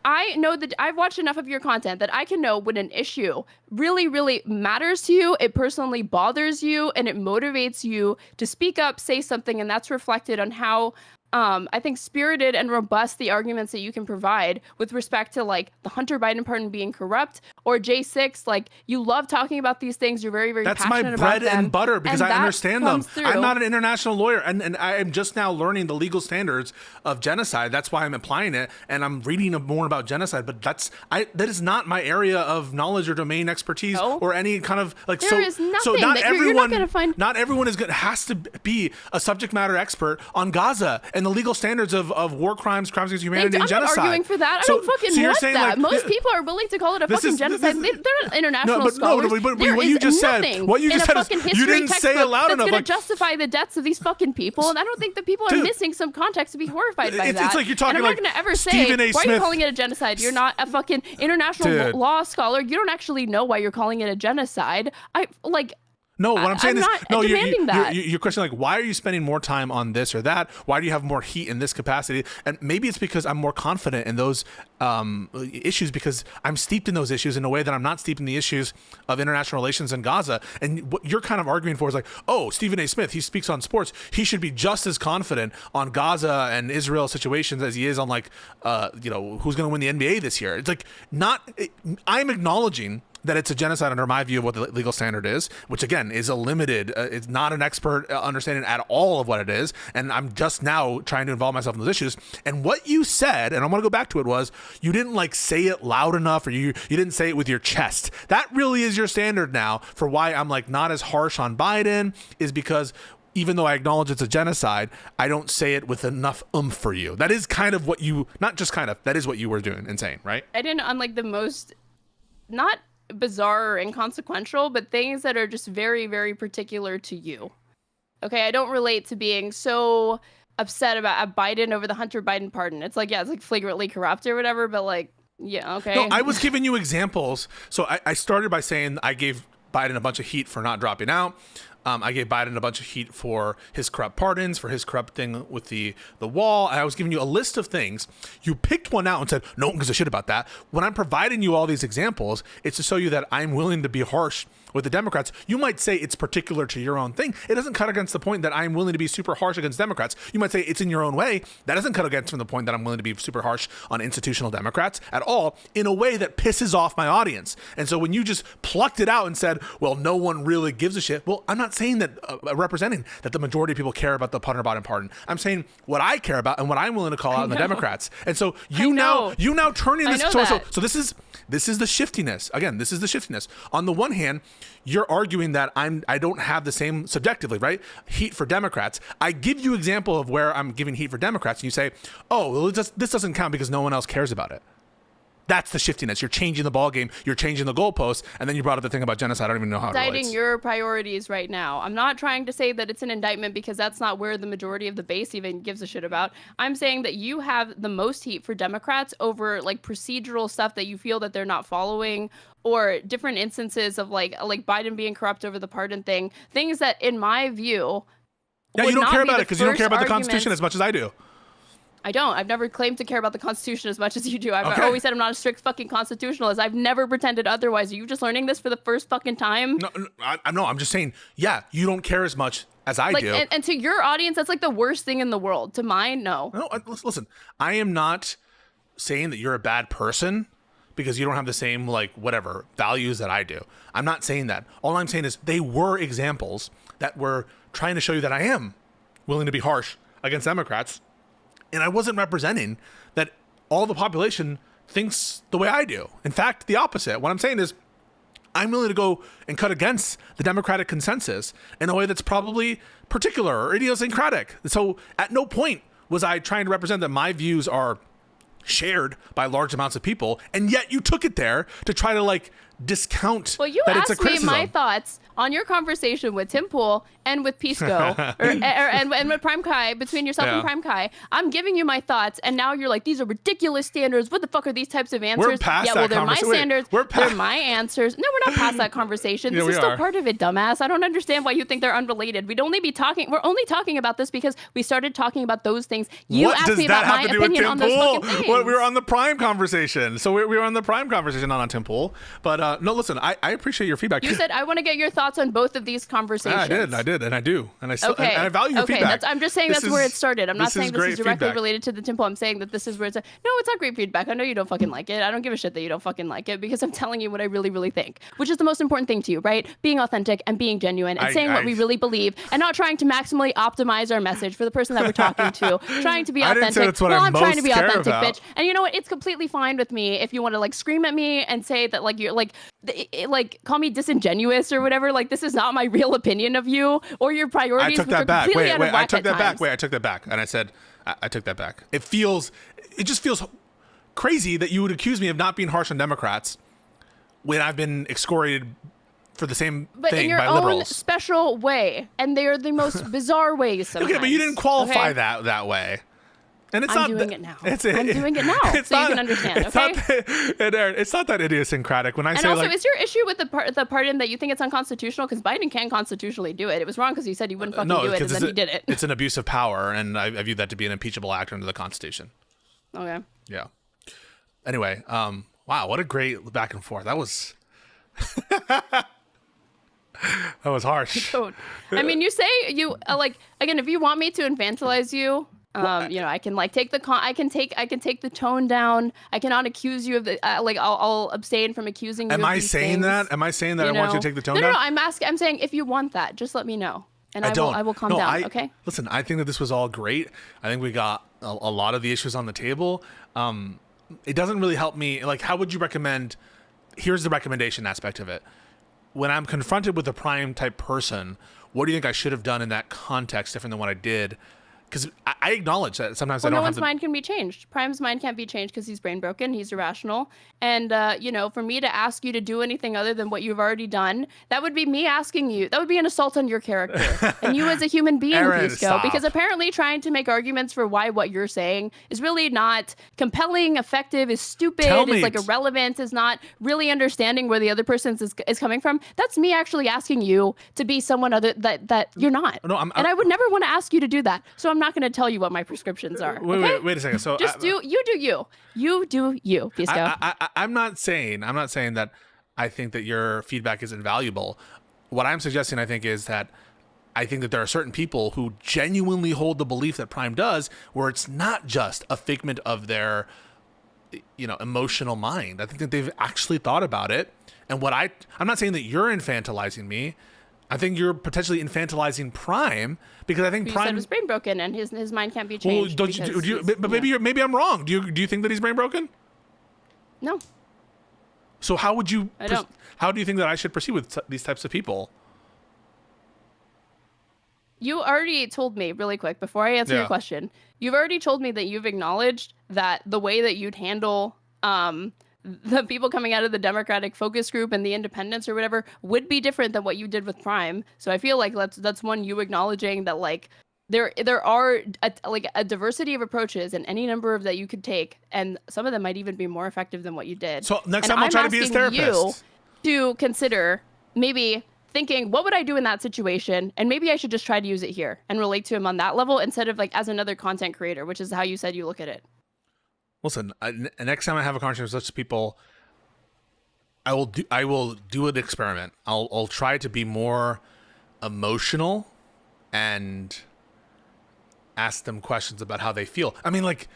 I know that I've watched enough of your content that I can know when an issue really, really matters to you, it personally bothers you, and it motivates you to speak up, say something, and that's reflected on how I think spirited and robust the arguments that you can provide with respect to like the Hunter Biden pardon being corrupt or J6. Like you love talking about these things. You're very, very passionate about them. That's my bread and butter because I understand them. Through. I'm not an international lawyer and I am just now learning the legal standards of genocide. That's why I'm applying it and I'm reading more about genocide. But that is not my area of knowledge or domain expertise or any kind of like. There is nothing not that everyone, you're not going to find. Not everyone has to be a subject matter expert on Gaza and the legal standards of war crimes, crimes against humanity, and genocide. I'm not arguing for that. I don't fucking want that. Like, most people are willing to call it a fucking genocide. They're not international scholars. But what you just said is you didn't say it loud enough. That's going to justify the deaths of these fucking people, and I don't think that people are missing some context to be horrified by that. It's like you're talking and I'm not going to ever say, why are you calling it a genocide? You're not a fucking international law scholar. You don't actually know why you're calling it a genocide. No, what I'm saying is, no, you're questioning like, why are you spending more time on this or that? Why do you have more heat in this capacity? And maybe it's because I'm more confident in those issues because I'm steeped in those issues in a way that I'm not steeped in the issues of international relations in Gaza. And what you're kind of arguing for is like, oh, Stephen A. Smith, he speaks on sports. He should be just as confident on Gaza and Israel situations as he is on like, who's going to win the NBA this year. It's like I'm acknowledging that it's a genocide under my view of what the legal standard is, which again is a limited, it's not an expert understanding at all of what it is. And I'm just now trying to involve myself in those issues. And what you said, and I want to go back to it, was you didn't like say it loud enough or you didn't say it with your chest. That really is your standard now for why I'm like not as harsh on Biden is because even though I acknowledge it's a genocide, I don't say it with enough oomph for you. That is kind of what you, not just kind of, that is what you were doing and saying, right? I didn't, unlike the most, not bizarre or inconsequential, but things that are just very, very particular to you. Okay, I don't relate to being so upset about Biden over the Hunter Biden pardon. It's like, yeah, it's like flagrantly corrupt or whatever, but like, yeah, okay. No, I was giving you examples. So I started by saying I gave Biden a bunch of heat for not dropping out. I gave Biden a bunch of heat for his corrupt pardons, for his corrupt thing with the wall. I was giving you a list of things. You picked one out and said, no one gives a shit about that. When I'm providing you all these examples, it's to show you that I'm willing to be harsh with the Democrats. You might say it's particular to your own thing. It doesn't cut against the point that I'm willing to be super harsh against Democrats. You might say it's in your own way. That doesn't cut against from the point that I'm willing to be super harsh on institutional Democrats at all in a way that pisses off my audience. And so when you just plucked it out and said, well, no one really gives a shit. Well, I'm not saying that representing that the majority of people care about the Hunter Biden pardon. I'm saying what I care about and what I'm willing to call out in the Democrats. And so you now turning this. So this is the shiftiness. Again, this is the shiftiness. On the one hand, you're arguing that I don't have the same subjectively, right? Heat for Democrats. I give you example of where I'm giving heat for Democrats, and you say, oh, well, this doesn't count because no one else cares about it. That's the shiftiness. You're changing the ball game. You're changing the goalposts. And then you brought up the thing about genocide. I don't even know how it relates. Citing your priorities right now. I'm not trying to say that it's an indictment because that's not where the majority of the base even gives a shit about. I'm saying that you have the most heat for Democrats over like procedural stuff that you feel that they're not following or different instances of like Biden being corrupt over the pardon thing. Things that, in my view, you don't care about it because you don't care about the Constitution as much as I do. I don't. I've never claimed to care about the Constitution as much as you do. I've always said I'm not a strict fucking constitutionalist. I've never pretended otherwise. Are you just learning this for the first fucking time? No, I'm just saying, yeah, you don't care as much as I do. And to your audience, that's like the worst thing in the world. To mine, no. No, listen, I am not saying that you're a bad person because you don't have the same, like, whatever, values that I do. I'm not saying that. All I'm saying is they were examples that were trying to show you that I am willing to be harsh against Democrats. And I wasn't representing that all the population thinks the way I do. In fact, the opposite. What I'm saying is I'm willing to go and cut against the Democratic consensus in a way that's probably particular or idiosyncratic. So at no point was I trying to represent that my views are shared by large amounts of people, and yet you took it there to try to like discount Well, that it's a asked me criticism. my thoughts on your conversation with Tim Pool and with Pisco, and with Prime Kai, between yourself and Prime Kai. I'm giving you my thoughts, and now you're like, these are ridiculous standards. What the fuck are these types of answers? We're past yeah, that well, they're my conversation. standards. They're my answers. No, we're not past that conversation. This is still part of it, dumbass. I don't understand why you think they're unrelated. We're only talking about this because we started talking about those things. You what asked does me that about have my to do with opinion Tim on those Pool? fucking things. Well, we were on the Prime conversation, so we were on the Prime conversation, not on Tim Pool. But no, listen, I appreciate your feedback. You said I want to get your thoughts on both of these conversations. I did, and I do, and I still, Okay. and I value your feedback. I'm just saying that's where it started. I'm not saying this is directly feedback. related to the temple. I'm saying that this is where it's. No, it's not great feedback. I know you don't fucking like it. I don't give a shit that you don't fucking like it because I'm telling you what I really, really think, which is the most important thing to you, right? Being authentic and being genuine and saying what we really believe and not trying to maximally optimize our message for the person that we're talking to. Trying to be I authentic. didn't say that's what I I'm trying to most be care authentic, about. bitch. And you know what? It's completely fine with me if you want to like scream at me and say that like you're like call me disingenuous or whatever. Like this is not my real opinion of you or your priorities. I took that back. Wait, I took that back. Wait, I took that back. And I said, I took that back. It just feels crazy that you would accuse me of not being harsh on Democrats when I've been excoriated for the same but thing in your by own liberals. special way, and they are the most bizarre ways sometimes. Okay, but you didn't qualify okay? that way. And it's I'm not doing it now. I'm doing it now, so you can understand. Okay. It's not that idiosyncratic when I And say also, like. is your issue with the pardon that you think it's unconstitutional? Because Biden can constitutionally do it. It was wrong because he said he wouldn't fucking do it, and then he did it. It's an abuse of power, and I view that to be an impeachable act under the Constitution. Okay. Yeah. Anyway, wow, what a great back and forth. That was that was harsh. I mean, you say you like again. If you want me to infantilize you, you know, I can like take the I can take the tone down. I cannot accuse you of the like. I'll abstain from accusing you. Am I saying that? Am I saying that I want you to take the tone down? No. I'm saying if you want that, just let me know, and I will calm down. Okay. Listen, I think that this was all great. I think we got a lot of the issues on the table. It doesn't really help me. Like, how would you recommend? Here's the recommendation aspect of it. When I'm confronted with a Prime type person, what do you think I should have done in that context different than what I did? Because I acknowledge that sometimes I don't no have one's mind can be changed. Prime's mind can't be changed because he's brain broken. He's irrational. And, you know, for me to ask you to do anything other than what you've already done, that would be me asking you. That would be an assault on your character and you as a human being, Aaron, Pisco. stop. Because apparently trying to make arguments for why what you're saying is really not compelling, effective, is stupid, is like irrelevant, is not really understanding where the other person is coming from. That's me actually asking you to be someone other that you're not. No, and I would never want to ask you to do that. So I'm not going to tell you what my prescriptions are. Okay? Wait a second. So just do you, Pisco. I'm not saying that I think that your feedback is invaluable. What I'm suggesting, I think, is that I think that there are certain people who genuinely hold the belief that Prime does, where it's not just a figment of their, you know, emotional mind. I think that they've actually thought about it. And I'm not saying that you're infantilizing me. I think you're potentially infantilizing Prime because I think But Prime you said was brain broken and his mind can't be changed. Well, but maybe I'm wrong. Do you think that he's brain broken? No. So how would you? I don't. How do you think that I should proceed with these types of people? You already told me really quick before I answer your question. You've already told me that you've acknowledged that the way that you'd handle the people coming out of the Democratic focus group and the independents or whatever would be different than what you did with Prime. So I feel like that's one, you acknowledging that like there are a diversity of approaches and any number of that you could take, and some of them might even be more effective than what you did. So next time I'll try to be his therapist. You to consider maybe thinking, what would I do in that situation? And maybe I should just try to use it here and relate to him on that level instead of like as another content creator, which is how you said you look at it. Listen, next time I have a conversation with such people, I will do an experiment. I'll try to be more emotional and ask them questions about how they feel. I mean, like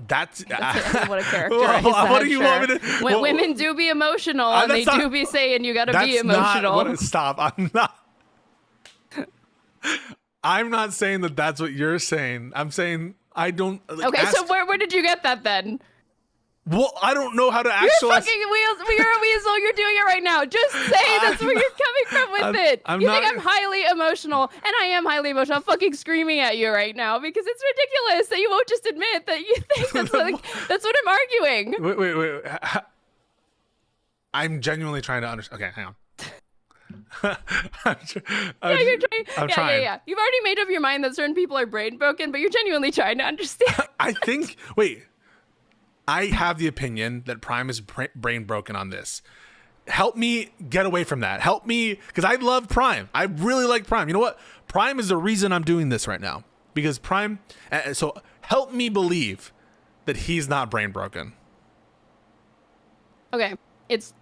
that's what a character. What do you want me to? When women do be emotional, and they do be saying you got to be emotional. Stop. I'm not saying that that's what you're saying. I'm saying I don't. Like, okay, so where did you get that then? Well, I don't know how to You're actualize. fucking you're a weasel. You're doing it right now. Just say that's where you're coming from with it. I'm You not- think I'm highly emotional, and I am highly emotional. I'm fucking screaming at you right now because it's ridiculous that you won't just admit that you think that's what I'm arguing. Wait. I'm genuinely trying to understand. Okay, hang on. You're trying. I'm trying. Yeah. You've already made up your mind that certain people are brain broken, but you're genuinely trying to understand. I think. Wait. I have the opinion that Prime is brain broken on this. Help me get away from that. Help me, because I love Prime. I really like Prime. You know what? Prime is the reason I'm doing this right now. Because Prime. So help me believe that he's not brain broken. Okay, it's.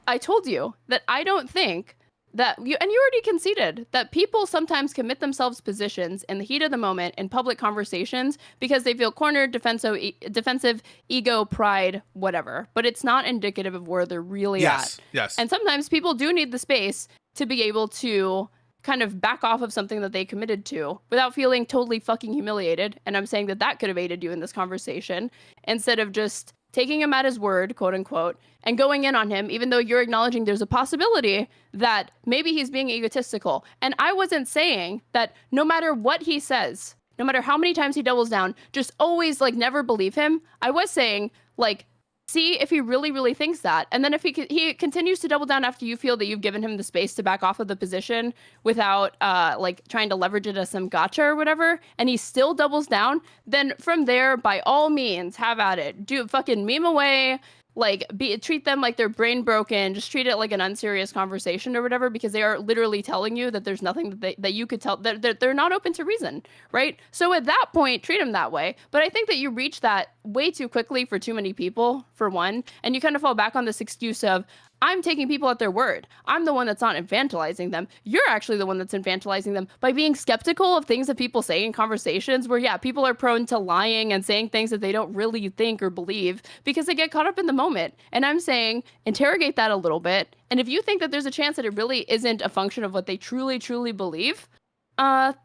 I told you that I don't think that you, and you already conceded that people sometimes commit themselves positions in the heat of the moment in public conversations because they feel cornered, defensive, ego, pride, whatever. But it's not indicative of where they're really at. Yes. And sometimes people do need the space to be able to kind of back off of something that they committed to without feeling totally fucking humiliated. And I'm saying that that could have aided you in this conversation instead of just taking him at his word, quote unquote, and going in on him, even though you're acknowledging there's a possibility that maybe he's being egotistical. And I wasn't saying that no matter what he says, no matter how many times he doubles down, just always like never believe him. I was saying like, see if he really, really thinks that. And then if he continues to double down after you feel that you've given him the space to back off of the position without like trying to leverage it as some gotcha or whatever, and he still doubles down, then from there, by all means, have at it. Do fucking meme away. Like treat them like they're brain broken. Just treat it like an unserious conversation or whatever, because they are literally telling you that there's nothing that you could tell that they're not open to reason, right? So at that point, treat them that way. But I think that you reach that way too quickly for too many people, for one, and you kind of fall back on this excuse of, I'm taking people at their word. I'm the one that's not infantilizing them. You're actually the one that's infantilizing them by being skeptical of things that people say in conversations where, yeah, people are prone to lying and saying things that they don't really think or believe because they get caught up in the moment. And I'm saying, interrogate that a little bit. And if you think that there's a chance that it really isn't a function of what they truly, truly believe,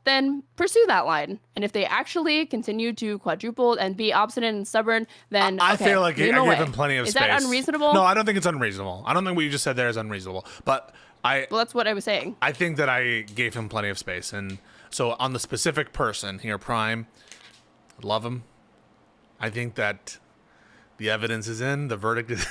then pursue that line. And if they actually continue to quadruple and be obstinate and stubborn, then I feel like I gave him plenty of space. Is that unreasonable? No, I don't think it's unreasonable. I don't think what you just said there is unreasonable. But well, that's what I was saying. I think that I gave him plenty of space. And so on the specific person here, Prime, love him. I think that the evidence is in. The verdict is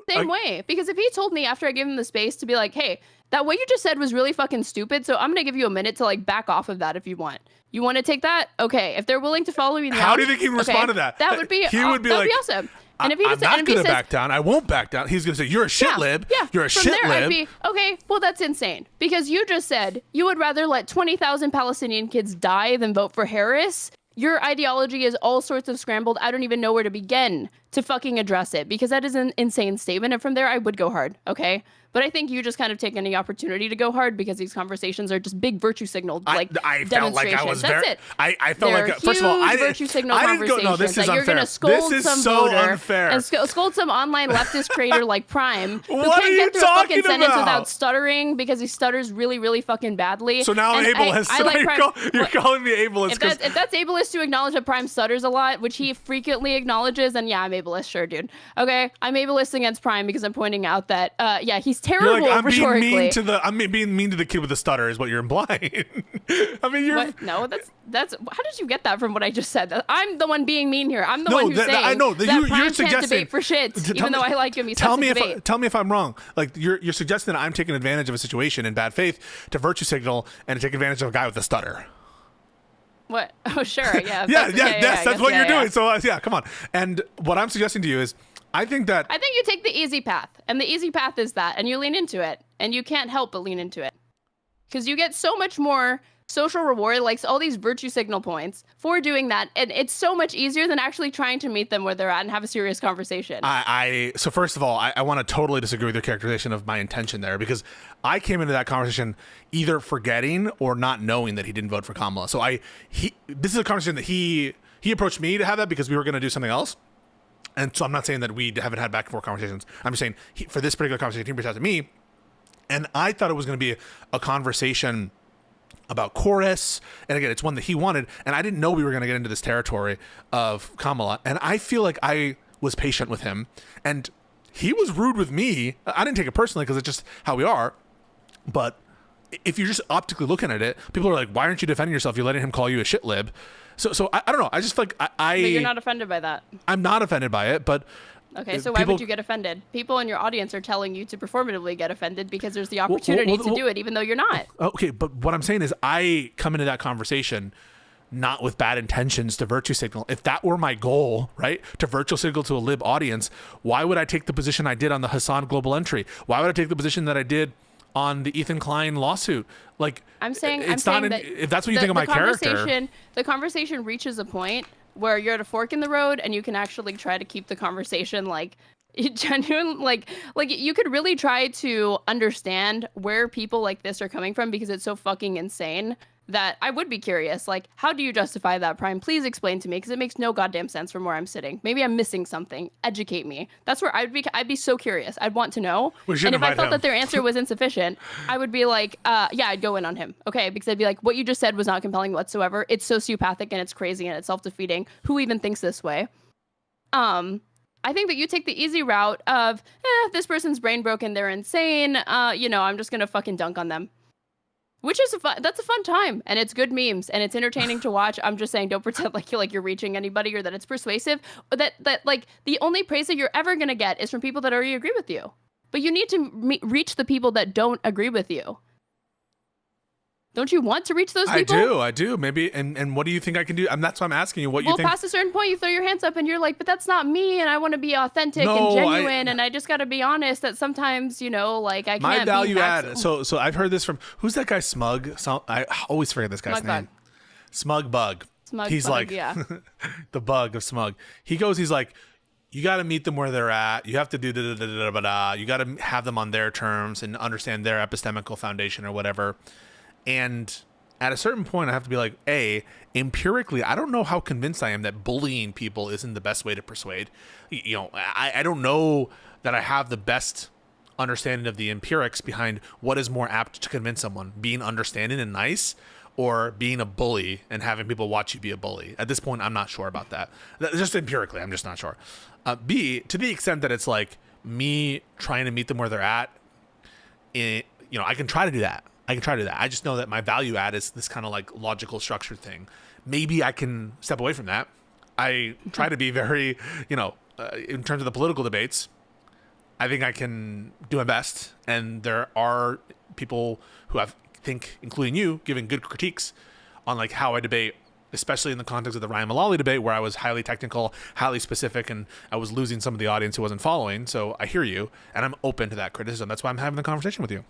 Same way, because if he told me after I gave him the space to be like, hey, that what you just said was really fucking stupid, so I'm gonna give you a minute to like back off of that if you want. You want to take that? Okay. If they're willing to follow me, how do you think he would respond to that? That would be he would be that like, would be awesome. And if he I'm not gonna back down. I won't back down. He's gonna say, "You're a shit lib. Yeah. You're a From shit there, lib." I'd be okay. Well, that's insane because you just said you would rather let 20,000 Palestinian kids die than vote for Harris. Your ideology is all sorts of scrambled. I don't even know where to begin to fucking address it because that is an insane statement. And from there, I would go hard. Okay. But I think you just kind of take any opportunity to go hard because these conversations are just big virtue signal, like I felt like I was That's very. it. I felt They're like first of all, huge virtue signal conversations No, this is that unfair. you're going to scold this is some so voter unfair. and scold some online leftist creator like Prime who What are can't you get through a fucking talking sentence about? without stuttering because he stutters really, really fucking badly. So now I'm And ableist. I like Prime. You're calling me ableist. If that's ableist to acknowledge that Prime stutters a lot, which he frequently acknowledges, then yeah, I'm ableist, sure, dude. Okay, I'm ableist against Prime because I'm pointing out that, yeah, he's terrible You're like, rhetorically. I'm being mean to the kid with the stutter is what you're implying. I mean, you're. What? No, that's. How did you get that from what I just said? I'm the one being mean here. I'm the one who's saying I know that Prime you're can't suggesting. debate for shit, even though I like him. He tell sucks me at debate. tell me if I'm wrong. Like you're suggesting that I'm taking advantage of a situation in bad faith to virtue signal and to take advantage of a guy with a stutter. What? Oh, sure. Yeah. That's what you're doing. So yeah, come on. And what I'm suggesting to you is, I think you take the easy path, and the easy path is that, and you lean into it, and you can't help but lean into it, because you get so much more social reward, like all these virtue signal points for doing that, and it's so much easier than actually trying to meet them where they're at and have a serious conversation. So first of all, I want to totally disagree with your characterization of my intention there, because I came into that conversation either forgetting or not knowing that he didn't vote for Kamala. So this is a conversation that he approached me to have that because we were going to do something else. And so I'm not saying that we haven't had back and forth conversations. I'm just saying for this particular conversation, he reached out to me, and I thought it was going to be a conversation about chorus, and again, it's one that he wanted, and I didn't know we were going to get into this territory of Kamala, and I feel like I was patient with him, and he was rude with me. I didn't take it personally because it's just how we are, but if you're just optically looking at it, people are like, why aren't you defending yourself? You're letting him call you a shit lib. So I don't know. I just feel like But you're not offended by that. I'm not offended by it, but okay, so why would you get offended? People in your audience are telling you to performatively get offended because there's the opportunity to do it, even though you're not. Okay, but what I'm saying is I come into that conversation not with bad intentions to virtue signal. If that were my goal, right, to virtue signal to a lib audience, why would I take the position I did on the Hassan global entry? Why would I take the position that I did on the Ethan Klein lawsuit? Like, I'm saying that if that's what you think of my character. The conversation reaches a point where you're at a fork in the road and you can actually try to keep the conversation like genuine, like you could really try to understand where people like this are coming from, because it's so fucking insane that I would be curious, like, how do you justify that, Prime? Please explain to me, because it makes no goddamn sense from where I'm sitting. Maybe I'm missing something. Educate me. That's where I'd be so curious. I'd want to know. And if I felt that their answer was insufficient, I would be like, yeah, I'd go in on him. Okay, because I'd be like, what you just said was not compelling whatsoever. It's sociopathic and it's crazy and it's self-defeating. Who even thinks this way? I think that you take the easy route of, this person's brain broken, they're insane. I'm just gonna fucking dunk on them. Which is that's a fun time, and it's good memes, and it's entertaining to watch. I'm just saying, don't pretend like you're reaching anybody or that it's persuasive. Or that like the only praise that you're ever gonna get is from people that already agree with you. But you need to reach the people that don't agree with you. Don't you want to reach those people? I do. Maybe. And what do you think I can do? That's why I'm asking you what you think. Well, past a certain point, you throw your hands up and you're like, but that's not me. And I want to be authentic and genuine. And I just got to be honest that sometimes, I can't my value be add. So I've heard this from, who's that guy? Smug. I always forget this guy's name. Smug Bug. He's Bug, like, yeah. The bug of Smug. He's like, you got to meet them where they're at. You have to do da-da-da-da-da-da. You got to have them on their terms and understand their epistemical foundation or whatever. And at a certain point, I have to be like, empirically, I don't know how convinced I am that bullying people isn't the best way to persuade. I don't know that I have the best understanding of the empirics behind what is more apt to convince someone, being understanding and nice, or being a bully and having people watch you be a bully. At this point, I'm not sure about that. Just empirically, I'm just not sure. B, to the extent that it's like me trying to meet them where they're at, I can try to do that. I just know that my value add is this kind of like logical structured thing. Maybe I can step away from that. I try to be very, in terms of the political debates, I think I can do my best. And there are people who I think, including you, giving good critiques on like how I debate, especially in the context of the Ryan Mullally debate, where I was highly technical, highly specific, and I was losing some of the audience who wasn't following. So I hear you, and I'm open to that criticism. That's why I'm having the conversation with you.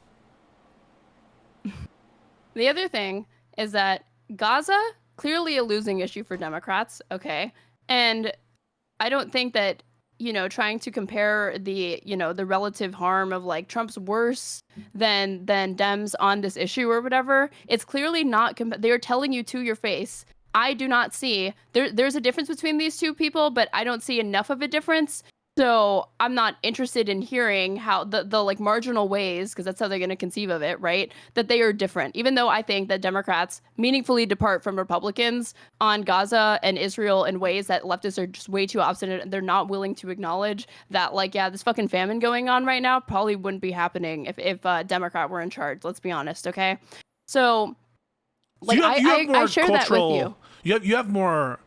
The other thing is that Gaza, clearly a losing issue for Democrats, okay? And I don't think that, trying to compare the, the relative harm of like Trump's worse than Dems on this issue or whatever, it's clearly not, they're telling you to your face. I do not see, there's a difference between these two people, but I don't see enough of a difference. So I'm not interested in hearing how the like marginal ways, because that's how they're going to conceive of it, right? That they are different, even though I think that Democrats meaningfully depart from Republicans on Gaza and Israel in ways that leftists are just way too obstinate, and they're not willing to acknowledge that, like, yeah, this fucking famine going on right now probably wouldn't be happening if a Democrat were in charge. Let's be honest, okay? So, like, I share that with you. You have more,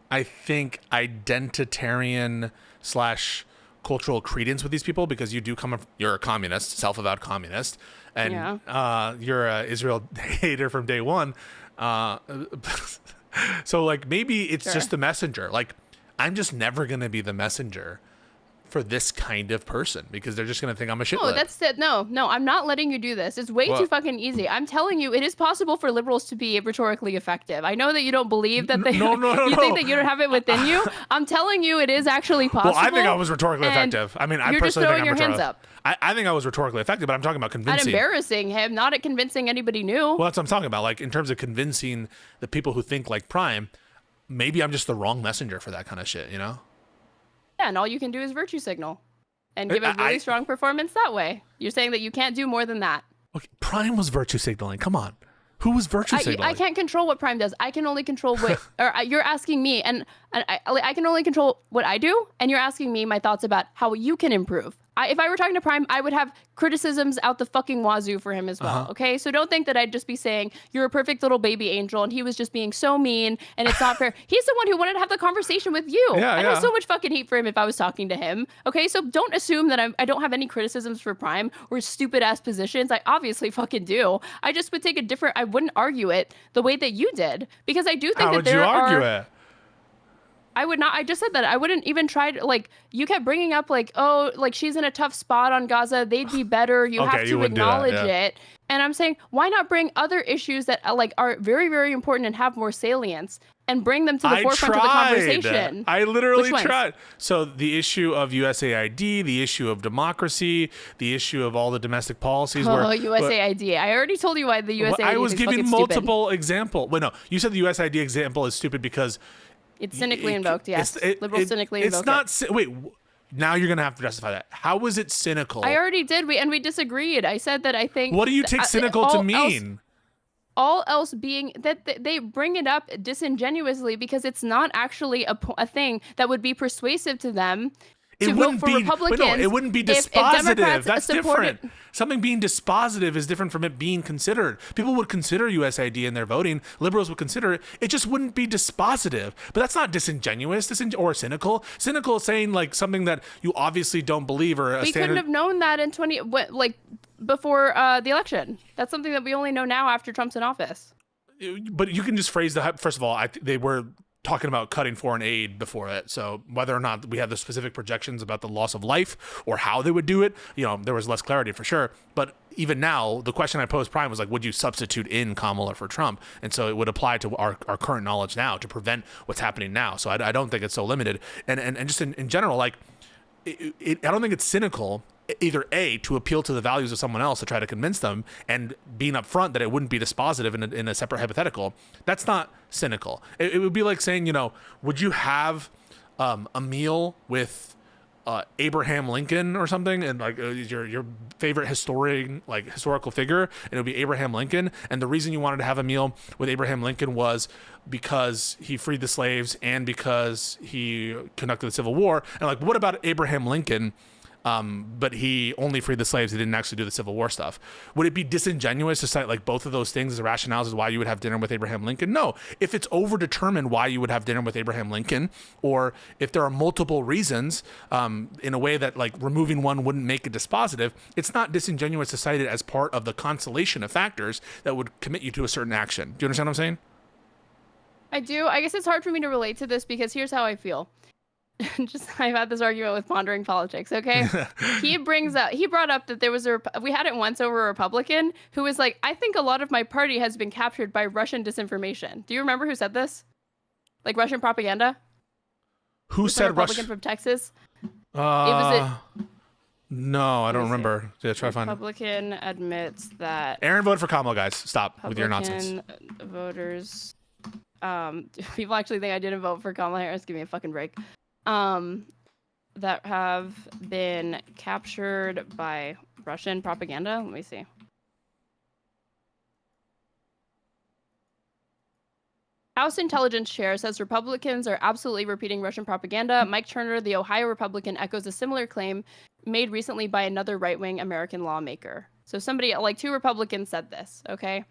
I think, identitarian / cultural credence with these people, because you're a communist, self-avowed communist, and you're a Israel hater from day one. So like maybe it's just the messenger. Like I'm just never gonna be the messenger for this kind of person, because they're just gonna think I'm a shitlib. No, that's it. No, I'm not letting you do this. It's way too fucking easy. I'm telling you, it is possible for liberals to be rhetorically effective. I know that you don't believe that they. No. You think that you don't have it within you. I'm telling you, it is actually possible. Well, I think I was rhetorically effective. I mean, I you're personally just throwing think I'm your hands up. I think I was rhetorically effective, but I'm talking about convincing. Not embarrassing him, not at convincing anybody new. Well, that's what I'm talking about. Like in terms of convincing the people who think like Prime, maybe I'm just the wrong messenger for that kind of shit. Yeah, and all you can do is virtue signal. And give a really strong performance that way. You're saying that you can't do more than that. Okay, Prime was virtue signaling. Come on. Who was virtue signaling? I can't control what Prime does. I can only control what you're asking me, and I can only control what I do, and you're asking me my thoughts about how you can improve. If I were talking to Prime, I would have criticisms out the fucking wazoo for him as well, okay? So don't think that I'd just be saying, you're a perfect little baby angel, and he was just being so mean, and it's not fair. He's the one who wanted to have the conversation with you. I have so much fucking hate for him if I was talking to him, okay? So don't assume that I don't have any criticisms for Prime or stupid-ass positions. I obviously fucking do. I just would take a different, I wouldn't argue it the way that you did, because I do think that there are... How would you argue it? I would not. I just said that I wouldn't even try to, like, you kept bringing up, like, oh, like, she's in a tough spot on Gaza. They'd be better. You have to acknowledge it. And I'm saying, why not bring other issues that, like, are very, very important and have more salience and bring them to the forefront of the conversation? I literally tried. So the issue of USAID, the issue of democracy, the issue of all the domestic policies. USAID. I already told you why the USAID I was giving multiple examples. Well, no, you said the USAID example is stupid because... It's cynically invoked, yes. Liberal cynically invoked. It's not... Wait, now you're going to have to justify that. How was it cynical? I already did. We disagreed. I said that I think... What do you take cynical to mean? All else being that they bring it up disingenuously because it's not actually a thing that would be persuasive to them to vote for Republicans. No, it wouldn't be dispositive. That's different. Something being dispositive is different from it being considered. People would consider USAID in their voting. Liberals would consider it. It just wouldn't be dispositive. But that's not disingenuous or cynical. Cynical is saying like something that you obviously don't believe or we couldn't have known that in before the election. That's something that we only know now after Trump's in office. But you can just phrase first of all, they were talking about cutting foreign aid before it. So whether or not we have the specific projections about the loss of life or how they would do it, there was less clarity for sure. But even now, the question I posed Prime was like, would you substitute in Kamala for Trump? And so it would apply to our current knowledge now to prevent what's happening now. So I don't think it's so limited. And just in general, like, I don't think it's cynical either A, to appeal to the values of someone else to try to convince them, and being upfront that it wouldn't be dispositive in a separate hypothetical. That's not cynical. It would be like saying, would you have a meal with Abraham Lincoln or something, and like your favorite historical figure, and it would be Abraham Lincoln, and the reason you wanted to have a meal with Abraham Lincoln was because he freed the slaves and because he conducted the Civil War, and like, what about Abraham Lincoln? But he only freed the slaves. He didn't actually do the Civil War stuff. Would it be disingenuous to cite like both of those things as rationales as why you would have dinner with Abraham Lincoln? No. If it's overdetermined why you would have dinner with Abraham Lincoln, or if there are multiple reasons, in a way that like removing one wouldn't make it dispositive, it's not disingenuous to cite it as part of the constellation of factors that would commit you to a certain action. Do you understand what I'm saying? I do. I guess it's hard for me to relate to this because here's how I feel. I've had this argument with Pondering Politics, okay? He brought up that we had it once over a Republican who was like, I think a lot of my party has been captured by Russian disinformation. Do you remember who said this? Like Russian propaganda? Who said Republican from Texas? No, I don't remember. Yeah, try to find it. Republican admits that Aaron voted for Kamala, guys. Stop with your nonsense. Voters, people actually think I didn't vote for Kamala Harris. Give me a fucking break. That have been captured by Russian propaganda. Let me see. House Intelligence Chair says Republicans are absolutely repeating Russian propaganda. Mike Turner, the Ohio Republican, echoes a similar claim made recently by another right-wing American lawmaker. So somebody, like 2 Republicans said this, okay?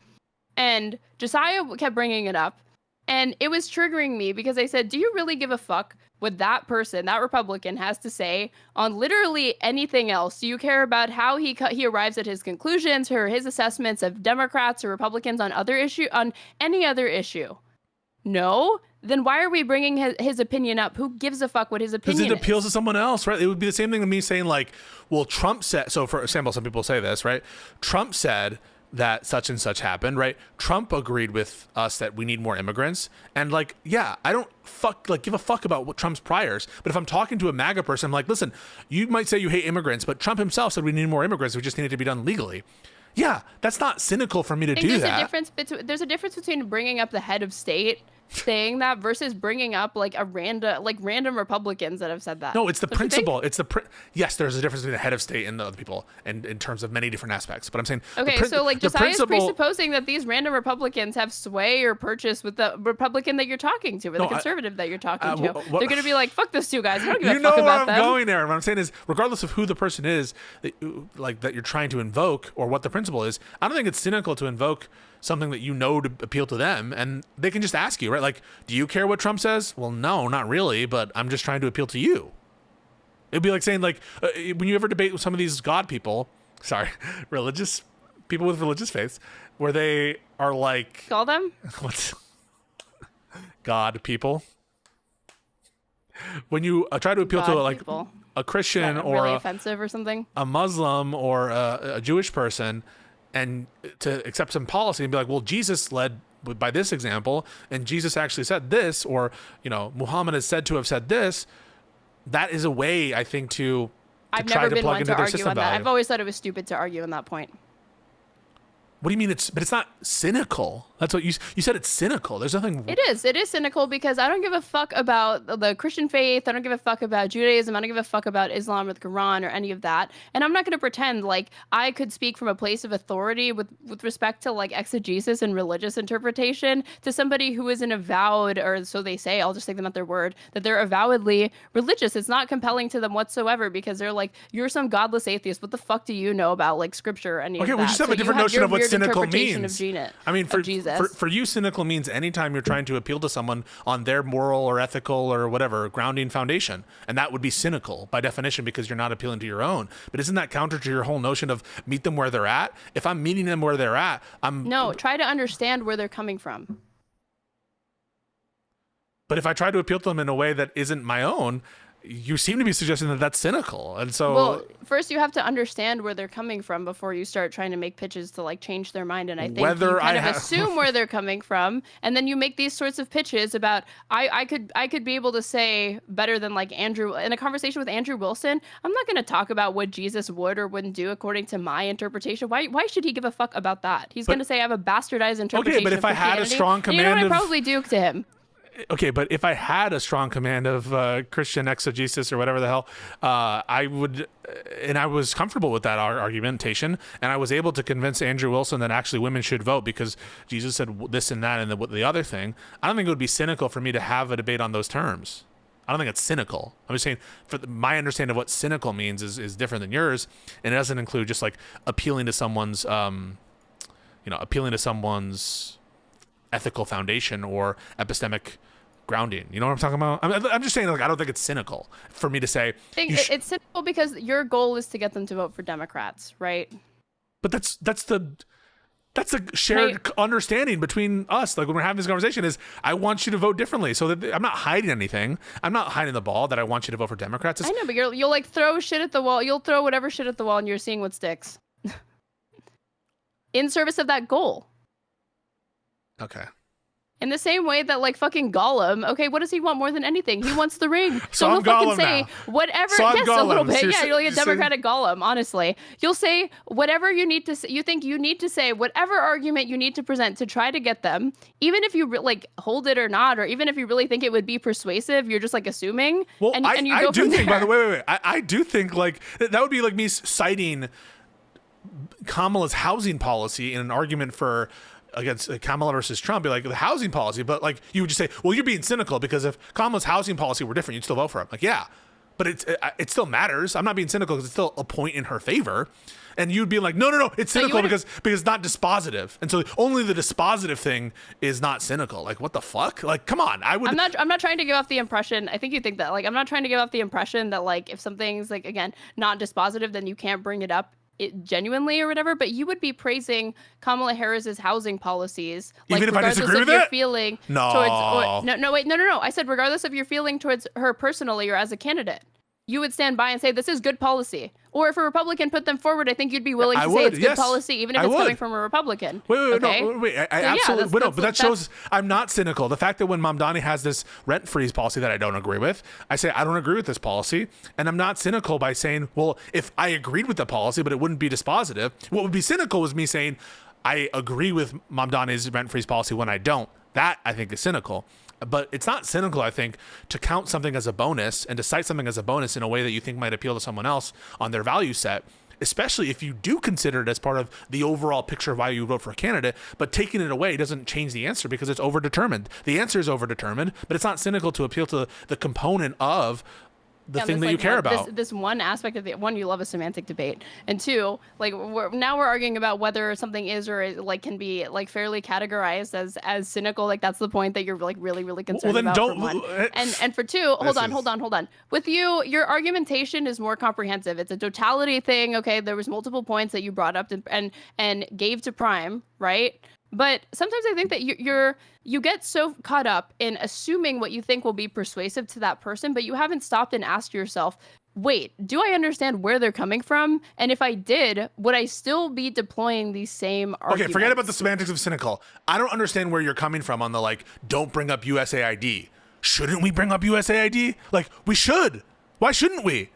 And Josiah kept bringing it up. And it was triggering me because I said, do you really give a fuck what that person, that Republican, has to say on literally anything else? Do you care about how he arrives at his conclusions or his assessments of Democrats or Republicans on any other issue? No? Then why are we bringing his opinion up? Who gives a fuck what his opinion is? Because it appeals to someone else, right? It would be the same thing to me saying like, well, Trump said, so for example, some people say this, right? Trump said that such and such happened, right? Trump agreed with us that we need more immigrants. And like, yeah, I don't give a fuck about what Trump's priors. But if I'm talking to a MAGA person, I'm like, listen, you might say you hate immigrants, but Trump himself said we need more immigrants. We just need it to be done legally. Yeah, that's not cynical for me to do that. There's a difference between bringing up the head of state saying that versus bringing up like random Republicans that have said that. No, it's the Don't you think? principle. It's the yes. There's a difference between the head of state and the other people, and in terms of many different aspects. But I'm saying Okay, so like Josiah is presupposing that these random Republicans have sway or purchase with the Republican that you're talking to, or the conservative that you're talking to. They're gonna be like, "Fuck those two guys. I don't give a fuck about them." You know where I'm going there. What I'm saying is, regardless of who the person is, that you're trying to invoke or what the principle is, I don't think it's cynical to invoke something that you know to appeal to them, and they can just ask you, right? Like, do you care what Trump says? Well, no, not really, but I'm just trying to appeal to you. It'd be like saying, like, when you ever debate with some of these God people, religious people with religious faiths, where they are like, Call them what's God people? When you try to appeal God to like people. a Christian That or really offensive or something. a Muslim or a Jewish person, and to accept some policy and be like, well, Jesus led by this example, and Jesus actually said this, or, you know, Muhammad is said to have said this, that is a way, I think, to I've try never to been plug one into to their argue system on that. value. I've always thought it was stupid to argue on that point. What do you mean but it's not cynical? That's what you said. It's cynical. There's nothing. It is cynical because I don't give a fuck about the Christian faith. I don't give a fuck about Judaism. I don't give a fuck about Islam or the Quran or any of that. And I'm not going to pretend like I could speak from a place of authority with respect to like exegesis and religious interpretation to somebody who is an avowed, or so they say, I'll just take them at their word, that they're avowedly religious. It's not compelling to them whatsoever because they're like, you're some godless atheist. What the fuck do you know about like scripture or any of that? Okay, we just have So a different you notion your of what weird cynical interpretation means. Of I mean, for Jesus. For you, cynical means anytime you're trying to appeal to someone on their moral or ethical or whatever grounding foundation, and that would be cynical by definition because you're not appealing to your own. But isn't that counter to your whole notion of meet them where they're at? If I'm meeting them where they're at, No, try to understand where they're coming from. But if I try to appeal to them in a way that isn't my own, you seem to be suggesting that that's cynical. And so, well, first you have to understand where they're coming from before you start trying to make pitches to like change their mind. And I think you kind of assume where they're coming from, and then you make these sorts of pitches about I could be able to say better than like Andrew in a conversation with Andrew Wilson. I'm not going to talk about what Jesus would or wouldn't do according to my interpretation. Why should he give a fuck about that? He's going to say I have a bastardized interpretation. Okay, but if I had a strong command, you know what I probably do to him. Okay, but if I had a strong command of Christian exegesis or whatever the hell, I would, and I was comfortable with that argumentation, and I was able to convince Andrew Wilson that actually women should vote because Jesus said this and that and the other thing. I don't think it would be cynical for me to have a debate on those terms. I don't think it's cynical. I'm just saying, my understanding of what cynical means is different than yours, and it doesn't include just like appealing to someone's, ethical foundation or epistemic grounding. You know what I'm talking about? I'm just saying, like, I don't think it's cynical for me to say. It's cynical because your goal is to get them to vote for Democrats, right? But that's a shared understanding between us. Like when we're having this conversation, is I want you to vote differently. So that I'm not hiding anything. I'm not hiding the ball that I want you to vote for Democrats. I know, but you'll like throw shit at the wall. You'll throw whatever shit at the wall, and you're seeing what sticks. In service of that goal. Okay. In the same way that like fucking Gollum, okay, what does he want more than anything? He wants the ring. So he'll fucking say whatever. Yes, a little bit. Yeah, you're like a Democratic Gollum, honestly. You'll say whatever you need to say. You think you need to say whatever argument you need to present to try to get them, even if you like hold it or not, or even if you really think it would be persuasive, you're just like assuming. Well, and you I go do from think, there. by the way, I do think like that would be like me citing Kamala's housing policy in an argument for against Kamala versus Trump, be like the housing policy, but like you would just say, well, you're being cynical because if Kamala's housing policy were different, you'd still vote for him. Like, yeah, but it still matters. I'm not being cynical because it's still a point in her favor. And you'd be like, no, it's cynical because it's not dispositive. And so only the dispositive thing is not cynical. Like, what the fuck? Like, come on. I'm not trying to give off the impression. I think you think that, like, I'm not trying to give off the impression that, like, if something's like, again, not dispositive, then you can't bring it up genuinely or whatever, but you would be praising Kamala Harris's housing policies, like, even if I disagree with your it? feeling No. No. I said regardless of your feeling towards her personally or as a candidate, you would stand by and say this is good policy. Or if a Republican put them forward, I think you'd be willing to say it's good policy, even if it's coming from a Republican. Wait. I absolutely but that shows I'm not cynical. The fact that when Mamdani has this rent freeze policy that I don't agree with, I say I don't agree with this policy, and I'm not cynical by saying, well, if I agreed with the policy, but it wouldn't be dispositive. What would be cynical was me saying I agree with Mamdani's rent freeze policy when I don't. That I think is cynical. But it's not cynical, I think, to count something as a bonus and to cite something as a bonus in a way that you think might appeal to someone else on their value set, especially if you do consider it as part of the overall picture of why you vote for a candidate. But taking it away doesn't change the answer because it's overdetermined. The answer is overdetermined, but it's not cynical to appeal to the component of the thing that you care about. This one aspect of the one, you love a semantic debate, and two, like we're arguing about whether something is or like can be like fairly categorized as cynical. Like that's the point that you're like really concerned then about. don't. For one. And for two, hold on. With you, your argumentation is more comprehensive. It's a totality thing. Okay, there was multiple points that you brought up and gave to Prime, right? But sometimes I think that you get so caught up in assuming what you think will be persuasive to that person, but you haven't stopped and asked yourself, wait, do I understand where they're coming from? And if I did, would I still be deploying these same arguments? Okay, forget about the semantics of cynical. I don't understand where you're coming from on the like, don't bring up USAID. Shouldn't we bring up USAID? Like, we should. Why shouldn't we?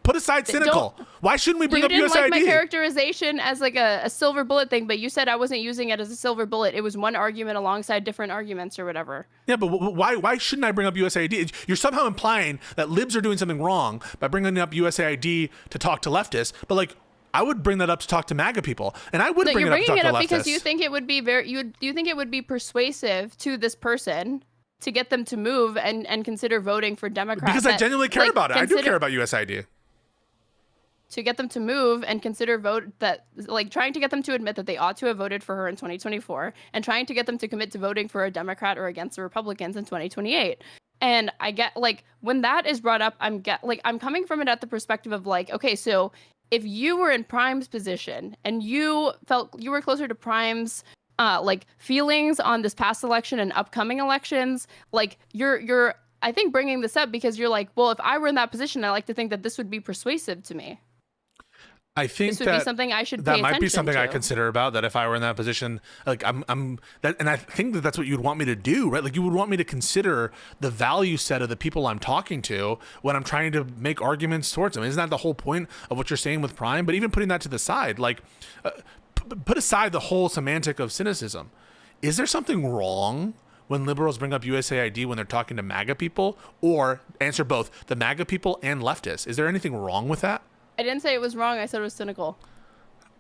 Put aside cynical. Why shouldn't we bring up USAID? You didn't like my characterization as like a silver bullet thing, but you said I wasn't using it as a silver bullet. It was one argument alongside different arguments or whatever. Yeah, but why shouldn't I bring up USAID? You're somehow implying that libs are doing something wrong by bringing up USAID to talk to leftists, but like I would bring that up to talk to MAGA people, and I would bring it up to talk to leftists. Because you think it would be you think it would be persuasive to this person to get them to move and consider voting for Democrats. Because I genuinely care about it. I do care about USAID. To get them to move and consider trying to get them to admit that they ought to have voted for her in 2024 and trying to get them to commit to voting for a Democrat or against the Republicans in 2028. And I get like when that is brought up, I'm coming from it at the perspective of like, okay, so if you were in Prime's position and you felt you were closer to Prime's like feelings on this past election and upcoming elections, like you're I think bringing this up because you're like, well, if I were in that position, I like to think that this would be persuasive to me. I think this would be something I should pay that might be something to. I consider about that if I were in that position, like I'm that, and I think that that's what you'd want me to do, right? Like you would want me to consider the value set of the people I'm talking to when I'm trying to make arguments towards them. Isn't that the whole point of what you're saying with Prime? But even putting that to the side, like put aside the whole semantic of cynicism. Is there something wrong when liberals bring up USAID when they're talking to MAGA people, or answer both the MAGA people and leftists? Is there anything wrong with that? I didn't say it was wrong. I said it was cynical.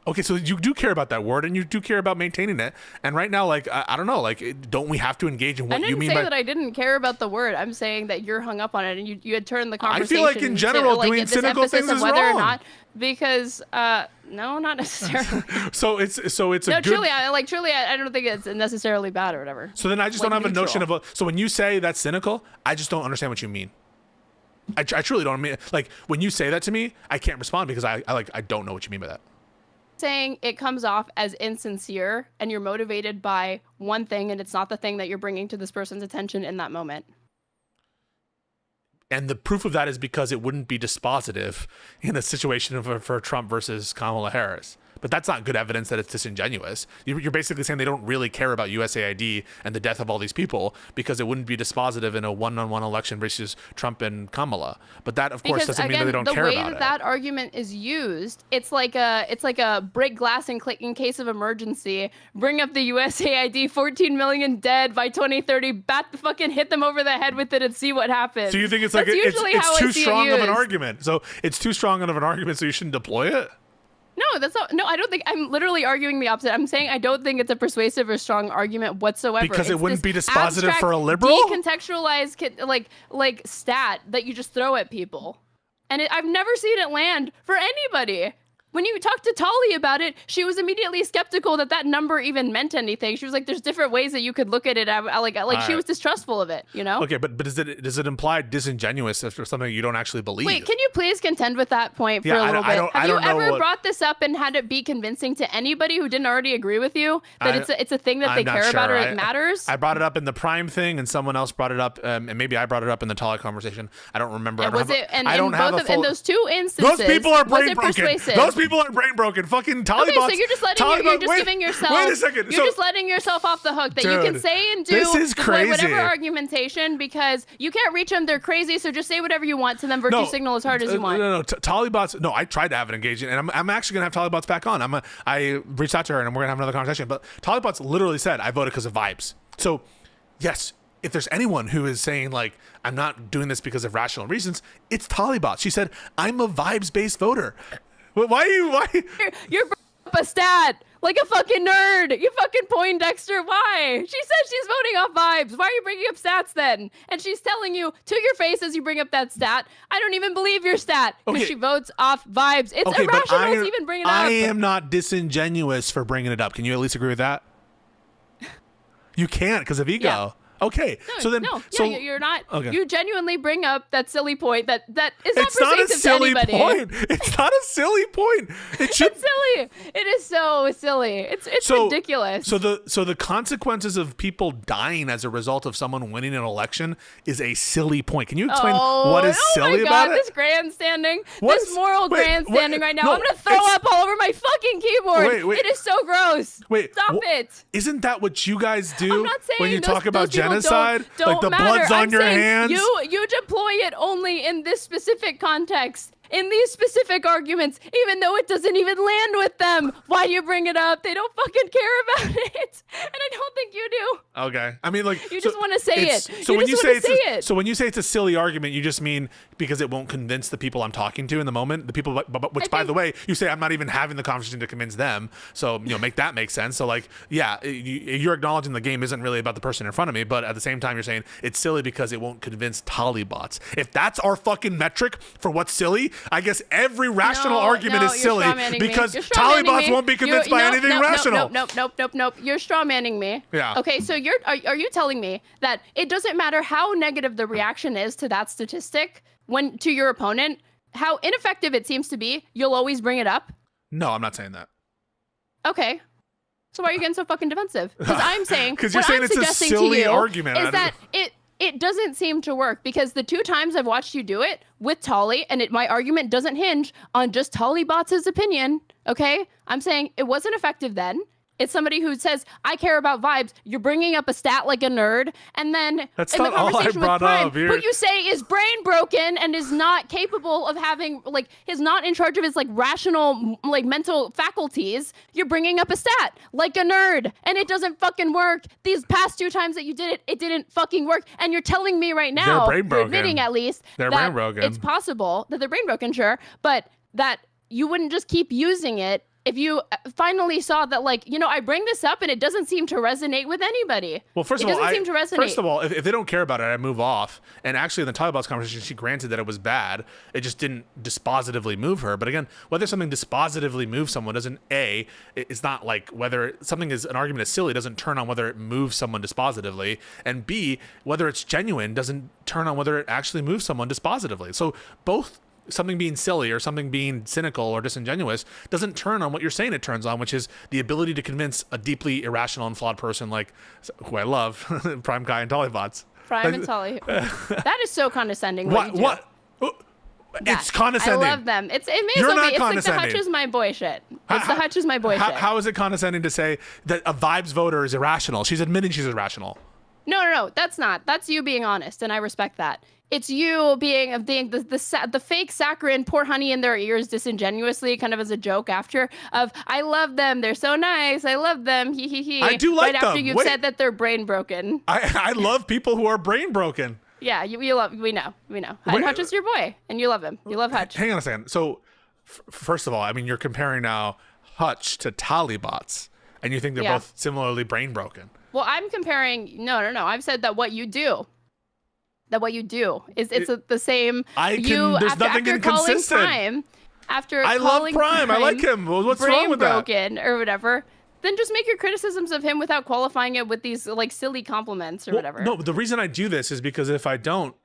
Okay, so you do care about that word, and you do care about maintaining it. And right now, like I don't know, like don't we have to engage in what you mean by? I didn't say that I didn't care about the word. I'm saying that you're hung up on it, and you had turned the conversation. I feel like in general, to, like, doing cynical things is whether wrong. Or not, because no, not necessarily. so it's a good. Truly, I don't think it's necessarily bad or whatever. So then I just don't have a notion of so when you say that's cynical, I just don't understand what you mean. I truly don't mean, like when you say that to me, I can't respond because I don't know what you mean by that. Saying it comes off as insincere and you're motivated by one thing and it's not the thing that you're bringing to this person's attention in that moment. And the proof of that is because it wouldn't be dispositive in a situation for Trump versus Kamala Harris. But that's not good evidence that it's disingenuous. You're basically saying they don't really care about USAID and the death of all these people because it wouldn't be dispositive in a one-on-one election versus Trump and Kamala. But that, of course, doesn't mean that they don't care about it. The way that argument is used, it's like a break glass in case of emergency. Bring up the USAID, 14 million dead by 2030. Hit them over the head with it and see what happens. So you think it's like it's too strong of an argument? So it's too strong of an argument, so you shouldn't deploy it? No, that's not. No, I don't think. I'm literally arguing the opposite. I'm saying I don't think it's a persuasive or strong argument whatsoever. Because it wouldn't be dispositive for a liberal? Decontextualized, like stat that you just throw at people, and I've never seen it land for anybody. When you talked to Tali about it, she was immediately skeptical that number even meant anything. She was like, "There's different ways that you could look at it." She was distrustful of it, you know. Okay, but does it imply disingenuous or something you don't actually believe? Wait, can you please contend with that point for a little bit? Have you ever brought this up and had it be convincing to anybody who didn't already agree with you that it's a thing that they care about or it matters? I brought it up in the Prime thing, and someone else brought it up, and maybe I brought it up in the Tali conversation. I don't remember. In those two instances, those people are brain broken. Those people are brain broken. Fucking Taliban. Okay, so you're just giving yourself. Wait a second. You're just letting yourself off the hook that you can say and do. This is crazy. Whatever argumentation because you can't reach them. They're crazy. So just say whatever you want to them. Virtue signal as hard as you want. No. Talibots. No, I tried to have an engagement, and I'm actually gonna have Talibots back on. I reached out to her, and we're gonna have another conversation. But Talibots literally said I voted because of vibes. So, yes, if there's anyone who is saying like, I'm not doing this because of rational reasons, it's Talibot. She said, I'm a vibes-based voter. Why? You're up a stat like a fucking nerd. You fucking Poindexter. Why? She says she's voting off vibes. Why are you bringing up stats then? And she's telling you to your face as you bring up that stat, I don't even believe your stat because she votes off vibes. It's irrational to even bring it up. I am not disingenuous for bringing it up. Can you at least agree with that? You can't because of ego. Yeah. Okay, so then you're not. Okay. You genuinely bring up that silly point that is not it's not a persuasive silly to anybody. point. It's not a silly point. It should. It's silly. It is so silly. It's ridiculous. So the consequences of people dying as a result of someone winning an election is a silly point. Can you explain what is silly about it? This grandstanding, this moral grandstanding right now. No, I'm gonna throw up all over my fucking keyboard. Wait. It is so gross. Stop it. Isn't that what you guys do I'm not saying when you talk about those people genocide? don't Like the matter. blood's on I'm your saying hands? You deploy it only in this specific context. In these specific arguments, even though it doesn't even land with them. Why do you bring it up? They don't fucking care about it. And I don't think you do. Okay. I mean, like... You just want to say it. So when you say it's a silly argument, you just mean because it won't convince the people I'm talking to in the moment. The people, which, by the way, you say I'm not even having the conversation to convince them. So, make that make sense. So, like, yeah, you're acknowledging the game isn't really about the person in front of me, but at the same time, you're saying it's silly because it won't convince Talibots. If that's our fucking metric for what's silly, I guess every rational argument is silly because Talibots won't be convinced by anything rational. Nope. You're strawmanning me. Yeah. Okay, so are you telling me that it doesn't matter how negative the reaction is to that statistic to your opponent, how ineffective it seems to be, you'll always bring it up? No, I'm not saying that. Okay. So why are you getting so fucking defensive? Because I'm saying because you're saying it's a silly argument. Is that it doesn't seem to work because the 2 times I've watched you do it with Tolly, and my argument doesn't hinge on just Tollybots' opinion, okay? I'm saying it wasn't effective then. It's somebody who says, I care about vibes. You're bringing up a stat like a nerd. And then that's in the not all I conversation brought with Prime, up here. who you say is brain broken and is not capable of having, is not in charge of his, rational, mental faculties, you're bringing up a stat like a nerd. And it doesn't fucking work. These past 2 times that you did it, it didn't fucking work. And you're telling me right now, brain broken. you're admitting at least They're that brain broken. It's possible that they're brain broken, sure, but that you wouldn't just keep using it if you finally saw that, I bring this up and it doesn't seem to resonate with anybody. Well, first of all, if they don't care about it, I move off. And actually, in the Taliban's conversation, she granted that it was bad. It just didn't dispositively move her. But again, whether something dispositively moves someone doesn't, it's not like whether something is an argument is silly doesn't turn on whether it moves someone dispositively. And B, whether it's genuine doesn't turn on whether it actually moves someone dispositively. So both something being silly or something being cynical or disingenuous doesn't turn on what you're saying it turns on, which is the ability to convince a deeply irrational and flawed person like who I love, Prime Kai and Tollybots. Prime and Tolly. That is so condescending. What? It's condescending. I love them. It's like the Hutch is my boy shit. The Hutch is my boy shit. How is it condescending to say that a vibes voter is irrational? She's admitting she's irrational. No. That's not. That's you being honest, and I respect that. It's you being the fake saccharine, pour honey in their ears disingenuously, kind of as a joke after of, I love them, they're so nice, I love them, he he he. I do like them. Right after you've said that they're brain broken. I love people who are brain broken. Yeah, we know. And Hutch is your boy, and you love him. You love Hutch. Hang on a second. So, first of all, I mean, you're comparing now Hutch to Talibots, and you think they're both similarly brain broken. Well, I'm comparing. No. I've said that what you do. That what you do is the same. There's nothing inconsistent. I love Prime. I like him. Well, what's wrong with that? Brain broken or whatever. Then just make your criticisms of him without qualifying it with these silly compliments or whatever. No, the reason I do this is because if I don't,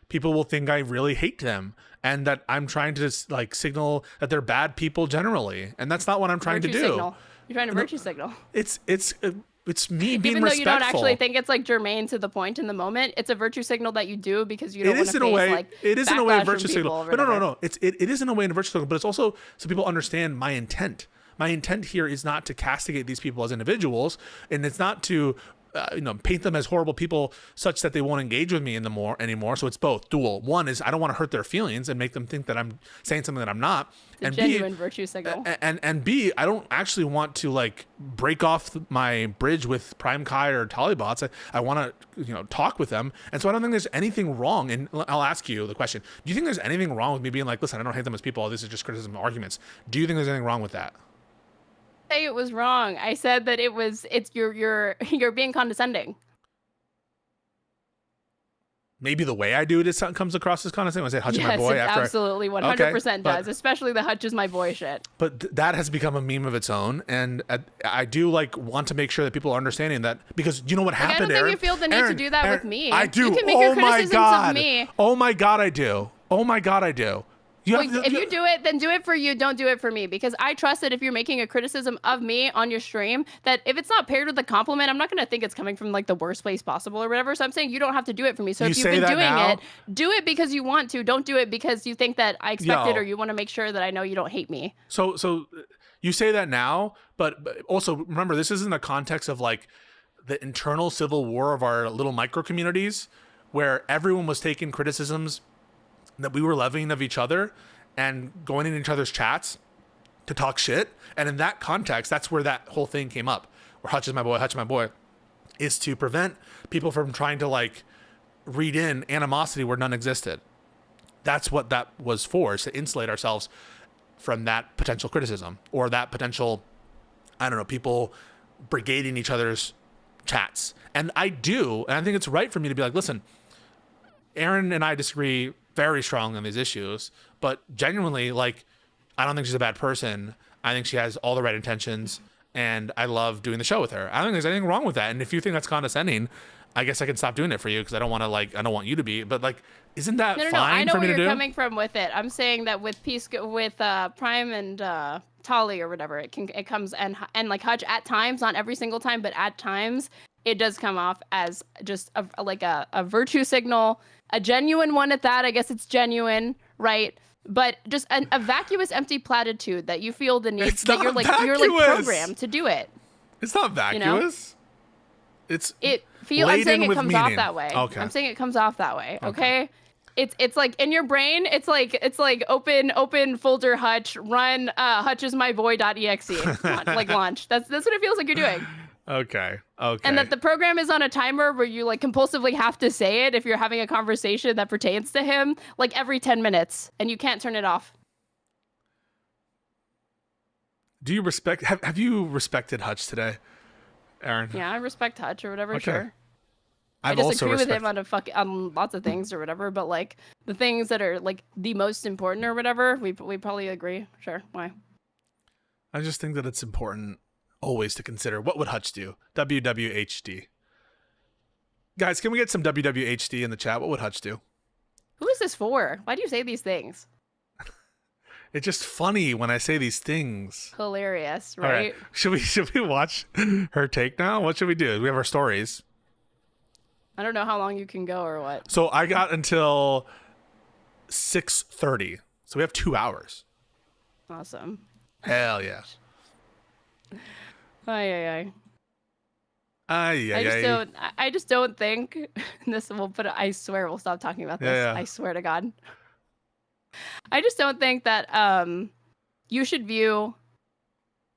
people will think I really hate them and that I'm trying to signal that they're bad people generally, and that's not what I'm trying to do. Signal. You're trying to virtue signal. It's me being even though respectful. You don't actually think it's germane to the point in the moment. It's a virtue signal that you do because you don't want to face it is in a way a virtue backlash from signal. people. No. It is in a way a virtue signal, but it's also so people understand my intent. My intent here is not to castigate these people as individuals, and it's not to paint them as horrible people such that they won't engage with me anymore. So it's both dual. One is I don't want to hurt their feelings and make them think that I'm saying something that I'm not. It's a genuine virtue signal. And B, I don't actually want to like break off my bridge with Prime Kai or Talibots. I want to talk with them. And so I don't think there's anything wrong. And I'll ask you the question: do you think there's anything wrong with me being like, listen, I don't hate them as people. This is just criticism and arguments. Do you think there's anything wrong with that? Say it was wrong. I said that you're being condescending. Maybe the way I do it comes across as condescending. When I say Hutch is my boy, it absolutely 100% does, especially the Hutch is my boy shit. But that has become a meme of its own, and I do want to make sure that people are understanding that, because you know what happened, I don't Aaron? think you feel the need to do that with me. I do. You can make your criticisms of me. Oh my god, I do. Oh my god, I do. If you do it, then do it for you. Don't do it for me, because I trust that if you're making a criticism of me on your stream, that if it's not paired with a compliment, I'm not going to think it's coming from like the worst place possible or whatever. So I'm saying you don't have to do it for me. So if you've been doing it, do it because you want to. Don't do it because you think that I expect it, or you want to make sure that I know you don't hate me. So you say that now, but also remember, this isn't a context of like the internal civil war of our little micro communities where everyone was taking criticisms that we were levying of each other and going in each other's chats to talk shit. And in that context, that's where that whole thing came up, where Hutch is my boy, is to prevent people from trying to like read in animosity where none existed. That's what that was for, is to insulate ourselves from that potential criticism or that potential, people brigading each other's chats. And I think it's right for me to be like, listen, Aaron and I disagree very strongly on these issues, but genuinely, like, I don't think she's a bad person. I think she has all the right intentions, and I love doing the show with her. I don't think there's anything wrong with that. And if you think that's condescending, I guess I can stop doing it for you, because I don't want you to be. But like, isn't that fine for me to do? No, I know where you're coming from with it. I'm saying that with Pisco, with Prime and Tali or whatever, it comes and like Hutch at times, not every single time, but at times it does come off as just a virtue signal. A genuine one at that. I guess it's genuine, right? But just a vacuous, empty platitude that you feel the need that you're like programmed to do it. It's not vacuous. I'm saying it comes meaning. off that way. Okay. I'm saying it comes off that way. Okay. It's like in your brain. It's like open folder Hutch, run hutchismyboy.exe launch. That's what it feels like you're doing. Okay. And that the program is on a timer where you like compulsively have to say it if you're having a conversation that pertains to him, like every 10 minutes, and you can't turn it off. Do you have you respected Hutch today, Aaron? Yeah, I respect Hutch or whatever, okay. sure. I disagree with him on lots of things or whatever, but like the things that are like the most important or whatever, we probably agree. Sure. Why? I just think that it's important always to consider, what would Hutch do? WWHD. Guys, can we get some WWHD in the chat? What would Hutch do? Who is this for? Why do you say these things? It's just funny when I say these things. Hilarious, right? All right. Should we watch her take now? What should we do? We have our stories. I don't know how long you can go or what. So I got until 6:30. So we have 2 hours. Awesome. Hell yeah. I just don't think this will put it, I swear we'll stop talking about this. Yeah. I swear to God. I just don't think that you should view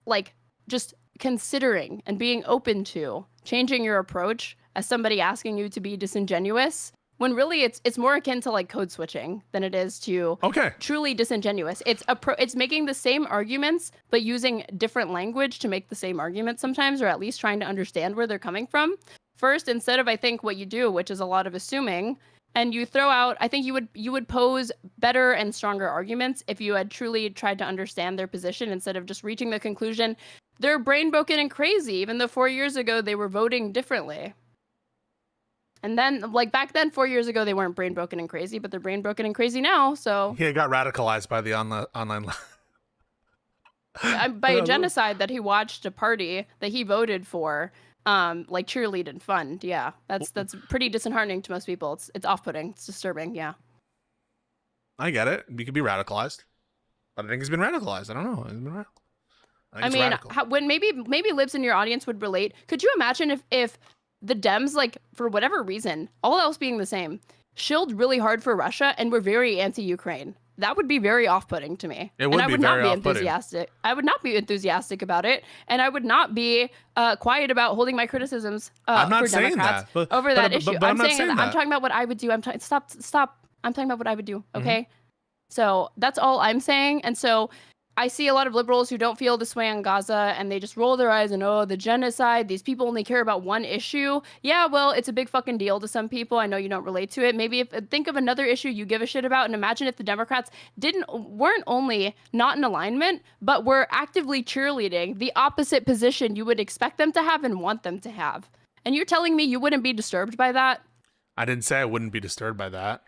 like just considering and being open to changing your approach as somebody asking you to be disingenuous, when really it's more akin to like code switching than it is to truly disingenuous. It's making the same arguments but using different language to make the same arguments sometimes, or at least trying to understand where they're coming from first, instead of I think what you do, which is a lot of assuming, and you throw out. I think you would pose better and stronger arguments if you had truly tried to understand their position instead of just reaching the conclusion they're brain broken and crazy, even though 4 years ago they were voting differently. And then, like, back then, 4 years ago, they weren't brain broken and crazy, but they're brain broken and crazy now, so... He got radicalized by the online... by a genocide that he watched a party that he voted for, like, cheerlead and fund, yeah. That's pretty disheartening to most people. It's off-putting. It's disturbing, yeah. I get it. We could be radicalized. But I think he's been radicalized. I don't know. He's been radicalized. I mean, when maybe libs in your audience would relate. Could you imagine if the Dems, like, for whatever reason, all else being the same, shilled really hard for Russia and were very anti-Ukraine. That would be very off-putting to me. It would and I be would very not be off-putting. enthusiastic. I would not be enthusiastic about it, and I would not be quiet about holding my criticisms I'm not for saying Democrats that, over that but issue. I'm not saying saying I'm that. talking about what I would do. Stop. I'm talking about what I would do. Okay. So that's all I'm saying. And so I see a lot of liberals who don't feel this way on Gaza, and they just roll their eyes and, oh, the genocide, these people only care about one issue. Yeah, well, it's a big fucking deal to some people. I know you don't relate to it. Maybe think of another issue you give a shit about, and imagine if the Democrats weren't only not in alignment, but were actively cheerleading the opposite position you would expect them to have and want them to have. And you're telling me you wouldn't be disturbed by that? I didn't say I wouldn't be disturbed by that.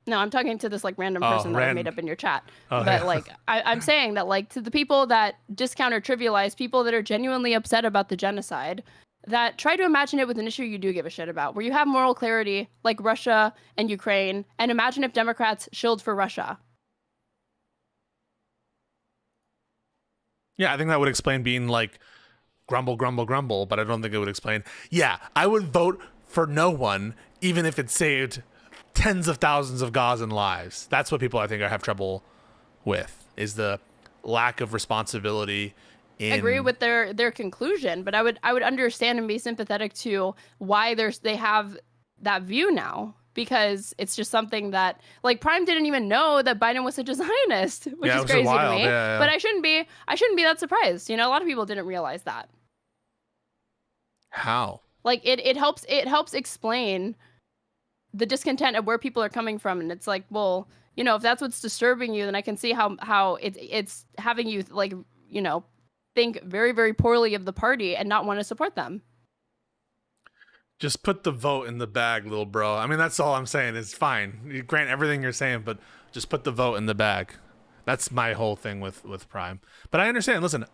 No, I'm talking to this like random person that I made up in your chat. But yeah. like, I'm saying that like to the people that discount or trivialize people that are genuinely upset about the genocide, that try to imagine it with an issue you do give a shit about, where you have moral clarity, like Russia and Ukraine, and imagine if Democrats shilled for Russia. Yeah, I think that would explain being like grumble, grumble, grumble, but I don't think it would explain, yeah, I would vote for no one, even if it saved tens of thousands of Gazan lives. That's what people I think have trouble with, is the lack of responsibility. I agree with their conclusion, but I would understand and be sympathetic to why they have that view now, because it's just something that like Prime didn't even know that Biden was such a Zionist, which is crazy to me. Yeah. But I shouldn't be that surprised. You know, a lot of people didn't realize that. How? Like it helps explain the discontent of where people are coming from, and it's like, well, you know, if that's what's disturbing you, then I can see how it's having you like, you know, think very, very poorly of the party and not want to support them. Just put the vote in the bag, little bro. I mean, that's all I'm saying. It's fine. You grant everything you're saying, but just put the vote in the bag. That's my whole thing with Prime. But I understand. Listen,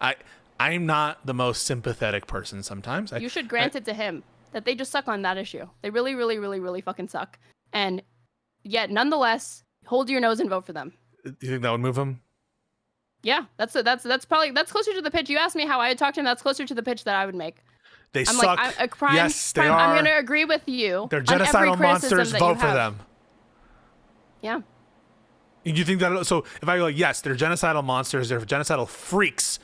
I'm not the most sympathetic person sometimes. You should grant it to him that they just suck on that issue. They really, really, really, really fucking suck. And yet, nonetheless, hold your nose and vote for them. You think that would move him? Yeah, that's closer to the pitch. You asked me how I would talk to him. That's closer to the pitch that I would make. They I'm suck. like, Prime, yes, they Prime, are. I'm going to agree with you. They're on every genocidal criticism monsters. that Vote you for have. them. Yeah. And you think that? So if I go like, yes, they're genocidal monsters. They're genocidal freaks.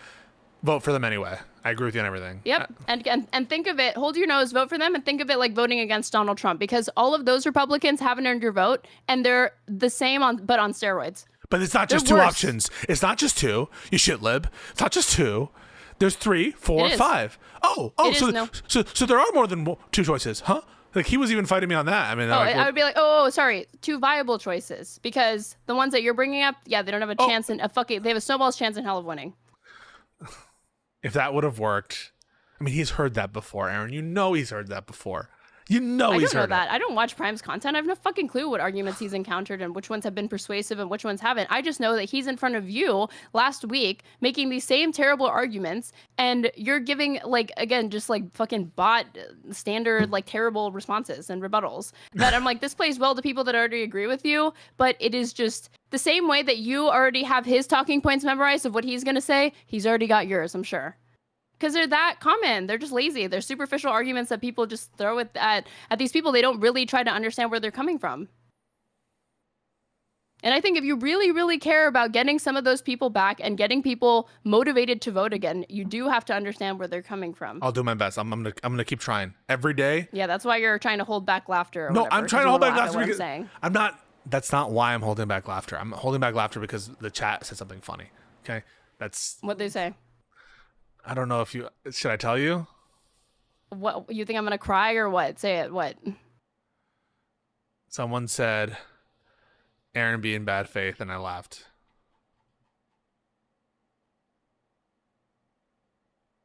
Vote for them anyway. I agree with you on everything. Yep. And think of it, hold your nose, vote for them, and think of it like voting against Donald Trump, because all of those Republicans haven't earned your vote, and they're the same but on steroids. But it's not just They're two worse. options. It's not just two. You shit lib. It's not just two. There's 3, 4, It is. 5. Oh, so there are more than 2 choices, huh? Like he was even fighting me on that. I mean, I would be like, oh, sorry, 2 viable choices, because the ones that you're bringing up, yeah, they don't have a chance they have a snowball's chance in hell of winning. if that would have worked, I mean, he's heard that before, Aaron. You know he's heard that before. You know he's heard that. it. I don't watch Prime's content. I have no fucking clue what arguments he's encountered and which ones have been persuasive and which ones haven't. I just know that he's in front of you last week making these same terrible arguments, and you're giving, like, again, just like fucking bot standard, like, terrible responses and rebuttals that I'm like, this plays well to people that already agree with you, but it is just the same way that you already have his talking points memorized of what he's going to say. He's already got yours, I'm sure. Because they're that common. They're just lazy. They're superficial arguments that people just throw at these people. They don't really try to understand where they're coming from. And I think if you really, really care about getting some of those people back and getting people motivated to vote again, you do have to understand where they're coming from. I'll do my best. I'm gonna keep trying every day. Yeah, that's why you're trying to hold back laughter. Or no, whatever, I'm trying to hold back laughter because because I'm not. That's not why I'm holding back laughter. I'm holding back laughter because the chat said something funny. Okay, that's what they say. I don't know if you should I tell you? What, you think I'm gonna cry or what? Say it. What? Someone said Aaron be in bad faith, and I laughed.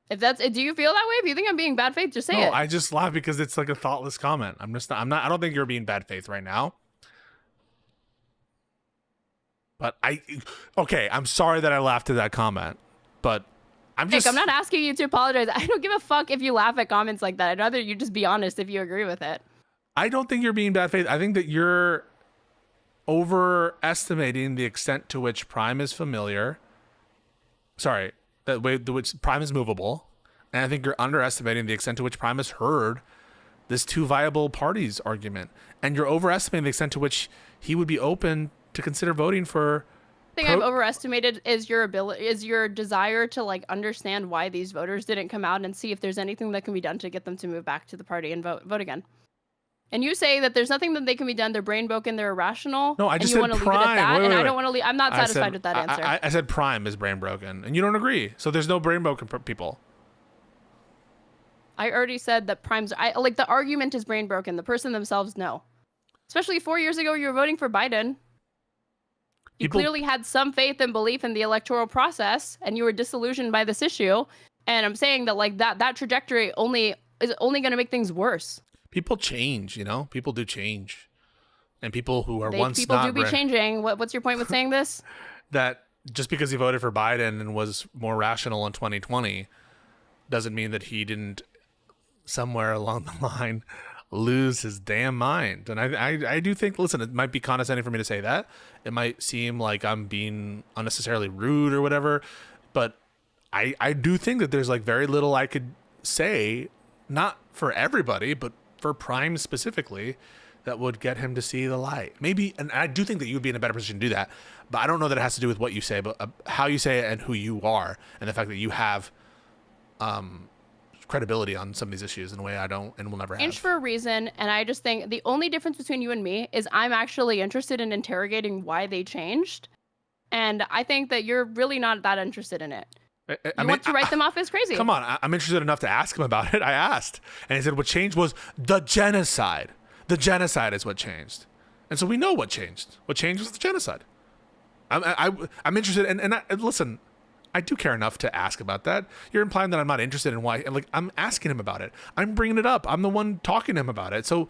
If that's, do you feel that way? If you think I'm being bad faith, just say it. No, I just laugh because it's like a thoughtless comment. I'm not. I don't think you're being bad faith right now. But I'm sorry that I laughed at that comment, but I'm not asking you to apologize. I don't give a fuck if you laugh at comments like that. I'd rather you just be honest if you agree with it. I don't think you're being bad faith. I think that you're overestimating the extent to which Prime is familiar. Sorry, that way to which Prime is movable. And I think you're underestimating the extent to which Prime has heard this two viable parties argument, and you're overestimating the extent to which he would be open to consider voting for. The thing I've overestimated is your desire to like understand why these voters didn't come out and see if there's anything that can be done to get them to move back to the party and vote again. And you say that there's nothing that they can be done. They're brain broken. They're irrational. No, I just said said Prime. Leave it at that, wait, and wait. I don't want to leave. I'm not satisfied with that answer. I said Prime is brain broken, and you don't agree. So there's no brain broken people. I already said that Prime's. Like the argument is brain broken. The person themselves, no. Especially 4 years ago, you were voting for Biden. You clearly had some faith and belief in the electoral process, and you were disillusioned by this issue. And I'm saying that like that trajectory is only going to make things worse. People change, you know. People do change, and people who are people do be changing. What's your point with saying this? That just because he voted for Biden and was more rational in 2020 doesn't mean that he didn't somewhere along the line lose his damn mind. And I do think, listen, it might be condescending for me to say that. It might seem like I'm being unnecessarily rude or whatever, but I do think that there's like very little I could say, not for everybody, but for Prime specifically, that would get him to see the light. Maybe, and I do think that you would be in a better position to do that, but I don't know that it has to do with what you say, but how you say it and who you are, and the fact that you have credibility on some of these issues in a way I don't and will never have. Changed for a reason, and I just think the only difference between you and me is I'm actually interested in interrogating why they changed, and I think that you're really not that interested in it. I want to write them off as crazy. Come on, I'm interested enough to ask him about it. I asked, and he said what changed was the genocide. The genocide is what changed, and so we know what changed. What changed was the genocide. I'm interested, and listen, I do care enough to ask about that. You're implying that I'm not interested in why. Like, I'm asking him about it. I'm bringing it up. I'm the one talking to him about it. So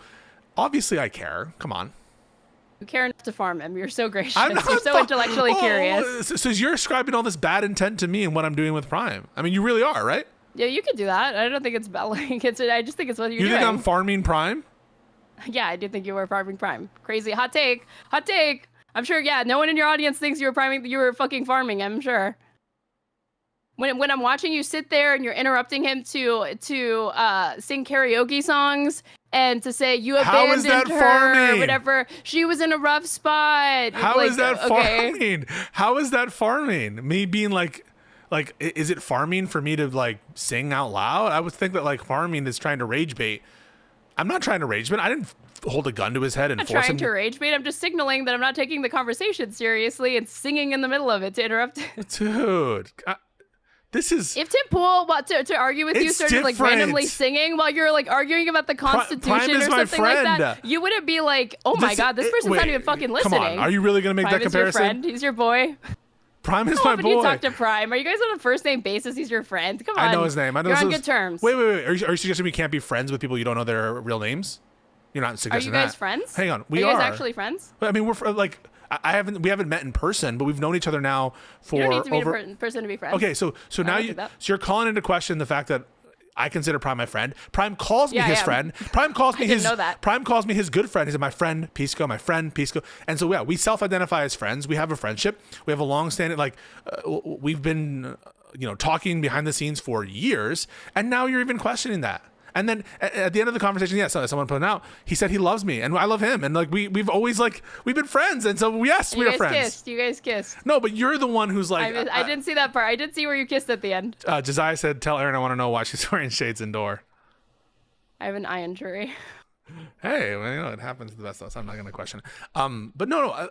obviously I care. Come on. You care enough to farm him. You're so gracious. You're so intellectually curious. So you're ascribing all this bad intent to me and what I'm doing with Prime. I mean, you really are, right? Yeah, you can do that. I don't think it's bad. Like, I just think it's what you're doing. You think I'm farming Prime? Yeah, I do think you were farming Prime. Crazy. Hot take. Hot take. I'm sure, yeah, no one in your audience thinks you were fucking farming, I'm sure. When I'm watching you sit there and you're interrupting him to sing karaoke songs and to say you abandoned her or whatever, she was in a rough spot. How is that farming? How is that farming? Me being like, is it farming for me to like sing out loud? I would think that like farming is trying to rage bait. I'm not trying to rage bait. I didn't hold a gun to his head and force him. I'm not trying to rage bait. I'm just signaling that I'm not taking the conversation seriously and singing in the middle of it to interrupt it. Dude. This is if Tim Pool to argue with you started like randomly singing while you're like arguing about the Constitution or something like that, you wouldn't be like, oh my God, this person's not even fucking listening. Come on, are you really gonna make Prime that comparison? Is your friend. He's your boy. Prime is my boy. You talk to Prime. Are you guys on a first name basis? He's your friend. Come on. I know his name. I know you're on good terms. Wait. Are you suggesting we can't be friends with people you don't know their real names? You're not suggesting that. Are you guys friends? Hang on, are you guys actually friends? I mean, we're like. We haven't met in person, but we've known each other now for you don't need to meet a person to be friends. Okay, so now you're calling into question the fact that I consider Prime my friend. Prime calls me his friend. Prime calls me his. Prime calls me his good friend. He said my friend Pisco, and so yeah, we self-identify as friends. We have a friendship. We have a long-standing we've been talking behind the scenes for years, and now you're even questioning that. And then at the end of the conversation, someone put it out. He said he loves me, and I love him, and like we've always we've been friends, and so yes, we are friends. You guys kissed. No, but you're the one who's like. I didn't see that part. I did see where you kissed at the end. Josiah said, "Tell Erin I want to know why she's wearing shades indoor." I have an eye injury. Hey, well, it happens to the best of us. I'm not going to question it. But no,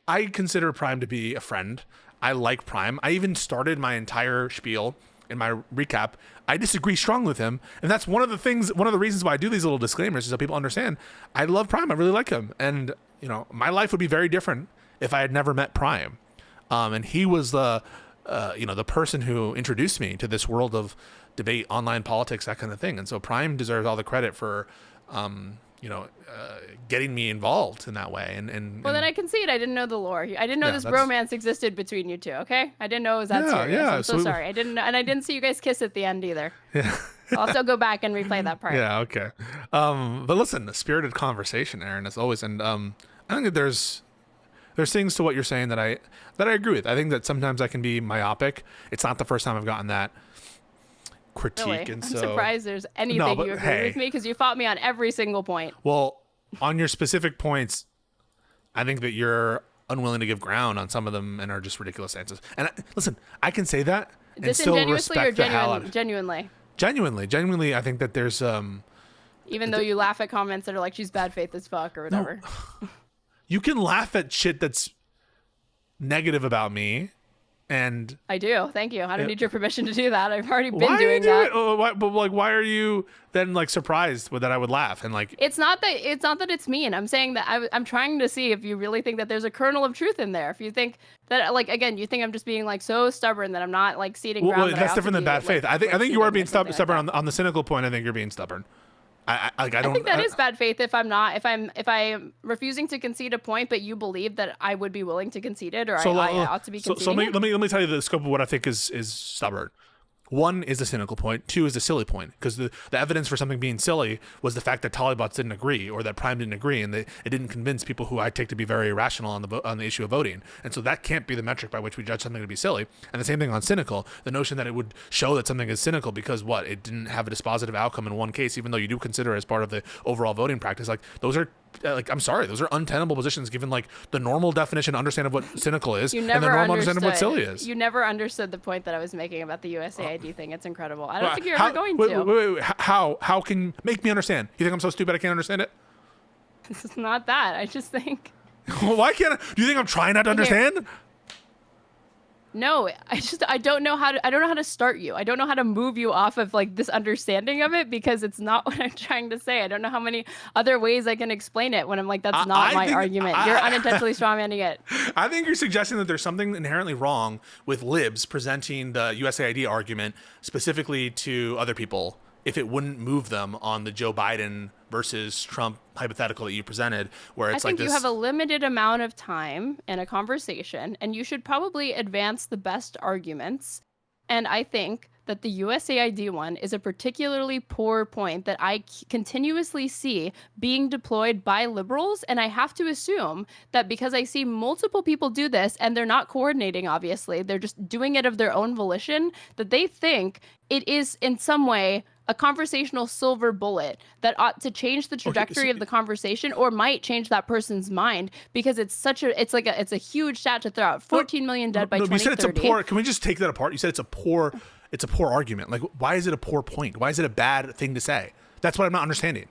I consider Prime to be a friend. I like Prime. I even started my entire spiel in my recap. I disagree strongly with him, and that's one of the reasons why I do these little disclaimers is so people understand I love Prime. I really like him, and my life would be very different if I had never met Prime. And he was the person who introduced me to this world of debate, online politics, that kind of thing. And so Prime deserves all the credit for getting me involved in that way. And then I concede. I didn't know the lore. I didn't know this bromance existed between you two. Okay, I didn't know it was that serious. Yeah, I'm so sorry. I didn't see you guys kiss at the end either. Yeah. I'll also go back and replay that part. Yeah. Okay. But listen, a spirited conversation, Erin, as always. And I think that there's things to what you're saying that I agree with. I think that sometimes I can be myopic. It's not the first time I've gotten that critique, Really? and I'm so surprised there's anything but you agree hey. with me because you fought me on every single point. Well, on your specific points, I think that you're unwilling to give ground on some of them and are just ridiculous answers. And listen, I can say that and still Disingenuously or respect the hell out of genuinely? Genuinely, I think that there's Even though you laugh at comments that are like, she's bad faith as fuck or whatever. you can laugh at shit that's negative about me, and I do. Thank you. I don't need your permission to do that. I've already been why are you doing that. why are you then like surprised that I would laugh and like? It's not that it's mean. I'm saying that I'm trying to see if you really think that there's a kernel of truth in there. If you think that, like, again, you think I'm just being like so stubborn that I'm not like ceding ground. Well, that's different than bad faith. I think you are being stubborn on the cynical point. I think you're being stubborn. I think that is bad faith if I'm refusing to concede a point, but you believe that I would be willing to concede it, or I ought to be conceding. So let me tell you the scope of what I think is stubborn. One is a cynical point. Two is a silly point, because the evidence for something being silly was the fact that Talibots didn't agree, or that Prime didn't agree, and it didn't convince people who I take to be very irrational on the issue of voting. And so that can't be the metric by which we judge something to be silly. And the same thing on cynical. The notion that it would show that something is cynical because it didn't have a dispositive outcome in one case, even though you do consider it as part of the overall voting practice. Like those are. I'm sorry, those are untenable positions given like the normal definition, understand of what cynical is, and the normal understanding of what silly is. You never understood the point that I was making about the USAID thing. It's incredible. I don't think you're ever going to. Wait. How can you make me understand? You think I'm so stupid I can't understand it? It's not that. I just think. Why can't I? Do you think I'm trying not to understand? No, I don't know how to start you. I don't know how to move you off of like this understanding of it, because it's not what I'm trying to say. I don't know how many other ways I can explain it when I'm like, that's not my argument. You're unintentionally strawmanning it. I think you're suggesting that there's something inherently wrong with libs presenting the USAID argument specifically to other people if it wouldn't move them on the Joe Biden versus Trump hypothetical that you presented, where it's I think like this. You have a limited amount of time in a conversation, and you should probably advance the best arguments. And I think that the USAID one is a particularly poor point that I continuously see being deployed by liberals. And I have to assume that because I see multiple people do this, and they're not coordinating, obviously, they're just doing it of their own volition, that they think it is in some way a conversational silver bullet that ought to change the trajectory of the conversation, or might change that person's mind, because it's a huge stat to throw out. 14 million dead by 2030. You said it's a poor. Can we just take that apart? You said it's a poor argument. Like, why is it a poor point? Why is it a bad thing to say? That's what I'm not understanding.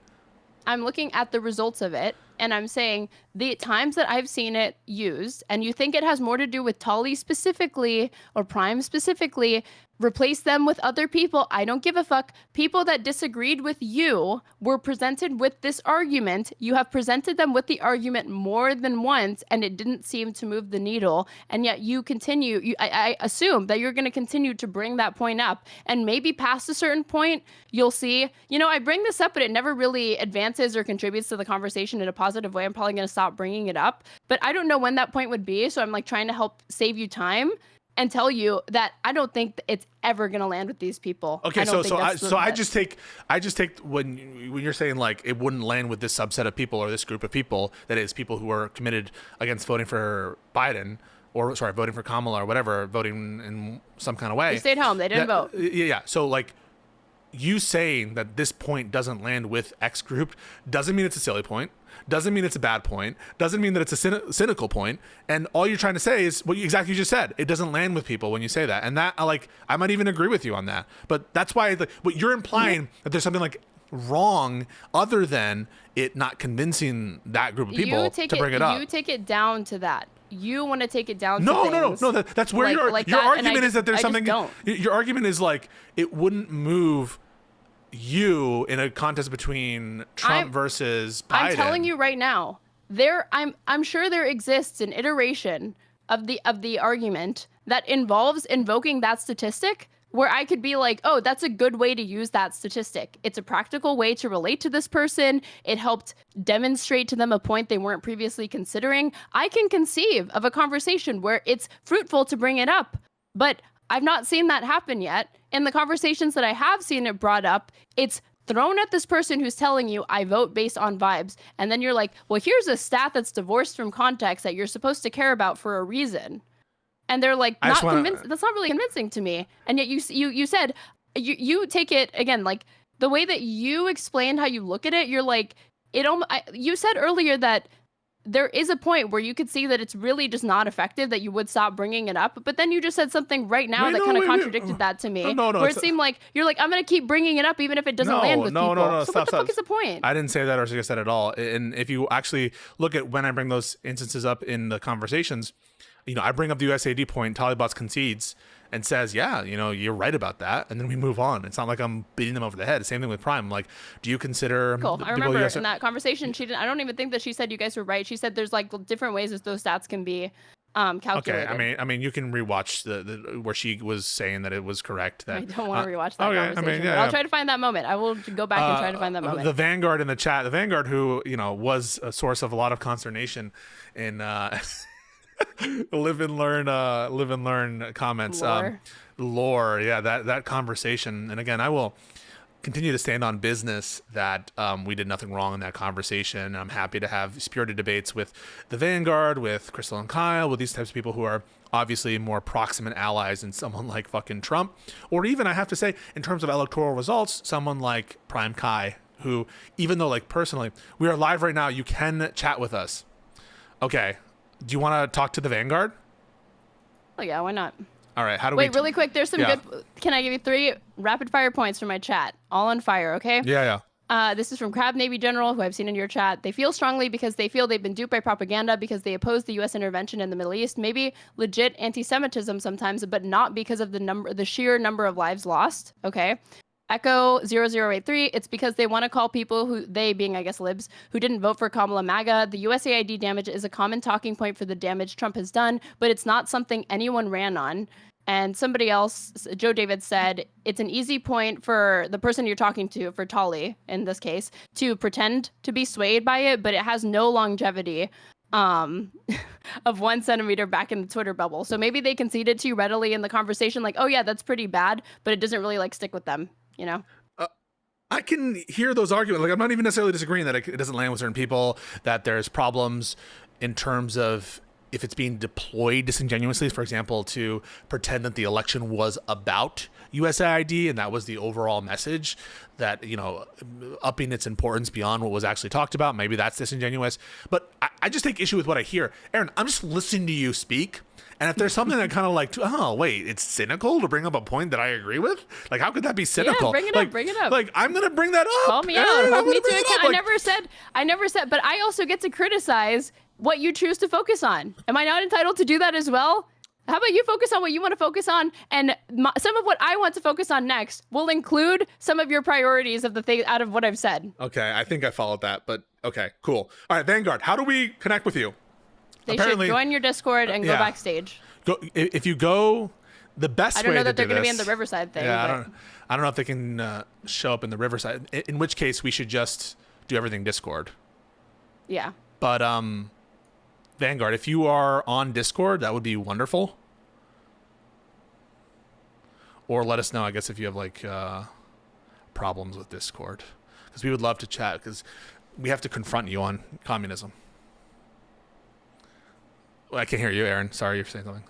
I'm looking at the results of it, and I'm saying the times that I've seen it used, and you think it has more to do with Tali specifically or Prime specifically, replace them with other people. I don't give a fuck. People that disagreed with you were presented with this argument. You have presented them with the argument more than once, and it didn't seem to move the needle. And yet you continue. I assume that you're going to continue to bring that point up. And maybe past a certain point, you'll see, I bring this up, but it never really advances or contributes to the conversation in a positive way. I'm probably going to stop bringing it up. But I don't know when that point would be. So I'm like trying to help save you time and tell you that I don't think it's ever going to land with these people. Okay, I just take when you're saying like it wouldn't land with this subset of people or this group of people, that is people who are committed against voting for Biden, or voting for Kamala or whatever, voting in some kind of way. They stayed home. They didn't vote. Yeah. So like, you saying that this point doesn't land with X group doesn't mean it's a silly point, doesn't mean it's a bad point, doesn't mean that it's a cynical point. And all you're trying to say is what you exactly just said. It doesn't land with people when you say that. And that, I might even agree with you on that. But that's why what you're implying that there's something like wrong other than it not convincing that group of people to bring it up. You take it down to that. You want to take it down no, to things. No. That's where your argument is that there's something. Your argument is like it wouldn't move you in a contest between Trump versus Biden. I'm telling you right now, I'm sure there exists an iteration of the argument that involves invoking that statistic, where I could be like, oh, that's a good way to use that statistic. It's a practical way to relate to this person. It helped demonstrate to them a point they weren't previously considering. I can conceive of a conversation where it's fruitful to bring it up, but I've not seen that happen yet. In the conversations that I have seen it brought up, it's thrown at this person who's telling you, I vote based on vibes. And then you're like, well, here's a stat that's divorced from context that you're supposed to care about for a reason. And they're like, that's not really convincing to me. And yet you said, you take it again, like the way that you explained how you look at it, you're like you said earlier that there is a point where you could see that it's really just not effective, that you would stop bringing it up. But then you just said something right now that kind of contradicted that to me. Where it seemed like you're like, I'm going to keep bringing it up even if it doesn't land with people. No, so stop, what the fuck is the point? I didn't say that or suggest that at all. And if you actually look at when I bring those instances up in the conversations, I bring up the USAID point, Talibot concedes and says, yeah, you're right about that. And then we move on. It's not like I'm beating them over the head. Same thing with Prime. Like, do you consider... Cool. I remember in that conversation, I don't even think that she said you guys were right. She said there's like different ways that those stats can be calculated. Okay, I mean, you can rewatch the where she was saying that it was correct. That I don't want to rewatch that conversation. I'll try to find that moment. I will go back and try to find that moment. The Vanguard in the chat, the Vanguard who was a source of a lot of consternation in live and learn comments. Lore, yeah, that conversation. And again, I will continue to stand on business that we did nothing wrong in that conversation. I'm happy to have spirited debates with the Vanguard, with Crystal and Kyle, with these types of people who are obviously more proximate allies than someone like fucking Trump, or even, I have to say, in terms of electoral results, someone like Prime Kai, who, even though like personally, we are live right now, you can chat with us. Okay, do you want to talk to the Vanguard? Oh yeah, why not? All right, how do Wait, really quick, there's some good... Can I give you 3 rapid fire points from my chat? All on fire, okay? Yeah. This is from Crab Navy General, who I've seen in your chat. They feel strongly because they feel they've been duped by propaganda because they oppose the U.S. intervention in the Middle East. Maybe legit anti-Semitism sometimes, but not because of the sheer number of lives lost, okay? Echo 0083, it's because they want to call people who, they being, I guess, libs, who didn't vote for Kamala MAGA. The USAID damage is a common talking point for the damage Trump has done, but it's not something anyone ran on. And somebody else, Joe David, said, it's an easy point for the person you're talking to, for Tolly in this case, to pretend to be swayed by it, but it has no longevity of 1 centimeter back in the Twitter bubble. So maybe they conceded to you readily in the conversation, like, oh yeah, that's pretty bad, but it doesn't really like stick with them. I can hear those arguments. Like, I'm not even necessarily disagreeing that it doesn't land with certain people, that there's problems in terms of if it's being deployed disingenuously, for example, to pretend that the election was about USAID and that was the overall message, that, upping its importance beyond what was actually talked about. Maybe that's disingenuous. But I just take issue with what I hear. Aaron, I'm just listening to you speak. And if there's something that kind of like, oh, wait, it's cynical to bring up a point that I agree with? Like, how could that be cynical? Yeah, bring it up. Like, I'm going to bring that up. Call me out. Hold me to account. I never said, but I also get to criticize what you choose to focus on. Am I not entitled to do that as well? How about you focus on what you want to focus on, and some of what I want to focus on next will include some of your priorities of the thing out of what I've said. Okay, I think I followed that, but okay, cool. All right, Vanguard, how do we connect with you? They should join your Discord and go backstage. If you go, the best way to do this... I don't know that they're going to be in the Riverside thing. Yeah, I don't know if they can show up in the Riverside, in which case we should just do everything Discord. Yeah. But Vanguard, if you are on Discord, that would be wonderful. Or let us know, I guess, if you have like problems with Discord, because we would love to chat, because we have to confront you on communism. Well, I can't hear you, Aaron. Sorry, you're saying something.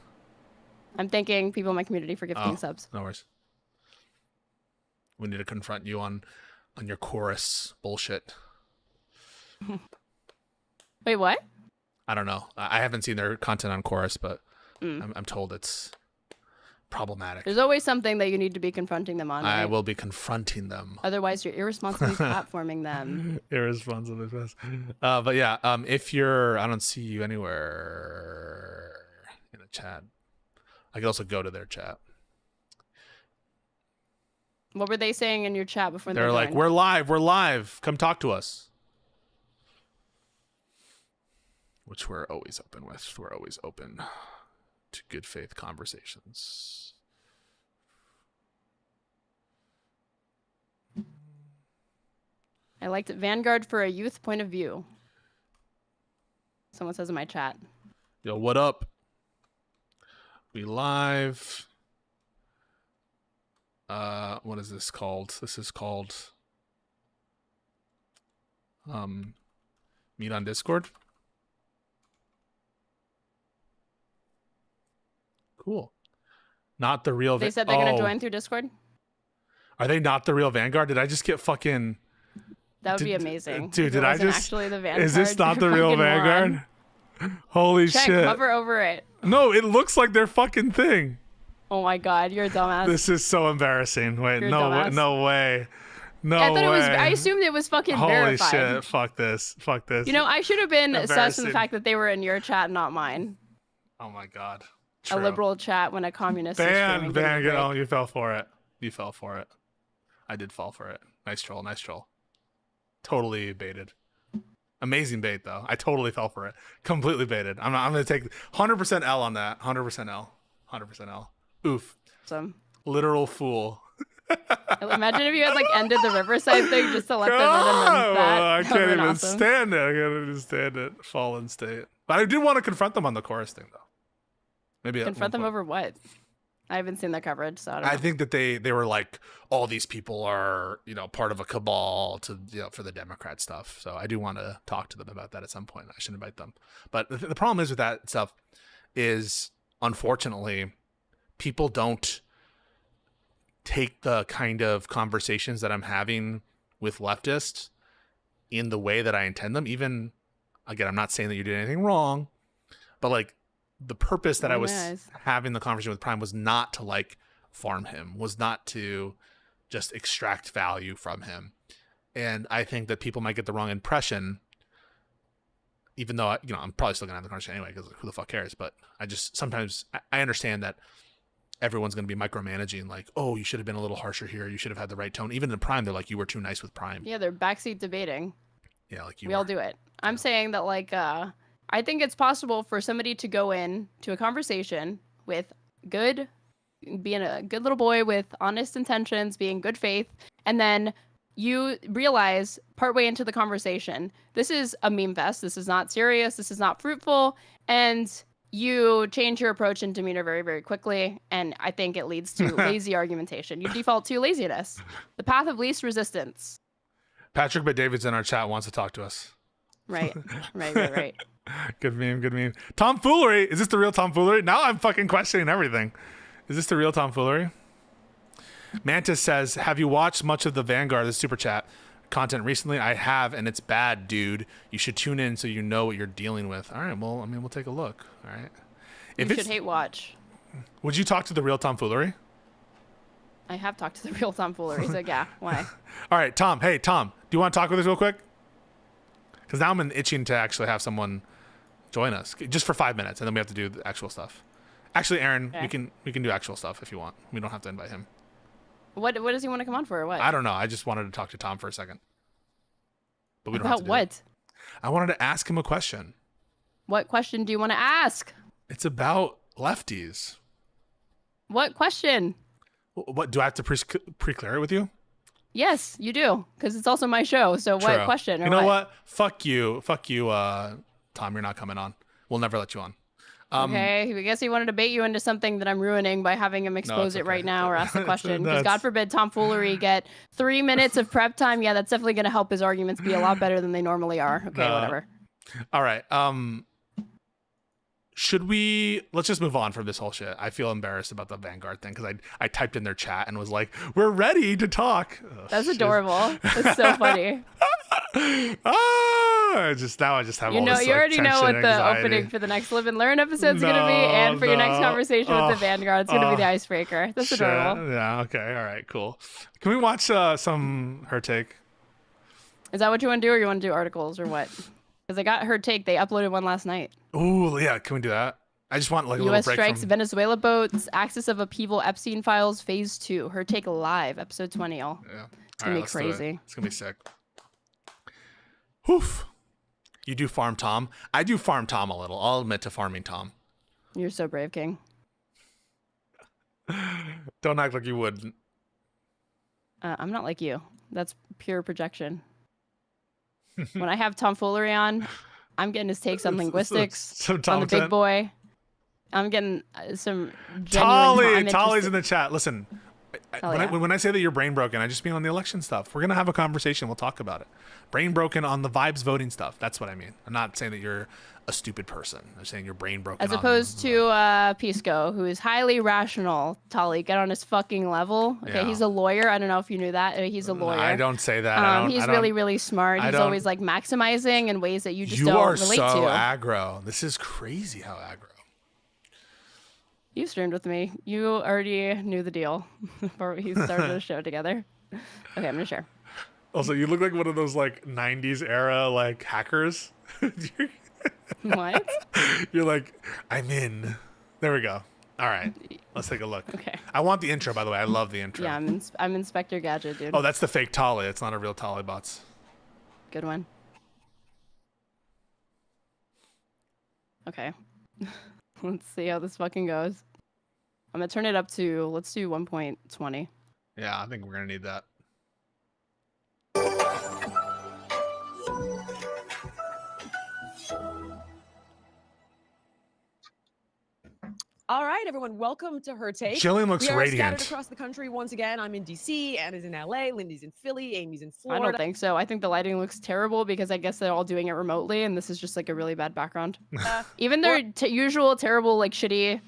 I'm thanking people in my community for gifting subs. No worries. We need to confront you on your chorus bullshit. Wait, what? I don't know. I haven't seen their content on chorus, but I'm told it's problematic. There's always something that you need to be confronting them on. I right? will be confronting them. Otherwise, you're irresponsibly platforming them. Irresponsibly. But yeah, if you're, I don't see you anywhere in the chat. I could also go to their chat. What were they saying in your chat before they're like, we're live. Come talk to us. Which we're always open with. We're always open to good faith conversations. I liked it. Vanguard for a youth point of view. Someone says in my chat. Yo, what up? We live. What is this called? This is called Meet on Discord. Cool. Not the real... They said they're going to join through Discord? Are they not the real Vanguard? Did I just get fucking? That would be amazing. Dude, If did it I wasn't just? actually the Vanguard? Is this not the You're real fucking Vanguard? moron. Holy Check, shit! hover over it. No, it looks like their fucking thing. Oh my god, you're a dumbass. This is so embarrassing. Wait, You're a no, dumbass. no way, no I thought way. it was. I assumed it was fucking Holy verified. shit! Fuck this! Fuck this! You know, I should have been sus in Embarrassing. the fact that they were in your chat, not mine. Oh my god. A True. liberal chat when a communist is Ban, streaming. Give me a ban. break. Oh, you fell for it. You fell for it. I did fall for it. Nice troll. Nice troll. Totally baited. Amazing bait though. I totally fell for it. Completely baited. I'm gonna take 100% L on that. 100% L. 100% L. Oof. Awesome. Literal fool. Imagine if you had like ended the Riverside thing just to let them in and then that. I That can't would've been even awesome. stand it. I can't even stand it. Fallen state. But I did want to confront them on the chorus thing though. Maybe at Confront one them point. over what? I haven't seen their coverage, so I don't know. I think that they were like, all these people are, part of a cabal to, for the Democrat stuff. So I do want to talk to them about that at some point. I should invite them. But the problem is with that stuff is, unfortunately, people don't take the kind of conversations that I'm having with leftists in the way that I intend them. Even, again, I'm not saying that you did anything wrong, but like, the purpose that I was having the conversation with Prime was not to like farm him, was not to just extract value from him. And I think that people might get the wrong impression, even though, I'm probably still gonna have the conversation anyway, because who the fuck cares? But sometimes I understand that everyone's going to be micromanaging, like, oh, you should have been a little harsher here. You should have had the right tone. Even in Prime, they're like, you were too nice with Prime. Yeah, they're backseat debating. Yeah, like We all do it. I'm saying that like, I think it's possible for somebody to go in to a conversation with being a good little boy with honest intentions, being good faith, and then you realize partway into the conversation, this is a meme fest, this is not serious, this is not fruitful, and you change your approach and demeanor very, very quickly, and I think it leads to lazy argumentation. You default to laziness, the path of least resistance. Patrick David's in our chat, wants to talk to us. Right. Good meme. Tomfoolery. Is this the real tomfoolery? Now I'm fucking questioning everything. Is this the real tomfoolery? Mantis says, have you watched much of the Vanguard, the super chat content recently? I have, and it's bad, dude. You should tune in so you know what you're dealing with. All right, well, we'll take a look. All right. You should hate watch. Would you talk to the real tomfoolery? I have talked to the real tomfoolery, so yeah, why? All right, Tom. Hey, Tom, do you want to talk with us real quick? Because now I'm itching to actually have someone join us, just for 5 minutes, and then we have to do the actual stuff. Actually, Aaron, Okay. we can do actual stuff if you want. We don't have to invite him. What does he want to come on for, or what? I don't know. I just wanted to talk to Tom for a second. But we don't have About to do what? it. I wanted to ask him a question. What question do you want to ask? It's about lefties. What question? What do I have to pre-clear it with you? Yes, you do, because it's also my show. So what True. question? Or You know what? Fuck you, Tom. You're not coming on. We'll never let you on. Okay, I guess he wanted to bait you into something that I'm ruining by having him expose it okay. right now or ask the No, question. Because it's- God forbid tomfoolery get 3 minutes of prep time. Yeah, that's definitely going to help his arguments be a lot better than they normally are. Okay, whatever. All right. Let's just move on from this whole shit. I feel embarrassed about the Vanguard thing because I typed in their chat and was like, we're ready to talk. Oh, That's shit. adorable. That's so funny. I just have You all know, this, you like, already know what tension, the anxiety. opening for the next Live and Learn episode is going to be, and for your next No. conversation with the Vanguard, it's going to be the icebreaker. That's Shit. adorable. Yeah. Okay. All right. Cool. Can we watch some her take? Is that what you want to do, or you want to do articles, or what? Because I got her take. They uploaded one last night. Ooh, yeah. Can we do that? I just want like a U.S. little break strikes from. Venezuela boats, Axis of Upheaval, Epstein Files, Phase 2. Her take live, episode 20. Yeah. It's gonna be let's do it. crazy. It's gonna be sick. Oof. You do farm Tom. I do farm Tom a little. I'll admit to farming Tom. You're so brave, King. Don't act like you wouldn't. I'm not like you. That's pure projection. When I have tomfoolery on, I'm getting his takes on linguistics, Some on Tom the big 10. boy. I'm getting some genuine. I'm Tolly's interested. in the chat. Listen, Hell yeah. When I say that you're brain broken, I just mean on the election stuff. We're gonna have a conversation. We'll talk about it. Brain broken on the vibes voting stuff. That's what I mean. I'm not saying that you're a stupid person. I'm saying you're brain broken. As opposed to Pisco, who is highly rational. Tali, get on his fucking level. Okay, Yeah. he's a lawyer. I don't know if you knew that. He's a lawyer. I don't say that. He's really, really smart. He's always like maximizing in ways that you just don't relate to. You are so aggro. This is crazy how aggro. You streamed with me. You already knew the deal before we started the show together. Okay, I'm gonna share. Also, you look like one of those like 90s era like hackers. What? You're like, I'm in. There we go. All right, let's take a look. Okay. I want the intro, by the way. I love the intro. Yeah, I'm Inspector Gadget, dude. Oh, that's the fake Tali. It's not a real Tali bots. Good one. Okay. Let's see how this fucking goes. I'm gonna turn it up to, let's do 1.20. Yeah, I think we're gonna need that. All right, everyone, welcome to Her Take. Jillian looks we are radiant. scattered across the country once again. I'm in DC, Anna's in LA, Lindy's in Philly, Amy's in Florida. I don't think so. I think the lighting looks terrible because I guess they're all doing it remotely, and this is just like a really bad background. Even their usual terrible, like shitty,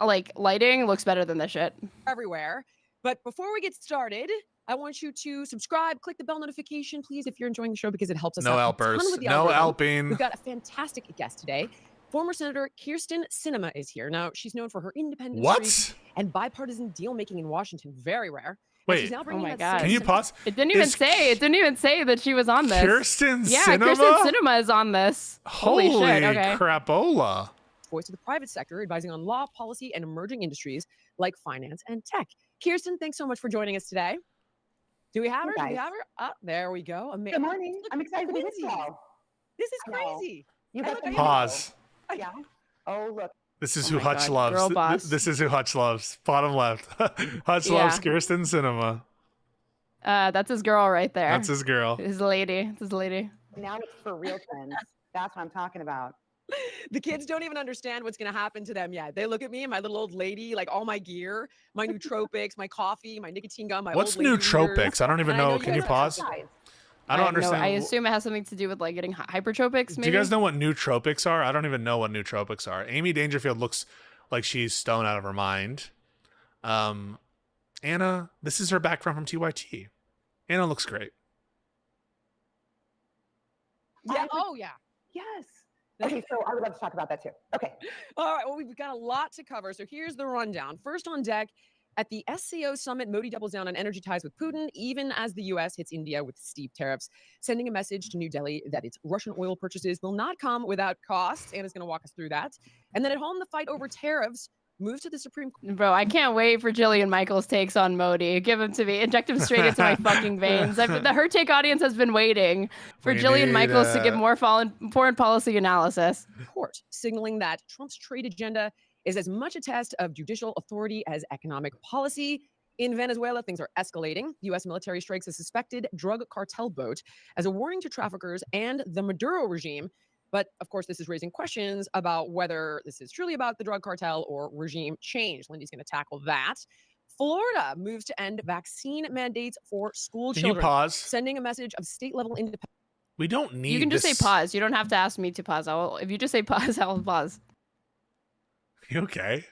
like lighting looks better than this shit. Everywhere. But before we get started, I want you to subscribe, click the bell notification, please, if you're enjoying the show, because it helps us No out a ton helpers. with the No algorithm. helping. We've got a fantastic guest today. Former Senator Kirsten Sinema is here. Now, she's known for her independent What? streak and bipartisan deal-making in Washington. Very rare. And Wait. she's now bringing my that God. Can you same pause? It didn't even Is say. It didn't even say that she was on this. Kirsten Yeah, Sinema? Kirsten Sinema is on this. Holy shit. Okay. crapola. voice of the private sector, advising on law, policy, and emerging industries like finance and tech. Kirsten, thanks so much for joining us today. Do we have her? Do we have her? Oh, there we go. Good morning. I'm excited to be with you all. This is I know. crazy. You Hey, got look, the I- Pause. Yeah. Oh, look. This is Oh who my Hutch God, loves. girl boss. This is who Hutch loves. Bottom left. Hutch Yeah. loves Kirsten Sinema. That's his girl right there. That's his girl. His lady. It's his lady. Now it's for real trends. That's what I'm talking about. The kids don't even understand what's going to happen to them yet. They look at me and my little old lady, like all my gear, my nootropics, my coffee, my nicotine gum, my What's old lady nootropics? readers. I don't even And I know. know Can you you guys pause? Guys, I don't have no- understand. I assume it has something to do with like getting hypertropics, maybe? Do you guys know what nootropics are? I don't even know what nootropics are. Amy Dangerfield looks like she's stoned out of her mind. Anna, this is her background from TYT. Anna looks great. Yeah. Oh, yeah. yes. Okay, so I would love to talk about that too. Okay. All right. Well, we've got a lot to cover. So here's the rundown. First on deck, at the SCO summit, Modi doubles down on energy ties with Putin, even as the U.S. hits India with steep tariffs, sending a message to New Delhi that its Russian oil purchases will not come without costs. Anna's going to walk us through that. And then at home, the fight over tariffs moves to the Supreme Court. Bro, I can't wait for Jillian Michaels' takes on Modi. Give him to me. Inject him straight into my fucking veins. The Her Take audience has been waiting for We Jillian need, Michaels to give more foreign policy analysis. Court, signaling that Trump's trade agenda is as much a test of judicial authority as economic policy. In Venezuela, things are escalating. U.S. military strikes a suspected drug cartel boat as a warning to traffickers and the Maduro regime. But of course, this is raising questions about whether this is truly about the drug cartel or regime change. Lindy's going to tackle that. Florida moves to end vaccine mandates for school Can children, you pause? sending a message of state-level independence. We don't need You can just this. say pause. You don't have to ask me to pause. If you just say pause, I'll pause. You okay?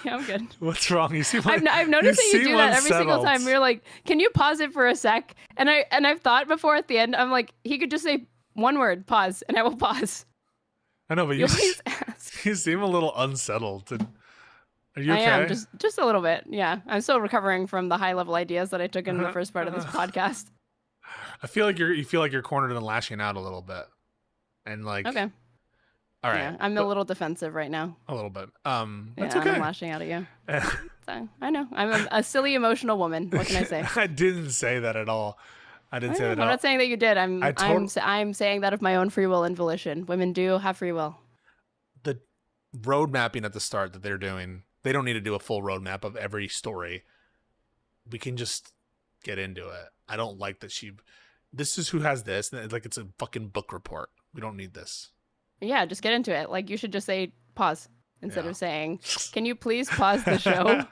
Yeah, I'm good. What's wrong? You seem like I've noticed that you seem do that every single unsettled. time. You're like, can you pause it for a sec? And I've thought before at the end, I'm like, he could just say one word, pause, and I will pause. I know, but You you, always ask. you seem a little unsettled. Are you I okay? am just a little bit. Yeah, I'm still recovering from the high level ideas that I took in the first part of this podcast. I feel like you feel like you're cornered and lashing out a little bit, and like Okay. all right, Yeah, I'm a little defensive right now. a little bit. That's Yeah, okay. I'm lashing out at you. So, I know. I'm a silly, emotional woman. What can I say? I didn't say that at all. I didn't say that I'm at all. not saying that you did. I'm I I'm saying that of my own free will and volition. Women do have free will. The road mapping at the start that they're doing, they don't need to do a full roadmap of every story. We can just get into it. I don't like that this is who has this. And it's like it's a fucking book report. We don't need this. Yeah, just get into it. Like you should just say pause instead Yeah. of saying, "Can you please pause the show,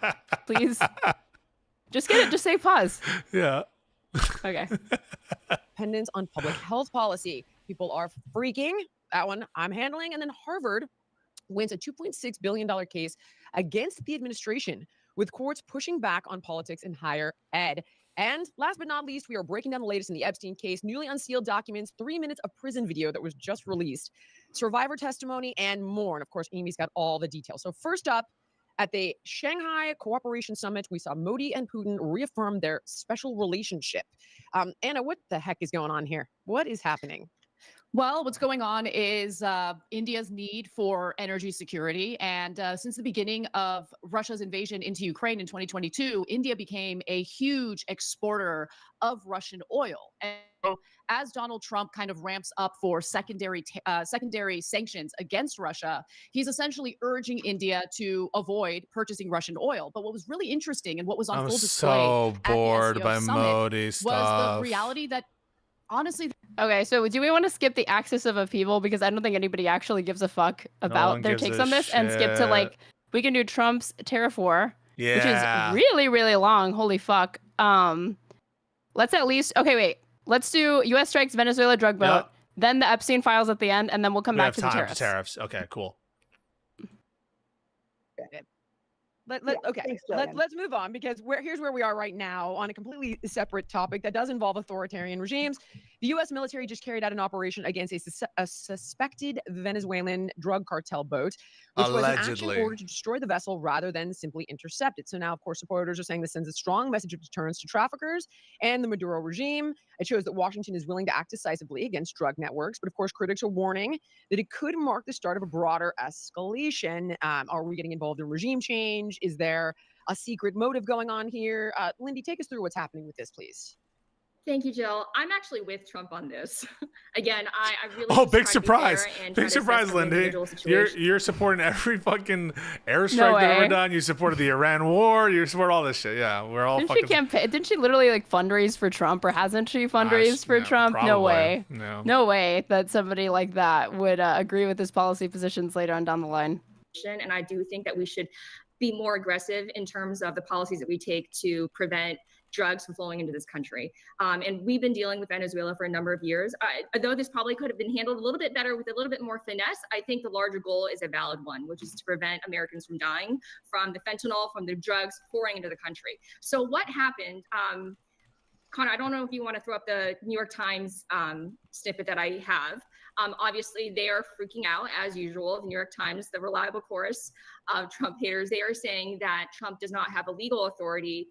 please?" Just get it. Just say pause. Yeah. Okay. Dependence on public health policy. People are freaking. That one I'm handling. And then Harvard wins a $2.6 billion case against the administration, with courts pushing back on politics in higher ed. And last but not least, we are breaking down the latest in the Epstein case, newly unsealed documents, 3 minutes of prison video that was just released, survivor testimony, and more. And of course, Amy's got all the details. So first up, at the Shanghai Cooperation Summit, we saw Modi and Putin reaffirm their special relationship. Anna, what the heck is going on here? What is happening? Well, what's going on is India's need for energy security. And since the beginning of Russia's invasion into Ukraine in 2022, India became a huge exporter of Russian oil. And so as Donald Trump kind of ramps up for secondary sanctions against Russia, he's essentially urging India to avoid purchasing Russian oil. But what was really interesting and what was on I'm full display so at the bored SCO by summit Modi was stuff. the reality that honestly, Okay, so do we want to skip the axis of upheaval, because I don't think anybody actually gives a fuck about one their gives takes a on this, and skip to like, we can do Trump's tariff war, Yeah. which is really, really long. Holy fuck. Let's at least, okay, wait. Let's do U.S. strikes Venezuela drug boat, Yep. then the Epstein files at the end, and then we'll come We back have to the time tariffs. for tariffs. Okay, cool. Okay, thanks, Jillian. let's move on, because here's where we are right now on a completely separate topic that does involve authoritarian regimes. The U.S. military just carried out an operation against a suspected Venezuelan drug cartel boat, which was an action Allegedly. order to destroy the vessel rather than simply intercept it. So now, of course, supporters are saying this sends a strong message of deterrence to traffickers and the Maduro regime. It shows that Washington is willing to act decisively against drug networks, but of course, critics are warning that it could mark the start of a broader escalation. Are we getting involved in regime change? Is there a secret motive going on here? Lindy, take us through what's happening with this, please. Thank you, Jill. I'm actually with Trump on this. Again, I really Oh, just big try to be fair surprise. and try Big to assess surprise, every Lindy. individual situation. You're supporting every fucking airstrike No they've ever way. done. You supported the Iran war. You support all this shit. Yeah, we're all Didn't fucking... she campaign? Didn't she literally like fundraise for Trump, or hasn't she fundraised for yeah, Trump? No probably. way. No. No way that somebody like that would agree with his policy positions later on down the line. And I do think that we should be more aggressive in terms of the policies that we take to prevent drugs from flowing into this country. And we've been dealing with Venezuela for a number of years. Though this probably could have been handled a little bit better with a little bit more finesse, I think the larger goal is a valid one, which is to prevent Americans from dying from the fentanyl, from the drugs pouring into the country. So what happened? Connor, I don't know if you want to throw up the New York Times snippet that I have. Obviously, they are freaking out, as usual. The New York Times, the reliable chorus of Trump haters, they are saying that Trump does not have a legal authority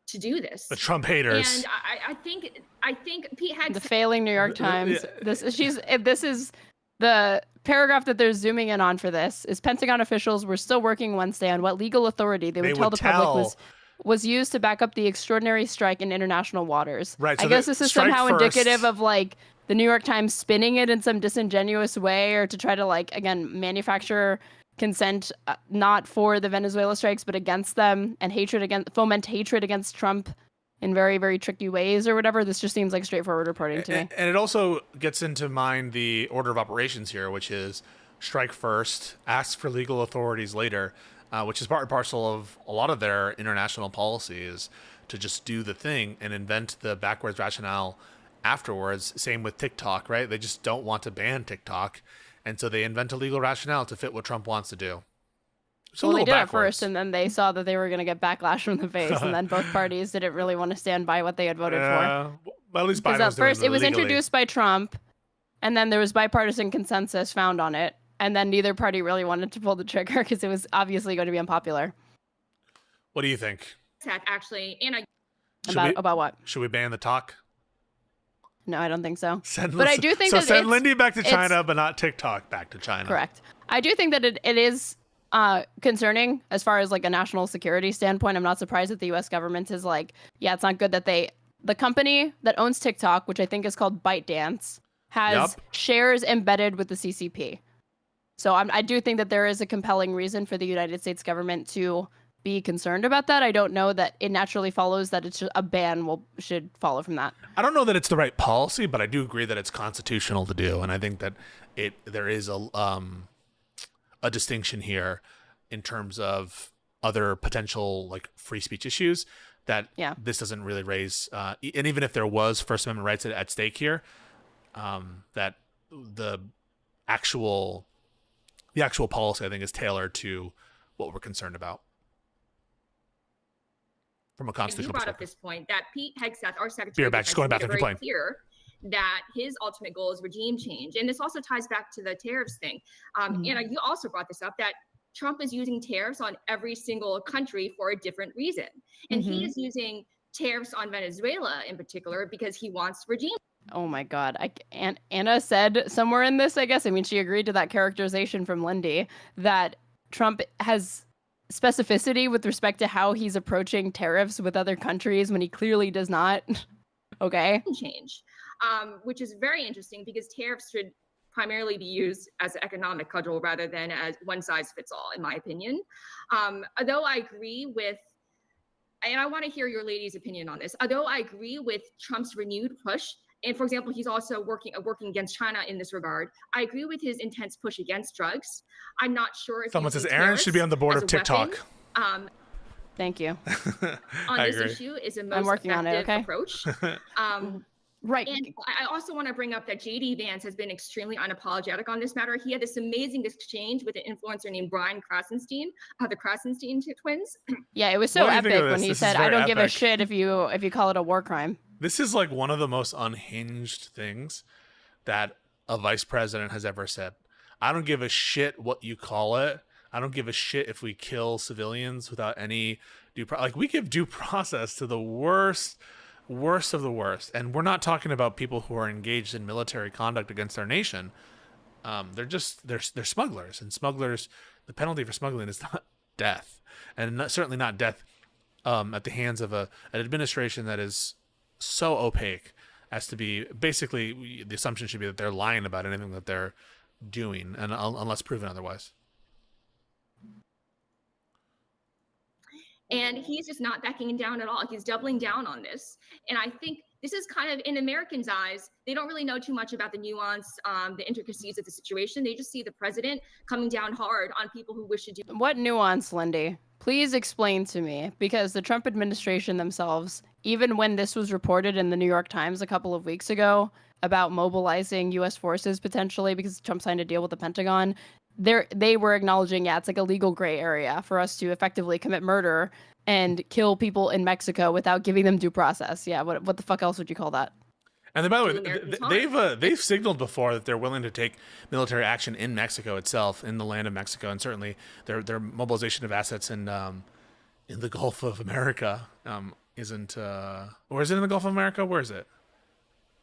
to do this. The Trump haters. And I think Pete had The failing New York Times. This is the paragraph that they're zooming in on for this is Pentagon officials were still working Wednesday on what legal authority they would tell the public was used to back up the extraordinary strike in international waters. Right, so I guess the this is strike somehow first- indicative of like the New York Times spinning it in some disingenuous way, or to try to like, again, manufacture consent not for the Venezuela strikes but against them, and foment hatred against Trump in very, very tricky ways or whatever. This just seems like straightforward reporting to me. And it also gets into mind the order of operations here, which is strike first, ask for legal authorities later, which is part and parcel of a lot of their international policy, is to just do the thing and invent the backwards rationale afterwards. Same with TikTok, right? They just don't want to ban TikTok, and so they invent a legal rationale to fit what Trump wants to do. It's a Well, they little did it backwards. first, and then they saw that they were going to get backlash from the base, and then both parties didn't really want to stand by what they had voted for. Well, at least Because Biden at was doing first it was legally. introduced by Trump, and then there was bipartisan consensus found on it, and then neither party really wanted to pull the trigger because it was obviously going to be unpopular. What do you think? actually, and I About what? Should we ban the talk? No, I don't think so. But I do think so that send it's- Lindy back to it's- China, but not TikTok back to China. Correct. I do think that it is concerning as far as like a national security standpoint. I'm not surprised that the U.S. government is like, yeah, it's not good that the company that owns TikTok, which I think is called ByteDance, has shares embedded with the CCP. So I do think that there is a compelling reason for the United States government to be concerned about that. I don't know that it naturally follows that it's just a ban should follow from that. I don't know that it's the right policy, but I do agree that it's constitutional to do, and I think that there is a distinction here in terms of other potential like free speech issues. that Yeah. this doesn't really raise, and even if there was First Amendment rights at stake here, that the actual policy, I think, is tailored to what we're concerned about from a And you constitutional brought up perspective. this point that Pete Hegseth, our Secretary Beer of back, just going Defense, back made to it very complain. clear that his ultimate goal is regime change. And this also ties back to the tariffs thing. And you also brought this up, that Trump is using tariffs on every single country for a different reason. And he is using tariffs on Venezuela in particular because he wants regime. Oh my God. Anna said somewhere in this, I guess, I mean, she agreed to that characterization from Lindy, that Trump has specificity with respect to how he's approaching tariffs with other countries when he clearly does not. Okay. Change, which is very interesting because tariffs should primarily be used as an economic cudgel rather than as one size fits all, in my opinion. Although I agree with, and I want to hear your ladies' opinion on this, although I agree with Trump's renewed push, and for example, he's also working against China in this regard. I agree with his intense push against drugs. I'm not sure if Someone says Aaron should be on the board of TikTok. Thank you. On I this agree. issue is a I'm most working on it, effective okay? approach. Right. And I also want to bring up that JD Vance has been extremely unapologetic on this matter. He had this amazing exchange with an influencer named Brian Krasenstein, the Krasenstein twins. Yeah, it was so What do you think epic of when this? he This is said, "I very don't give a epic." shit if you call it a war crime." This is like one of the most unhinged things that a vice president has ever said. I don't give a shit what you call it. I don't give a shit if we kill civilians without any like we give due process to the worst of the worst. And we're not talking about people who are engaged in military conduct against our nation. They're smugglers, and smugglers, the penalty for smuggling is not death, and certainly not death at the hands of an administration that is so opaque as to be basically, the assumption should be that they're lying about anything that they're doing, and unless proven otherwise. And he's just not backing down at all. He's doubling down on this. And I think this is kind of, in Americans' eyes, they don't really know too much about the nuance, the intricacies of the situation. They just see the president coming down hard on people who wish to do. What nuance, Lindy? Please explain to me, because the Trump administration themselves, even when this was reported in the New York Times a couple of weeks ago about mobilizing U.S. forces potentially because Trump signed a deal with the Pentagon, they were acknowledging, yeah, it's like a legal gray area for us to effectively commit murder and kill people in Mexico without giving them due process. Yeah, what the fuck else would you call that? And then, by the way, they've signaled before that they're willing to take military action in Mexico itself, in the land of Mexico, and certainly their mobilization of assets in the Gulf of America isn't, or is it in the Gulf of America? Where is it?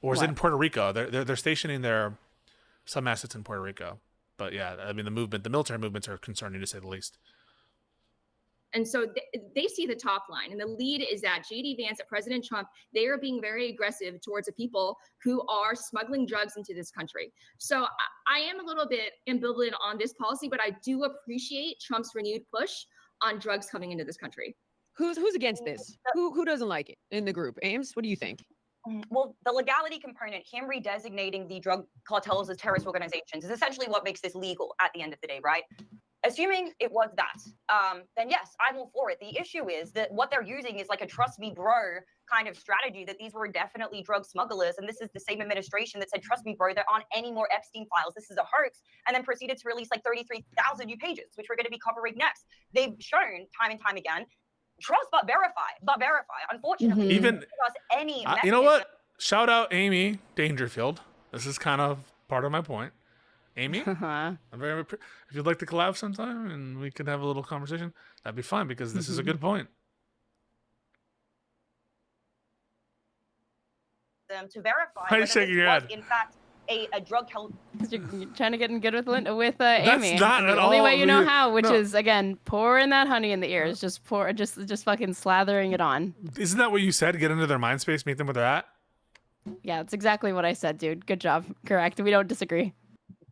Or is it in Puerto Rico? They're stationing some assets in Puerto Rico. But yeah, I mean, the military movements are concerning to say the least. And so they see the top line, and the lead is that JD Vance and President Trump, they are being very aggressive towards the people who are smuggling drugs into this country. So I am a little bit ambivalent on this policy, but I do appreciate Trump's renewed push on drugs coming into this country. Who's against this? Who doesn't like it in the group? Ames, what do you think? Well, the legality component, him redesignating the drug cartels as terrorist organizations, is essentially what makes this legal at the end of the day, right? Assuming it was that, then yes, I'm all for it. The issue is that what they're using is like a trust me bro kind of strategy, that these were definitely drug smugglers. And this is the same administration that said, trust me bro, there aren't any more Epstein files. This is a hoax. And then proceeded to release like 33,000 new pages, which we're going to be covering next. They've shown time and time again, trust but verify. Unfortunately, Even any you know what? Shout out Amy Dangerfield. This is kind of part of my point. Amy, if you'd like to collab sometime and we could have a little conversation, that'd be fine, because this is a good point. Them to verify Why are you whether shaking this your was head? in fact a drug cartel. You're trying to get in good with Amy. That's not the at only all way you know the- how, which no. is, again, pouring that honey in the ears. Just fucking slathering it on. Isn't that what you said? Get into their mind space, meet them where they're at? Yeah, it's exactly what I said, dude. Good job. Correct. We don't disagree.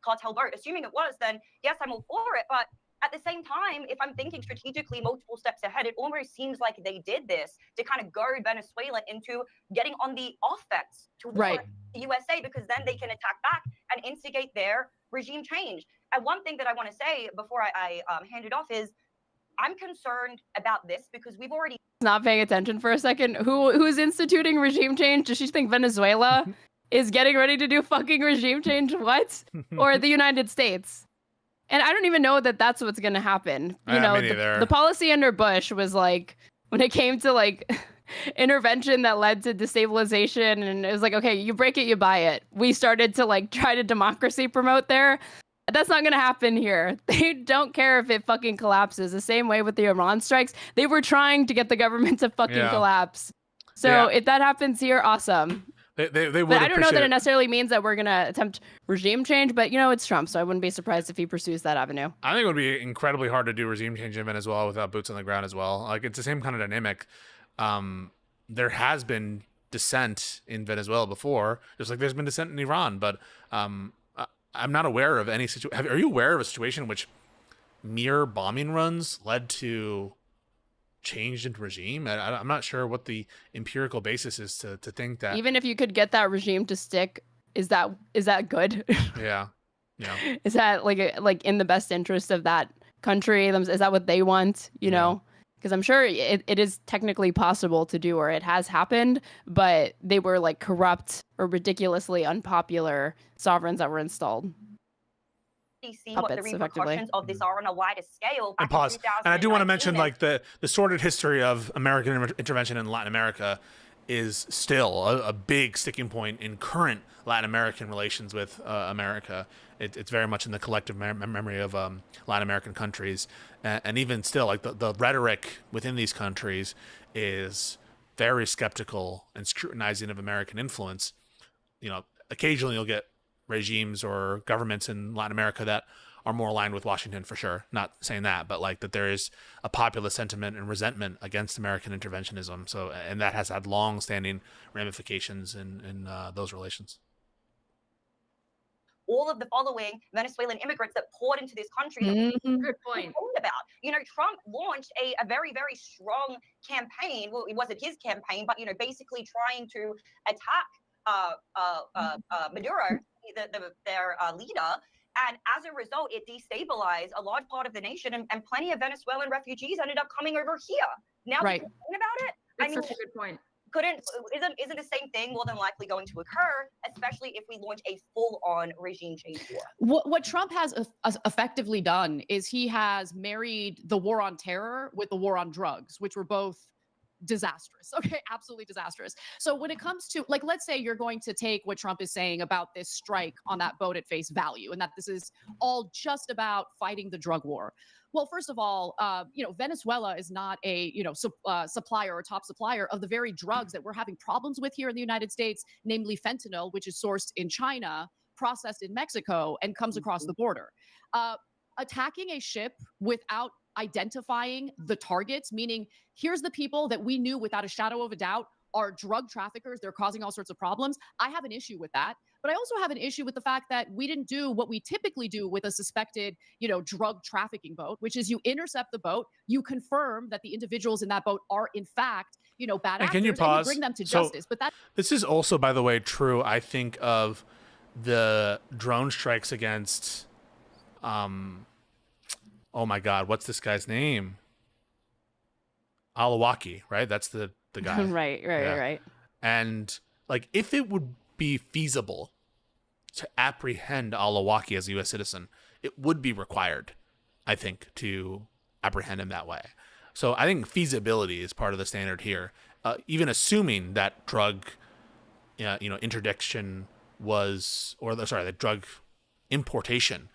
Cartel vote. Assuming it was, then yes, I'm all for it. But at the same time, if I'm thinking strategically multiple steps ahead, it almost seems like they did this to kind of goad Venezuela into getting on the offense towards the USA, because then they can attack back and instigate their regime change. And one thing that I want to say before I hand it off is, I'm concerned about this because we've already not paying attention for a second, who's instituting regime change? Does she think Venezuela is getting ready to do fucking regime change? What? Or the United States? And I don't even know that that's what's going to happen. You know, the policy under Bush was like, when it came to like intervention that led to destabilization, and it was like, okay, you break it, you buy it. We started to like try to democracy promote there. That's not going to happen here. They don't care if it fucking collapses. The same way with the Iran strikes. They were trying to get the government to fucking collapse. So if that happens here, awesome. They would. But I don't know that it necessarily means that we're going to attempt regime change, but you know, it's Trump, so I wouldn't be surprised if he pursues that avenue. I think it would be incredibly hard to do regime change in Venezuela without boots on the ground as well. Like, it's the same kind of dynamic. There has been dissent in Venezuela before, just like there's been dissent in Iran, but I'm not aware of any situation. Are you aware of a situation in which mere bombing runs led to changed in regime? I'm not sure what the empirical basis is to think that. Even if you could get that regime to stick, is that good? Yeah. Is that like in the best interest of that country? Is that what they want? You know, because I'm sure it is technically possible to do, or it has happened, but they were like corrupt or ridiculously unpopular sovereigns that were installed. See what the repercussions of this are on a wider scale. And pause. And I do want to mention, like, the sordid history of American intervention in Latin America is still a big sticking point in current Latin American relations with America. It's very much in the collective memory of Latin American countries, and even still, like the rhetoric within these countries is very skeptical and scrutinizing of American influence. You know, occasionally you'll get regimes or governments in Latin America that are more aligned with Washington, for sure. Not saying that, but like that there is a populist sentiment and resentment against American interventionism. So, and that has had long-standing ramifications in those relations. All of the following Venezuelan immigrants that poured into this country. Good point. About, you know, Trump launched a very, very strong campaign. Well, it wasn't his campaign, but, you know, basically trying to attack Maduro, their leader. And as a result, it destabilized a large part of the nation, and plenty of Venezuelan refugees ended up coming over here. Now, right. Thinking about it, That's such a good point. Isn't the same thing more than likely going to occur, especially if we launch a full-on regime change war? What Trump has effectively done is he has married the war on terror with the war on drugs, which were both disastrous. Okay, absolutely disastrous. So when it comes to, like, let's say you're going to take what Trump is saying about this strike on that boat at face value, and that this is all just about fighting the drug war. Well, first of all, you know, Venezuela is not a, you know, supplier or top supplier of the very drugs that we're having problems with here in the United States, namely fentanyl, which is sourced in China, processed in Mexico, and comes across the border. Attacking a ship without identifying the targets, meaning here's the people that we knew without a shadow of a doubt are drug traffickers, they're causing all sorts of problems. I have an issue with that. But I also have an issue with the fact that we didn't do what we typically do with a suspected, you know, drug trafficking boat, which is you intercept the boat, you confirm that the individuals in that boat are in fact, you know, bad actors, can you pause? And you bring them to justice. But that this is also, by the way, true, I think, of the drone strikes against oh my God, what's this guy's name? Alawaki, right? That's the guy. Right. And like, if it would be feasible to apprehend Alawaki as a U.S. citizen, it would be required, I think, to apprehend him that way. So I think feasibility is part of the standard here. Even assuming that drug, interdiction was, that drug importation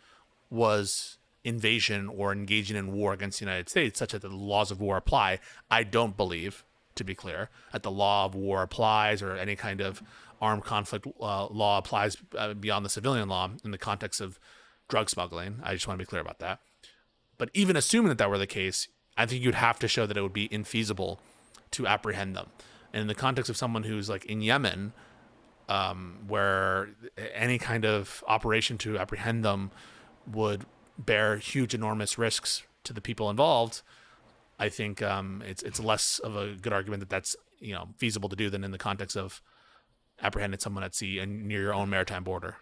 was invasion or engaging in war against the United States, such that the laws of war apply. I don't believe, to be clear, that the law of war applies or any kind of armed conflict law applies beyond the civilian law in the context of drug smuggling. I just want to be clear about that. But even assuming that that were the case, I think you'd have to show that it would be infeasible to apprehend them. And in the context of someone who's like in Yemen, where any kind of operation to apprehend them would bear huge, enormous risks to the people involved, I think it's less of a good argument that that's feasible to do than in the context of apprehending someone at sea and near your own maritime border.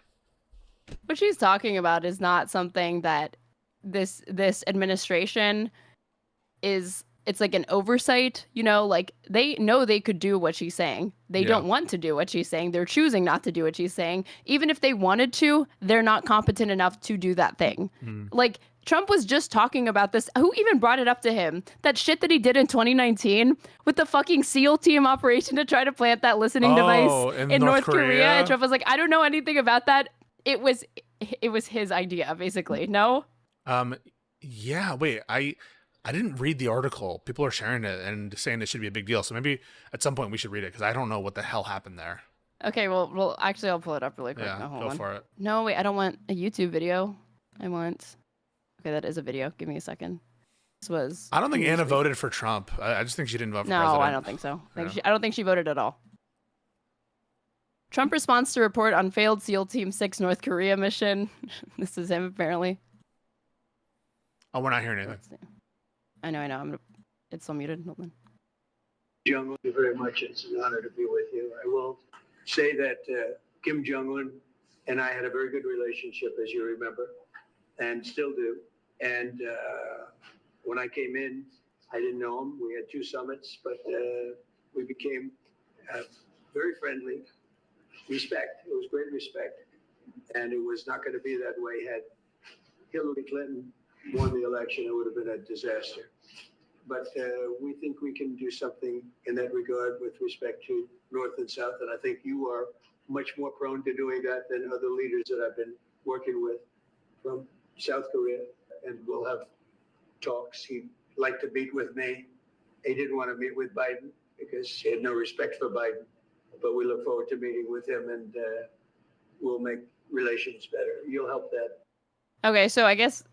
What she's talking about is not something that this administration is it's like an oversight, you know, like they know they could do what she's saying. They don't want to do what she's saying. They're choosing not to do what she's saying. Even if they wanted to, they're not competent enough to do that thing. Like Trump was just talking about this. Who even brought it up to him? That shit that he did in 2019 with the fucking SEAL team operation to try to plant that listening device in North Korea. And Trump was like, I don't know anything about that. It was his idea, basically. No? Yeah, wait, I didn't read the article. People are sharing it and saying it should be a big deal. So maybe at some point we should read it because I don't know what the hell happened there. Okay, well, actually, I'll pull it up really quick. Yeah, hold go on. for it. No, wait, I don't want a YouTube video. I want. Okay, that is a video. Give me a second. This was. I don't think Anna voted for Trump. I just think she didn't vote for no, president. I don't think so. I don't think she voted at all. Trump responds to report on failed SEAL Team 6 North Korea mission. This is him, apparently. Oh, we're not hearing anything. I know. It's so muted. Hold on. Jong-un, thank you very much. It's an honor to be with you. I will say that Kim Jong-un and I had a very good relationship, as you remember, and still do. And when I came in, I didn't know him. We had 2 summits, but we became very friendly. Respect. It was great respect. And it was not going to be that way had Hillary Clinton won the election. It would have been a disaster. But we think we can do something in that regard with respect to North and South. And I think you are much more prone to doing that than other leaders that I've been working with from South Korea. And we'll have talks. He'd like to meet with me. He didn't want to meet with Biden because he had no respect for Biden. But we look forward to meeting with him, and we'll make relations better. You'll help that. Okay, so I guess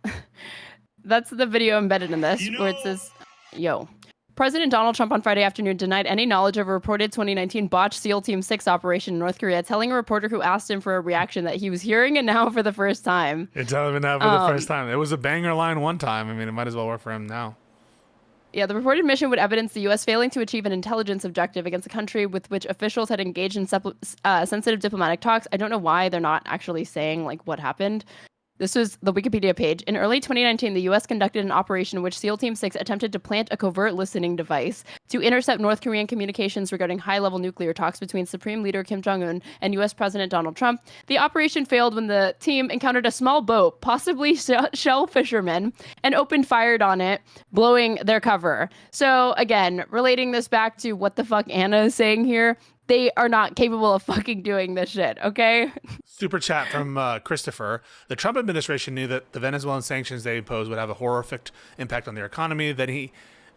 that's the video embedded in this, where it says, yo. President Donald Trump on Friday afternoon denied any knowledge of a reported 2019 botched SEAL Team 6 operation in North Korea, telling a reporter who asked him for a reaction that he was hearing it now for the first time. It's telling him now for the first time. It was a banger line one time. I mean, it might as well work for him now. Yeah, the reported mission would evidence the U.S. failing to achieve an intelligence objective against a country with which officials had engaged in sensitive diplomatic talks. I don't know why they're not actually saying, like, what happened. This was the Wikipedia page. In early 2019, the U.S. conducted an operation in which SEAL Team 6 attempted to plant a covert listening device to intercept North Korean communications regarding high-level nuclear talks between Supreme Leader Kim Jong-un and U.S. President Donald Trump. The operation failed when the team encountered a small boat, possibly shell fishermen, and opened fire on it, blowing their cover. So, again, relating this back to what the fuck Anna is saying here, they are not capable of fucking doing this shit, okay? Super chat from Christopher. The Trump administration knew that the Venezuelan sanctions they imposed would have a horrific impact on their economy.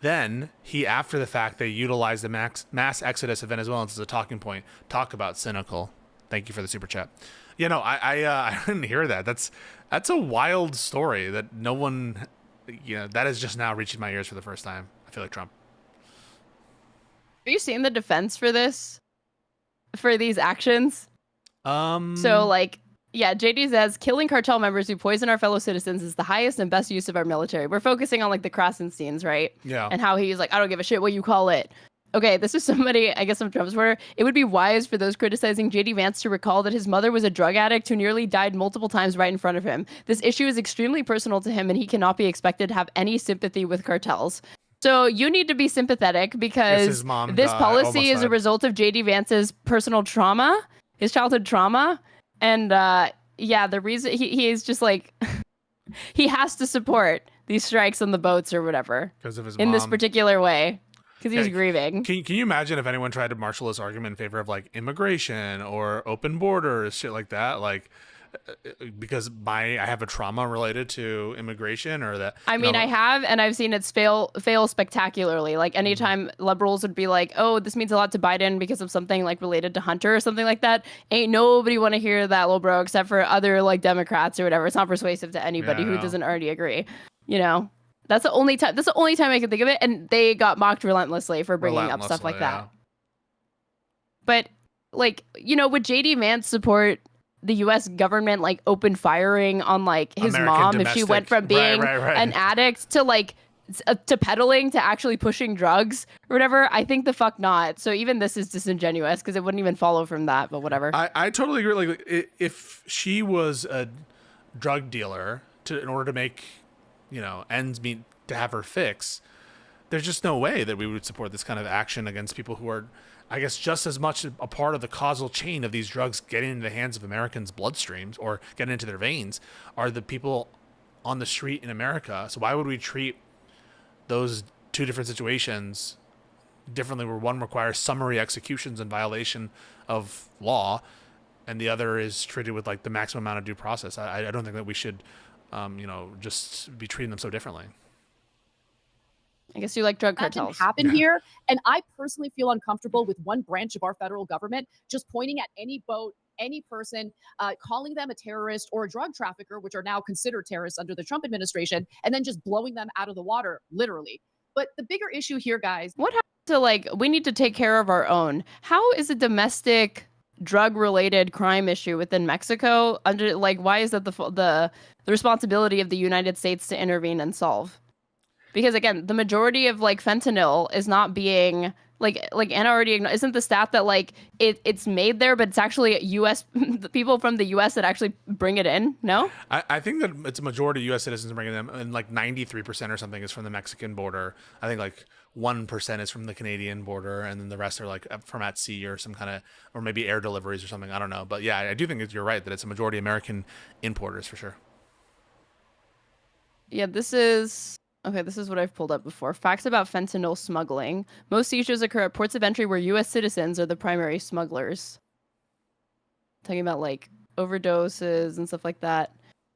Then he, after the fact, they utilized the mass exodus of Venezuelans as a talking point. Talk about cynical. Thank you for the super chat. You know, I didn't hear that. That's a wild story that no one, that is just now reaching my ears for the first time. I feel like Trump. Have you seen the defense for this? For these actions? So, like, yeah, JD says, killing cartel members who poison our fellow citizens is the highest and best use of our military. We're focusing on, like, the crossing scenes, right? Yeah. And how he's like, I don't give a shit what you call it. Okay, this is somebody, I guess, from Trump's Twitter. It would be wise for those criticizing JD Vance to recall that his mother was a drug addict who nearly died multiple times right in front of him. This issue is extremely personal to him, and he cannot be expected to have any sympathy with cartels. So you need to be sympathetic because this policy is a result of JD Vance's personal trauma, his childhood trauma. And yeah, the reason he is just like, he has to support these strikes on the boats or whatever because of his in mom. this particular way because he's grieving. Can you imagine if anyone tried to marshal this argument in favor of like immigration or open borders, shit like that? Like, because I have a trauma related to immigration or that. I mean, I have, and I've seen it fail spectacularly. Like anytime liberals would be like, oh, this means a lot to Biden because of something like related to Hunter or something like that. Ain't nobody want to hear that, little bro, except for other like Democrats or whatever. It's not persuasive to anybody who doesn't already agree. That's the only time. That's the only time I can think of it. And they got mocked relentlessly for bringing up stuff like that. But like, would JD Vance support the U.S. government like open firing on like his mom if she went from being an addict to like to peddling to actually pushing drugs or whatever? I think the fuck not. So even this is disingenuous because it wouldn't even follow from that. But whatever. I totally agree. Like if she was a drug dealer in order to make ends meet to have her fix, there's just no way that we would support this kind of action against people who are, I guess, just as much a part of the causal chain of these drugs getting into the hands of Americans' bloodstreams or getting into their veins are the people on the street in America. So why would we treat those two different situations differently, where one requires summary executions in violation of law and the other is treated with like the maximum amount of due process? I don't think that we should, just be treating them so differently. I guess you like drug That cartels. didn't happen here. And I personally feel uncomfortable with one branch of our federal government just pointing at any boat, any person, calling them a terrorist or a drug trafficker, which are now considered terrorists under the Trump administration, and then just blowing them out of the water, literally. But the bigger issue here, guys. What happened to like, we need to take care of our own? How is a domestic drug-related crime issue within Mexico under, like, why is that the responsibility of the United States to intervene and solve? Because again, the majority of like fentanyl is not being like Anna already isn't the stat that like it's made there, but it's actually U.S. the people from the U.S. that actually bring it in. No, I think that it's a majority of U.S. citizens bringing them, and like 93% or something is from the Mexican border. I think like 1% is from the Canadian border, and then the rest are like from at sea or some kind of, or maybe air deliveries or something. I don't know, but yeah, I do think you're right that it's a majority American importers for sure. Yeah, this is what I've pulled up before. Facts about fentanyl smuggling. Most seizures occur at ports of entry where U.S. citizens are the primary smugglers. Talking about like overdoses and stuff like that.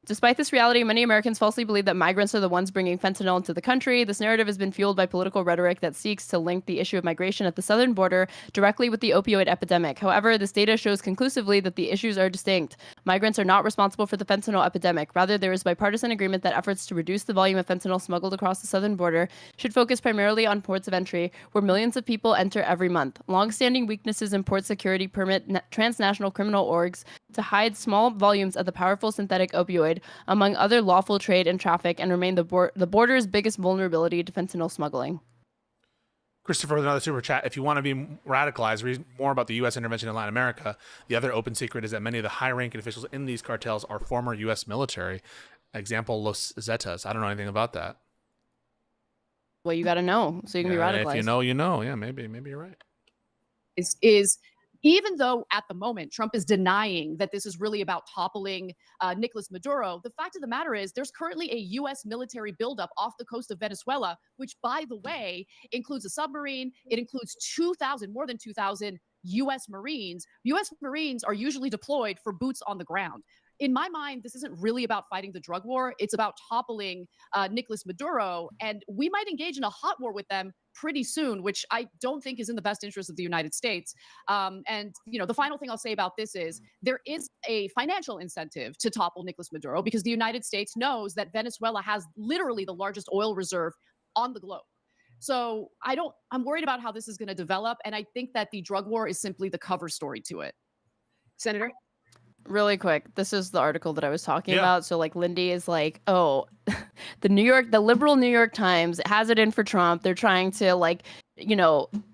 Despite this reality, many Americans falsely believe that migrants are the ones bringing fentanyl into the country. This narrative has been fueled by political rhetoric that seeks to link the issue of migration at the southern border directly with the opioid epidemic. However, this data shows conclusively that the issues are distinct. Migrants are not responsible for the fentanyl epidemic. Rather, there is bipartisan agreement that efforts to reduce the volume of fentanyl smuggled across the southern border should focus primarily on ports of entry, where millions of people enter every month. Long-standing weaknesses in port security permit transnational criminal orgs to hide small volumes of the powerful synthetic opioid among other lawful trade and traffic, and remain the border's biggest vulnerability to fentanyl smuggling. Christopher with another super chat. If you want to be radicalized, read more about the U.S. intervention in Latin America. The other open secret is that many of the high-ranking officials in these cartels are former U.S. military. Example, Los Zetas. I don't know anything about that. Well, you got to know so you can be radicalized. If you know, you know. Yeah, maybe you're right. Is even though at the moment Trump is denying that this is really about toppling Nicolas Maduro, the fact of the matter is there's currently a U.S. military buildup off the coast of Venezuela, which, by the way, includes a submarine. It includes more than 2,000 U.S. Marines. U.S. Marines are usually deployed for boots on the ground. In my mind, this isn't really about fighting the drug war. It's about toppling Nicolas Maduro, and we might engage in a hot war with them pretty soon, which I don't think is in the best interest of the United States. And the final thing I'll say about this is there is a financial incentive to topple Nicolas Maduro because the United States knows that Venezuela has literally the largest oil reserve on the globe. So I'm worried about how this is going to develop, and I think that the drug war is simply the cover story to it. Senator? Really quick, this is the article that I was talking about. So like Lindy is like, oh, the liberal New York Times has it in for Trump. They're trying to like,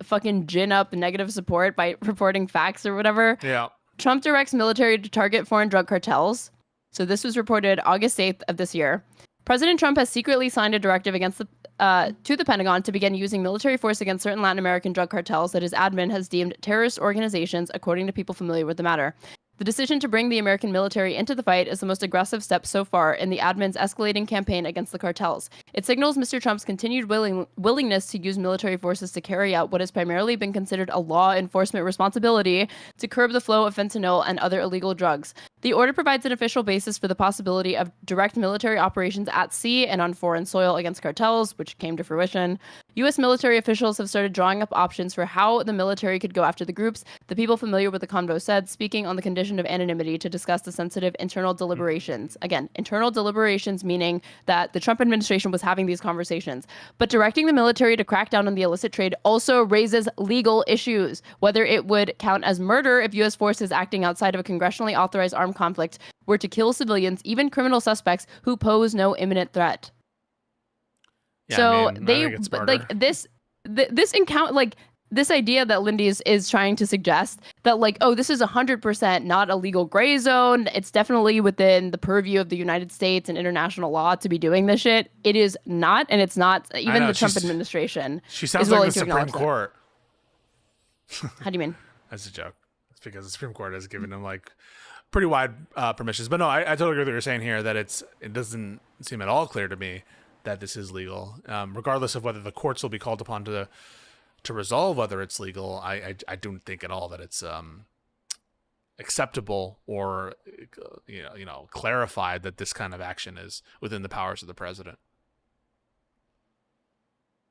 fucking gin up negative support by reporting facts or whatever. Yeah. Trump directs military to target foreign drug cartels. So this was reported August 8th of this year. President Trump has secretly signed a directive against to the Pentagon to begin using military force against certain Latin American drug cartels that his admin has deemed terrorist organizations, according to people familiar with the matter. The decision to bring the American military into the fight is the most aggressive step so far in the admin's escalating campaign against the cartels. It signals Mr. Trump's continued willingness to use military forces to carry out what has primarily been considered a law enforcement responsibility to curb the flow of fentanyl and other illegal drugs. The order provides an official basis for the possibility of direct military operations at sea and on foreign soil against cartels, which came to fruition. U.S. military officials have started drawing up options for how the military could go after the groups, the people familiar with the convo said, speaking on the condition of anonymity to discuss the sensitive internal deliberations. Again, internal deliberations meaning that the Trump administration was having these conversations. But directing the military to crack down on the illicit trade also raises legal issues, whether it would count as murder if U.S. forces acting outside of a congressionally authorized armed conflict were to kill civilians, even criminal suspects who pose no imminent threat. Yeah, so this encounter, like this idea that Lindy is trying to suggest that like, oh, this is 100% not a legal gray zone. It's definitely within the purview of the United States and international law to be doing this shit. It is not, and it's not even the Trump administration. She sounds is like willing the to Supreme acknowledge that. Court. How do you mean? That's a joke. It's because the Supreme Court has given them like pretty wide permissions. But no, I totally agree with what you're saying here, that it doesn't seem at all clear to me that this is legal, regardless of whether the courts will be called upon to resolve whether it's legal. I don't think at all that it's acceptable or clarified that this kind of action is within the powers of the president.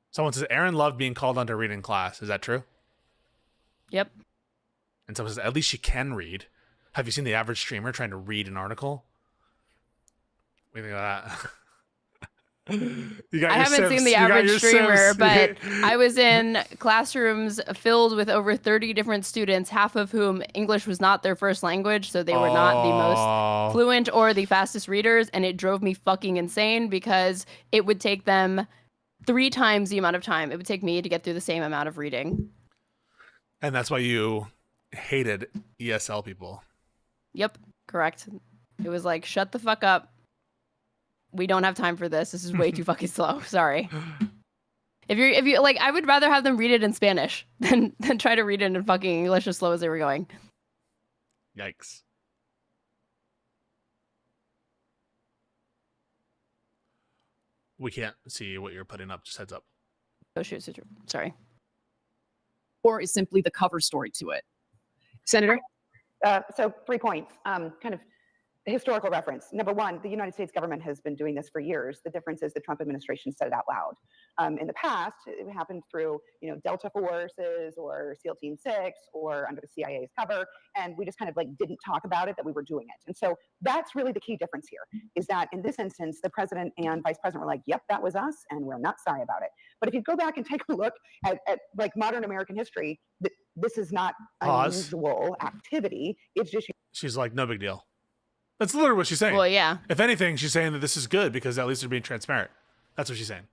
Someone says Aaron loved being called on to read in class. Is that true? Yep. And someone says at least she can read. Have you seen the average streamer trying to read an article? What do you think of that? I haven't seen the average streamer, but I was in classrooms filled with over 30 different students, half of whom English was not their first language, so they were not the most fluent or the fastest readers, and it drove me fucking insane because it would take them 3 times the amount of time it would take me to get through the same amount of reading. And that's why you hated ESL people. Yep, correct. It was like, shut the fuck up. We don't have time for this. This is way too fucking slow. Sorry. If you like, I would rather have them read it in Spanish than try to read it in fucking English as slow as they were going. Yikes. We can't see what you're putting up. Just heads up. Oh shoot, sorry. Or is simply the cover story to it? Senator? So 3 points, kind of historical reference. Number one, the United States government has been doing this for years. The difference is the Trump administration said it out loud. In the past, it happened through, Delta Forces or SEAL Team 6 or under the CIA's cover, and we just kind of like didn't talk about it, that we were doing it. And so that's really the key difference here, is that in this instance, the president and vice president were like, yep, that was us, and we're not sorry about it. But if you go back and take a look at like modern American history, this is not unusual activity. It's just... She's like, no big deal. That's literally what she's saying. Well, yeah. If anything, she's saying that this is good because at least they're being transparent. That's what she's saying.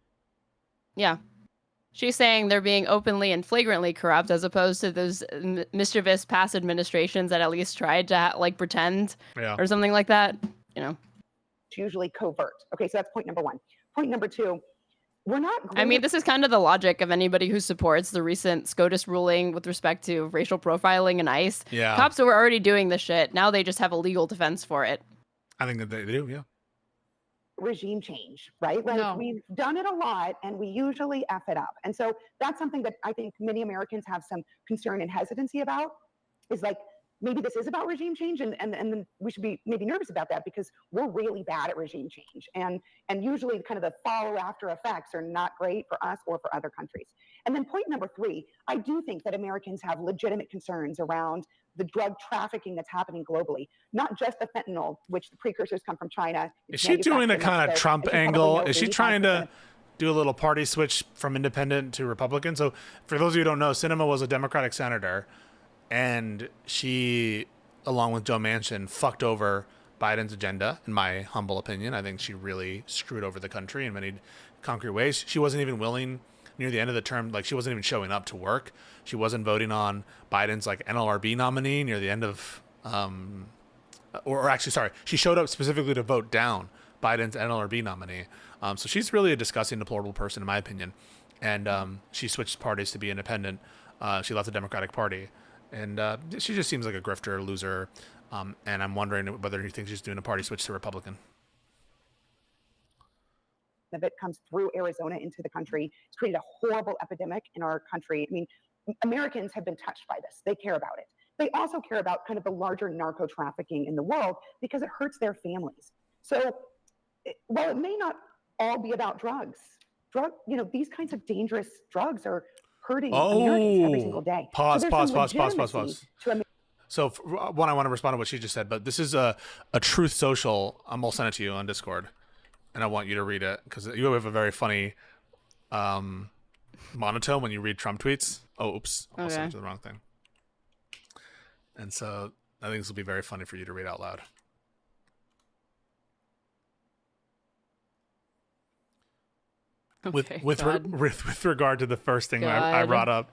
Yeah. She's saying they're being openly and flagrantly corrupt as opposed to those mischievous past administrations that at least tried to like pretend or something like that. It's usually covert. Okay, so that's point number one. Point number two, we're not... I mean, this is kind of the logic of anybody who supports the recent SCOTUS ruling with respect to racial profiling in ICE. Yeah. Cops were already doing this shit. Now they just have a legal defense for it. I think that they do, yeah. Regime change, right? Like we've done it a lot and we usually F it up. And so that's something that I think many Americans have some concern and hesitancy about, is like, maybe this is about regime change and then we should be maybe nervous about that because we're really bad at regime change. And usually kind of the follow after effects are not great for us or for other countries. And then point number 3, I do think that Americans have legitimate concerns around the drug trafficking that's happening globally, not just the fentanyl, which the precursors come from China. Is she doing a kind of Trump angle? Is she trying to do a little party switch from independent to Republican? So for those of you who don't know, Sinema was a Democratic senator, and she, along with Joe Manchin, fucked over Biden's agenda, in my humble opinion. I think she really screwed over the country in many concrete ways. She wasn't even willing, near the end of the term, like she wasn't even showing up to work. She wasn't voting on Biden's like NLRB nominee near the end of, or actually, sorry, she showed up specifically to vote down Biden's NLRB nominee. So she's really a disgusting, deplorable person, in my opinion. And she switched parties to be independent. She left the Democratic Party. And she just seems like a grifter, loser, and I'm wondering whether he thinks she's doing a party switch to Republican. Of it comes through Arizona into the country. It's created a horrible epidemic in our country. I mean, Americans have been touched by this. They care about it. They also care about kind of the larger narco trafficking in the world because it hurts their families. So while it may not all be about drugs, these kinds of dangerous drugs are hurting Americans every single day. Pause. So So one, I want to respond to what she just said, but this is a Truth Social. I'll send it to you on Discord, and I want you to read it because you have a very funny monotone when you read Trump tweets. Oh, oops, I sent it to the wrong thing. And so I think this will be very funny for you to read out loud. Okay, with regard to the first thing I brought up.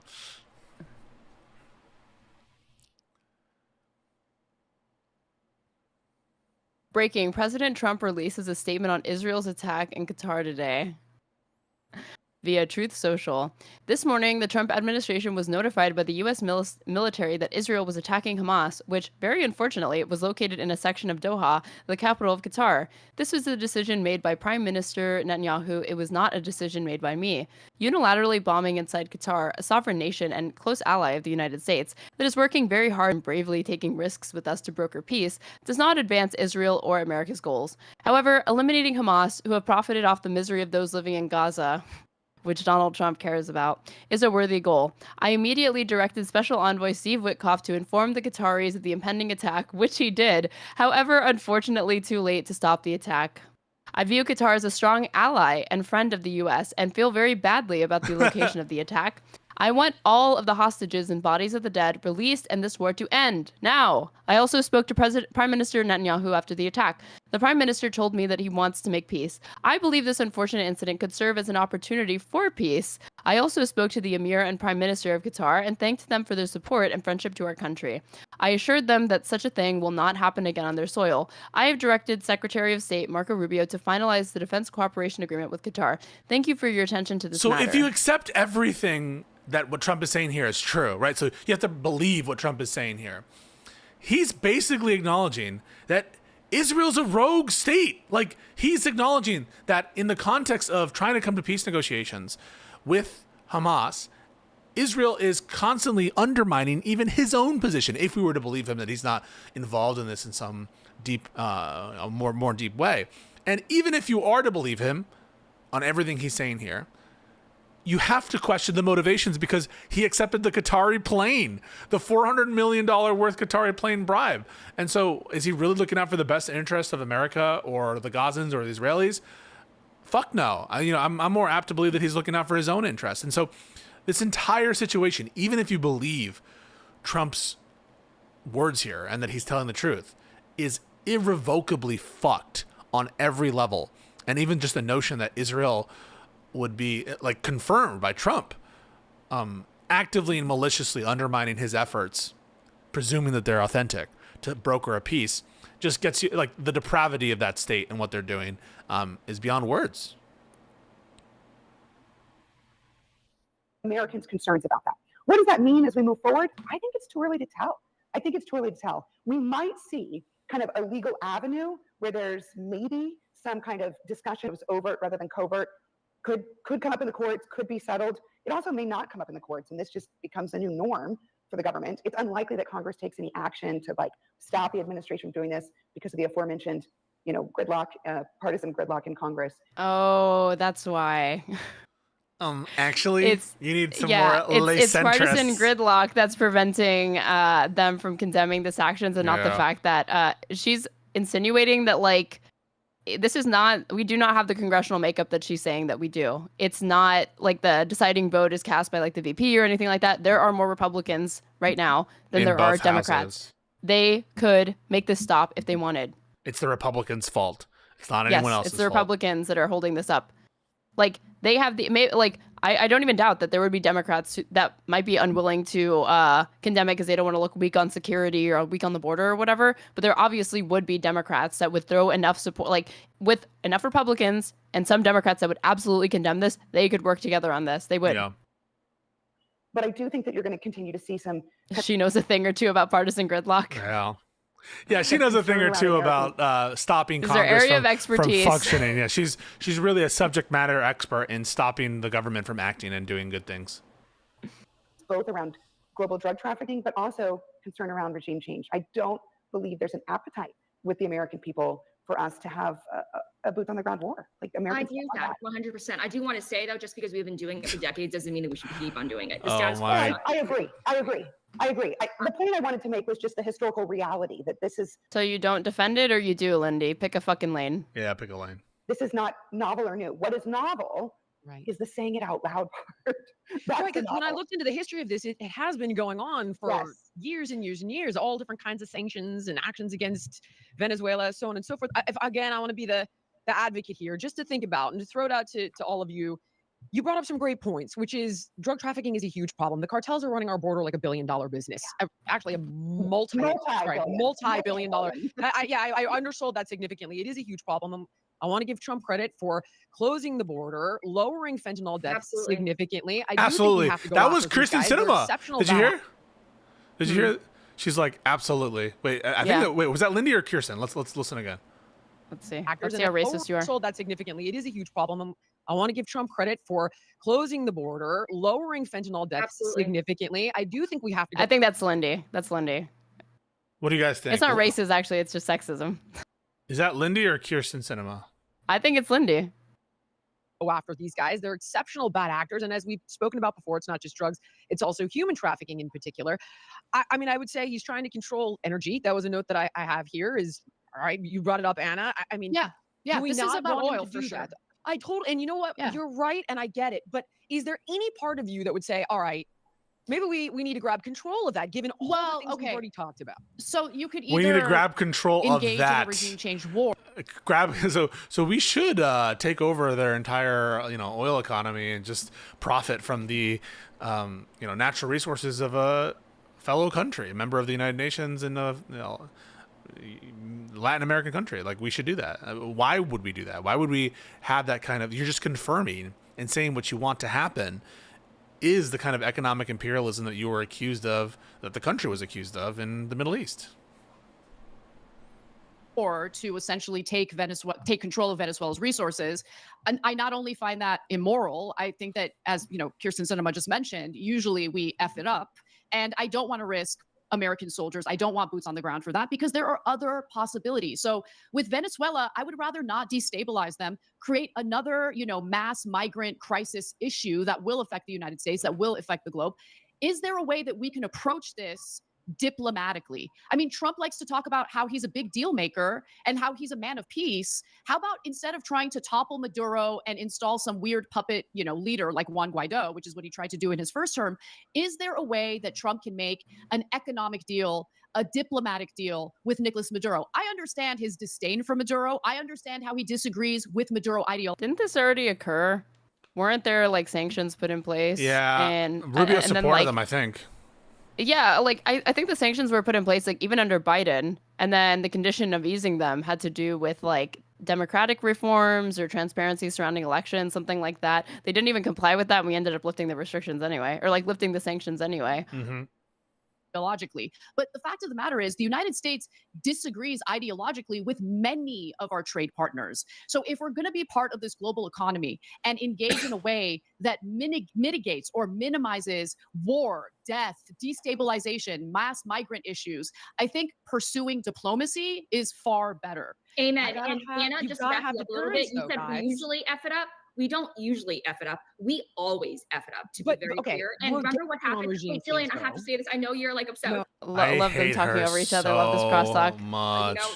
Breaking: President Trump releases a statement on Israel's attack in Qatar today. Via Truth Social. This morning, the Trump administration was notified by the U.S. military that Israel was attacking Hamas, which, very unfortunately, was located in a section of Doha, the capital of Qatar. This was a decision made by Prime Minister Netanyahu. It was not a decision made by me. Unilaterally bombing inside Qatar, a sovereign nation and close ally of the United States that is working very hard and bravely taking risks with us to broker peace, does not advance Israel or America's goals. However, eliminating Hamas, who have profited off the misery of those living in Gaza, which Donald Trump cares about, is a worthy goal. I immediately directed Special Envoy Steve Witkoff to inform the Qataris of the impending attack, which he did, however, unfortunately too late to stop the attack. I view Qatar as a strong ally and friend of the U.S. and feel very badly about the location of the attack. I want all of the hostages and bodies of the dead released and this war to end now. I also spoke to Prime Minister Netanyahu after the attack. The Prime Minister told me that he wants to make peace. I believe this unfortunate incident could serve as an opportunity for peace. I also spoke to the Emir and Prime Minister of Qatar and thanked them for their support and friendship to our country. I assured them that such a thing will not happen again on their soil. I have directed Secretary of State Marco Rubio to finalize the defense cooperation agreement with Qatar. Thank you for your attention to this matter. So if you accept everything that what Trump is saying here is true, right? So you have to believe what Trump is saying here. He's basically acknowledging that Israel's a rogue state. Like, he's acknowledging that in the context of trying to come to peace negotiations with Hamas, Israel is constantly undermining even his own position, if we were to believe him that he's not involved in this in some deep, more deep way. And even if you are to believe him on everything he's saying here, you have to question the motivations, because he accepted the Qatari plane, the $400 million worth Qatari plane bribe. And so is he really looking out for the best interest of America or the Gazans or the Israelis? Fuck no. I'm more apt to believe that he's looking out for his own interests. And so this entire situation, even if you believe Trump's words here and that he's telling the truth, is irrevocably fucked on every level. And even just the notion that Israel would be like confirmed by Trump, actively and maliciously undermining his efforts, presuming that they're authentic, to broker a peace, just gets you, like, the depravity of that state and what they're doing is beyond words. Americans' concerns about that. What does that mean as we move forward? I think it's too early to tell. We might see kind of a legal avenue where there's maybe some kind of discussion that was overt rather than covert. Could come up in the courts, could be settled. It also may not come up in the courts, and this just becomes a new norm for the government. It's unlikely that Congress takes any action to stop the administration from doing this because of the aforementioned, gridlock, partisan gridlock in Congress. Oh, that's why. Actually, you need some more it's partisan gridlock that's preventing them from condemning this actions, and not the fact that she's insinuating that, this is not, we do not have the congressional makeup that she's saying that we do. It's not like the deciding vote is cast by the VP or anything like that. There are more Republicans right now than there are Democrats. They could make this stop if they wanted. It's the Republicans' fault. It's not anyone else's fault. It's the Republicans that are holding this up. They have I don't even doubt that there would be Democrats that might be unwilling to condemn it because they don't want to look weak on security or weak on the border or whatever. But there obviously would be Democrats that would throw enough support, with enough Republicans and some Democrats that would absolutely condemn this. They could work together on this. They would. Yeah. But I do think that you're going to continue to see some. She knows a thing or two about partisan gridlock. Yeah, she knows a thing or two about stopping Congress from functioning. Yeah, she's really a subject matter expert in stopping the government from acting and doing good things. Both around global drug trafficking, but also concern around regime change. I don't believe there's an appetite with the American people for us to have a boots on the ground war. I do that 100%. I do want to say, though, just because we've been doing it for decades doesn't mean that we should keep on doing it. I agree. The point I wanted to make was just the historical reality that this is. So you don't defend it, or you do, Lindy? Pick a fucking lane. Yeah, pick a lane. This is not novel or new. What is novel is the saying it out loud part. Because when I looked into the history of this, it has been going on for years and years and years, all different kinds of sanctions and actions against Venezuela, so on and so forth. I want to be the advocate here, just to think about and to throw it out to all of you. You brought up some great points, which is drug trafficking is a huge problem. The cartels are running our border like $1 billion business. Actually, a multi-billion dollar. I undersold that significantly. It is a huge problem. I want to give Trump credit for closing the border, lowering fentanyl deaths significantly. I do think we have to go That was after these Kristen guys. They're Sinema. exceptional Did you bad hear? Did you hear? She's like, absolutely. Wait, I think that, wait, was that Lindy or Kirsten? Let's listen again. Let's see. actors. Let's see how And I racist you are. oversold that significantly. It is a huge problem. I want to give Trump credit for closing the border, lowering fentanyl deaths significantly. I do think we have to. I think that's Lindy. That's Lindy. What do you guys think? It's not racist, actually. It's just sexism. Is that Lindy or Kirsten Sinema? I think it's Lindy. Go after these guys. They're exceptional bad actors. And as we've spoken about before, it's not just drugs, it's also human trafficking in particular. I mean, I would say he's trying to control energy. That was a note that I have here is, all right, you brought it up, Anna. I mean, Yeah. do we This not is about want him oil to for do sure. that? I totally, and you know what? Yeah. You're right, and I get it. But is there any part of you that would say, all right, maybe we need to grab control of that, given all the things we've already talked about? So you could either We need to grab control of engage in that. a regime change war. So we should take over their entire oil economy and just profit from the natural resources of a fellow country, a member of the United Nations and Latin American country. Like, we should do that. Why would we do that? Why would we have that kind of? You're just confirming and saying what you want to happen is the kind of economic imperialism that you were accused of, that the country was accused of in the Middle East. Or to essentially take control of Venezuela's resources. And I not only find that immoral, I think that, as Kirsten Sinema just mentioned, usually we F it up. And I don't want to risk American soldiers. I don't want boots on the ground for that, because there are other possibilities. So with Venezuela, I would rather not destabilize them, create another, mass migrant crisis issue that will affect the United States, that will affect the globe. Is there a way that we can approach this diplomatically? I mean, Trump likes to talk about how he's a big deal maker and how he's a man of peace. How about, instead of trying to topple Maduro and install some weird puppet, leader like Juan Guaido, which is what he tried to do in his first term, is there a way that Trump can make an economic deal, a diplomatic deal with Nicolas Maduro? I understand his disdain for Maduro. I understand how he disagrees with Maduro ideology. Didn't this already occur? Weren't there sanctions put in place? Yeah, and Rubio and then, supported them, I think. Yeah, I think the sanctions were put in place even under Biden, and then the condition of easing them had to do with democratic reforms or transparency surrounding elections, something like that. They didn't even comply with that, and we ended up lifting the restrictions anyway, or lifting the sanctions anyway. Mm-hmm. Ideologically. But the fact of the matter is, the United States disagrees ideologically with many of our trade partners. So if we're going to be part of this global economy and engage in a way that mitigates or minimizes war, death, destabilization, mass migrant issues, I think pursuing diplomacy is far better. Amen. And Anna, just to back you up a little bit, you said we usually F it up. We don't usually F it up. We always F it up, to be very clear. And remember what happened? Wait, Jillian, I have to say this. I know you're upset. No, love them talking over each other. Love this crosstalk.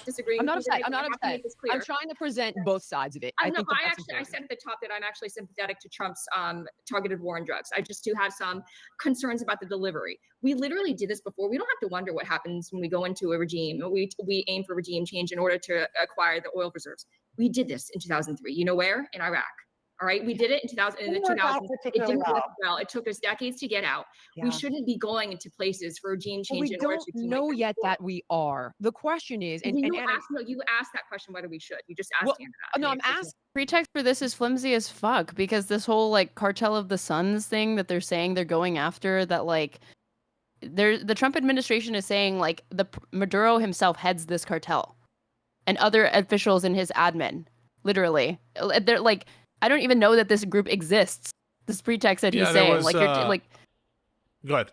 Disagreeing. I'm not upset. I'm not upset. I'm trying to present both sides of it. I said at the top that I'm actually sympathetic to Trump's targeted war on drugs. I just do have some concerns about the delivery. We literally did this before. We don't have to wonder what happens when we go into a regime. We aim for regime change in order to acquire the oil reserves. We did this in 2003. You know where? In Iraq. All right, we did it in 2000. In the 2000s, it didn't work well. It took us decades to get out. Yeah. We shouldn't be going into places for regime change. We don't know yet that we are. The question is, and you asked that question whether we should. You just asked Anna that. No, I'm asking. Pretext for this is flimsy as fuck, because this whole cartel of the suns thing that they're saying they're going after, that the Trump administration is saying the Maduro himself heads this cartel, and other officials in his admin, literally, they're I don't even know that this group exists. This pretext that he's saying, Go ahead.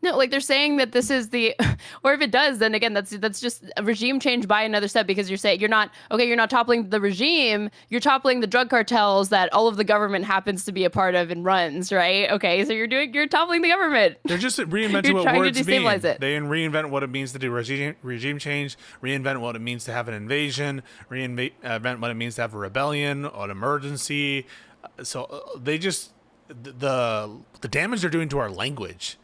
No, they're saying that this is the, or if it does, then again, that's just a regime change by another step, because you're saying you're not toppling the regime, you're toppling the drug cartels that all of the government happens to be a part of and runs, right? Okay, so you're toppling the government. They're just reinventing you're what trying words to mean. destabilize it. They reinvent what it means to do regime change, reinvent what it means to have an invasion, reinvent what it means to have a rebellion or an emergency. So they just, the damage they're doing to our language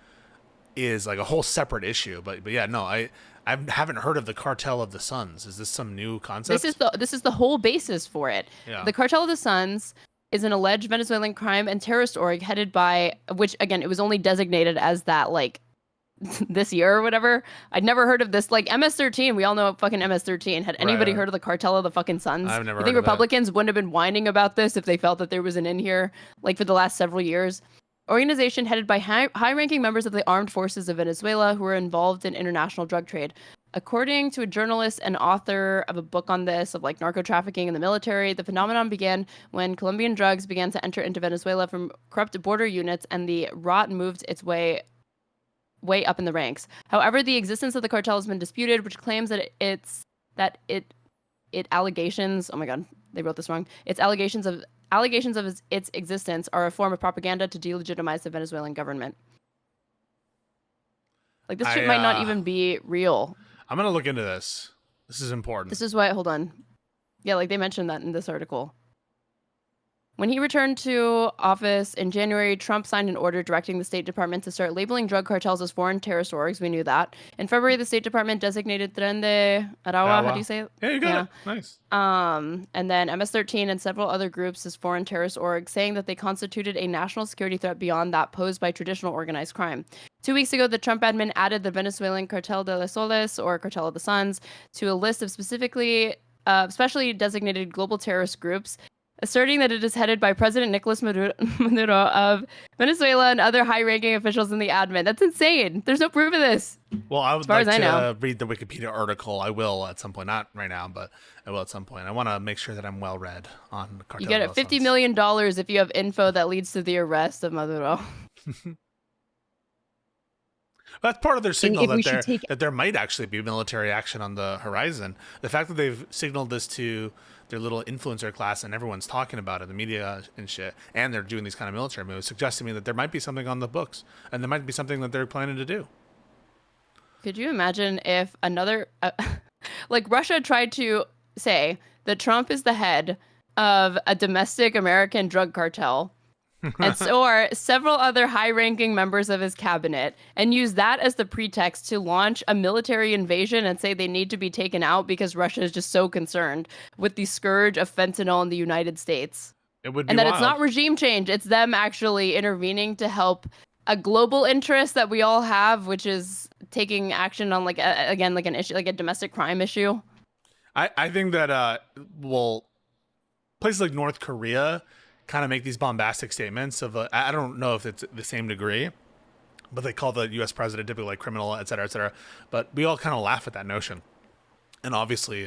is a whole separate issue. But yeah, no, I haven't heard of the cartel of the suns. Is this some new concept? This is the whole basis for it. Yeah. The cartel of the suns is an alleged Venezuelan crime and terrorist org headed by, which again, it was only designated as that like this year or whatever. I'd never heard of this. Like MS-13, we all know fucking MS-13. Had anybody heard of the Cartel of the fucking Suns? I've never You think heard of that. Republicans wouldn't have been whining about this if they felt that there was an in here, like for the last several years? Organization headed by high-ranking members of the armed forces of Venezuela who were involved in international drug trade. According to a journalist and author of a book on this, of like narco trafficking in the military, the phenomenon began when Colombian drugs began to enter into Venezuela from corrupt border units, and the rot moved its way up in the ranks. However, the existence of the cartel has been disputed, which claims that it allegations. Oh my God, they wrote this wrong. Its allegations of its existence are a form of propaganda to delegitimize the Venezuelan government. Like this shit might not even be real. I'm gonna look into this. This is important. This is why. Hold on. Yeah, like they mentioned that in this article. When he returned to office in January, Trump signed an order directing the State Department to start labeling drug cartels as foreign terrorist orgs. We knew that. In February, the State Department designated Tren de Aragua, how do you say it? Yeah, you got it. Nice. And then MS-13 and several other groups as foreign terrorist orgs, saying that they constituted a national security threat beyond that posed by traditional organized crime. 2 weeks ago, the Trump admin added the Venezuelan Cartel de los Soles, or Cartel of the Suns, to a list of specially designated global terrorist groups, asserting that it is headed by President Nicolas Maduro of Venezuela and other high-ranking officials in the admin. That's insane. There's no proof of this. Well, I would like to read the Wikipedia article. I will at some point. Not right now, but I will at some point. I want to make sure that I'm well-read on the cartel. You get $50 million if you have info that leads to the arrest of Maduro. That's part of their signal that there might actually be military action on the horizon. The fact that they've signaled this to their little influencer class and everyone's talking about it, the media and shit, and they're doing these kind of military moves, suggests to me that there might be something on the books, and there might be something that they're planning to do. Could you imagine if another, like Russia tried to say that Trump is the head of a domestic American drug cartel, and so are several other high-ranking members of his cabinet, and use that as the pretext to launch a military invasion and say they need to be taken out because Russia is just so concerned with the scourge of fentanyl in the United States. It would be and that wild. It's not regime change, it's them actually intervening to help a global interest that we all have, which is taking action on like an issue, like a domestic crime issue. I think that places like North Korea kind of make these bombastic statements of I don't know if it's the same degree, but they call the U.S. president typically like criminal, et cetera, et cetera. But we all kind of laugh at that notion. And obviously,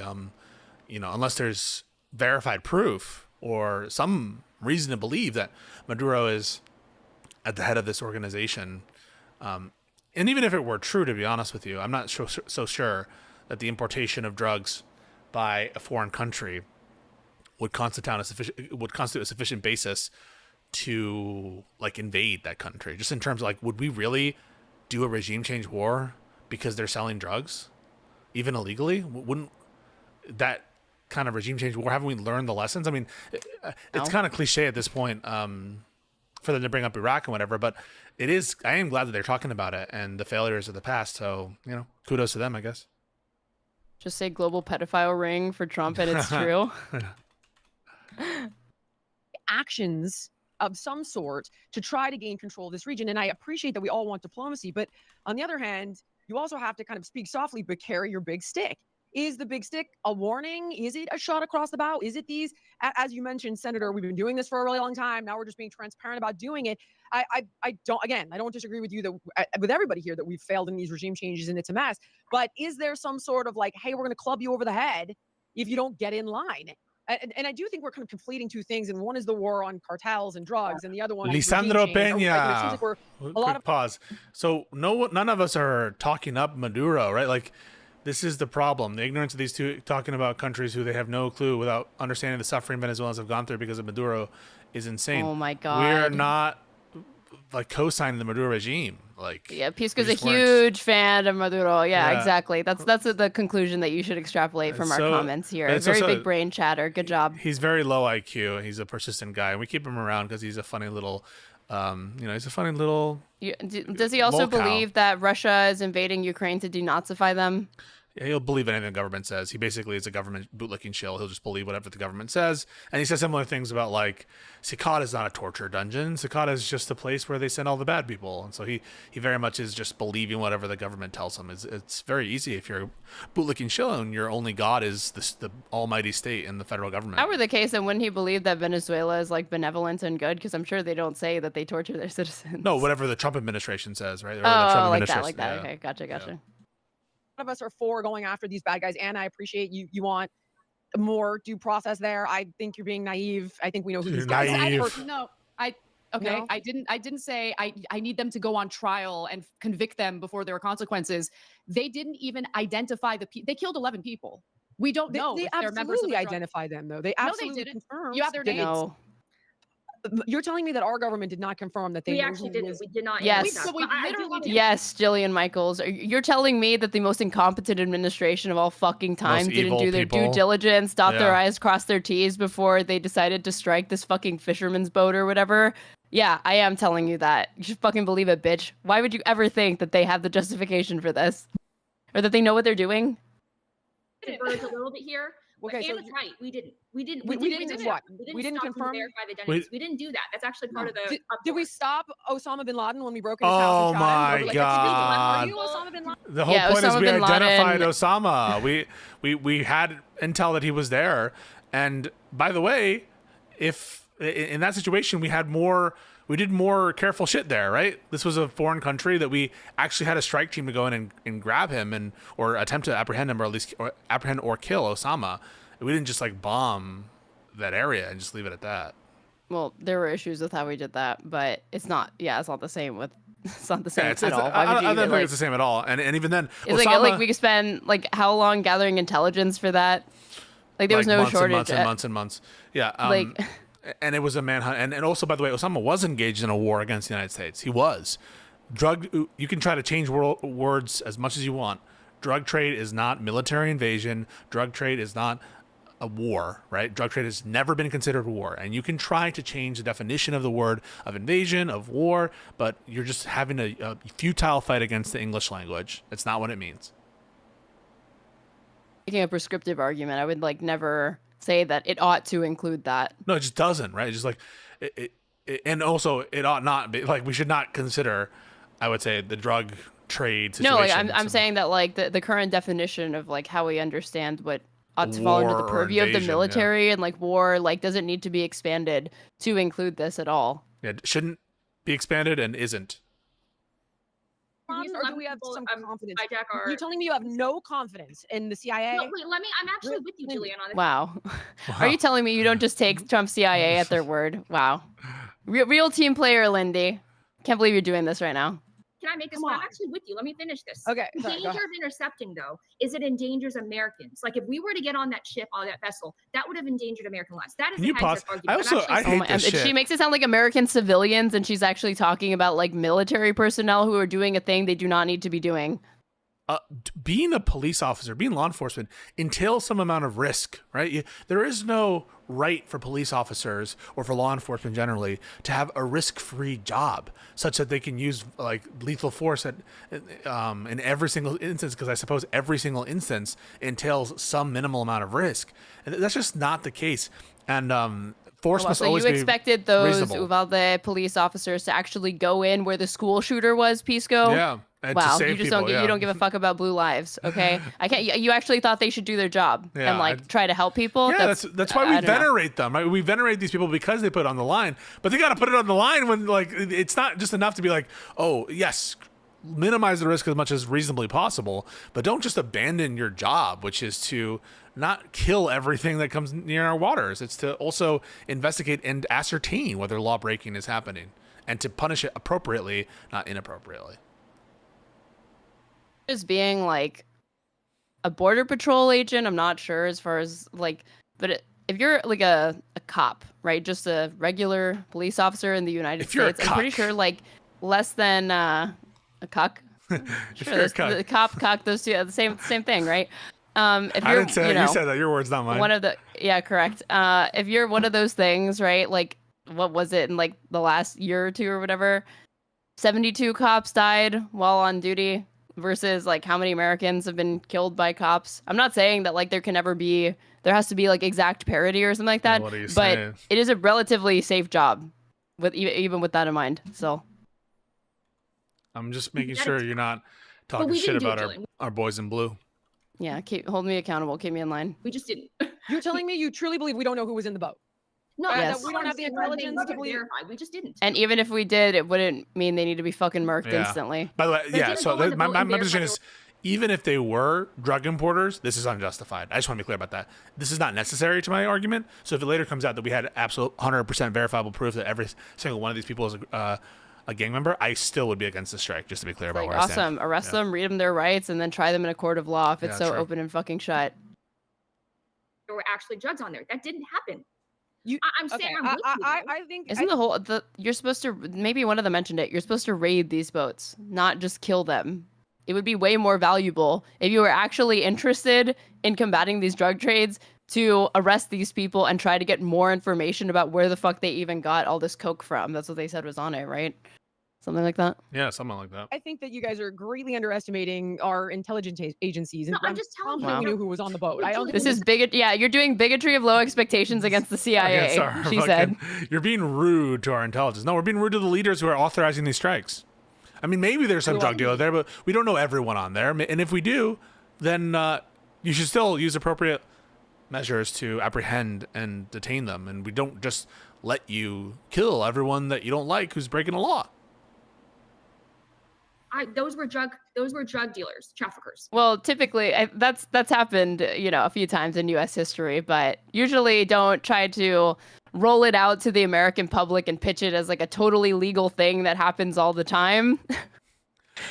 unless there's verified proof or some reason to believe that Maduro is at the head of this organization, and even if it were true, to be honest with you, I'm not so sure that the importation of drugs by a foreign country would constitute a sufficient basis to like invade that country. Just in terms of like, would we really do a regime change war because they're selling drugs, even illegally? Wouldn't that kind of regime change war, haven't we learned the lessons? I mean, it's kind of cliche at this point for them to bring up Iraq and whatever, but it is. I am glad that they're talking about it and the failures of the past. So kudos to them, I guess. Just say global pedophile ring for Trump, and it's true. Actions of some sort to try to gain control of this region. And I appreciate that we all want diplomacy, but on the other hand, you also have to kind of speak softly, but carry your big stick. Is the big stick a warning? Is it a shot across the bow? Is it these, as you mentioned, Senator, we've been doing this for a really long time. Now we're just being transparent about doing it. I don't disagree with you that with everybody here that we've failed in these regime changes and it's a mess, but is there some sort of like, hey, we're going to club you over the head if you don't get in line? And I do think we're kind of conflating two things, and one is the war on cartels and drugs, and the other one is Lisandro Peña. It seems like we're a lot of pause. So none of us are talking up Maduro, right? Like, this is the problem: the ignorance of these two talking about countries who they have no clue without understanding the suffering Venezuelans have gone through because of Maduro is insane. Oh my God, we are not like co-signing the Maduro regime. Like, yeah, Pisco's a huge fan of Maduro. Yeah, exactly. That's the conclusion that you should extrapolate from our comments here. Very big brain chatter. Good job. He's very low IQ. He's a persistent guy, and we keep him around because he's a funny little. He's a funny little. Does he also believe that Russia is invading Ukraine to denazify them? Yeah, he'll believe anything the government says. He basically is a government bootlicking shill. He'll just believe whatever the government says. And he says similar things about, like, SCOTUS is not a torture dungeon. SCOTUS is just a place where they send all the bad people. And so he very much is just believing whatever the government tells him. It's very easy if you're a bootlicking shill and your only god is the almighty state and the federal government. If that were the case, then wouldn't he believe that Venezuela is like benevolent and good? Because I'm sure they don't say that they torture their citizens. No, whatever the Trump administration says, right? Or the Oh, Trump like that, administration- like that. yeah. Okay, gotcha, gotcha. Yeah. Of us are for going after these bad guys, and I appreciate you want more due process there. I think you're being naive. I think we know who these guys are. No, okay. No? I didn't say I need them to go on trial and convict them before there are consequences. They didn't even identify they killed 11 people. We don't know They if they're members of absolutely the drug- identify them, though. They No, absolutely they didn't. confirmed. You have their names. No. You're telling me that our government did not confirm that they We knew actually who didn't. was- We did not. Yes. use that. But we But I do literally wanna- did. Yes, Jillian Michaels. You're telling me that the most incompetent administration of all fucking time didn't evil do their due people. diligence, dot their Yeah. I's, cross their T's before they decided to strike this fucking fisherman's boat or whatever? Yeah, I am telling you that. You should fucking believe it, bitch. Why would you ever think that they have the justification for this? Or that they know what they're doing? diverge a little bit here. Okay, But so Anna's right. We didn't. we didn't do what? that. We didn't stop them to confirm- verify the identities. We didn't do that. That's actually part of the. Did we stop Osama bin Laden when we broke in his Oh house and shot him? my Were we like, God. Are you Osama bin Laden? The whole Yeah, point is Osama we bin Laden- identified Osama. We had intel that he was there. And by the way, if in that situation we did more careful shit there, right? This was a foreign country that we actually had a strike team to go in and grab him or attempt to apprehend him, or at least apprehend or kill Osama. We didn't just like bomb that area and just leave it at that. Well, there were issues with how we did that, but it's not the same with it's not the same Yeah, at all. Why would I you don't even, think it's the same at all. And even then, it's Osama, like we could spend like how long gathering intelligence for that? Like there was no months shortage. and months and months. Yeah. Like and it was a manhunt. And also, by the way, Osama was engaged in a war against the United States. He was. You can try to change words as much as you want. Drug trade is not military invasion. Drug trade is not a war, right? Drug trade has never been considered war. And you can try to change the definition of the word of invasion, of war, but you're just having a futile fight against the English language. It's not what it means. making a prescriptive argument, I would like never say that it ought to include that. No, it just doesn't, right? It's just like and also it ought not be like we should not consider, I would say, the drug trade situation. No, like I'm saying that like the current definition of like how we understand what ought to fall under the War or purview of the invasion, military and like war like doesn't need to be expanded to include this at all. Yeah, it shouldn't be expanded and isn't. Or do we have some confidence? Hijack our. You're telling me you have no confidence in the CIA? No, wait, I'm actually with you, Julian, on this. Wow. Are you telling me you don't just take Trump CIA at their word? Wow. Real team player, Lindy. Can't believe you're doing this right now. Can I make this? Come I'm on. actually with you. Let me finish this. Okay, The sorry, go danger of intercepting, though, is it endangers Americans. Like if we were to get on that ship, on that vessel, that would have endangered American lives. That is Can a you hijack pause? argument. I also I hate this shit. She makes it sound like American civilians, and she's actually talking about like military personnel who are doing a thing they do not need to be doing. Being a police officer, being law enforcement entails some amount of risk, right? There is no right for police officers or for law enforcement generally to have a risk-free job such that they can use like lethal force in every single instance, because I suppose every single instance entails some minimal amount of risk. And that's just not the case. And force must So always you be expected those reasonable. Uvalde police officers to actually go in where the school shooter was, Pisco? Yeah. And to Wow, save you just people, don't yeah. you don't give a fuck about blue lives, okay? I can't. You actually thought they should do their job Yeah, and like try to help people. Yeah, that's why we I don't know. venerate them, right? We venerate these people because they put it on the line, but they got to put it on the line when like it's not just enough to be like, oh yes, minimize the risk as much as reasonably possible, but don't just abandon your job, which is to not kill everything that comes near our waters. It's to also investigate and ascertain whether law breaking is happening and to punish it appropriately, not inappropriately. As being like a border patrol agent, I'm not sure as far as like, but if you're like a cop, right, just a regular police officer in the United If you're a States, I'm pretty cuck. sure like less than a cuck. If Sure, you're a the cuck. cop, cuck, those two are the same thing, right? If I you're, didn't say you that. know, You said that. Your words, not mine. one of the correct. If you're one of those things, right? Like, what was it in like the last year or two or whatever? 72 cops died while on duty versus like how many Americans have been killed by cops. I'm not saying that like there has to be like exact parity or something like that, what are you but saying? it is a relatively safe job with even with that in mind. So I'm just making That sure is- you're not But talking we shit didn't do it, about Jillian. our boys in blue. yeah, hold me accountable, keep me in line. We just didn't. You're telling me you truly believe we don't know who was in the boat? No, Yes. that's we don't have the intelligence to believe. verify. We just didn't. And even if we did, it wouldn't mean they need to be fucking murked Yeah. instantly. By the way, They yeah. didn't So go on the my boat and position verify is, even if they were drug importers, this is unjustified. I just want to be clear about that. This is not necessary to my argument. So if it later comes out that we had absolute 100% verifiable proof that every single one of these people is a gang member, I still would be against the strike. Just to be clear about Like, where I stand. awesome, arrest them, read them their rights, and then try them in a court of law if it's Yeah, so true. open and fucking shut. There were actually drugs on there. That didn't happen. You, I'm saying okay, I'm with you, though. I think Isn't the whole you're supposed to, maybe one of them mentioned it, you're supposed to raid these boats, not just kill them. It would be way more valuable if you were actually interested in combating these drug trades to arrest these people and try to get more information about where the fuck they even got all this coke from. That's what they said was on it, right? Something like that. Yeah, something like that. I think that you guys are greatly underestimating our intelligence agencies. No, And I'm just telling you. confident we Wow. knew who was on the boat. I don't think This is bigot. Yeah, you're doing bigotry of low expectations against the CIA. Against our She said. You're being rude to our intelligence. No, we're being rude to the leaders who are authorizing these strikes. I mean, maybe there's some drug dealer there, but we don't know everyone on there. And if we do, then you should still use appropriate measures to apprehend and detain them. And we don't just let you kill everyone that you don't like who's breaking the law. Those were drug dealers, traffickers. Well, typically that's happened, a few times in U.S. history, but usually don't try to roll it out to the American public and pitch it as like a totally legal thing that happens all the time.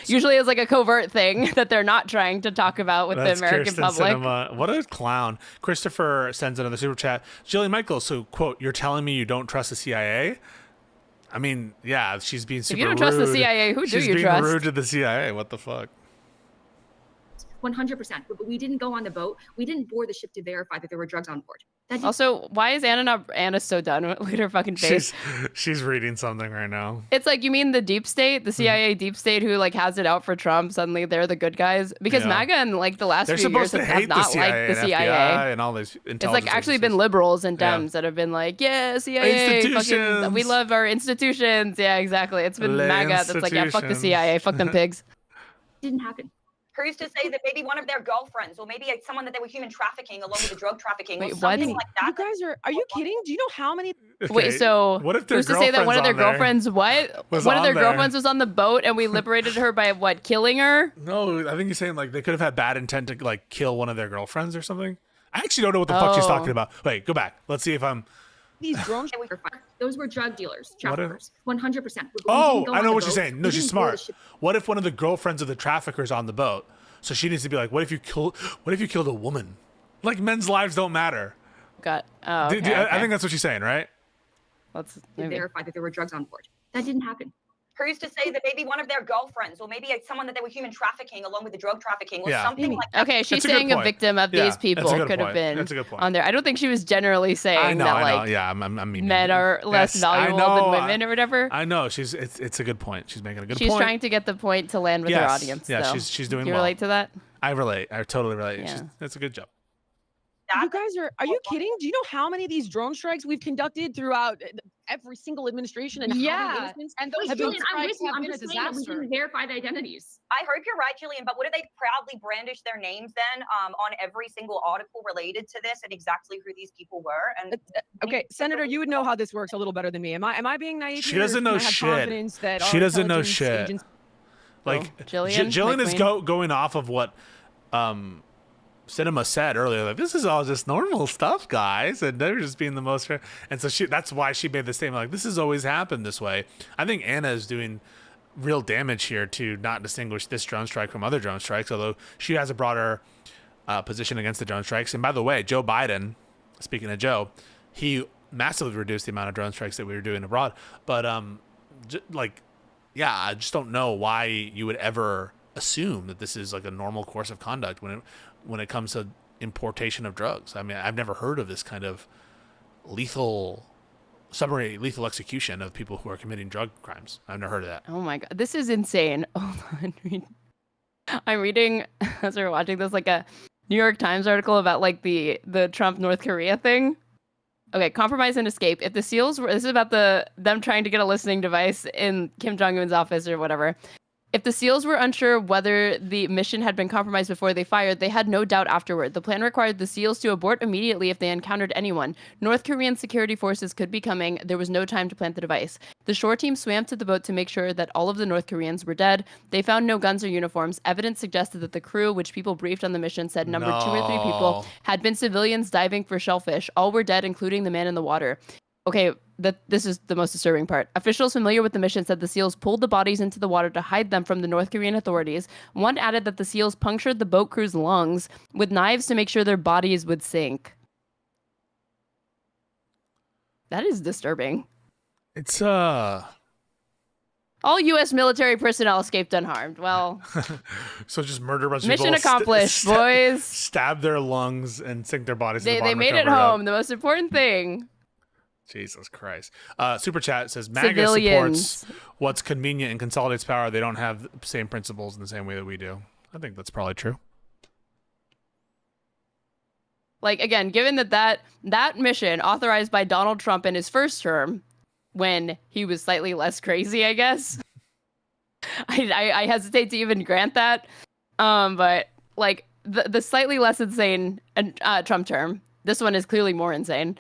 Usually it's like a covert thing that they're not trying to talk about with the American Kirsten public. Cinema. What a clown. Christopher sends another super chat. Jillian Michaels, so quote, you're telling me you don't trust the CIA? I mean, yeah, she's being super rude. If you don't trust the CIA, who do She's you being trust? rude to the CIA. What the fuck? 100%. But we didn't go on the boat. We didn't board the ship to verify that there were drugs on board. Also, why is Anna's so done with her fucking face? She's reading something right now. It's like, you mean the deep state, the CIA deep state who like has it out for Trump, suddenly they're the good guys? Because Yeah. MAGA in like the last They're few years supposed to have hate the not CIA liked the and CIA. FBI and all these It's intelligence like actually agencies. been liberals and Yeah. Dems that have been like, yeah, CIA, fucking, we Institutions. love our institutions. Yeah, exactly. It's been Le MAGA that's like, yeah, fuck the institutions. CIA, fuck them pigs. Didn't happen. Who's to say that maybe one of their girlfriends or maybe someone that they were human trafficking along with the drug trafficking or Wait, what? something like that? You guys are you kidding? Do you know how many? Wait, so what if their who's to say that one of their girlfriend's on there? girlfriends Was one of on their there. girlfriends was on the boat and we liberated her by what, killing her? No, I think he's saying like they could have had bad intent to like kill one of their girlfriends or something. I actually don't know what the fuck she's Oh. talking about. Wait, go back. Let's see if I'm. These drones. Those were drug dealers, What if- traffickers. 100%. Oh, I know what she's saying. No, she's smart. What if one of the girlfriends of the traffickers on the boat? So she needs to be like, what if you killed a woman? Like men's lives don't matter. Oh, I okay. think that's what she's saying, right? Let's verify that there were drugs on board. That didn't happen. Who's to say that maybe one of their girlfriends or maybe someone that they were human trafficking along with the drug trafficking or Yeah. something like that? Okay, she's That's a good saying a point. victim of Yeah, these people that's a good could have point. been That's a good point. on there. I don't think she was generally saying I know. that like Yeah, I'm meaning men are less Yes, I valuable know, than women or whatever. I know. It's a good point. She's making a good She's point. trying to get the point to land with her Yes. audience. Yeah, though. she's doing Do you well. relate to that? I relate. I totally relate. Yeah. That's a good job. You guys are you kidding? Do you know how many of these drone strikes we've conducted throughout every single administration and how many Yeah, innocents and those have been drone I'm with strikes you. have I'm been a just saying that we disaster. didn't verify the identities. I hope you're right, Jillian, but wouldn't they proudly brandish their names then on every single article related to this and exactly who these people were? And Okay, Senator, you would know how this works a little better than me. Am I being naive? She here, or doesn't can know I have shit. confidence that She our doesn't know intelligence shit. agents- Like Jillian, Jillian my is queen. going off of what Cinema said earlier. Like this is all just normal stuff, guys, and they're just being the most fair. And so that's why she made the statement. Like this has always happened this way. I think Anna is doing real damage here to not distinguish this drone strike from other drone strikes. Although she has a broader position against the drone strikes. And by the way, Joe Biden, speaking of Joe, he massively reduced the amount of drone strikes that we were doing abroad. But yeah, I just don't know why you would ever assume that this is like a normal course of conduct when it comes to importation of drugs. I mean, I've never heard of this kind of summary lethal execution of people who are committing drug crimes. I've never heard of that. Oh my god, this is insane. Hold on. I'm reading as we're watching this like a New York Times article about like the Trump North Korea thing. Okay, compromise and escape. If the SEALs were, this is about them trying to get a listening device in Kim Jong-un's office or whatever. If the SEALs were unsure whether the mission had been compromised before they fired, they had no doubt afterward. The plan required the SEALs to abort immediately if they encountered anyone. North Korean security forces could be coming. There was no time to plant the device. The shore team swam to the boat to make sure that all of the North Koreans were dead. They found no guns or uniforms. Evidence suggested that the crew, which people briefed on the mission, said numbered 2 or 3 people, had been civilians diving for shellfish. All were dead, including the man in the water. Okay, this is the most disturbing part. Officials familiar with the mission said the SEALs pulled the bodies into the water to hide them from the North Korean authorities. One added that the SEALs punctured the boat crew's lungs with knives to make sure their bodies would sink. That is disturbing. It's all U.S. military personnel escaped unharmed. Well, so just murder a bunch of mission people, accomplished, boys. Stab their lungs and sink their bodies. They made it home. The most important thing. Jesus Christ. Super Chat says MAGA Civilians. supports what's convenient and consolidates power. They don't have the same principles in the same way that we do. I think that's probably true. Like, again, given that mission authorized by Donald Trump in his first term, when he was slightly less crazy, I guess, I hesitate to even grant that. But like the slightly less insane Trump term, this one is clearly more insane.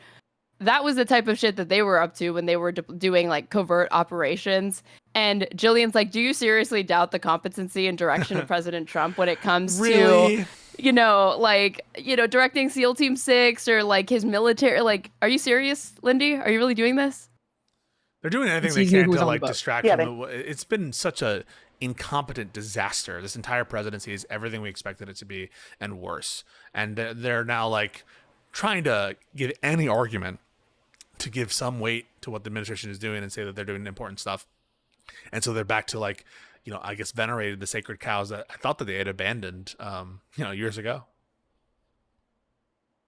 That was the type of shit that they were up to when they were doing like covert operations. And Jillian's like, do you seriously doubt the competency and direction of President Trump when it comes to, directing SEAL Team 6 or like his military? Like, are you serious, Lindy? Are you really doing this? They're doing anything they can to like distract him. It's been such a incompetent disaster. This entire presidency is everything we expected it to be and worse. And they're now like trying to give any argument to give some weight to what the administration is doing and say that they're doing important stuff. And so they're back to like, I guess venerated the sacred cows that I thought that they had abandoned, years ago.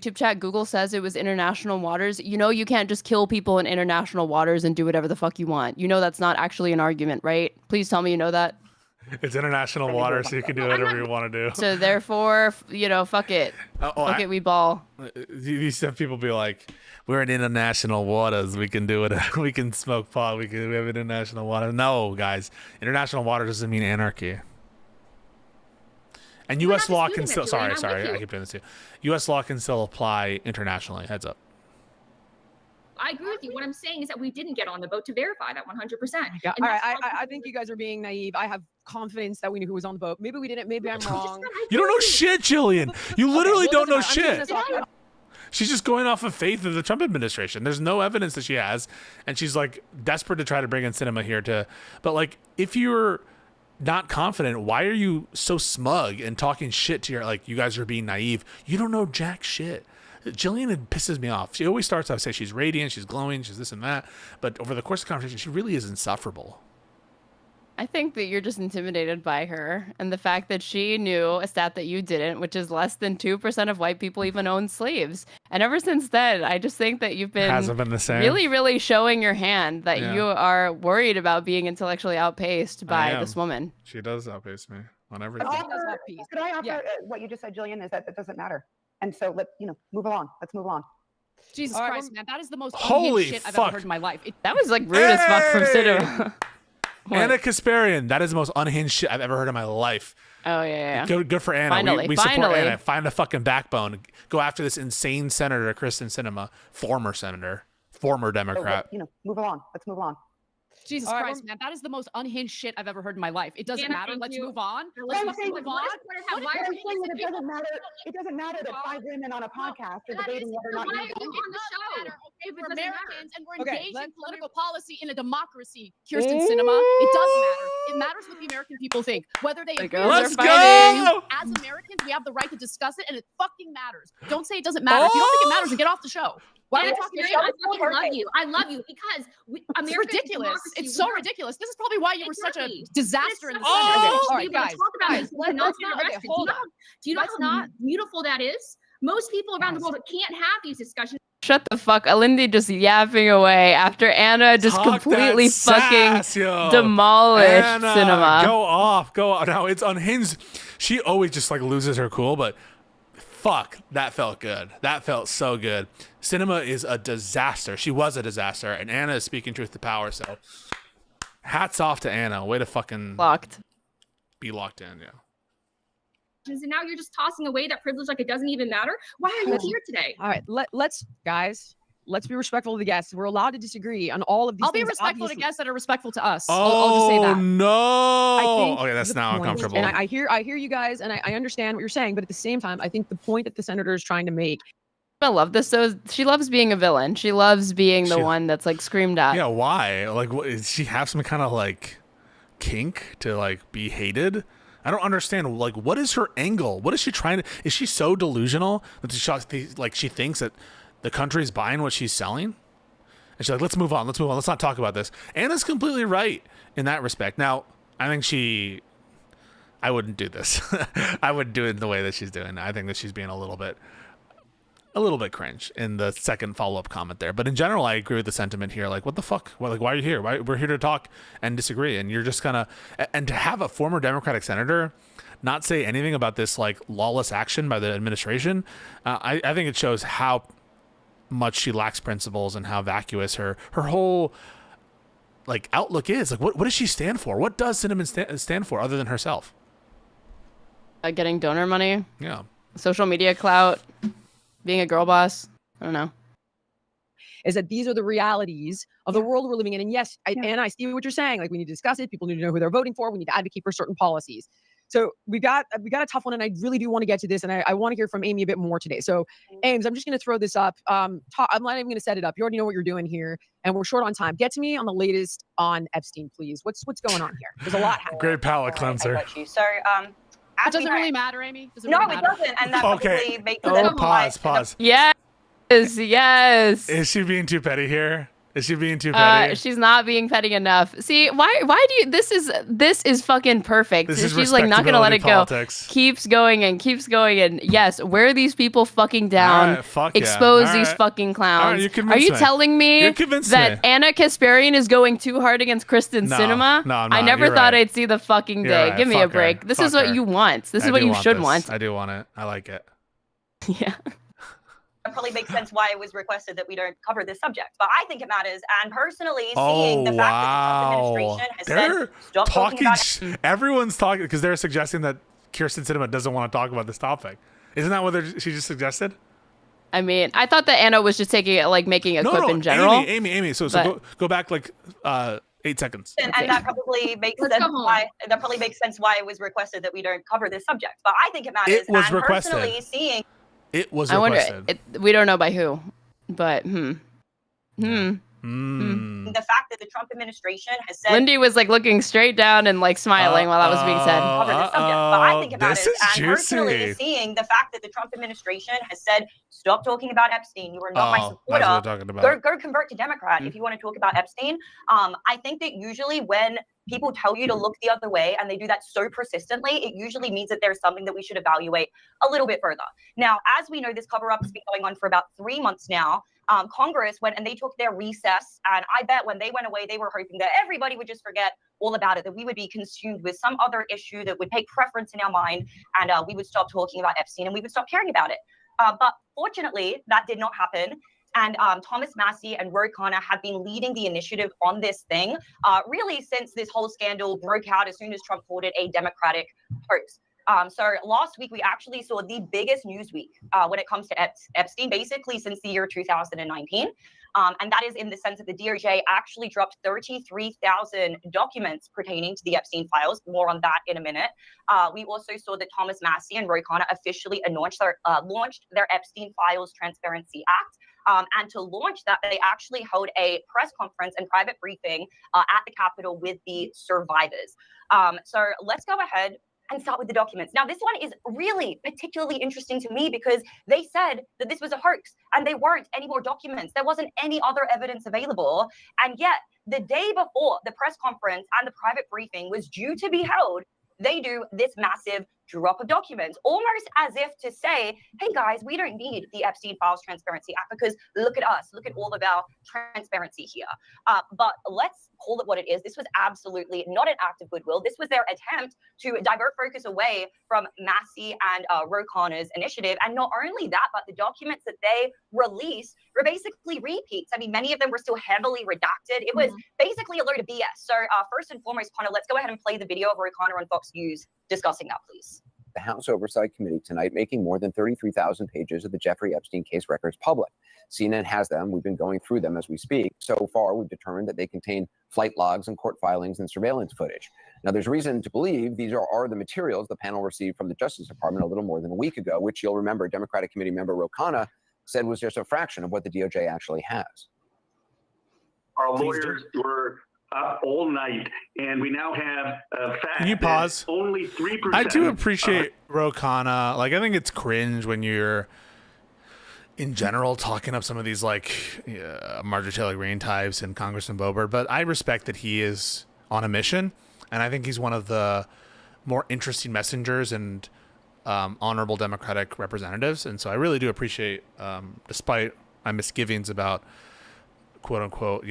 YouTube chat, Google says it was international waters. You can't just kill people in international waters and do whatever the fuck you want. That's not actually an argument, right? Please tell me you know that. It's international water, so you can do whatever you want to do. So therefore, fuck it. Fuck it, we ball. These people be like, we're in international waters. We can do it. We can smoke pot. We have international water. No, guys. International water doesn't mean anarchy. And U.S. law can still... Sorry. I keep doing this too. U.S. law can still apply internationally. Heads up. I agree with you. What I'm saying is that we didn't get on the boat to verify that 100%. Yeah. All right, I think you guys are being naive. I have confidence that we knew who was on the boat. Maybe we didn't. Maybe I'm wrong. You don't know shit, Jillian. You literally don't know shit. She's just going off of faith of the Trump administration. There's no evidence that she has. And she's like desperate to try to bring in cinema here but like, if you're not confident, why are you so smug and talking shit to your, like, you guys are being naive? You don't know jack shit. Jillian pisses me off. She always starts off saying she's radiant, she's glowing, she's this and that. But over the course of the conversation, she really is insufferable. I think that you're just intimidated by her and the fact that she knew a stat that you didn't, which is less than 2% of white people even own slaves. And ever since then, I just think that you've been, hasn't been the same. Really, really showing your hand that you are worried about being intellectually outpaced by this woman. She does outpace me on everything. Could I offer what you just said, Jillian, is that doesn't matter. And so let's move along. Let's move on. Jesus Christ, man, that is the most holy shit I've fuck. ever heard in my life. That was like rude as fuck from Cinema. Anna Kasparian, that is the most unhinged shit I've ever heard in my life. Oh, yeah. Good for Anna. Finally, we support Anna. Find a fucking backbone. Go after this insane senator, Kristen Sinema, former senator, former Democrat. Move along. Let's move on. Jesus Christ, man, that is the most unhinged shit I've ever heard in my life. It doesn't matter. Let's move on. Let's move on. It doesn't matter that 5 women on a podcast are debating whether or not you're on the show. Okay, we're Americans and we're engaged in political policy in a democracy. Kirsten Sinema, it does matter. It matters what the American people think. Whether they agree or Let's go! As Americans, we have the right to discuss it, and it fucking matters. Don't say it doesn't matter. If you don't think it matters, then get off the show. Why are you talking to I fucking love you. I love you because it's ridiculous. It's so ridiculous. This is probably why you were such a disaster in the Senate. All right, guys. Do you know how beautiful that is? Most people around the world can't have these discussions. Shut the fuck up. Lindy just yapping away after Anna just Talk completely that sass, fucking yo. demolished Anna, Cinema. Go off. Now it's unhinged. She always just like loses her cool, but fuck, that felt good. That felt so good. Cinema is a disaster. She was a disaster, and Anna is speaking truth to power. So hats off to Anna. Way to fucking be locked in. Yeah. And now you're just tossing away that privilege like it doesn't even matter. Why are you here today? All right, let's be respectful of the guests. We're allowed to disagree on all of these I'll be things. respectful to guests that are respectful to us. Oh, I'll just say that. No. Okay, that's now uncomfortable. And I hear you guys, and I understand what you're saying, but at the same time, I think the point that the senator is trying to make. I love this. So she loves being a villain. She loves being the one that's like screamed at. Yeah, why? Like, does she have some kind of like kink to like be hated? I don't understand. Like, what is her angle? What is she trying to? Is she so delusional that she thinks that the country's buying what she's selling? And she's like, let's move on. Let's not talk about this. Anna's completely right in that respect. Now, I think I wouldn't do this. I wouldn't do it in the way that she's doing. I think that she's being a little bit cringe in the second follow-up comment there. But in general, I agree with the sentiment here. Like, what the fuck? Well, like, why are you here? We're here to talk and disagree. And you're just and to have a former Democratic senator not say anything about this like lawless action by the administration, I think it shows how much she lacks principles and how vacuous her whole like outlook is. Like, what does she stand for? What does Cinnamon stand for other than herself? Getting donor money. Yeah. Social media clout. Being a girl boss. I don't know. Is that these are the realities of the world we're living in. And yes, and I see what you're saying. Like, we need to discuss it. People need to know who they're voting for. We need to advocate for certain policies. So we got a tough one, and I really do want to get to this, and I want to hear from Amy a bit more today. So, Ames, I'm just going to throw this up. I'm not even going to set it up. You already know what you're doing here, and we're short on time. Get to me on the latest on Epstein, please. What's going on here? There's a lot happening. Great palate cleanser. So, It doesn't really matter, Amy. It doesn't, and that probably makes Pause. Yes. Is she being too petty here? Is she being too petty? She's not being petty enough. See, why do you? This is fucking perfect. This is She's like not gonna let it politics. go. Keeps going and yes, wear these people fucking down. All right, fuck expose yeah. these All right. fucking clowns. All right, Are you me. telling me that Anna Kasparian is going too hard against Kristen Cinema? No, I'm I not. never You're thought right. I'd see the fucking You're day. right. Give me a Fuck her. break. This is Fuck what her. you want. This is I what do you want should this. want. I do want it. I like it. Yeah. That probably makes sense why it was requested that we don't cover this subject. But I think it matters. And personally, seeing the fact that the Trump administration has said, stop talking about everyone's talking because they're suggesting that Kirsten Sinema doesn't want to talk about this topic. Isn't that what she just suggested? I mean, I thought that Anna was just taking it, like making a clip in general. Amy. So go back like 8 seconds. And that probably makes sense why it was requested that we don't cover this subject. But I think it matters. It was and requested. Personally, seeing It was I requested. wonder. We don't know by who, but the fact that the Trump administration has said Lindy was like looking straight down and like smiling while that was being said. Cover this subject, but I think it matters. This is and personally, seeing the fact that the Trump administration has said, stop talking about Epstein. You are not my That's what we're supporter. talking about. Go convert to Democrat if you want to talk about Epstein. I think that usually when people tell you to look the other way and they do that so persistently, it usually means that there's something that we should evaluate a little bit further. Now, as we know, this cover-up has been going on for about 3 months now. Congress went and they took their recess, and I bet when they went away, they were hoping that everybody would just forget all about it, that we would be consumed with some other issue that would take preference in our mind, and we would stop talking about Epstein and we would stop caring about it. But fortunately, that did not happen. And Thomas Massie and Ro Khanna have been leading the initiative on this thing really since this whole scandal broke out as soon as Trump called it a Democratic hoax. So last week, we actually saw the biggest news week when it comes to Epstein, basically since the year 2019. And that is in the sense that the DOJ actually dropped 33,000 documents pertaining to the Epstein files. More on that in a minute. We also saw that Thomas Massie and Ro Khanna officially launched their Epstein Files Transparency Act. And to launch that, they actually held a press conference and private briefing at the Capitol with the survivors. So let's go ahead and start with the documents. Now, this one is really particularly interesting to me because they said that this was a hoax and they weren't any more documents. There wasn't any other evidence available. And yet, the day before the press conference and the private briefing was due to be held, they do this massive drop of documents, almost as if to say, hey guys, we don't need the Epstein Files Transparency Act because look at us, look at all of our transparency here. But let's call it what it is. This was absolutely not an act of goodwill. This was their attempt to divert focus away from Massey and Ro Khanna's initiative. And not only that, but the documents that they released were basically repeats. I mean, many of them were still heavily redacted. It was basically a load of BS. So first and foremost, Connor, let's go ahead and play the video of Ro Khanna on Fox News discussing that, please. The House Oversight Committee tonight making more than 33,000 pages of the Jeffrey Epstein case records public. CNN has them. We've been going through them as we speak. So far, we've determined that they contain flight logs and court filings and surveillance footage. Now, there's reason to believe these are the materials the panel received from the Justice Department a little more than a week ago, which you'll remember Democratic Committee member Ro Khanna said was just a fraction of what the DOJ actually has. Our lawyers were up all night, and we now have a fact. Can you pause? Only 3%. I do appreciate Ro Khanna. Like, I think it's cringe when you're, in general, talking up some of these, like, Marjorie Taylor Greene types and Congressman Boebert, but I respect that he is on a mission, and I think he's one of the more interesting messengers and honorable Democratic representatives, and so I really do appreciate, despite my misgivings about quote unquote,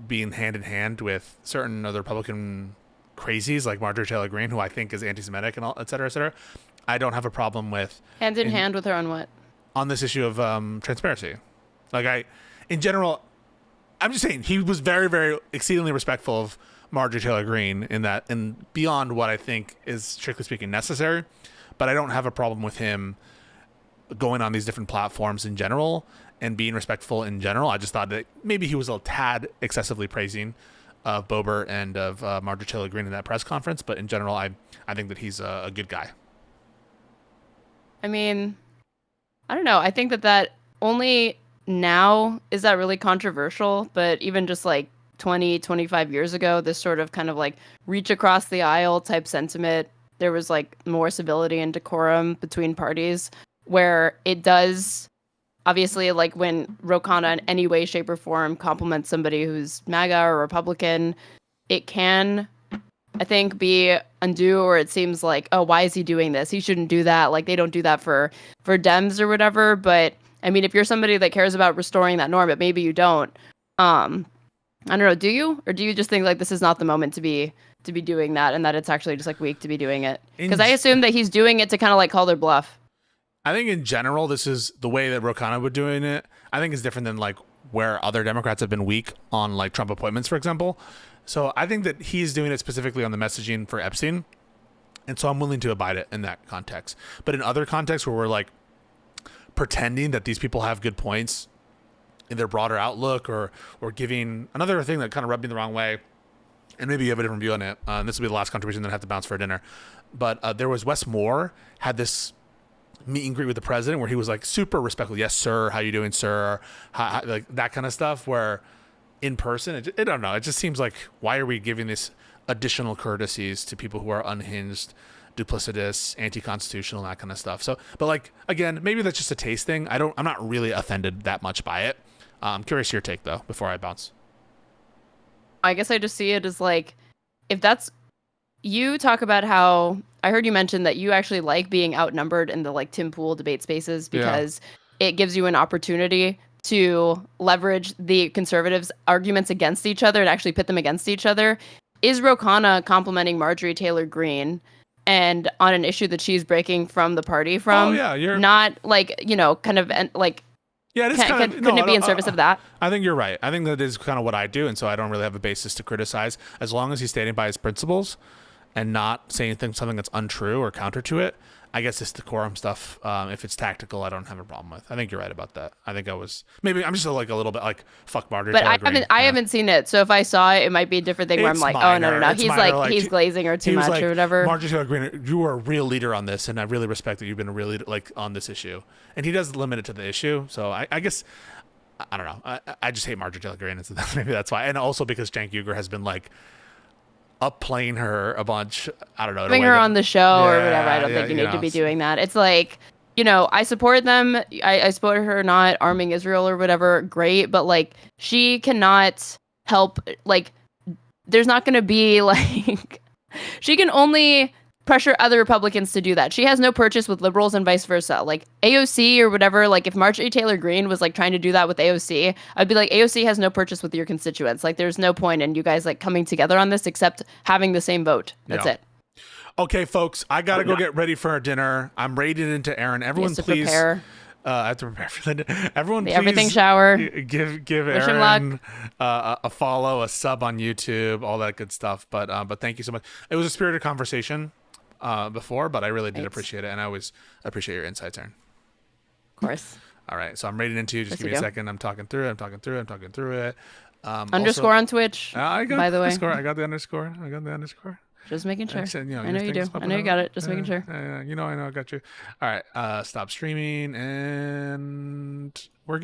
being hand in hand with certain other Republican crazies like Marjorie Taylor Greene, who I think is anti-Semitic and all, et cetera, et cetera. I don't have a problem with hand in hand with her on what? On this issue of transparency. Like in general, I'm just saying he was very, very exceedingly respectful of Marjorie Taylor Greene in that, and beyond what I think is strictly speaking necessary. But I don't have a problem with him going on these different platforms in general and being respectful in general. I just thought that maybe he was a tad excessively praising of Boebert and of Marjorie Taylor Greene in that press conference. But in general, I think that he's a good guy. I mean, I don't know. I think that only now is that really controversial. But even just like 20, 25 years ago, this sort of kind of like reach across the aisle type sentiment, there was like more civility and decorum between parties, where it does obviously, like when Ro Khanna in any way, shape, or form compliments somebody who's MAGA or Republican, it can, I think, be undue, or it seems like, oh, why is he doing this? He shouldn't do that. Like, they don't do that for Dems or whatever. But I mean, if you're somebody that cares about restoring that norm, but maybe you don't, I don't know, do you? Or do you just think like this is not the moment to be doing that, and that it's actually just like weak to be doing it? Because I assume that he's doing it to kind of like call their bluff. I think in general, this is the way that Ro Khanna would doing it. I think is different than like where other Democrats have been weak on like Trump appointments, for example. So I think that he's doing it specifically on the messaging for Epstein. And so I'm willing to abide it in that context. But in other contexts where we're like pretending that these people have good points in their broader outlook, or giving another thing that kind of rubbed me the wrong way, and maybe you have a different view on it. And this will be the last contribution that I have to bounce for dinner. But there was Wes Moore had this meet and greet with the president where he was like super respectful. Yes, sir. How you doing, sir? How, like that kind of stuff, where in person, I don't know. It just seems like, why are we giving this additional courtesies to people who are unhinged, duplicitous, anti-constitutional, that kind of stuff? So, but like, again, maybe that's just a taste thing. I'm not really offended that much by it. I'm curious your take though, before I bounce. I guess I just see it as like, if that's, you talk about how, I heard you mention that you actually like being outnumbered in the like Tim Pool debate spaces because it gives you an opportunity to leverage the conservatives' arguments against each other and actually pit them against each other. Is Ro Khanna complimenting Marjorie Taylor Greene and on an issue that she's breaking from the party from? Oh yeah, you're not like, kind of like, yeah, it is couldn't it be in service of that? I think you're right. I think that is kind of what I do, and so I don't really have a basis to criticize as long as he's standing by his principles and not saying something that's untrue or counter to it. I guess it's decorum stuff. If it's tactical, I don't have a problem with. I think you're right about that. I think maybe I'm just like a little bit like, fuck Marjorie Taylor Greene. I haven't seen it. So if I saw it, it might be a different thing where I'm like, minor. Oh, no. He's like, he's glazing her too much or whatever. Marjorie Taylor Greene, you are a real leader on this, and I really respect that you've been a real leader like on this issue. And he does limit it to the issue. So I guess, I don't know. I just hate Marjorie Taylor Greene. So maybe that's why. And also because Cenk Uygur has been like, upplaying her a bunch. I don't know. Putting her on the show or whatever. I don't think you need to be doing that. It's like, I support them. I support her not arming Israel or whatever. Great. But like, she cannot help, like, there's not going to be like, she can only pressure other Republicans to do that. She has no purchase with liberals and vice versa. Like AOC or whatever, like if Marjorie Taylor Greene was like trying to do that with AOC, I'd be like, AOC has no purchase with your constituents. Like there's no point in you guys like coming together on this except having the same vote. That's it. Okay, folks, I got to go get ready for our dinner. I'm raided into Aaron. Everyone, please. Prepare. I have to prepare for the everyone. Please everything shower. Give Wish him Aaron a follow, a sub on YouTube, all that good stuff. But thank you so much. It was a spirited conversation before, but I really did appreciate it, and I always appreciate your insights, Aaron. Of course. All right, so I'm raiding into you. Just give me a second. I'm talking through it. Underscore on Twitch. By the way, I got the underscore. Just making sure. I know you do. I know know you got it. Just making sure. I know I got you. All right. Stop streaming, and we're good.